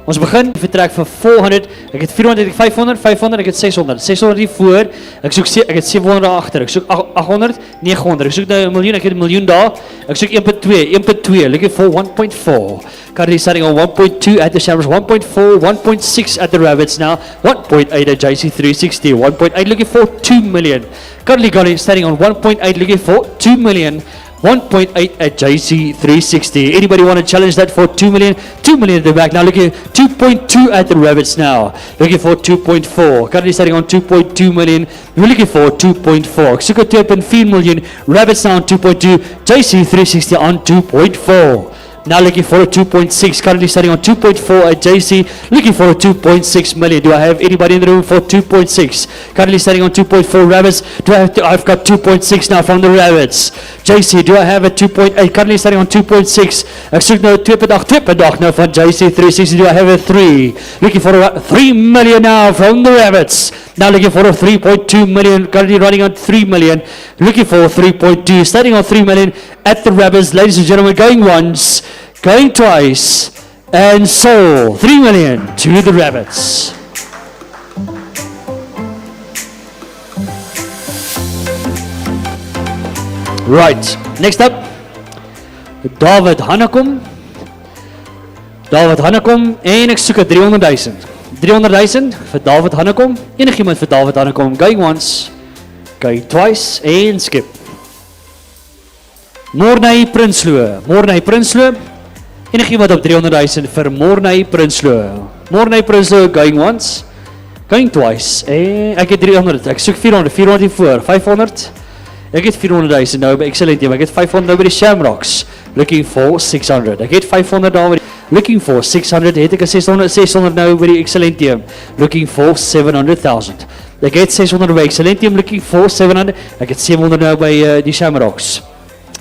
Ons begin, vertrek vir 400, ek het 400, ek het 500, 500, ek het 600, 600 hier voor, ek het 700 daar achter, ek soek 800, 900, ek soek nou 1 miljoen, ek het 1 miljoen daar, ek soek 1.2, looking for 1.4, currently starting on 1.2 at the Shamrocks, 1.4, 1.6 at the Rabbits now, 1.8 at JC360, 1.8 looking for 2 million, currently starting on 1.8 looking for 2 million, 1.8 at JC360. Anybody want to challenge that for 2 million? 2 million at the back. Now looking at 2.2 at the Rabbits now. Looking for 2.4. Currently starting on 2.2 million. We're looking for 2.4. Suka 2.4 million. Rabbits now on 2.2. JC360 on 2.4. Now looking for a 2.6, currently starting on 2.4 at JC, looking for a 2.6 million. Do I have anybody in the room for 2.6? Currently starting on 2.4 Rabbits. I've got 2.6 now from the Rabbits. JC, do I have a 2.8? Currently starting on 2.6. Ek soek nou 2.8 nou van JC 360. Do I have a 3? Looking for a 3 million now from the Rabbits. Now looking for a 3.2 million, currently running on 3 million. Looking for 3.2, starting on 3 million at the Rabbits. Ladies and gentlemen, going once, going twice, and sold 3 million to the Rabbits. Right, next up, David Hanekom. David Hanekom, en ek soek 'n 300,000. 300,000 vir David Hanekom. Enigiemand vir David Hanekom. Going once, going twice, en skip. Morney Prinsloo. Morney Prinsloo. Enigiemand op 300,000 vir Morney Prinsloo. Morney Prinsloo, going once, going twice, en ek het 300. Ek soek 400, 400 hiervoor, 500. Ek het 400,000 nou by Excellent Team. Ek het 500 nou by die Shamrocks. Looking for 600. Ek het 500 daar by die looking for 600. Het ek 'n 600 nou by die Excellent Team. Looking for 700,000. Ek het 600 by Excellent Team. Looking for 700. Ek het 700 nou by die Shamrocks.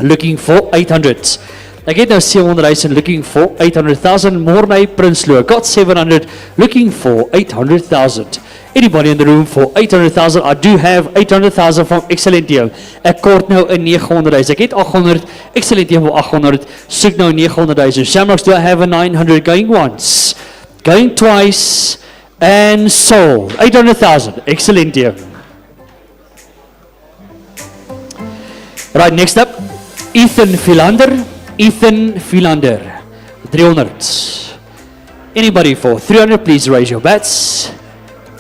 Looking for 800. Ek het nou 700,000. Looking for 800,000. Morney Prinsloo. Got 700. Looking for 800,000. Anybody in the room for 800,000? I do have 800,000 from Excellent Team. Ek kort nou 'n 900,000. Ek het 800. Excellent Team voor 800. Soek nou 900,000. Shamrocks, do I have a 900? Going once, going twice, and sold 800,000. Excellent Team. Right, next up, Ethan Philander. Ethan Philander, 300. Anybody for 300? Please raise your bets.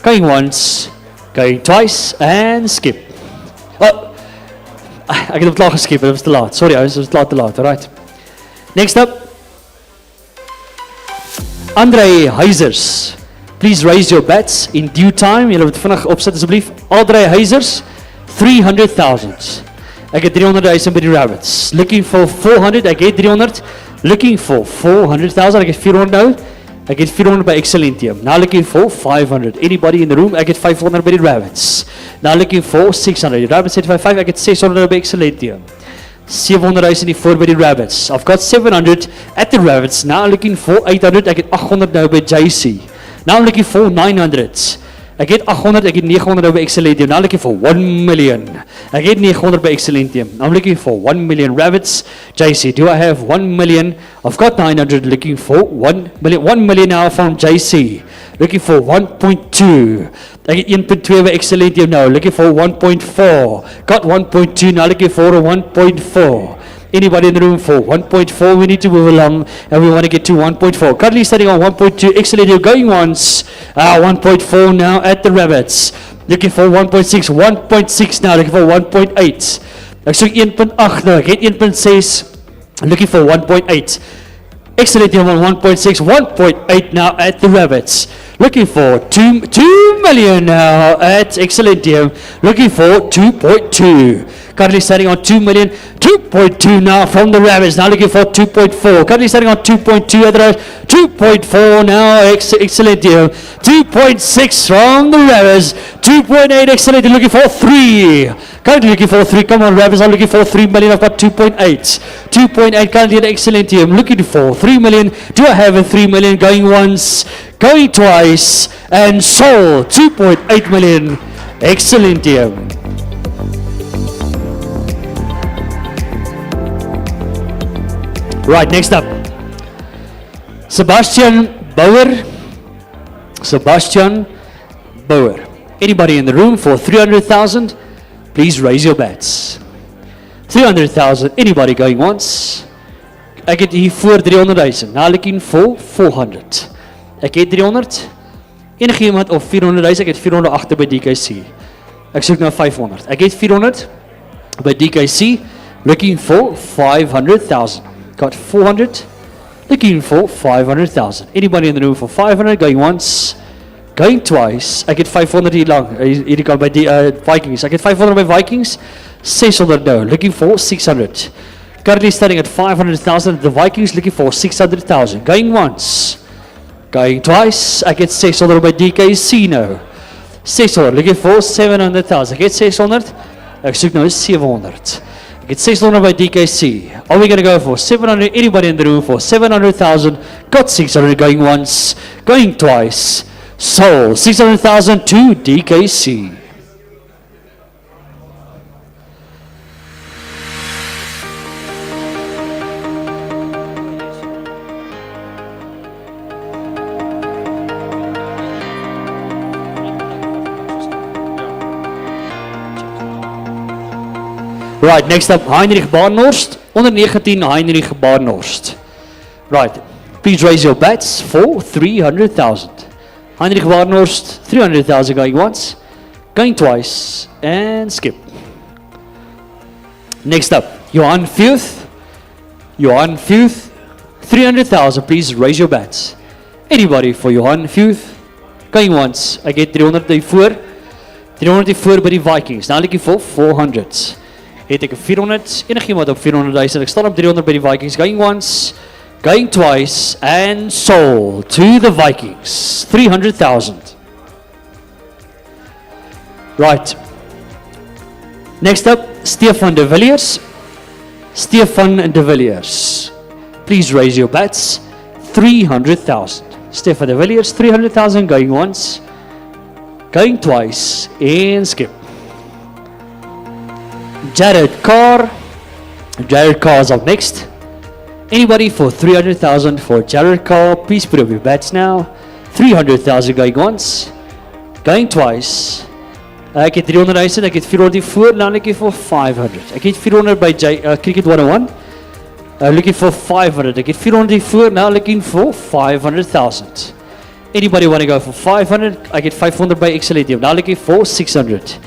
Going once, going twice, and skip. Oh, ek het op klaar geskip, dit was te laat. Sorry, it was te laat, right. Next up, Andre Huizers. Please raise your bets in due time. Julle moet vinnig opsit asseblief. Andre Huizers, 300,000. Ek het 300,000 by die Rabbits. Looking for 400, ek het 300. Looking for 400,000, ek het 400 nou. Ek het 400 by Excellent Team. Now looking for 500. Anybody in the room? Ek het 500 by die Rabbits. Now looking for 600. Die Rabbits het 55, ek het 600 by Excellent Team. 700,000 hiervoor by die Rabbits. I've got 700 at the Rabbits. Now looking for 800. Ek het 800 nou by JC. Now looking for 900. Ek het 800, ek het 900 nou by Excellent Team. Now looking for 1 million. Ek het 900 by Excellent Team. I'm looking for 1 million Rabbits. JC, do I have 1 million? I've got 900, looking for 1 million. 1 million now from JC. Looking for 1.2. Ek het 1.2 by Excellent Team now. Looking for 1.4. Got 1.2, now looking for a 1.4. Anybody in the room for 1.4? We need to move along and we want to get to 1.4. Currently starting on 1.2. Excellent, you're going once. 1.4 now at the Rabbits. Looking for 1.6. 1.6 now. Looking for 1.8. Ek soek 1.8 nou. Ek het 1.6. Looking for 1.8. Excellent, you're on 1.6. 1.8 now at the Rabbits. Looking for 2 million now at Excellent Team. Looking for 2.2. Currently starting on 2 million. 2.2 now from the Rabbits. Now looking for 2.4. Currently starting on 2.2 at the Rabbits. 2.4 now. Excellent Team. 2.6 from the Rabbits. 2.8 Excellent Team. Looking for 3. Currently looking for 3. Come on, Rabbits. I'm looking for 3 million. I've got 2.8. 2.8 currently an Excellent Team. Looking for 3 million. Do I have a 3 million? Going once, going twice, and sold 2.8 million. Excellent Team. Right, next up, Sebastian Bauer. Sebastian Bauer. Anybody in the room for 300,000? Please raise your bets. 300,000. Anybody going once? Ek het hier voor 300,000. Now looking for 400. Ek het 300. Enige iemand of 400,000? Ek het 400 agter by DKC. Ek soek nou 500. Ek het 400 by DKC. Looking for 500,000. Got 400. Looking for 500,000. Anybody in the room for 500? Going once. Going twice. Ek het 500 hier lang. Hierdie kant by die Vikings. Ek het 500 by Vikings. 600 nou. Looking for 600. Currently starting at 500,000. The Vikings looking for 600,000. Going once. Going twice. I get 600 by DKC now. 600 looking for 700,000. I get 600. Ek soek nou 700. I get 600 by DKC. Are we going to go for 700? Anybody in the room for 700,000? Got 600 going once. Going twice. Sold 600,000 to DKC. Right, next up, Heinrich Barnhorst. Onder 19, Heinrich Barnhorst. Right, please raise your bets for 300,000. Heinrich Barnhorst, 300,000 going once, going twice, and skip. Next up, Johan Futh. Johan Futh, 300,000. Please raise your bets. Anybody for Johan Futh? Going once. I get 300 voor. 300 voor by die Vikings. Now looking for 400. Het ek 400, enigiemand op 400,000, ek staan op 300 by die Vikings, going once, going twice, and sold to the Vikings, 300,000. Right, next up, Stefan de Villiers. Stefan de Villiers, please raise your bets, 300,000. Stefan de Villiers, 300,000, going once, going twice, and skip. Jared Carr. Jared Carr is up next. Anybody for 300,000 for Jared Carr? Please put up your bets now. 300,000 going once, going twice. Ek het 300,000, ek het 400 voor, now looking for 500. Ek het 400 by Cricket 101. Looking for 500. Ek het 400 voor, now looking for 500,000. Anybody want to go for 500? Ek het 500 by Excellentium, now looking for 600.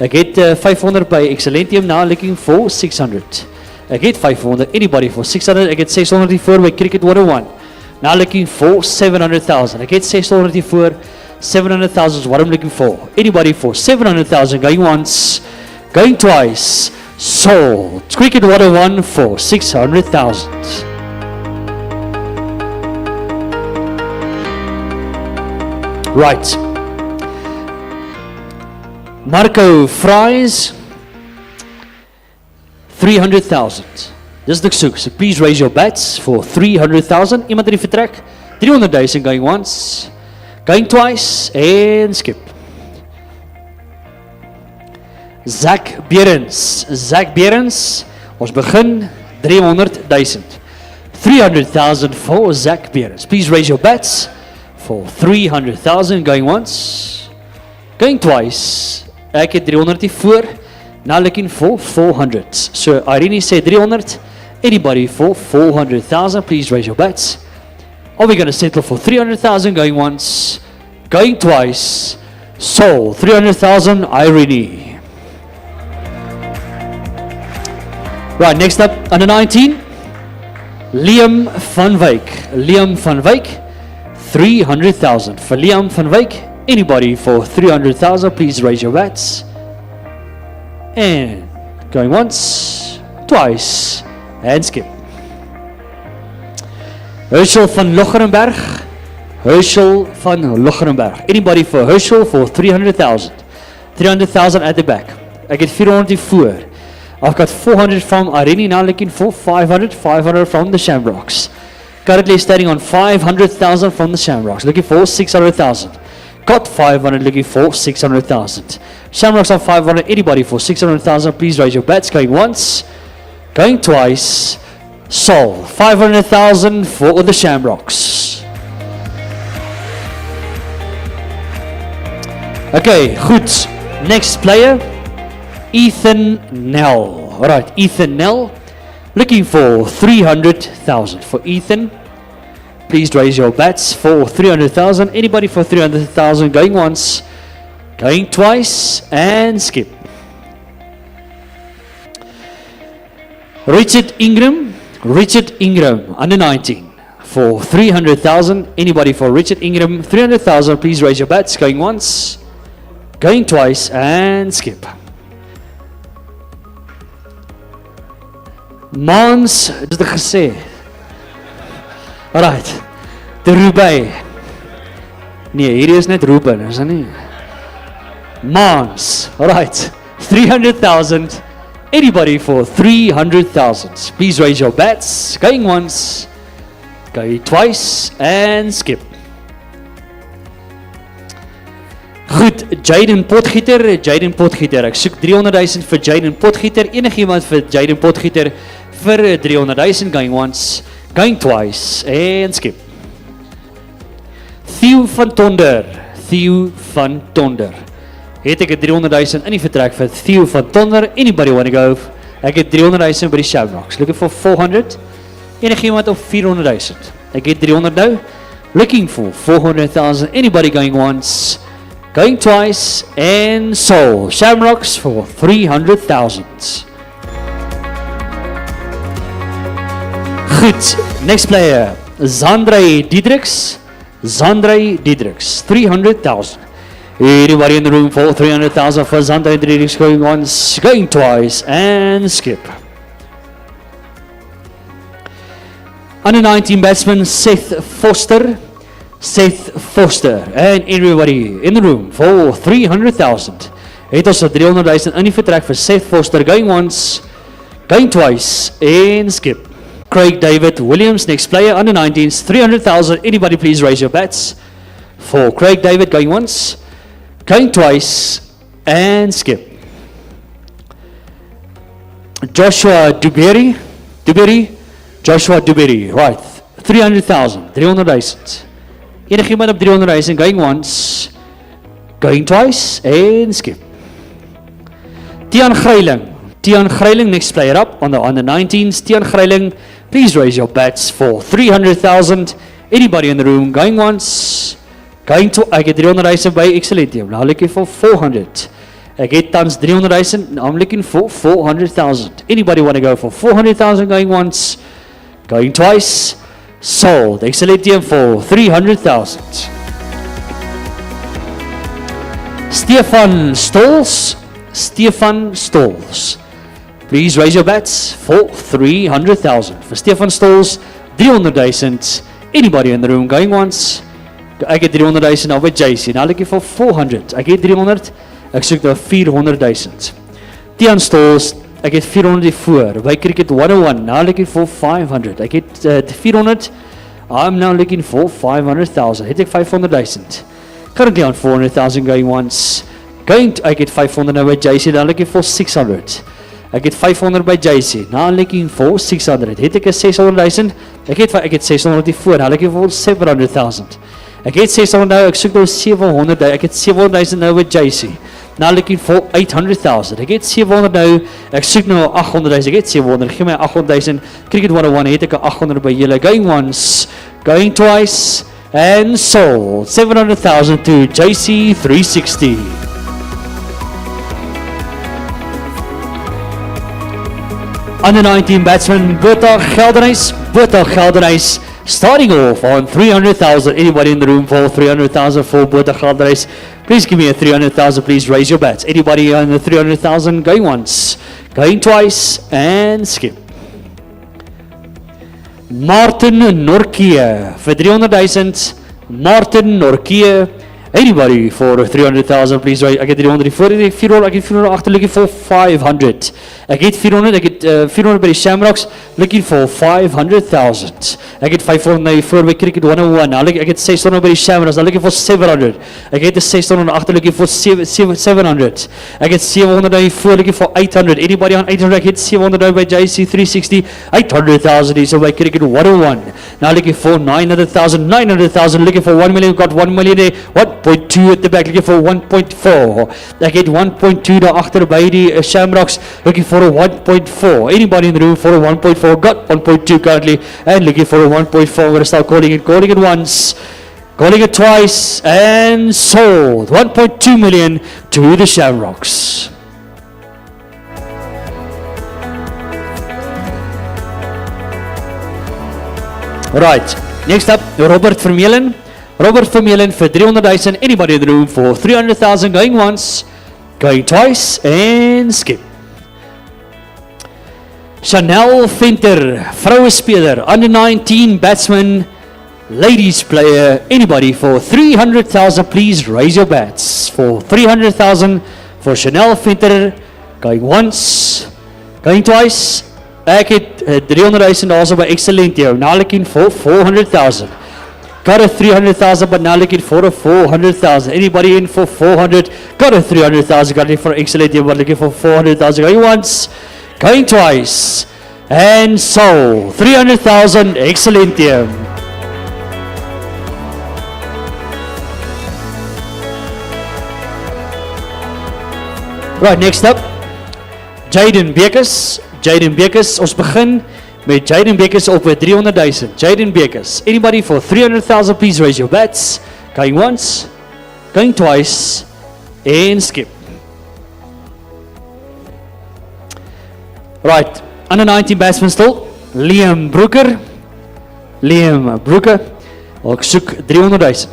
I get 500 by Excellentium, now looking for 600. I get 500, anybody for 600, I get 604 by Cricket 101. Now looking for 700,000. I get 604, 700,000 is what I'm looking for. Anybody for 700,000, going once, going twice, sold. Cricket 101 for 600,000. Right. Marco Fries, 300,000. Dis die soek. So please raise your bets for 300,000. Iemand in die vertrek. 300,000 going once, going twice, and skip. Zach Berens. Zach Berens. Ons begin 300,000. 300,000 for Zach Berens. Please raise your bets for 300,000 going once, going twice. Ek het 300 voor, now looking for 400. So Irene said 300, anybody for 400,000, please raise your bets. Are we going to settle for 300,000 going once, going twice, sold, 300,000, Irene. Right, next up, under 19, Liam van Wyk. Liam van Wyk, 300,000. For Liam van Wyk, anybody for 300,000, please raise your bets. And going once, twice, and skip. Herschel van Locherenberg. Herschel van Locherenberg. Anybody for Herschel for 300,000. 300,000 at the back. I get 400 voor. I've got 400 from Irene, now looking for 500. 500 from the Shamrocks. Currently standing on 500,000 from the Shamrocks. Looking for 600,000. Got 500, looking for 600,000. Shamrocks on 500, anybody for 600,000, please raise your bets. Going once, going twice, sold. 500,000 for the Shamrocks. Okay, goed. Next player, Ethan Nell. Alright, Ethan Nell, looking for 300,000. For Ethan, please raise your bets for 300,000. Anybody for 300,000, going once, going twice, and skip. Richard Ingram, under 19, for 300,000. Anybody for Richard Ingram, 300,000, please raise your bets, going once, going twice, and skip. Mans, dis dit gesê. Alright. De Ruben. Nee, hierdie is net Ruben, is dit nie? Mans. Alright. 300,000. Anybody for 300,000. Please raise your bets. Going once. Going twice. And skip. Goed, Jaden Potgieter, ek soek 300,000 vir Jaden Potgieter, enigiemand vir Jaden Potgieter vir 300,000, going once, going twice, and skip. Theo van Tonder, het ek 300,000 in die vertrek vir Theo van Tonder, anybody wanna go, ek het 300,000 by die Shamrocks, looking for 400, enigiemand op 400,000, ek het 300 nou, looking for 400,000, anybody going once, going twice, and sold. Shamrocks for 300,000. Goed, next player. Zandrey Diedriks, 300,000. Anybody in the room for 300,000 for Zandrey Diedriks, going once, going twice, and skip. Under 19 batsman Seth Foster, and everybody in the room for 300,000. Het ons 300,000 in die vertrek vir Seth Foster, going once, going twice, and skip. Craig David Williams, next player, under 19s, 300,000. Anybody please raise your bets for Craig David, going once, going twice, and skip. Joshua Duberi, right, 300,000, 300,000. Enigiemand op 300,000, going once, going twice, and skip. Tian Greiling, next player up on the 19s. Tian Greiling, please raise your bets for 300,000. Anybody in the room, going once, going to, I get 300,000 by Excellentium. Now looking for 400. I get tons 300,000, I'm looking for 400,000. Anybody want to go for 400,000, going once, going twice, sold. Excellentium for 300,000. Stefan Stolz. Please raise your bets for 300,000. For Stefan Stolz, 300,000. Anybody in the room going once? I get 300,000 over JC. Now looking for 400. I get 300. Ek soek nou 400,000. Tian Stolz, ek het 400 voor. By Cricket 101, now looking for 500. Ek het 400. I'm now looking for 500,000. Het ek 500,000. Currently on 400,000 going once. I get 500 now by JC, now looking for 600. I get 500 by JC, now looking for 600. Het ek 600,000. Ek het 600 voor, now looking for 700,000. Ek het 600 nou, ek soek nou 700. Ek het 700,000 nou by JC. Now looking for 800,000. Ek het 700 nou, ek soek nou 800,000. Ek het 700, gee my 800,000. Cricket 101, het ek 800 by julle. Going once, going twice, and sold. 700,000 to JC 360. Under 19 batsman Bertha Geldenhuys, starting off on 300,000. Anybody in the room for 300,000 for Bertha Geldenhuys? Please give me a 300,000. Please raise your bets. Anybody on the 300,000? Going once, going twice, and skip. Martin Norkie for 300,000. Martin Norkie. Anybody for 300,000, please raise. I get 300 voor, I get 400 agter, looking for 500. I get 400, I get 400 by die Shamrocks, looking for 500,000. I get 500 now voor by Cricket 101, now I get 600 by die Shamrocks, now looking for 700. I get the 600 agter, looking for 700. I get 700 now voor, looking for 800. Anybody on 800, I get 700 now by JC 360, 800,000 is by Cricket 101. Now looking for 900,000, looking for 1 million, got 1 million there, 1.2 at the back, looking for 1.4. I get 1.2 daar agter by die Shamrocks, looking for a 1.4. Anybody in the room for a 1.4? Got 1.2 currently, and looking for a 1.4. We're going to start calling it once, calling it twice, and sold. 1.2 million to the Shamrocks. Right, next up, Robert Vermeulen for 300,000. Anybody in the room for 300,000, going once, going twice, and skip. Chanel Venter, vrouwenspeler, under 19 batsman, ladies player, anybody for 300,000, please raise your bats. For 300,000 for Chanel Venter, going once, going twice. Ek het 300,000 also by excellent jou. Now looking for 400,000. Got a 300,000, but now looking for a 400,000. Anybody in for 400? Got a 300,000, got it for excellent here, but looking for 400,000. Going once, going twice, and so 300,000, excellent here. Right, next up, Jaden Bekes. Jaden Bekes, ons begin met Jaden Bekes op met 300,000. Jaden Bekes, anybody for 300,000, please raise your bets. Going once, going twice, and skip. Right, under 19 batsman still, Liam Brooker. Ek soek 300,000.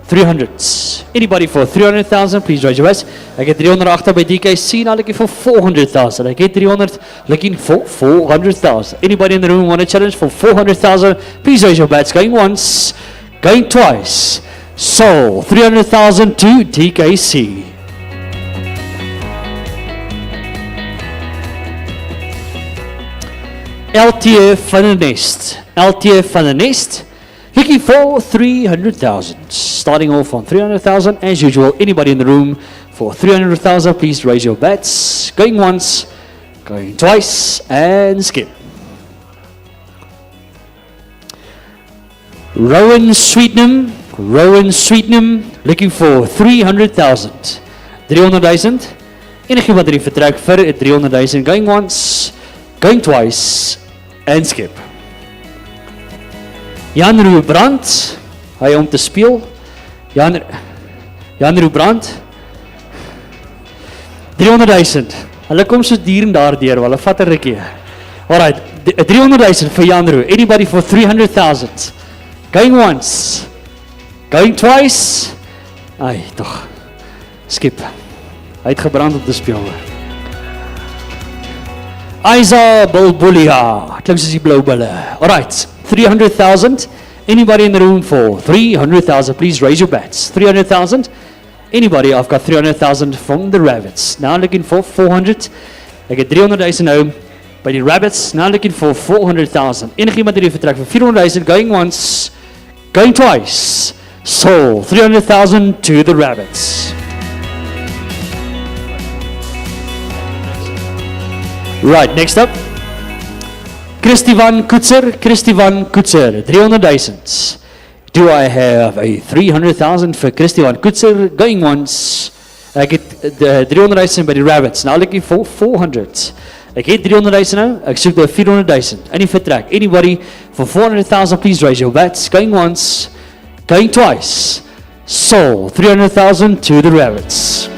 300s. Anybody for 300,000, please raise your bets. Ek het 300 agter by DKC, now looking for 400,000. Ek het 300, looking for 400,000. Anybody in the room want a challenge for 400,000, please raise your bets. Going once, going twice. So, 300,000 to DKC. LT van der Nest, looking for 300,000. Starting off on 300,000 as usual. Anybody in the room for 300,000, please raise your bets. Going once, going twice, and skip. Rowan Sweetnam, looking for 300,000. 300,000. Enigiemand die vertrek vir 300,000. Going once, going twice, and skip. Jan Brandt, hy om te speel. Jan Brandt, 300,000. Hulle kom so dier en daar deur, hulle vat 'n rukkie. Alright, 300,000 vir Jan Roo. Anybody for 300,000? Going once, going twice. Ai, tog. Skip. Hy het gebrand om te speel. Isa Bulbulia, klink soos die blou bulle. Alright, 300,000. Anybody in the room for 300,000, please raise your bets. 300,000. Anybody? I've got 300,000 from the Rabbits. Now looking for 400. Ek het 300,000 nou by die Rabbits. Now looking for 400,000. Enigiemand die vertrek vir 400,000, going once, going twice. So, 300,000 to the Rabbits. Right, next up. Christian Kutzer, 300,000. Do I have a 300,000 for Christian Kutzer? Going once. Ek het 300,000 by die Rabbits. Now looking for 400. Ek het 300,000 nou. Ek soek die 400,000. Any vertrek. Anybody for 400,000, please raise your bets. Going once, going twice. So, 300,000 to the Rabbits.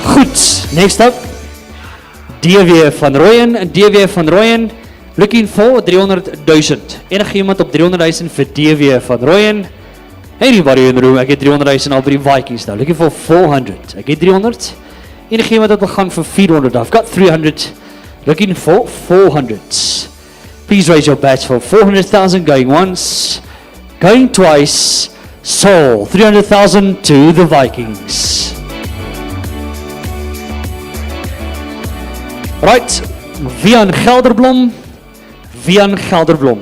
Goed, next up. DW van Rooyen, looking for 300,000. Enige iemand op 300,000 vir DW van Rooyen? Anybody in the room? Ek het 300,000 al by die Vikings nou. Looking for 400. Ek het 300. Enige iemand wat wil gaan vir 400. I've got 300. Looking for 400. Please raise your bets for 400,000. Going once, going twice. So, 300,000 to the Vikings. Right, Vian Gelderblom,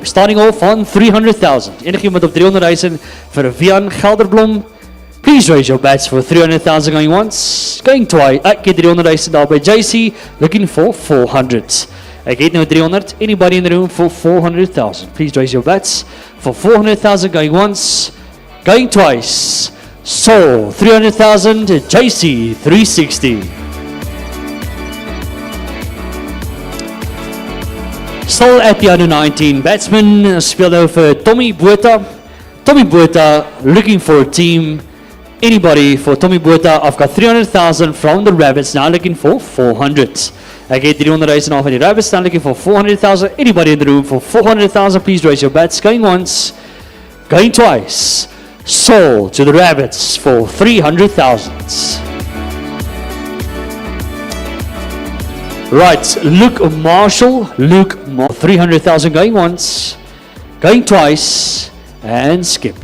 starting off on 300,000. Enige iemand op 300,000 vir Vian Gelderblom? Please raise your bets for 300,000 going once, going twice. Ek het 300,000 daar by JC, looking for 400. Ek het nou 300, anybody in the room for 400,000? Please raise your bets for 400,000 going once, going twice. So, 300,000 JC 360. Still at the under 19 batsman, speel nou vir Tommy Botha. Tommy Botha looking for a team. Anybody for Tommy Botha? I've got 300,000 from the Rabbits, now looking for 400. Ek het 300,000 off van die Rabbits, now looking for 400,000. Anybody in the room for 400,000? Please raise your bets. Going once, going twice. Sold to the Rabbits for 300,000. Right, Luke Marshall, 300,000 going once, going twice, and skip.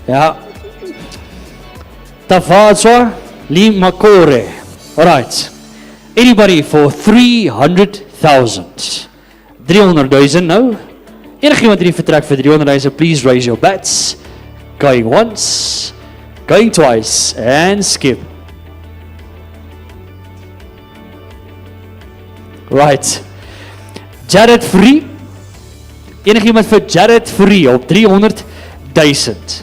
Yeah. Tafadzwa Limakore. Alright. Anybody for 300,000? 300,000 now. Enigiemand die vertrek vir 300,000, please raise your bets. Going once, going twice, and skip. Right. Jared Free. Enigiemand vir Jared Free op 300,000.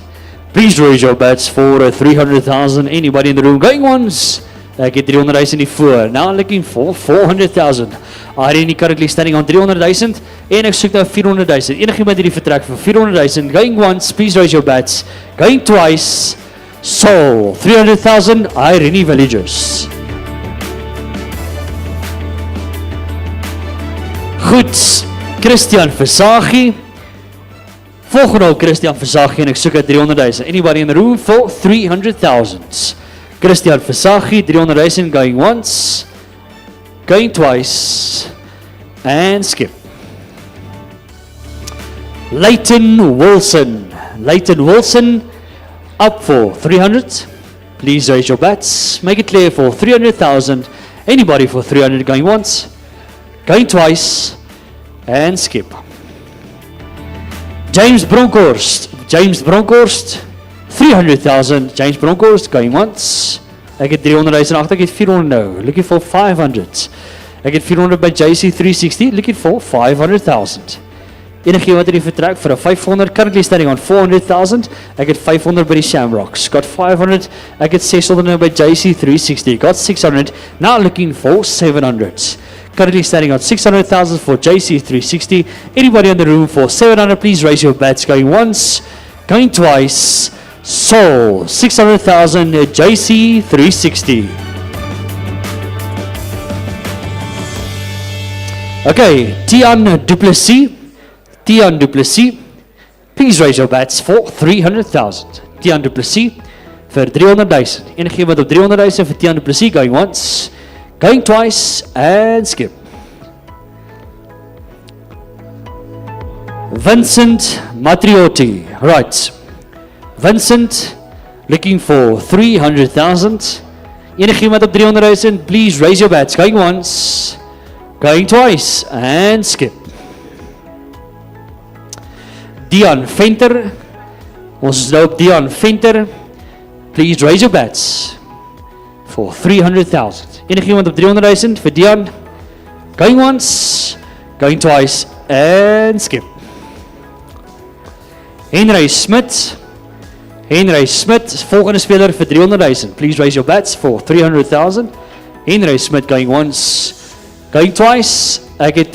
Please raise your bets for 300,000. Anybody in the room going once? Ek het 300,000 nie voor. Now looking for 400,000. Irene currently standing on 300,000. En ek soek nou 400,000. Enigiemand die vertrek vir 400,000. Going once, please raise your bets. Going twice. Soul. 300,000. Irene Villagers. Goed. Christian Versaghi. Volgende ook Christian Versaghi en ek soek uit 300,000. Anybody in the room for 300,000? Christian Versaghi, 300,000 going once, going twice, and skip. Leighton Wilson. Leighton Wilson up for 300. Please raise your bets. Make it clear for 300,000. Anybody for 300 going once, going twice, and skip. James Bronkhorst. James Bronkhorst. 300,000. James Bronkhorst going once. Ek het 300,000 agter, ek het 400 nou. Looking for 500. Ek het 400 by JC360. Looking for 500,000. Enigiemand wat die vertrek vir 500. Currently standing on 400,000. Ek het 500 by die Shamrocks. Got 500. Ek het 600 nou by JC360. Got 600. Now looking for 700. Currently standing on 600,000 for JC360. Anybody in the room for 700, please raise your bets. Going once, going twice. Soul, 600,000 JC360. Okay, Tian Duplessis. Tian Duplessis. Please raise your bets for 300,000. Tian Duplessis for 300,000. Enigiemand op 300,000 vir Tian Duplessis. Going once, going twice, and skip. Vincent Matriotti. Right. Vincent, looking for 300,000. Enigiemand op 300,000, please raise your bets. Going once, going twice, and skip. Dion Venter. Ons is nou op Dion Venter. Please raise your bets for 300,000. Enigiemand op 300,000 vir Dion. Going once, going twice, and skip. Henry Smith. Henry Smith, volgende speler vir 300,000. Please raise your bets for 300,000. Henry Smith going once, going twice. Ek het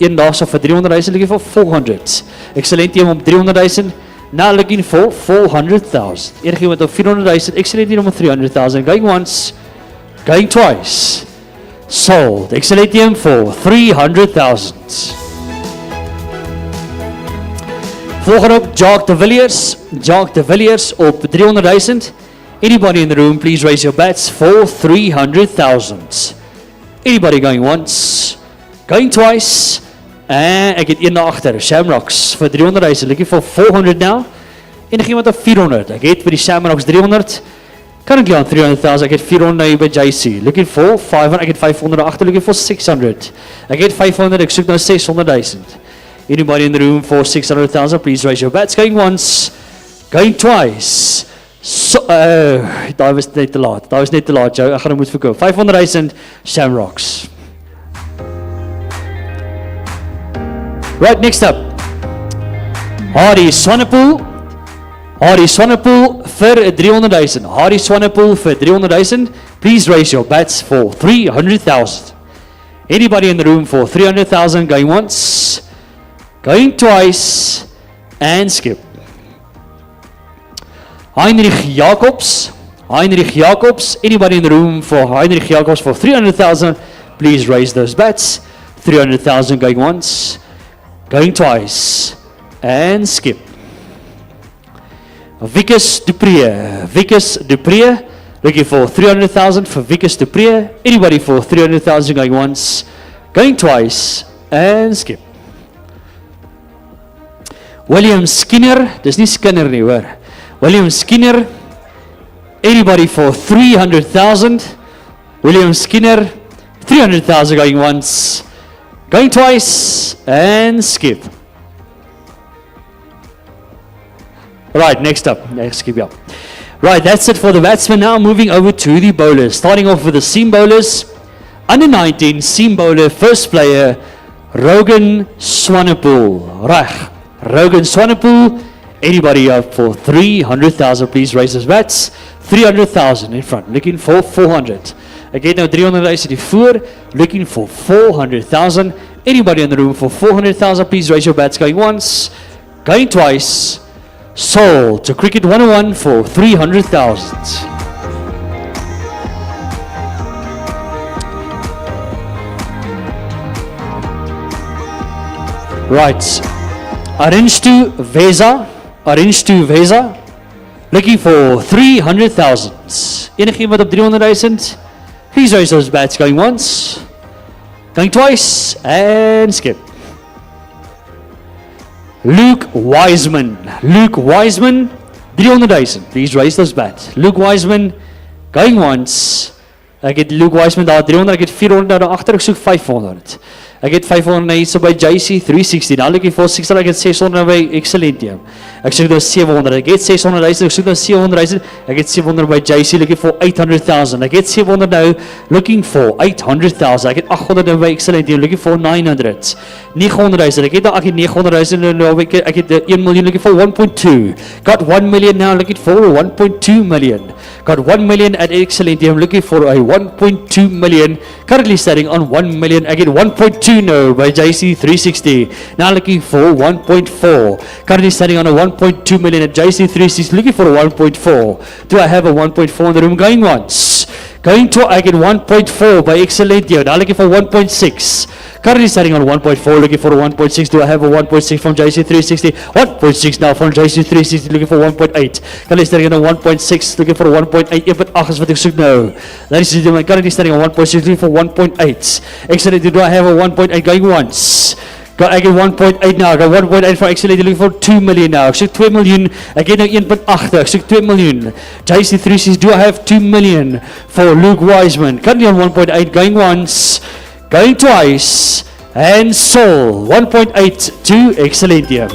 een daagse vir 300,000, looking for 400. Excellent team op 300,000. Now looking for 400,000. Enigiemand op 400,000. Excellent team op 300,000. Going once, going twice. Sold. Excellent team for 300,000. Volgende op Jacques de Villiers. Jacques de Villiers op 300,000. Anybody in the room, please raise your bets for 300,000. Anybody going once, going twice, en ek het een na agter, Shamrocks vir 300,000. Looking for 400 now. Enigiemand op 400. Ek het by die Shamrocks 300. Currently on 300,000. Ek het 400 nou by JC. Looking for 500. Ek het 500 agter. Looking for 600. Ek het 500. Ek soek nou 600,000. Anybody in the room for 600,000, please raise your bets. Going once, going twice. So, daar was net te laat. Daar was net te laat, jou. Ek gaan hom moet verkoop. 500,000 Shamrocks. Right, next up. Hardy Swanepoel. Hardy Swanepoel vir 300,000. Hardy Swanepoel vir 300,000. Please raise your bets for 300,000. Anybody in the room for 300,000, going once, going twice, and skip. Heinrich Jacobs. Heinrich Jacobs. Anybody in the room for Heinrich Jacobs for 300,000, please raise those bets. 300,000 going once, going twice, and skip. Vickers Dupree. Vickers Dupree. Looking for 300,000 for Vickers to Priya. Anybody for 300,000 going once, going twice, and skip. William Skinner, dis nie Skinner nie hoor. William Skinner, anybody for 300,000. William Skinner, 300,000 going once, going twice, and skip. Right, next up. Next, skip up. Right, that's it for the batsmen. Now moving over to the bowlers. Starting off with the seam bowlers. Under 19 seam bowler, first player, Ruben Swanepoel. Right, Ruben Swanepoel. Anybody up for 300,000? Please raise those bats. 300,000 in front, looking for 400. Again, now 300,000 voor, looking for 400,000. Anybody in the room for 400,000? Please raise your bats. Going once, going twice. Sold to Cricket 101 for 300,000. Right, Orange to Veza. Orange to Veza. Looking for 300,000. Enigiemand op 300,000? Please raise those bats. Going once, going twice, and skip. Luke Wiseman. Luke Wiseman, 300,000. Please raise those bats. Luke Wiseman, going once. Ek het Luke Wiseman daar 300, ek het 400 daar agter, ek soek 500. Ek het 500 nou hierso by JC 360. Dan looking for 600, ek het 600 by Excellentium. Ek soek nou 700. Ek het 600,000, ek soek nou 700,000. Ek het 700 by JC looking for 800,000. Ek het 700 nou looking for 800,000. Ek het 800 nou by Excellentium looking for 900. 900,000. Ek het nou 900,000 nou ek het 1 million looking for 1.2. Got 1 million now looking for 1.2 million. Got 1 million at Excellentium looking for a 1.2 million. Currently standing on 1 million. I get 1.2 now by JC 360. Now looking for 1.4. Currently standing on a 1.2 million at JC 360. Looking for a 1.4. Do I have a 1.4 in the room? Going once. Going to, I get 1.4 by Excellentio. Now looking for 1.6. Currently starting on 1.4, looking for a 1.6. Do I have a 1.6 from JC 360? 1.6 now from JC 360, looking for 1.8. Currently starting on 1.6, looking for a 1.8. 1.8 is wat ek soek nou. Ladies and gentlemen, currently starting on 1.6, looking for 1.8. Excellent, do I have a 1.8 going once? I get 1.8 now, I got 1.8 for Excellent, looking for 2 million now. Ek soek 2 miljoen, ek het nou 1.8, ek soek 2 miljoen. JC 360, do I have 2 million for Luke Wiseman? Currently on 1.8, going once, going twice, and sold 1.8 to Excellentium.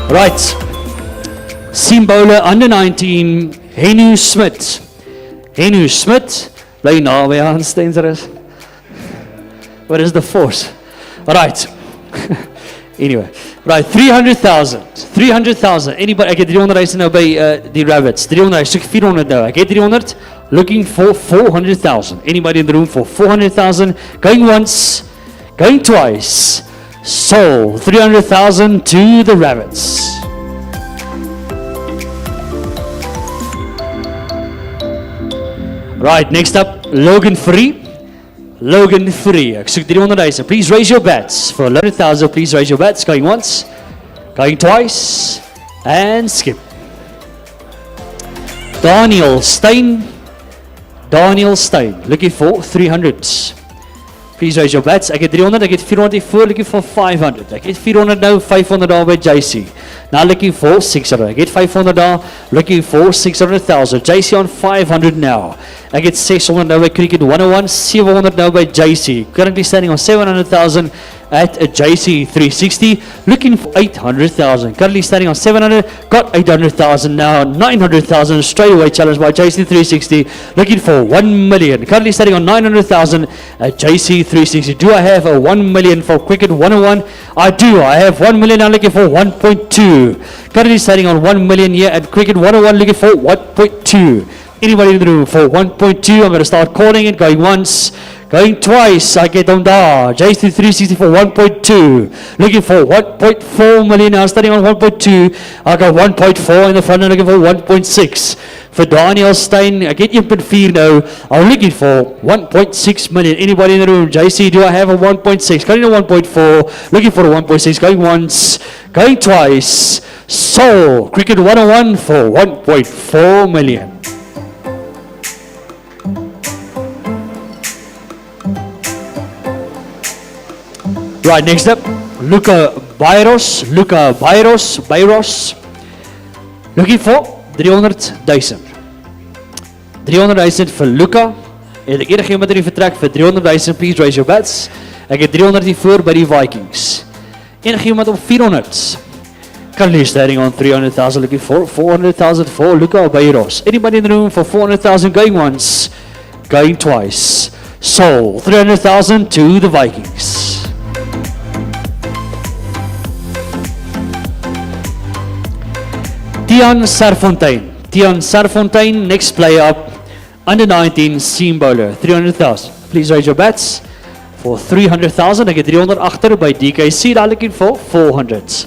Right, seam bowler under 19, Henu Smit. Henu Smit, bly naby aan Stensers. What is the force? Right. Anyway, right, 300,000. 300,000. Anybody, ek het 300,000 nou by die Rabbits. 300, ek soek 400 nou. Ek het 300, looking for 400,000. Anybody in the room for 400,000? Going once, going twice. Sold 300,000 to the Rabbits. Right, next up, Logan Free. Logan Free. Ek soek 300,000. Please raise your bats. For 100,000, please raise your bats. Going once, going twice, and skip. Daniel Stein. Daniel Stein. Looking for 300. Please raise your bats. Ek het 300, ek het 400 voor, looking for 500. Ek het 400 nou, 500 daar by JC. Now looking for 600. I get 500 daar, looking for 600,000. JC on 500 now. I get 600 now by Cricket 101, 700 now by JC. Currently standing on 700,000 at a JC 360, looking for 800,000. Currently standing on 700, got 800,000 now, 900,000 straight away challenged by JC 360, looking for 1 million. Currently standing on 900,000 at JC 360. Do I have a 1 million for Cricket 101? I do. I have 1 million now, looking for 1.2. Currently standing on 1 million here at Cricket 101, looking for 1.2. Anybody in the room for 1.2? I'm going to start calling it, going once, going twice. I get them there. JC 360 for 1.2. Looking for 1.4 million now, starting on 1.2. I got 1.4 in the front and looking for 1.6. For Daniel Stein, I get 1.4 now. I'm looking for 1.6 million. Anybody in the room? JC, do I have a 1.6? Going to 1.4. Looking for a 1.6. Going once, going twice. Soul, Cricket 101 for 1.4 million. Right, next up, Luca Byros. Looking for 300,000. 300,000 vir Luca. En ek enige iemand in die vertrek vir 300,000, please raise your bets. Ek het 300 hier voor by die Vikings. Enige iemand op 400. Currently standing on 300,000, looking for 400,000 for Luca Byros. Anybody in the room for 400,000 going once, going twice. Sold 300,000 to the Vikings. Tian Serfontein, next player up, under 19 seam bowler, 300,000. Please raise your bets for 300,000. Ek het 300 agter by DKC, daar looking for 400.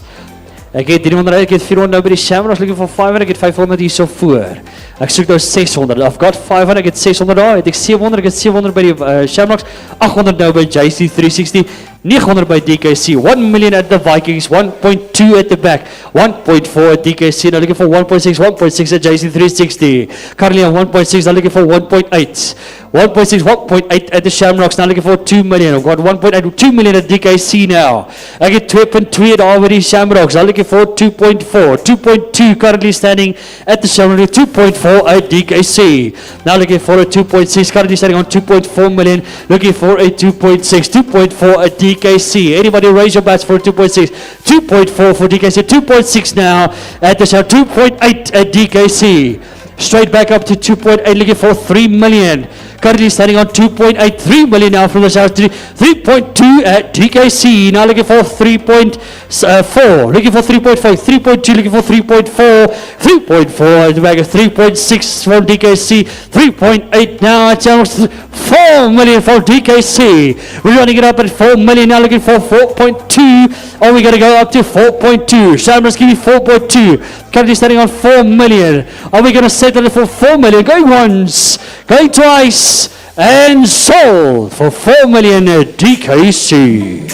Ek het 300, ek het 400 nou by die Shamrocks, looking for 500, ek het 500 hier so voor. Ek soek nou 600, I've got 500, ek het 600 daar, het ek 700, ek het 700 by die Shamrocks, 800 nou by JC360, 900 by DKC, 1 million at the Vikings, 1.2 at the back, 1.4 at DKC, now looking for 1.6, 1.6 at JC360, currently on 1.6, now looking for 1.8, 1.6, 1.8 at the Shamrocks, now looking for 2 million, I've got 1.8, 2 million at DKC now, I get 2.2 at already Shamrocks, now looking for 2.4, 2.2 currently standing at the Shamrocks, 2.4 at DKC, now looking for a 2.6, currently standing on 2.4 million, looking for a 2.6, 2.4 at DKC. Anybody raise your bets for 2.6? 2.4 for DKC. 2.6 now at the show. 2.8 at DKC. Straight back up to 2.8, looking for 3 million. Currently standing on 2.8, 3 million now from the south. 3.2 at DKC. Now looking for 3.4. Looking for 3.5. 3.2. Looking for 3.4. 3.4 at the back of 3.6 from DKC. 3.8 now at Channels. 4 million for DKC. We're running it up at 4 million now, looking for 4.2. Oh, we got to go up to 4.2. Shamrocks give me 4.2. Currently standing on 4 million. Are we going to settle it for 4 million? Going once, going twice, and sold for 4 million at DKC.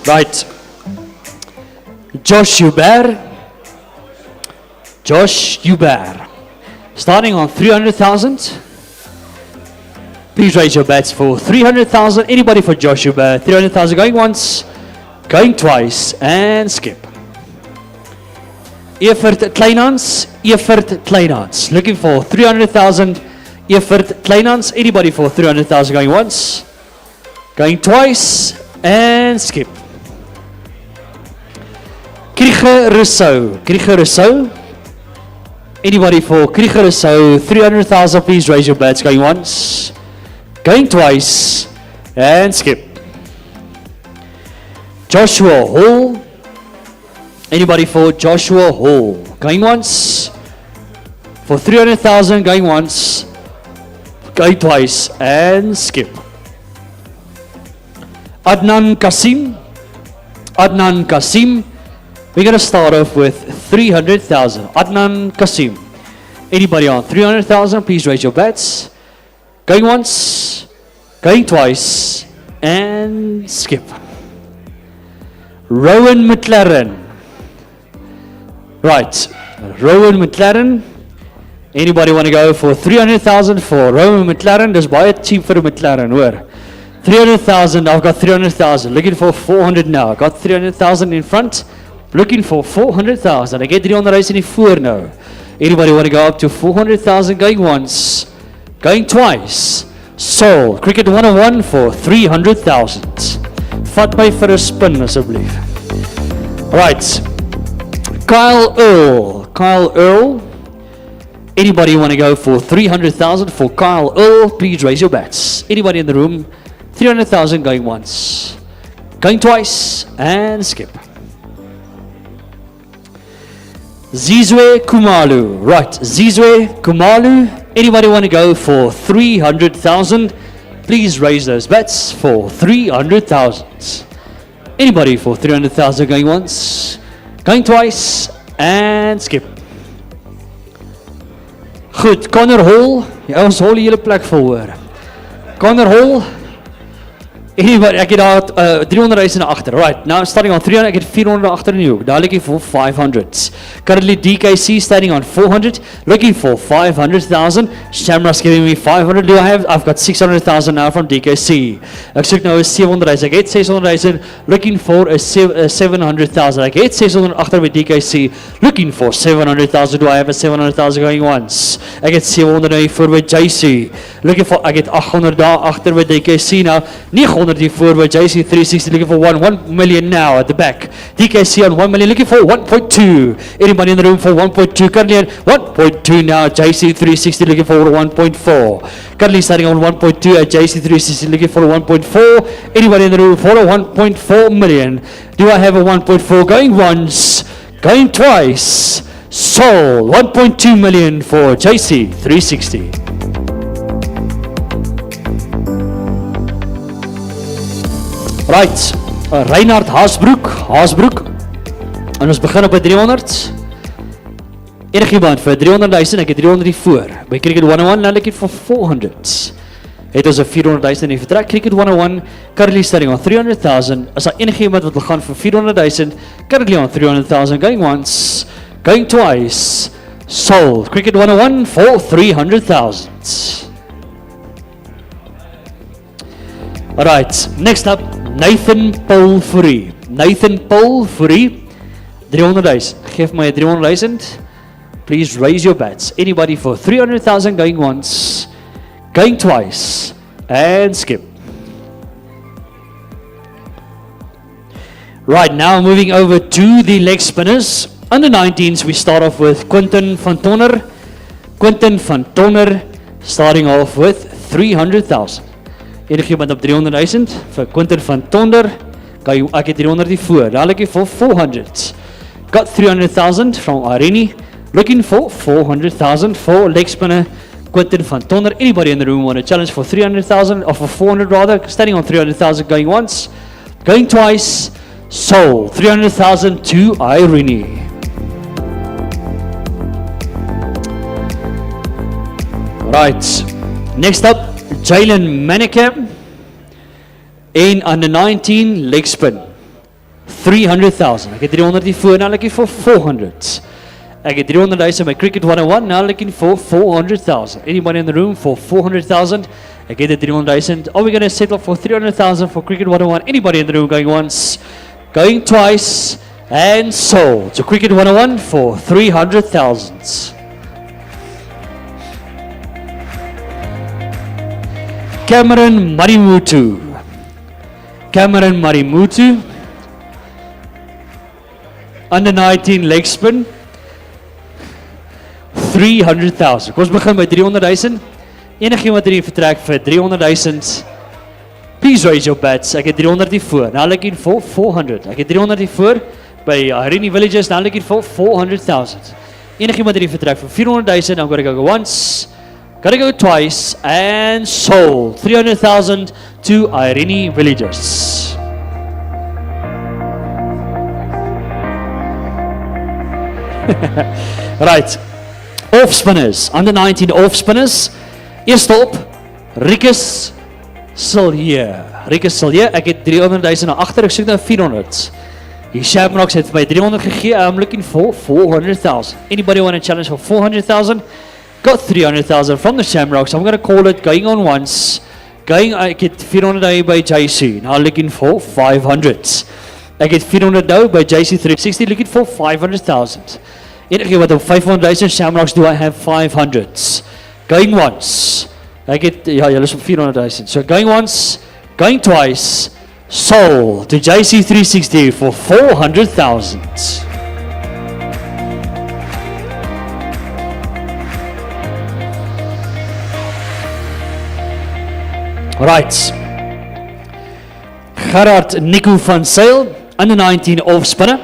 Right. Josh Hubert, starting on 300,000. Please raise your bets for 300,000. Anybody for Josh Hubert? 300,000 going once, going twice, and skip. Evert Kleinans, looking for 300,000. Evert Kleinans, anybody for 300,000 going once, going twice, and skip. Krieger Rousseau. Anybody for Krieger Rousseau? 300,000, please raise your bets. Going once, going twice, and skip. Joshua Hall. Anybody for Joshua Hall? Going once, for 300,000, going once, going twice, and skip. Adnan Kasim. We're going to start off with 300,000. Adnan Kasim. Anybody on 300,000, please raise your bets. Going once, going twice, and skip. Rowan McLaren. Right, Rowan McLaren. Anybody want to go for 300,000 for Rowan McLaren? There's buy it cheap for a McLaren. Where? 300,000, I've got 300,000. Looking for 400 now. Got 300,000 in front. Looking for 400,000. I get 300 race in the four now. Anybody want to go up to 400,000 going once, going twice? Sold. Cricket 101 for 300,000. Vat my vir 'n spin asseblief. Right. Kyle Earl. Anybody want to go for 300,000 for Kyle Earl? Please raise your bets. Anybody in the room? 300,000 going once, going twice, and skip. Zizwe Kumalu. Right, Zizwe Kumalu. Anybody want to go for 300,000? Please raise those bets for 300,000. Anybody for 300,000 going once, going twice, and skip. Goed, Connor Hall. Ja, ons hol die hele plek vol hoor. Connor Hall. Anybody, ek het daar 300,000 agter. Right, now starting on 300, ek het 400 agter in die hoek. Daar looking for 500s. Currently DKC standing on 400, looking for 500,000. Shamrock's giving me 500. Do I have? I've got 600,000 now from DKC. Ek soek nou 700,000. Ek het 600,000, looking for a 700,000. Ek het 600 agter by DKC, looking for 700,000. Do I have a 700,000 going once? Ek het 700 nou voor by JC. Looking for, ek het 800 daar agter by DKC now. 900 voor by JC 360, looking for 1 million now at the back. DKC on 1 million, looking for 1.2. Anybody in the room for 1.2? Currently at 1.2 now. JC 360 looking for 1.4. Currently starting on 1.2 at JC 360 looking for 1.4. Anybody in the room for a 1.4 million? Do I have a 1.4 going once? Going twice? Sold. 1.2 million for JC 360. Right, Reinhard Haasbroek. En ons begin op by 300. Enigiemand vir 300,000, ek het 300 hier voor. By Cricket 101, nou ek het vir 400. Het ons 'n 400,000 in die vertrek. Cricket 101, currently starting on 300,000. As daar enigiemand wat wil gaan vir 400,000, currently on 300,000, going once, going twice, sold. Cricket 101 for 300,000. Alright, next up, Nathan Paul Fourie. 300,000. Geef my 300,000. Please raise your bets. Anybody for 300,000 going once, going twice, and skip. Right, now moving over to the leg spinners. Under 19s, we start off with Quinton van Tonner. Quinton van Tonner starting off with 300,000. Enigiemand op 300,000 vir Quinton van Tonner. Ek het 300 hier voor. Daar looking for 400. Got 300,000 from Irene. Looking for 400,000 for leg spinner Quinton van Tonner. Anybody in the room want a challenge for 300,000 or for 400 rather? Standing on 300,000 going once, going twice, sold. 300,000 to Irene. Right. Next up, Jalen Manicam in under 19 leg spin. 300,000. Ek het 300 hier voor, now looking for 400. Ek het 300,000 by Cricket 101, now looking for 400,000. Anybody in the room for 400,000? Ek het 300,000. Are we going to settle for 300,000 for Cricket 101? Anybody in the room going once, going twice, and sold. So Cricket 101 for 300,000. Cameron Marimutu. Under 19 leg spin. 300,000. Kom ons begin by 300,000. Enigiemand hier vertrek vir 300,000. Please raise your bets. Ek het 300 hier voor. Now looking for 400. Ek het 300 hier voor by Irene Villages. Now looking for 400,000. Enigiemand hier vertrek vir 400,000. I'm going to go once. Gotta go twice and sold. 300,000 to Irene Villages. Right. Off spinners. Under 19 off spinners. Eerste op, Rikus Silje. Ek het 300,000 na agter. Ek soek nou 400. Die Shamrocks het my 300 gegee. I'm looking for 400,000. Anybody want a challenge for 400,000? Got 300,000 from the Shamrocks. I'm going to call it going on once. Ek het 400 nou by JC. Now looking for 500. Ek het 400 nou by JC 360. Looking for 500,000. Enige wat op 500,000 Shamrocks, do I have 500s? Going once. Ek het, ja, julle is op 400,000. So going once, going twice, sold to JC 360 for 400,000. Right. Gerard Nico van Sail, under 19 off spinner.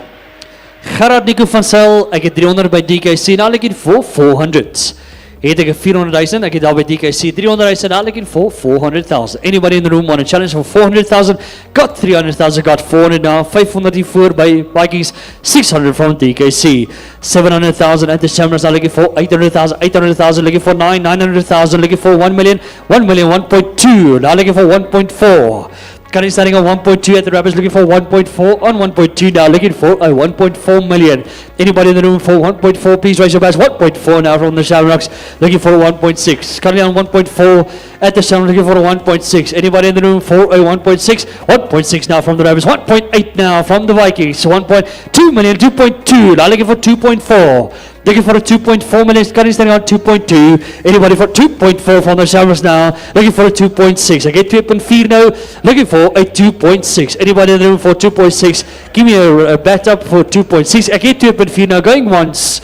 Gerard Nico van Sail, ek het 300 by DKC, now looking for 400. Het ek 400,000, ek het daar by DKC 300,000, now looking for 400,000. Anybody in the room want a challenge for 400,000? Got 300,000, got 400 now, 504 by Vikings, 600 from DKC, 700,000 at the Shamrocks, now looking for 800,000, 800,000, looking for 900,000, looking for 1 million, 1 million, 1.2, now looking for 1.4. Currently starting on 1.2 at the Rabbits, looking for 1.4 on 1.2 now, looking for a 1.4 million. Anybody in the room for 1.4, please raise your hands. 1.4 now from the Shamrocks, looking for a 1.6. Currently on 1.4 at the Shamrocks, looking for a 1.6. Anybody in the room for a 1.6? 1.6 now from the Rabbits, 1.8 now from the Vikings, 1.2 million, 2.2, now looking for 2.4. Looking for a 2.4 million, currently standing on 2.2. Anybody for 2.4 from the Shamrocks now, looking for a 2.6. I get 2.4 now, looking for a 2.6. Anybody in the room for 2.6? Give me a bet up for 2.6. I get 2.4 now, going once,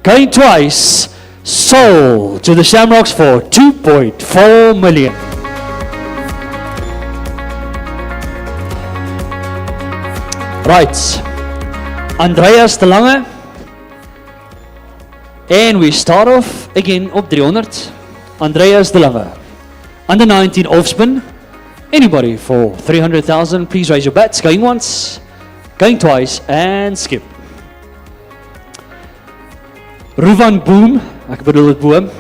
going twice. Sold to the Shamrocks for 2.4 million. Right, Andreas de Lange. And we start off again op 300. Andreas de Lange. Under 19 offspin. Anybody for 300,000, please raise your bets. Going once, going twice, and skip. Ruben Boom. Ek bedoel het boom.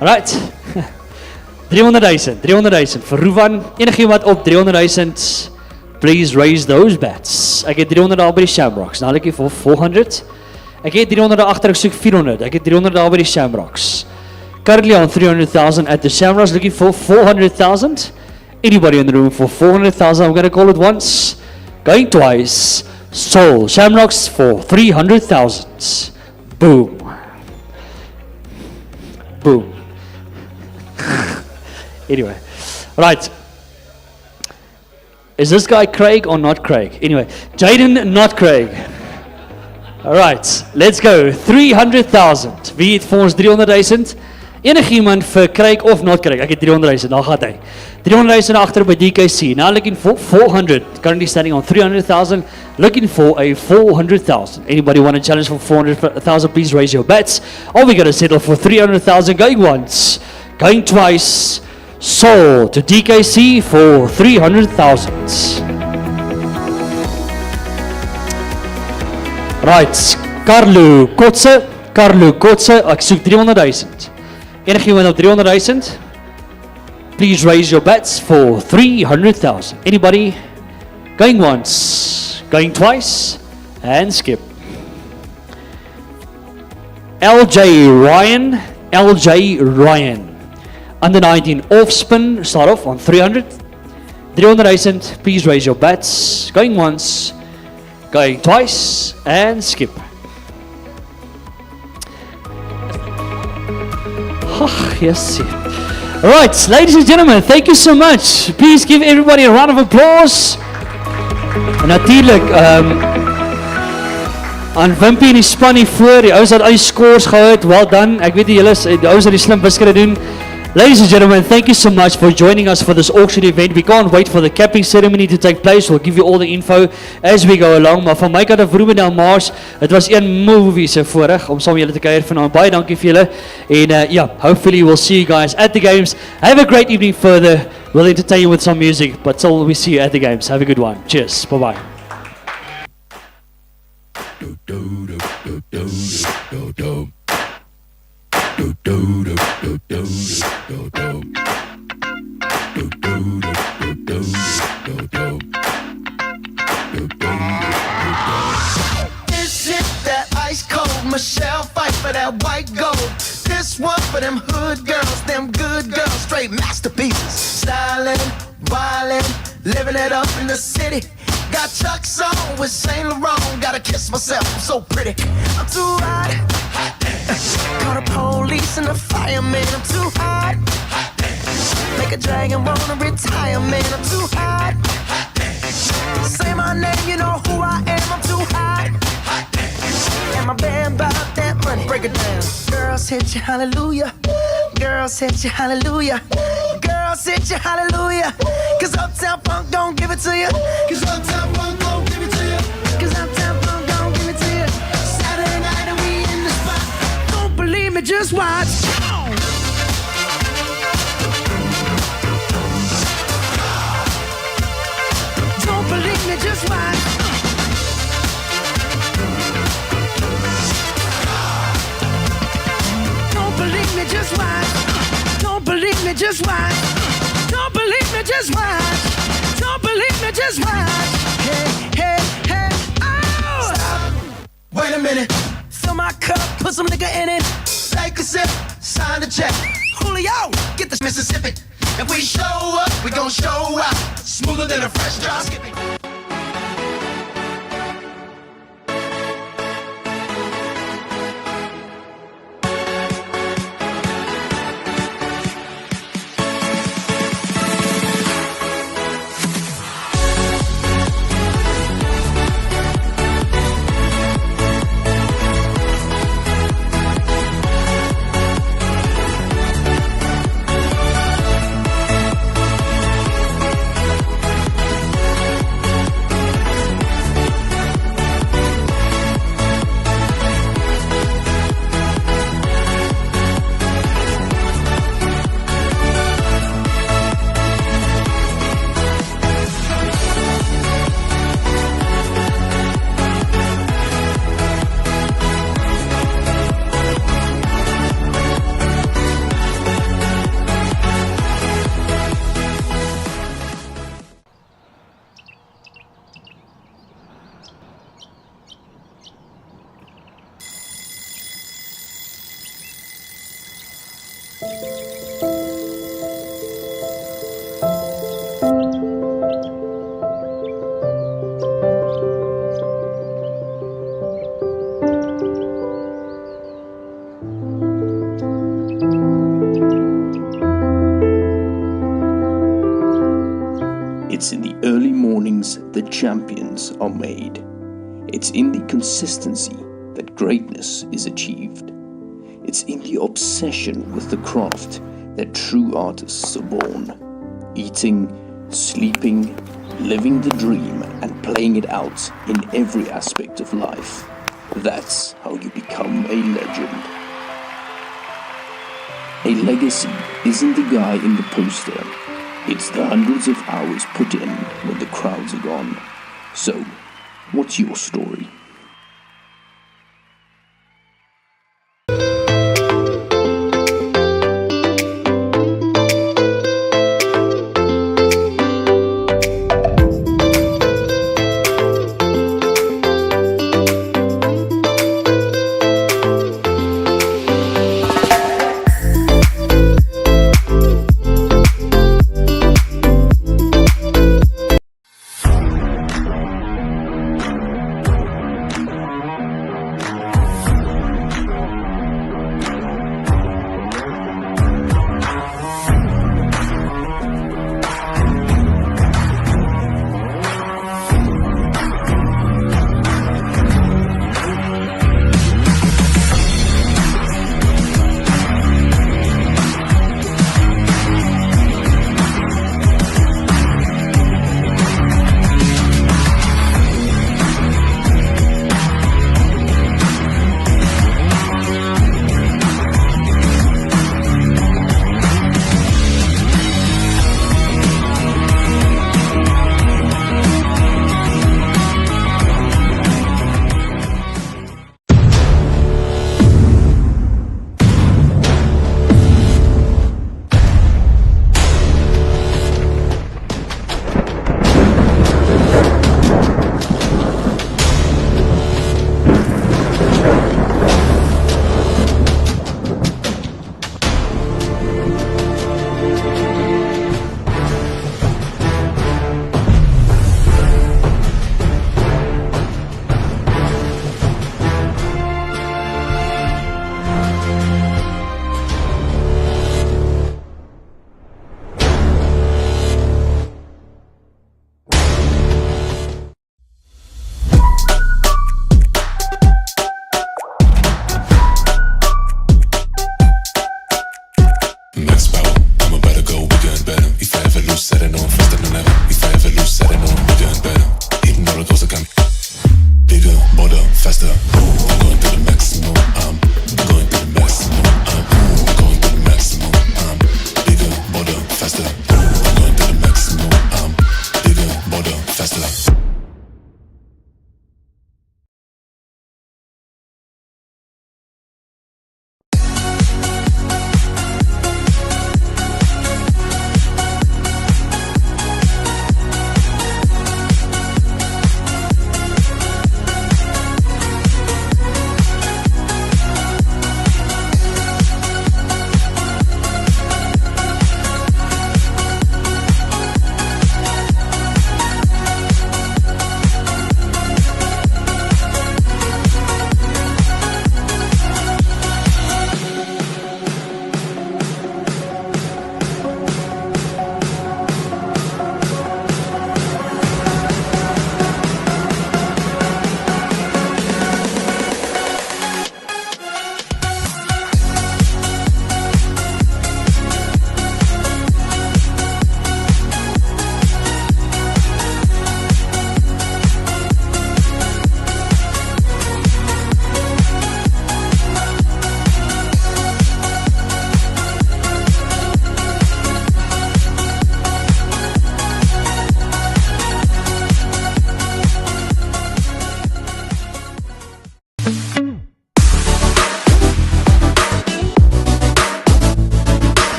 Alright. 300,000, 300,000 vir Ruben. Enige wat op 300,000, please raise those bets. Ek het 300 daar by die Shamrocks. Nou looking for 400. Ek het 300 daar agter, ek soek 400. Ek het 300 daar by die Shamrocks. Currently on 300,000 at the Shamrocks, looking for 400,000. Anybody in the room for 400,000? I'm going to call it once, going twice. Sold. Shamrocks for 300,000. Boom. Boom. Anyway, right. Is this guy Craig or not Craig? Anyway, Jaden, not Craig. Alright, let's go. 300,000. Wie het vir ons 300,000? Enigiemand vir Craig of not Craig? Ek het 300,000, daar gaat hy. 300,000 agter by DKC. Now looking for 400. Currently standing on 300,000. Looking for a 400,000. Anybody want a challenge for 400,000? Please raise your bets. Or we got to settle for 300,000. Going once, going twice. Sold to DKC for 300,000. Right, Carlo Kotse, ek soek 300,000. Enigiemand op 300,000? Please raise your bets for 300,000. Anybody? Going once, going twice, and skip. LJ Ryan. Under 19 off spin, start off on 300. 300,000, please raise your bets. Going once, going twice, and skip. Oh, yes. Alright, ladies and gentlemen, thank you so much. Please give everybody a round of applause. En natuurlijk, aan Wimpy en die span hier voor, die ouds het al die scores gehad, well done. Ek weet die ouds het die slim biskere doen. Ladies and gentlemen, thank you so much for joining us for this auction event. We can't wait for the capping ceremony to take place. We'll give you all the info as we go along. Maar van my kant af, Ruben Delmage, het was een movie se voorreg om saam met julle te kuier vanaand. Baie dankie vir julle. En hopefully we'll see you guys at the games. Have a great evening further. We'll entertain you with some music, but till we see you at the games. Have a good one. Cheers. Bye-bye. This is that ice cold Michelle fight for that white gold. This one for them hood girls, them good girls, straight masterpieces. Stylin', wildin', living it up in the city. Got Chuck's on with Saint Laurent. Gotta kiss myself, I'm so pretty. I'm too hot. Call the police and the fireman. I'm too hot. Make a dragon wanna retire, man. I'm too hot. Say my name, you know who I am. I'm too hot. And my band bought that money. Break it down. Girls hit you, hallelujah. Girls hit you, hallelujah. Girls hit you, hallelujah. Cause Uptown Funk don't give it to you. Cause Uptown Funk don't give it to you. Cause Uptown Funk don't give it to you. Saturday night and we in the spot. Don't believe me, just watch. Don't believe me, just watch. Don't believe me, just watch. Don't believe me, just watch. Don't believe me, just watch. Don't believe me, just watch. Hey, hey, hey, oh! Stop. Wait a minute. Fill my cup, put some nigga in it. Take a sip, sign the check. Julio, get the Mississippi. If we show up, we gon' show out. Smoother than a fresh drop skipping. It's in the early mornings that champions are made. It's in the consistency that greatness is achieved. It's in the obsession with the craft that true artists are born. Eating, sleeping, living the dream and playing it out in every aspect of life. That's how you become a legend. A legacy isn't the guy in the poster. It's the hundreds of hours put in when the crowds are gone. So, what's your story?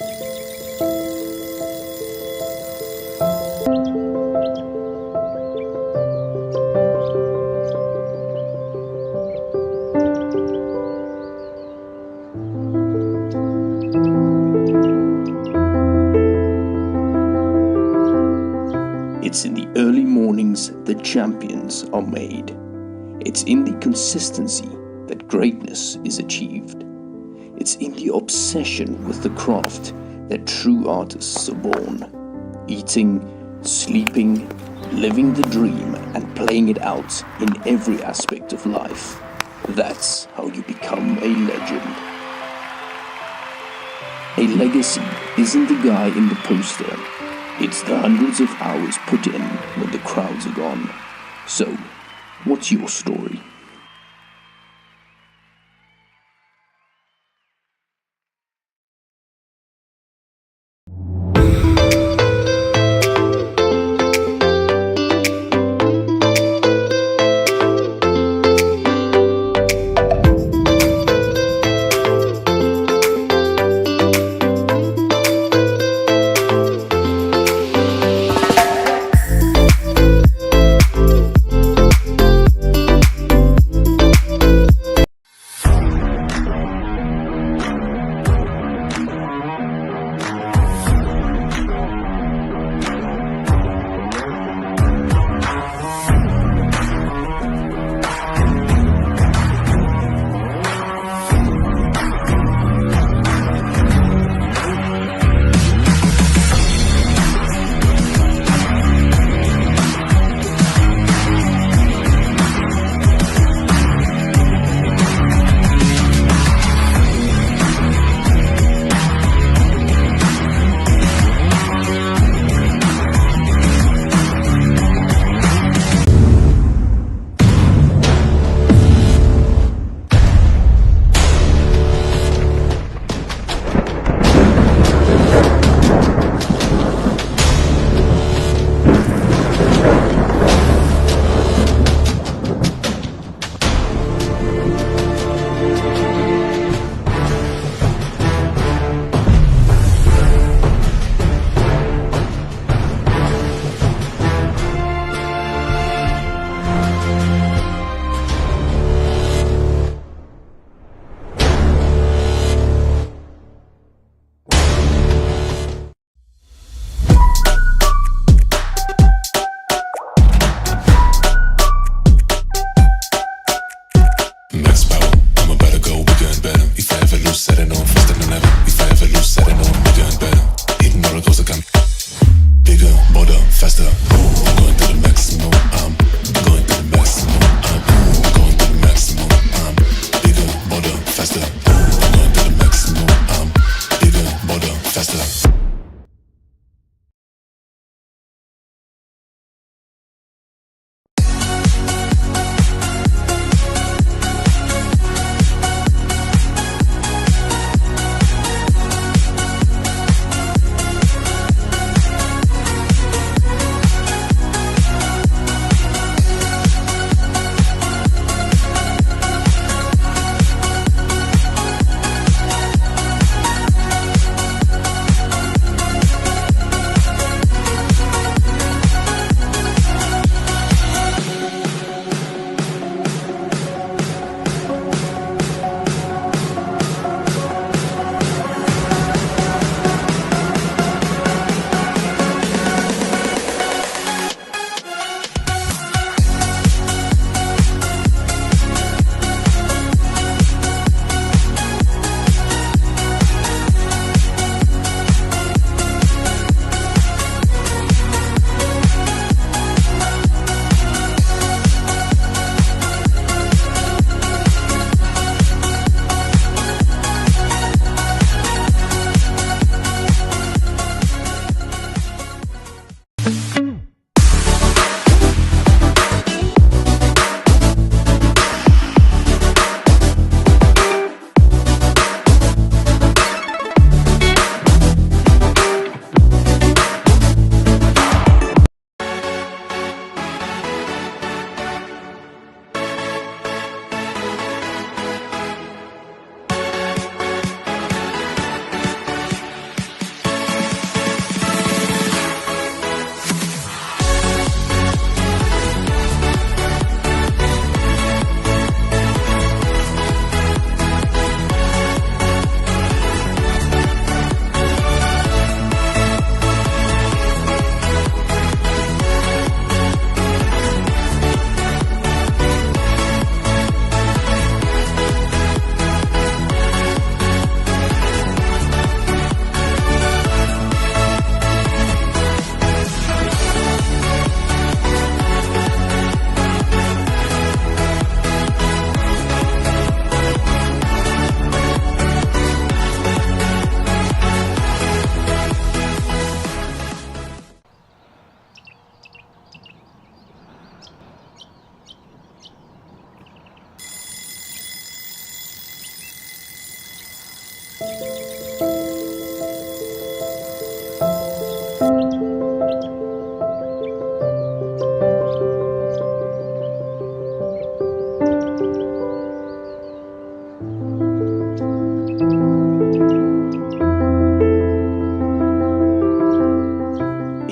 It's in the early mornings that champions are made. It's in the consistency that greatness is achieved. It's in the obsession with the craft that true artists are born. Eating, sleeping, living the dream and playing it out in every aspect of life. That's how you become a legend. A legacy isn't the guy in the poster. It's the hundreds of hours put in when the crowds are gone. So, what's your story?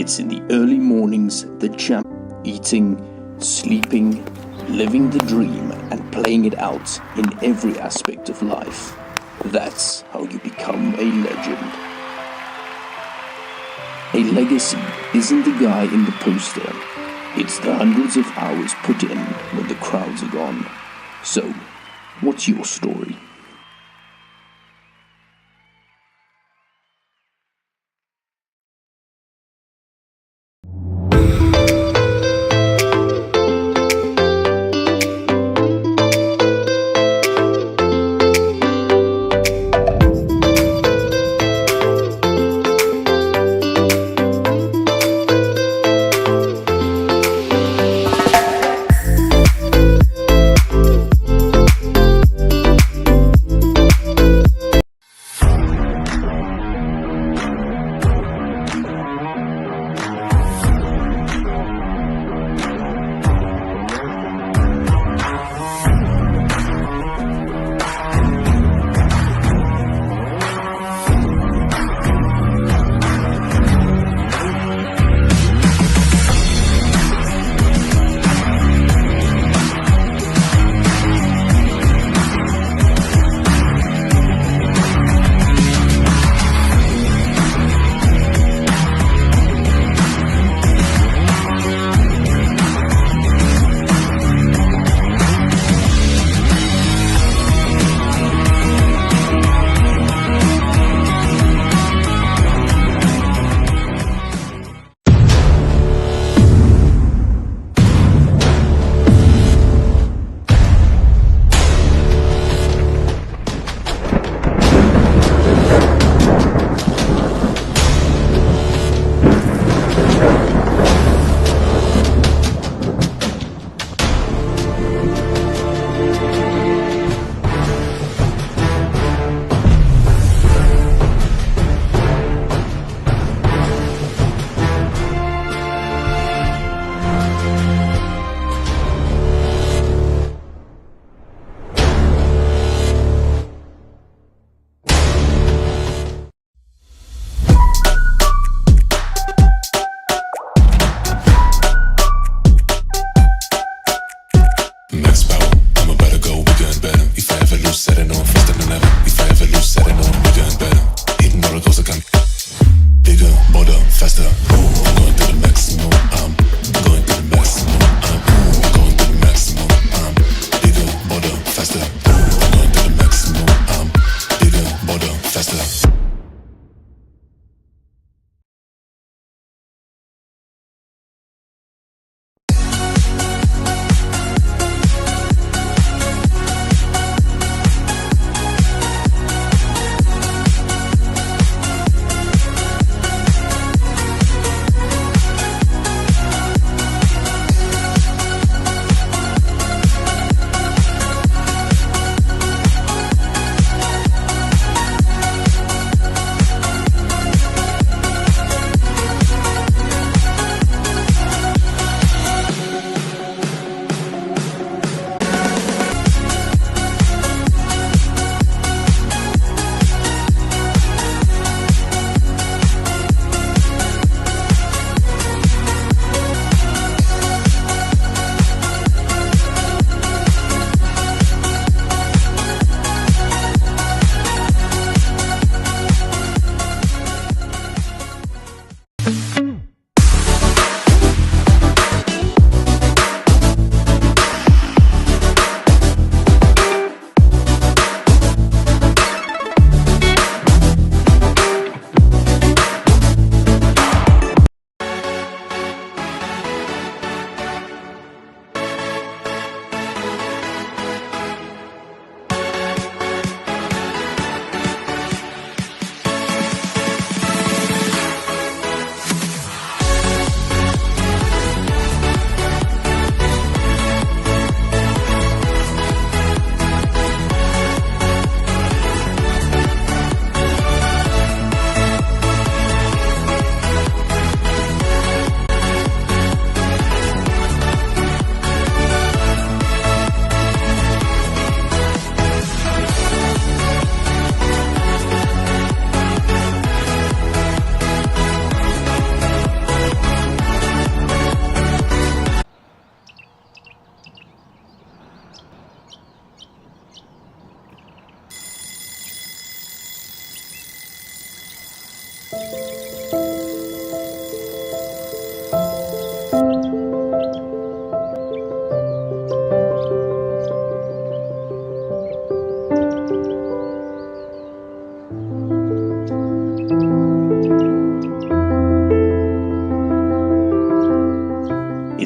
It's in the early mornings the champ eating, sleeping, living the dream and playing it out in every aspect of life. That's how you become a legend. A legacy isn't the guy in the poster. It's the hundreds of hours put in when the crowds are gone. So, what's your story?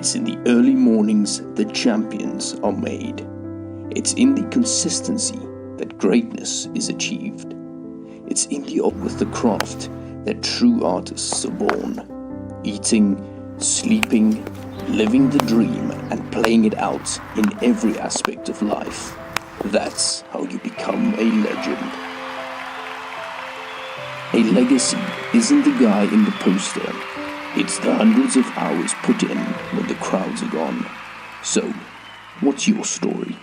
It's in the early mornings that champions are made. It's in the consistency that greatness is achieved. It's in the with the craft that true artists are born. Eating, sleeping, living the dream and playing it out in every aspect of life. That's how you become a legend. A legacy isn't the guy in the poster. It's the hundreds of hours put in when the crowds are gone. So, what's your story?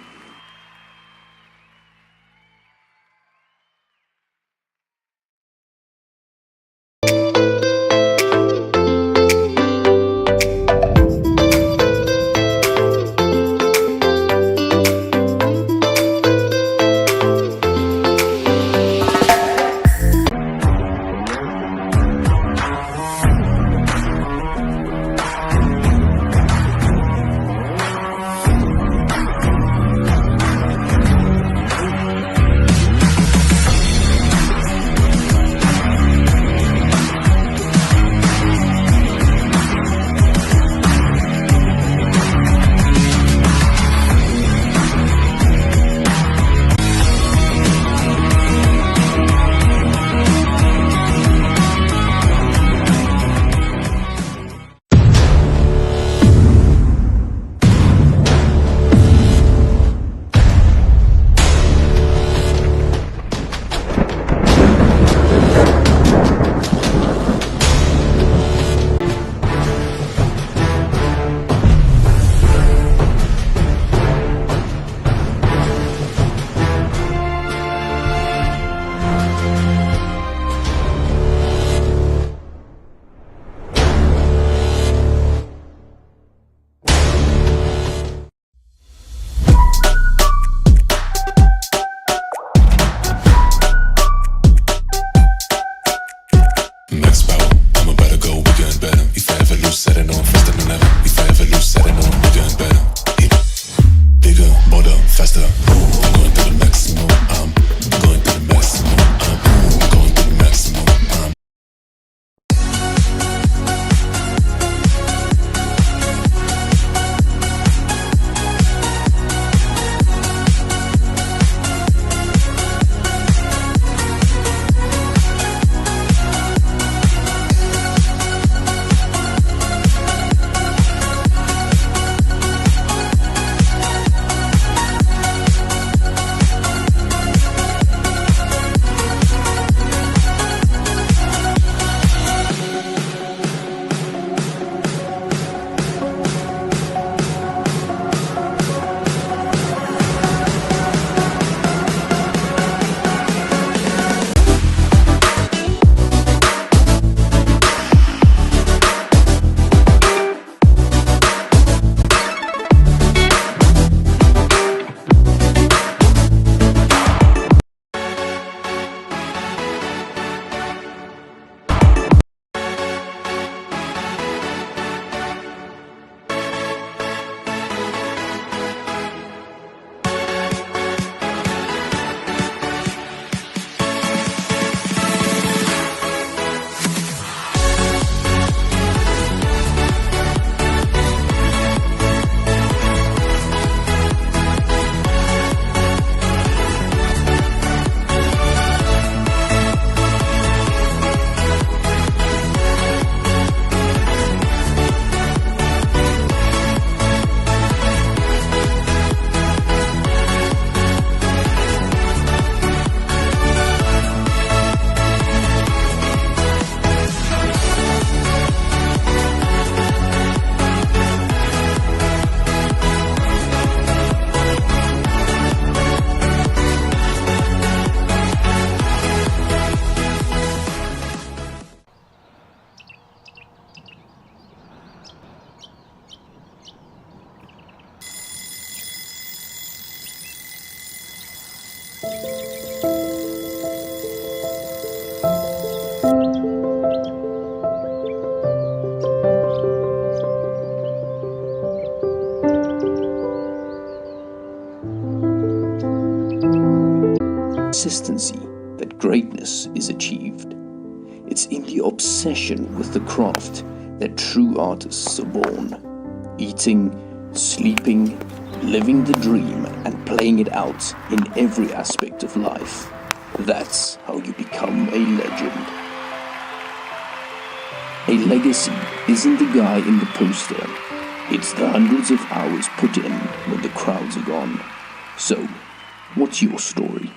consistency that greatness is achieved. It's in the obsession with the craft that true artists are born. eating, sleeping, living the dream, and playing it out in every aspect of life. That's how you become a legend. A legacy isn't the guy in the poster. It's the hundreds of hours put in when the crowds are gone. So, what's your story?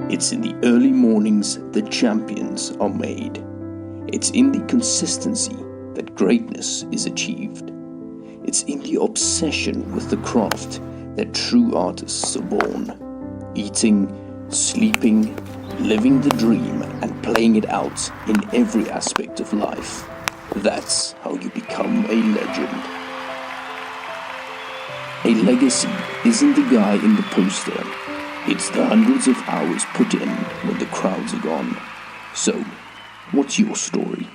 It's in the early mornings that champions are made. It's in the consistency that greatness is achieved. It's in the obsession with the craft that true artists are born. Eating, sleeping, living the dream and playing it out in every aspect of life. That's how you become a legend. A legacy isn't the guy in the poster. It's the hundreds of hours put in when the crowds are gone. So, what's your story?